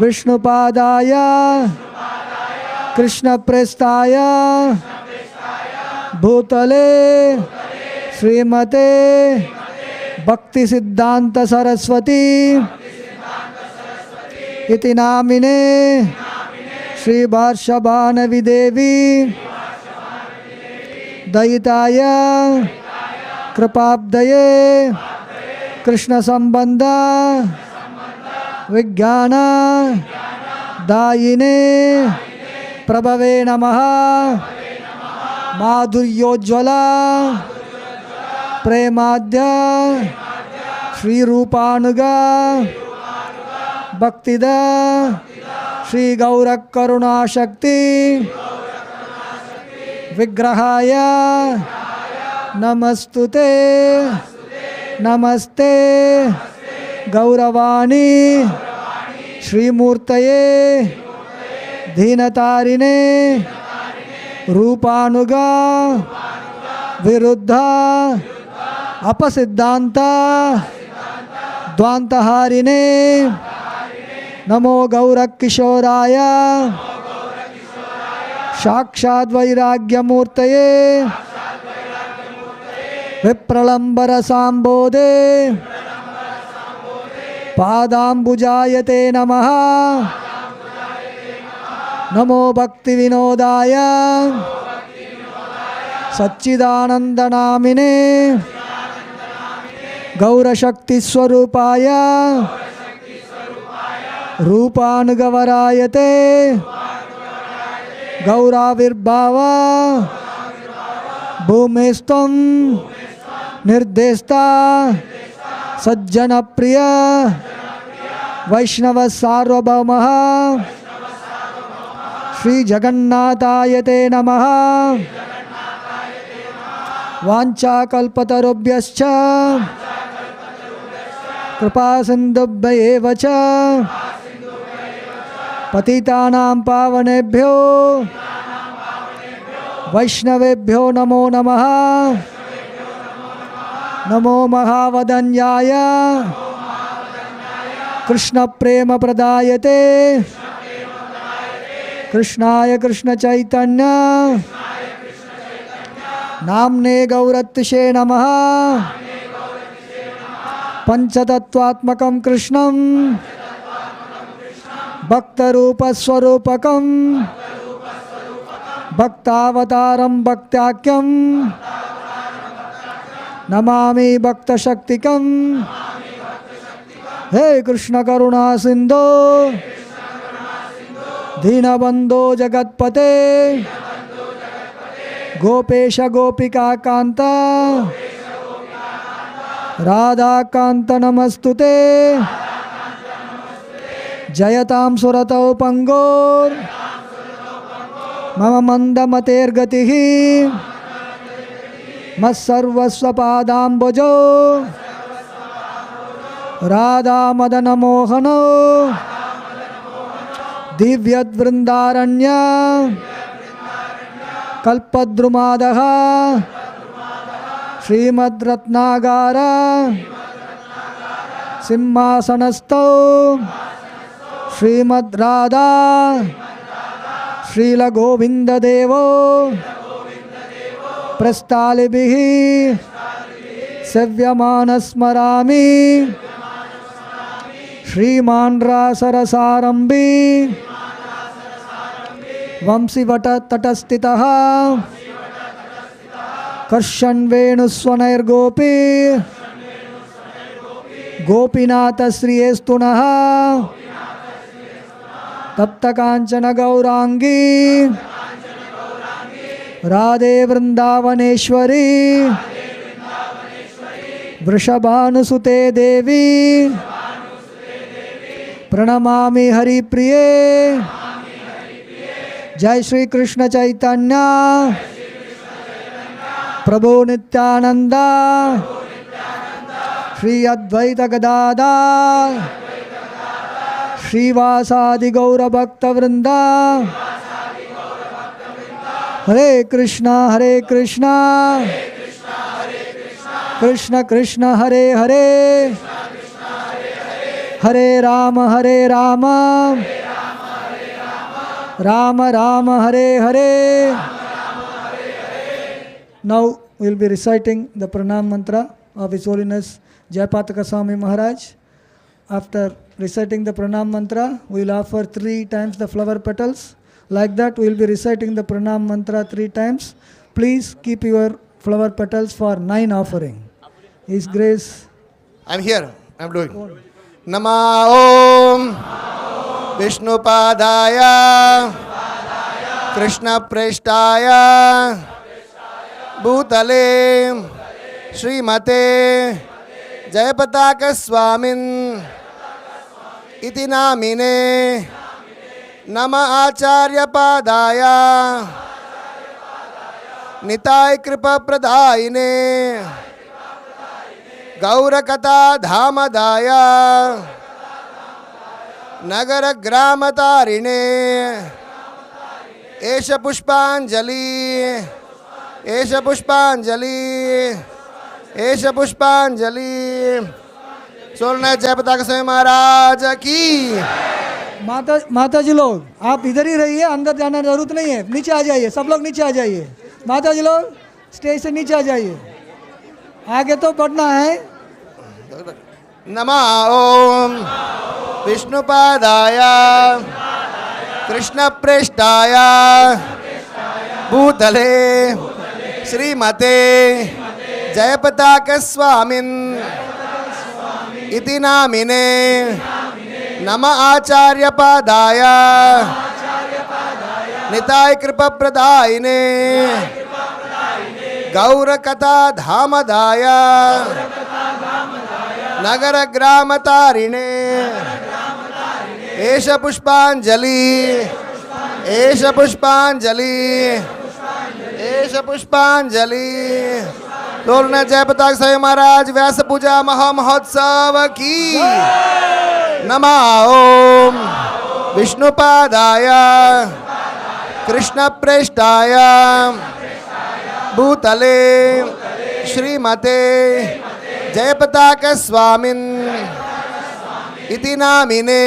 विष्णुपादाय कृष्णप्रेष्ठाय भूतले श्रीमते भक्ति सिद्धांत सरस्वती इति नामिने श्री वर्षभानवी देवी दयिताय कृपाब्दये कृष्ण संबंध विज्ञान दायिने प्रभवे नमः माधुर्योज्वला प्रेमाद्य श्री रूपानुगा भक्तिदा श्री गौरक करुणा शक्ति विग्रहाय नमस्तुते नमस्ते गौरवाणी श्रीमूर्तये दीनतारिणे रूपानुगा विरुद्ध अपसिद्धांत द्वांतहारिणे नमो गौरक किशोराय साक्षात् वैराग्यमूर्तये विप्रलंबर सांबोधे पादाम्बुजायते नमः नमो भक्ति विनोदाय सच्चिदानंद नामिने गौरशक्ति स्वरूपाय रूपानुगवरायते गौराविर्भाव भूमिस्त्वं निर्देष्टा सज्जन प्रिय वैष्णव सार्वभौमः श्री जगन्नाथायते नमः वाञ्छाकल्पतरुभ्यश्च कृपा सिन्धुभ्यैव च पतितानां पावनेभ्यो वैष्णवेभ्यो नमो नमः नमो महावदन्याय कृष्ण प्रेम प्रदायते कृष्णाय कृष्ण चैतन्य नामने गौरत्षे नमः पंचतत्वात्मकं कृष्णं भक्तरूपस्वरूपकं भक्तावतारं भक्त्याख्यं नमामि भक्तशक्तिकं हे कृष्ण करुणा सिंधो दीनबंधो जगत्पते गोपेश गोपिका कांता राधा कांत नमस्तुते जयतां सुरतौ पंगोर मम मंदमतेर्गतिः मत्सर्वस्वपादाम्बुजो राधा मदन मोहनो दिव्यद्वृन्दारण्य कल्पद्रुमादः श्रीमद्रत्नागार सिंहासनस्थौ श्रीमद्राधा श्रीलगोविन्ददेवो प्रस्तालिभिः सेव्यमानस्मरामि श्रीमान् रासरसारम्भी वंशीवटतटस्थितः कर्षन् वेणुस्वनैर्गोपी गोपीनाथश्रियेस्तुनः तप्तकाञ्चन गौरांगी राधे वृंदावनेश्वरी वृषभानुसुते देवी प्रणमामि हरिप्रिये जय श्री कृष्ण चैतन्य प्रभु नित्यानंद श्री अद्वैत गदाधर श्रीवासादि गौर भक्त वृंदा हरे Krishna Krishna Krishna Hare Hare Hare Ram Ram Ram Hare Hare. Now we will be reciting the pranam mantra of His Holiness Jayapataka Swami Maharaj. After reciting the pranam mantra, we will offer 3 times the flower petals. Like that, we will be reciting the pranam mantra 3 times. Please keep your flower petals for 9 offering. His Grace. I'm here. I'm doing. Nama Om Vishnupadaya Krishna Preshtaya Bhutale Srimate Jayapataka Swamin Iti Namine Nama Acharya Padaya Nitai Kripa Pradayine Gaurakata Dhamadaya Nagara Gramatarine Esha Pushpanjali Esha Pushpanjali Esha Pushpanjali. सोलना जयपताका Swami Maharaj की. माता जी लोग आप इधर ही रहिए, अंदर जाना जरूरत नहीं है. नीचे आ जाइए, सब लोग नीचे आ जाइए. माता जी लोग स्टेज से नीचे आ जाइए, आगे तो पढ़ना है. नमः ओम विष्णुपादाय कृष्ण प्रेष्ठाय भूतले श्रीमते जयपताका स्वामिन् इति नामिने नमः आचार्य पादाय निताय कृपा प्रदायिने गौर कथा धामदाय नगर ग्राम तारिणे एष पुष्पांजलि एष पुष्पांजलि एष पुष्पांजलि. बोलना जयपताका स्वामी महाराज व्यास पूजा महा महोत्सव की. नमः ओम विष्णुपादाय कृष्ण प्रेष्ठाय भूतले श्रीमते जयपताका स्वामिन् इति नामिने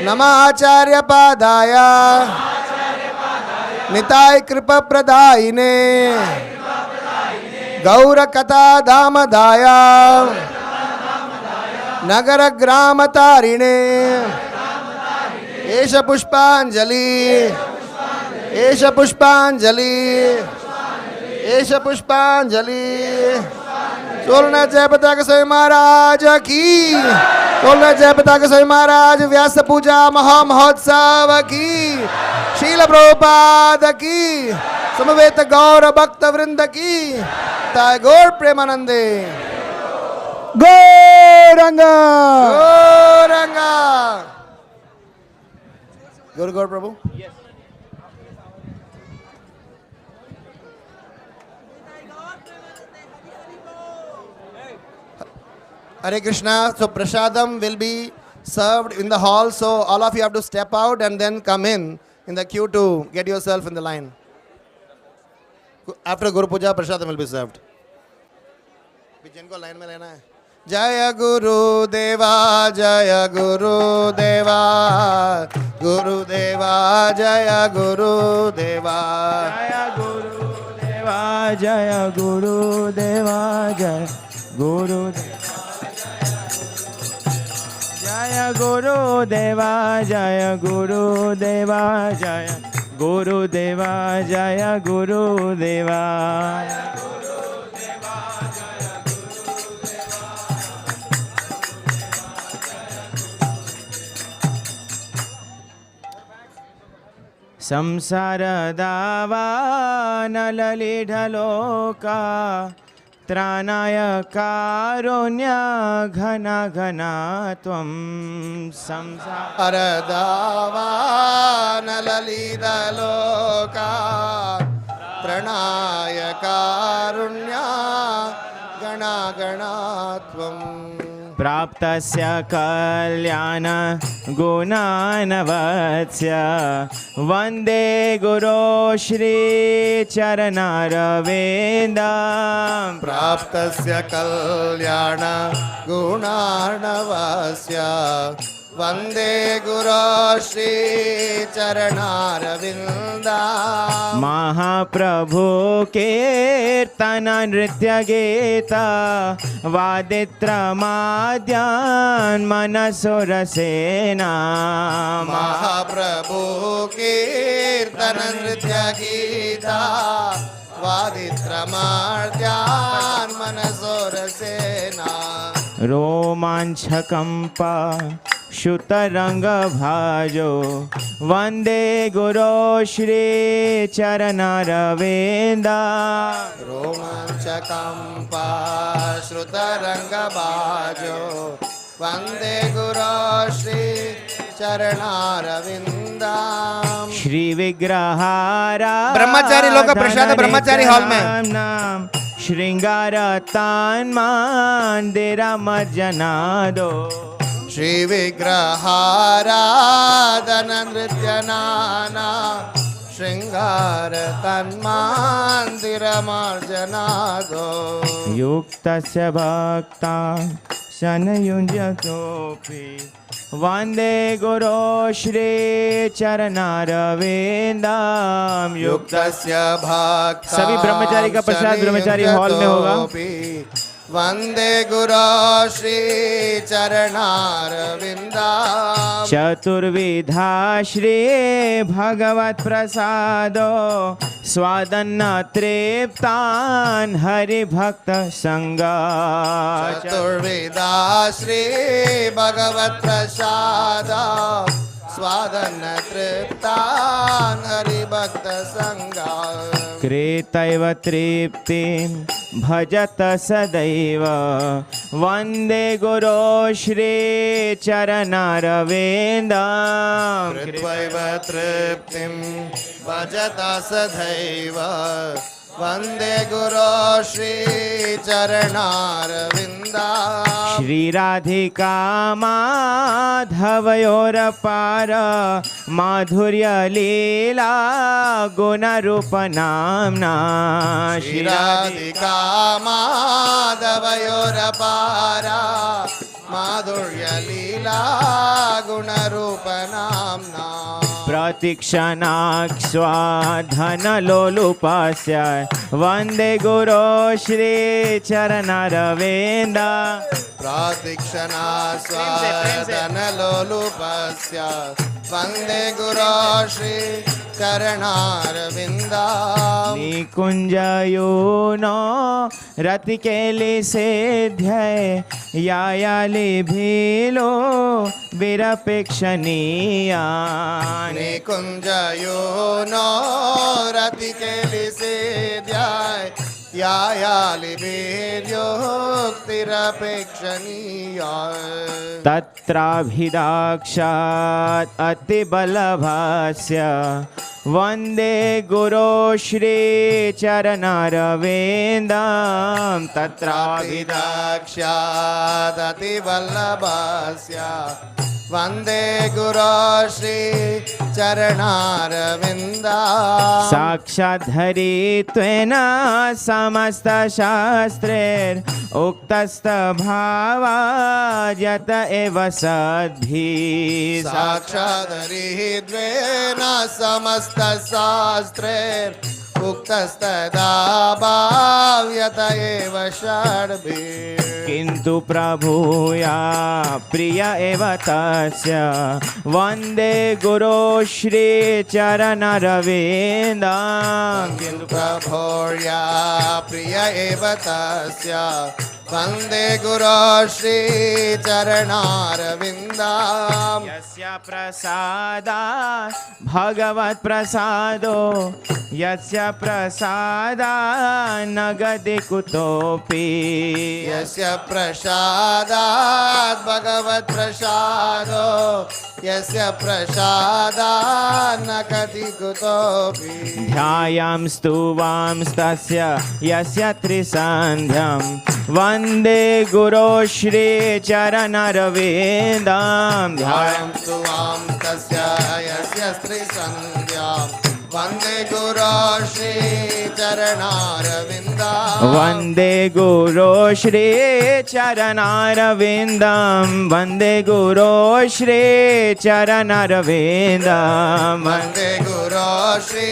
नमः आचार्य पादाय निताय कृपा प्रदायिने गौर कथा धामदाय नगर ग्राम तारिणे एष पुष्पांजलि एष पुष्पांजलि एष पुष्पांजलि. बोलना जयपताका स्वामी महाराज की. बोलना जयपताका स्वामी महाराज व्यास पूजा महा महोत्सव की. शील प्रभुपाद की. समवेत गौर भक्त वृंद की. ताय गौर प्रेमानंदे. गौरंगा गौरंगा. गौर गौर प्रभु. Hare Krishna. So prasadam will be served in the hall. So all of you have to step out and then come in the queue to get yourself in the line. After Guru Puja, prasadam will be served. जिनको line में लेना है जय गुरु देवा जय गुरु देवा गुरु देवा जय गुरु देवा जय गुरु देवा जय गुरु देवा जय गुरु जय गुरु देवा जय गुरु देवा जय गुरु देवा जय गुरु देवा संसार दावा नललिढलोका त्राणाय कारुण्य घना घना त्वं संसार दावा नललिढलोका त्राणाय कारुण्य घना घना त्वं प्राप्तस्य कल्याण गुणानवस्य वन्दे गुरो श्री चरणारविन्दं प्राप्तस्य कल्याण गुणानवस्य वन्दे गुरो श्री चरणारविन्दं महाप्रभु कीर्तन नृत्य गीता वादित्रमाद्यान् मनसुरसेना महाप्रभु कीर्तन नृत्य गीता वादित्रमाद्यान् मनसुरसेना रोमाञ्चकम्पा श्रुतरङ्गभाजो वन्दे गुरो श्री चरणारविन्दं रोमाञ्चकम्पा श्रुतरङ्गभाजो वन्दे गुरो श्री चरणारविन्दं श्री विग्रहारा ब्रह्मचारी लोग प्रसाद ब्रह्मचारी हॉल में श्रृंगार तान मंदिरा मज्जनादो श्री विग्रहाराधन नृत्य नाना श्रृंगार तन्मान्दिरमार्जनादो युक्तस्य भक्ता शनयुञ्जतोऽपि वन्दे गुरो श्री चरणारविन्दं युक्तस्य भक्ता सभी ब्रह्मचारी का प्रसाद ब्रह्मचारी हॉल में होगा वन्दे गुरो श्री चरणारविन्दं चतुर्विधा श्री भगवत प्रसादो स्वादन्न तृप्तान् हरिभक्त संगा चतुर्विधा श्री भगवत प्रसाद स्वादन्न तृप्तान् हरिभक्त संगा कृतैव तृप्तिं भजत सदैव वन्दे गुरो श्री चरणारविन्दं कृत्वैव तृप्तिं भजत सदैव वन्दे गुरो श्री चरणारविन्दं श्री राधिका माधवयोरपार माधुर्य लीला गुणरूप नाम्ना श्री राधिका माधवयोरपार माधुर्य लीला गुणरूप नाम्ना प्रतिक्षणाक्ष्वाधनलोलुपस्य वन्दे गुरो श्री चरणारविन्दं प्रतिक्षणास्वाधनलोलुपस्य वन्दे गुरो Shri चरणारविन्दं निकुञ्जयूनो रतिकेलिसेध्यय यायालिभिलो विरपेक्षणीया निकुञ्जयूनो रतिकेलिसेध्यय यायालिभिर्योक्तिरपेक्षणीया तत्राभिदाक्षात् अतिबलभास्य Vande Guru Shri Charanarvindam Tatravidakshadati Vallabhasya Vande Guru Shri Charanarvindam Sakshat Dharitvena Samasta Shastrer Uktasta Bhava Jata Eva Sadbhi Sakshat Dharitvena Samasta Shastre Uktasta Bhavyata Eva Shadbhi Kintu Prabhuya Priya Eva Tasya Vande Guru Shri Charanarvindam Kintu Prabhuya Priya Eva Tasya Vande Guru Shri Charanarvindam Yasya Prasada Bhagavat Prasado Yasya Prasada Nagade Kutopi Yasya Prasadat Bhagavat Prasado Yasya Prasada Nakati Kutopi Dhyayam Stuvam Stasya Yasya Trisandhyam Vande Guru Shri Charanarvindam Dhyayam Stuvam Tasya Yasya Trisandhyam Vande Guru Shri Charanarvindam Vande Guru Shri Charanarvindam Vande Guru Shri Charanarvindam Vande Guru Shri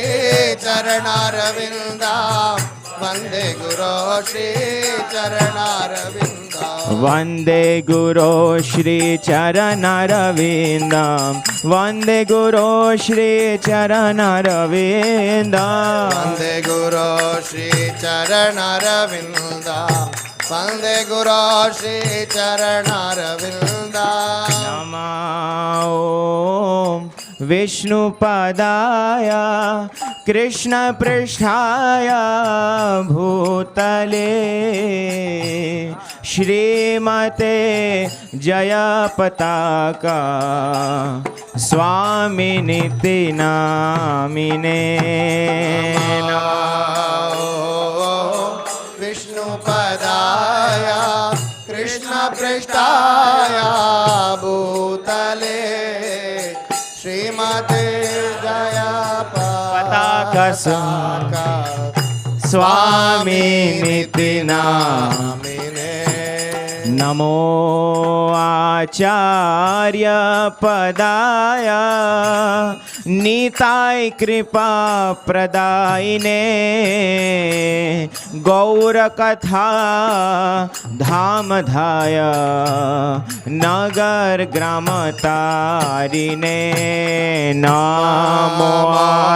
Charanarvindam Vande Guru Shri Charanarvindam Vande Guru Shri Charanarvindam Vande Guru Shri Charanarvindam Vande Guru Shri Charanarvindam Vande Guru Shri Charanarvindam Namo Vishnu Padaya Krishna Pristhaya Bhutale Shrimate Jayapataka Swami Niti Namine Vishnu Padaya Krishna Pristhaya Bhutale Srimate Jayapataka Swami Niti Namine Namo Acharya Padaya Nitai Kripa Pradaine Gaura Katha Dhamadhaya Nagar Gramatarine Namo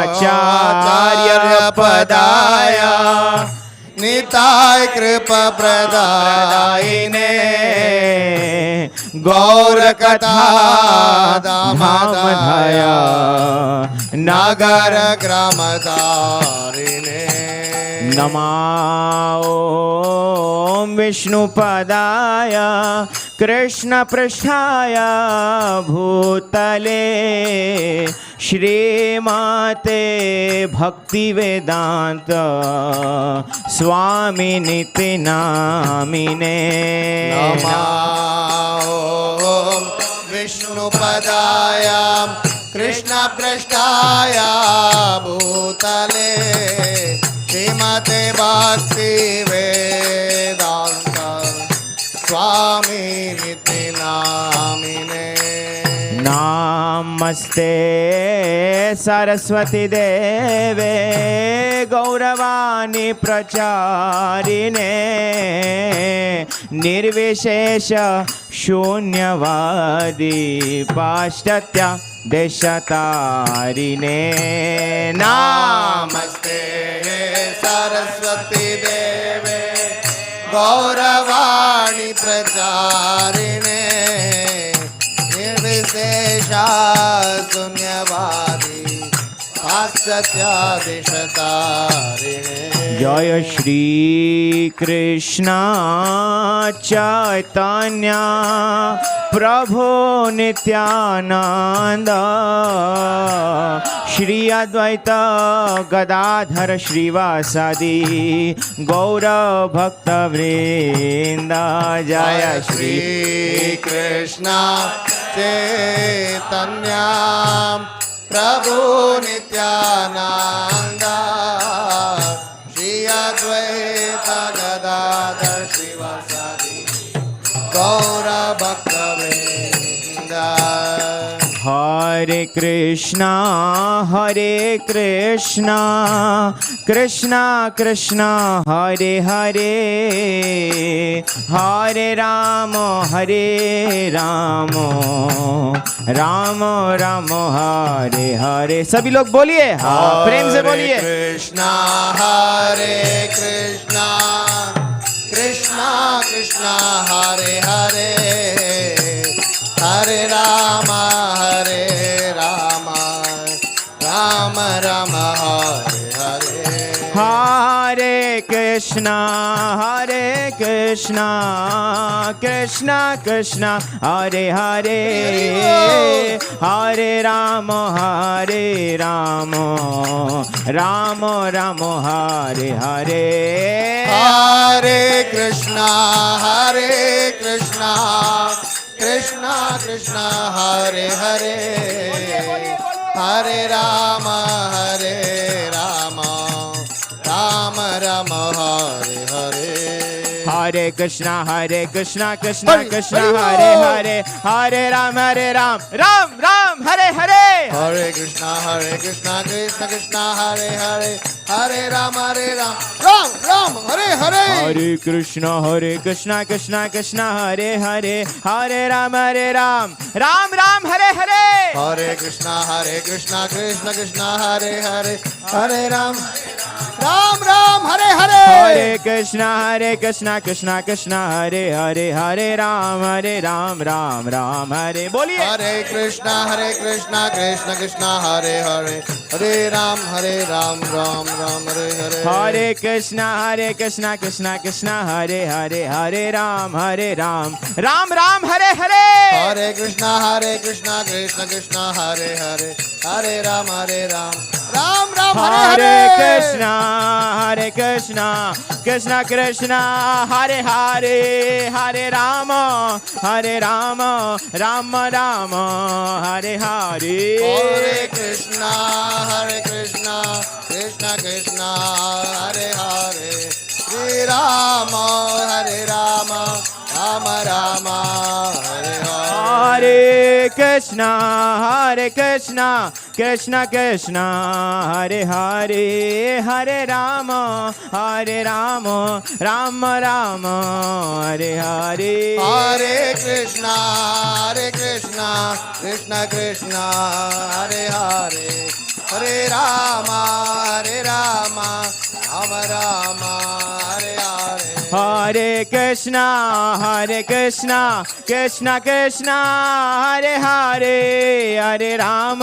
Acharya Padaya Nitai Kripa Pradaine Gaura Katha Dhamadhaya Nagar Gramatarine Namo Vishnu Padaya Krishna Pristhaya Bhutale Shrimate Bhakti Vedanta Swami Niti Namine Namo Vishnu Padaya Krishna Pristhaya Bhutale Shrimate Bhakti Vedanta Swami Niti Namine Namaste Saraswati Deve Gauravani Pracharine Nirvishesha Shunyavadi Pashtatya Deshatarine Namaste Saraswati Deve Gauravani Pracharine Nirvishesha Sunyavadi पाश्चात्यादिशतारिणे जय श्री कृष्ण चैतन्य प्रभु नित्यानंद श्री अद्वैत गदाधर श्रीवासादि गौर भक्त वृंद जय श्री कृष्ण चैतन्य प्रभु नित्यानंद श्री अद्वैत गदाधर श्रीवासादि गौर भक्त वृंद हरे कृष्णा कृष्णा कृष्णा हरे हरे हरे राम राम राम हरे हरे। सभी लोग बोलिए, हाँ प्रेम से बोलिए। कृष्णा हरे कृष्णा कृष्णा कृष्णा हरे हरे हरे राम राम राम हरे हरे। हरे कृष्णा कृष्णा कृष्णा हरे हरे हरे राम राम राम हरे हरे। हरे कृष्णा कृष्णा कृष्णा हरे हरे हरे राम राम राम हरे हरे। हरे कृष्णा कृष्णा कृष्णा हरे हरे हरे राम राम राम हरे हरे। हरे कृष्णा कृष्णा कृष्णा हरे हरे हरे राम राम हरे हरे। हरे कृष्णा कृष्णा कृष्णा हरे हरे हरे राम राम हरे हरे। हरे कृष्णा कृष्णा कृष्णा हरे हरे हरे राम हरे हरे। हरे कृष्णा कृष्णा कृष्णा हरे हरे हरे राम राम हरे। बोलिए। हरे कृष्णा कृष्णा कृष्णा हरे हरे हरे राम राम राम हरे हरे। हरे कृष्णा कृष्णा कृष्णा हरे हरे हरे राम राम हरे हरे। हरे कृष्णा कृष्णा हरे हरे हरे राम राम हरे हरे। हरे कृष्णा कृष्णा कृष्णा हरे हरे राम राम राम हरे हरे। हरे कृष्णा कृष्णा कृष्णा हरे हरे श्री राम राम राम हरे हरे कृष्णा कृष्णा कृष्णा हरे हरे राम राम हरे हरे। हरे कृष्णा कृष्णा कृष्णा हरे हरे हरे राम राम राम हरे हरे। हरे कृष्णा कृष्णा कृष्णा हरे हरे राम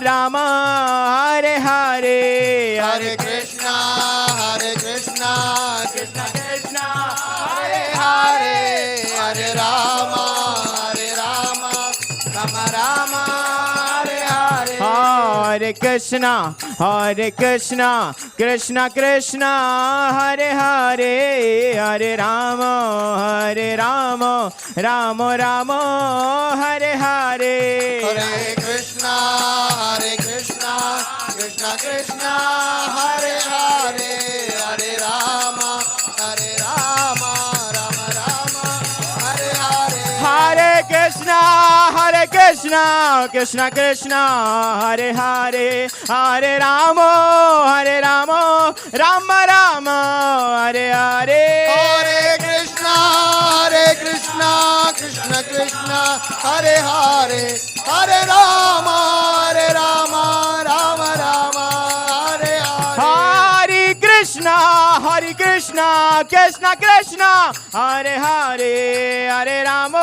राम हरे हरे। हरे कृष्णा कृष्णा कृष्णा हरे हरे राम राम हरे हरे। हरे कृष्णा कृष्णा कृष्णा हरे हरे राम राम राम हरे हरे। हरे कृष्णा कृष्णा कृष्णा हरे हरे राम राम हरे हरे। हरे कृष्णा कृष्णा हरे हरे राम राम हरे हरे। हरे कृष्णा कृष्णा हरे हरे राम राम राम हरे हरे। हरे Krishna Krishna Krishna Hare Hare Ram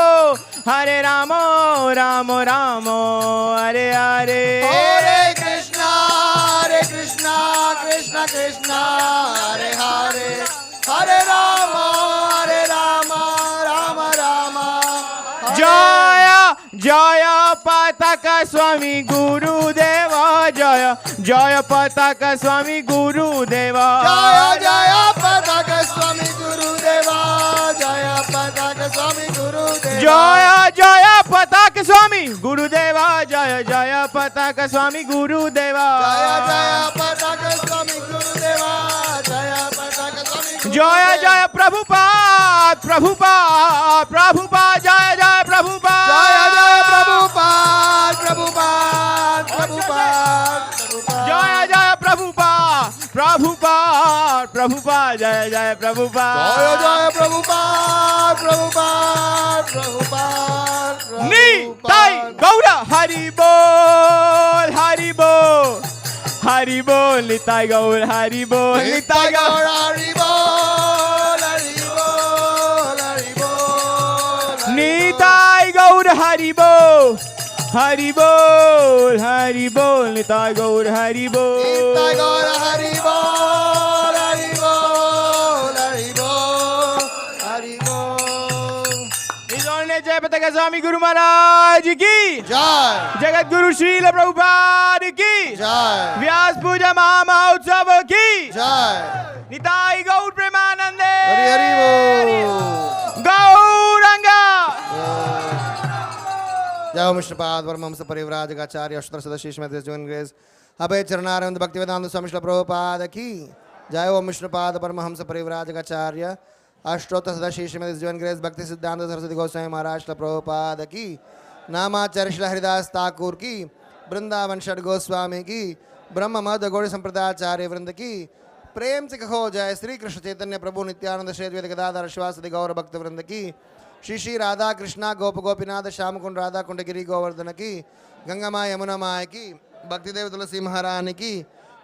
Hare Rama, Rama Rama, Hare Hare. Hare Krishna, Krishna Krishna, Hare Hare, Hare Rama, Rama Rama. Jaya, Jayapataka Swami Guru Deva, Jaya, Jayapataka Swami Guru Deva. Jaya Jayapataka Swami Guru Deva, Jayapataka Swami Guru Deva. Jaya, Jayapataka Swami Guru Deva, Jaya, Jayapataka Swami Guru Deva. Jaya Jayapataka Swami Guru Deva, Jayapataka Swami Guru Deva. Jaya, Jaya Prabhupada, Prabhupada, Prabhupada, Jaya, Jaya Prabhupada. Jaya Jaya Prabhupada, Prabhupada, Prabhupada. Jaya, Jaya Prabhupada, Prabhupada, Prabhupada, Jaya, Jaya Prabhupada. Jaya Jaya Prabhupada, Prabhupada, Prabhupada. Nitai Gaura, Hari Bol, Hari Bol. Hari Bol, Nitai Gaur, Hari Bol, Nitai Gaur, Hari Bol, Hari Bol, Hari Bol. Nitai Gaur, Hari Bol, Hari Bol, Hari Bol, Nitai Gaur, Hari Bol. Nitai Gaur, Hari Bol, Hari Bol, Hari Bol, Hari Bol. His Holiness Jayapataka Swami Guru Maharaj ki Jai. Jagat Guru Srila Prabhupada ki Jai. Vyasa Puja Mahamahotsava ki Jai. Nitai Gaur Premanande. Hari Hari Bol. Gauranga. जय विष्णुपाद परमहंस परिव्राजकाचार्य अष्टोत्तर सदस्य Shrimad zone grace अभय चरणारविंद भक्तिवेदांत स्वामी श्रील प्रभुपाद की जय ओम विष्णुपाद परमहंस परिव्राजकाचार्य अष्टोत्तर सदस्य Shrimad zone grace भक्ति सिद्धांत सरस्वती गोस्वामी महाराज श्रील प्रभुपाद की नामाचार्य श्री हरिदास ठाकुर की वृंदावन षड गोस्वामी की ब्रह्म मद गौड़ संप्रदायाचार्य वृंद की प्रेम से कहो जय श्री कृष्ण चैतन्य प्रभु नित्यानंद श्री अद्वैत गदाधर श्रीवासदि गौर भक्त वृंद की श्री श्री राधा कृष्णा गोप गोपीनाथ श्याम कुंड राधा कुंड गिरी गोवर्धन की गंगा माँ यमुना माँ की भक्तिदेव तुलसी महारानी की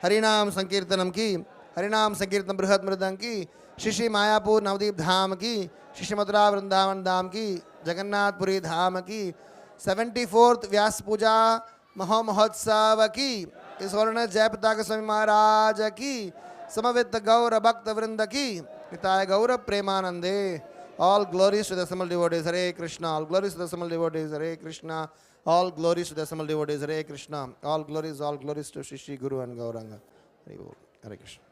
हरिनाम संकीर्तनम की हरिनाम संकीर्तन बृहद मृदंग की श्री श्री मायापुर नवदीप धाम की श्री श्री मथुरा वृंदावन धाम की जगन्नाथपुरी धाम की 74th व्यास पूजा महोत्सव की इस वर्णन जयपताका स्वामी महाराज की समवेत गौर भक्त वृंद की पिताय गौर प्रेमानंदे. All glories to the assembled devotees, Hare Krishna. All glories to the assembled devotees, Hare Krishna. All glories to the assembled devotees, Hare Krishna. All glories to Shri Shri Guru and Gauranga. Hare Krishna.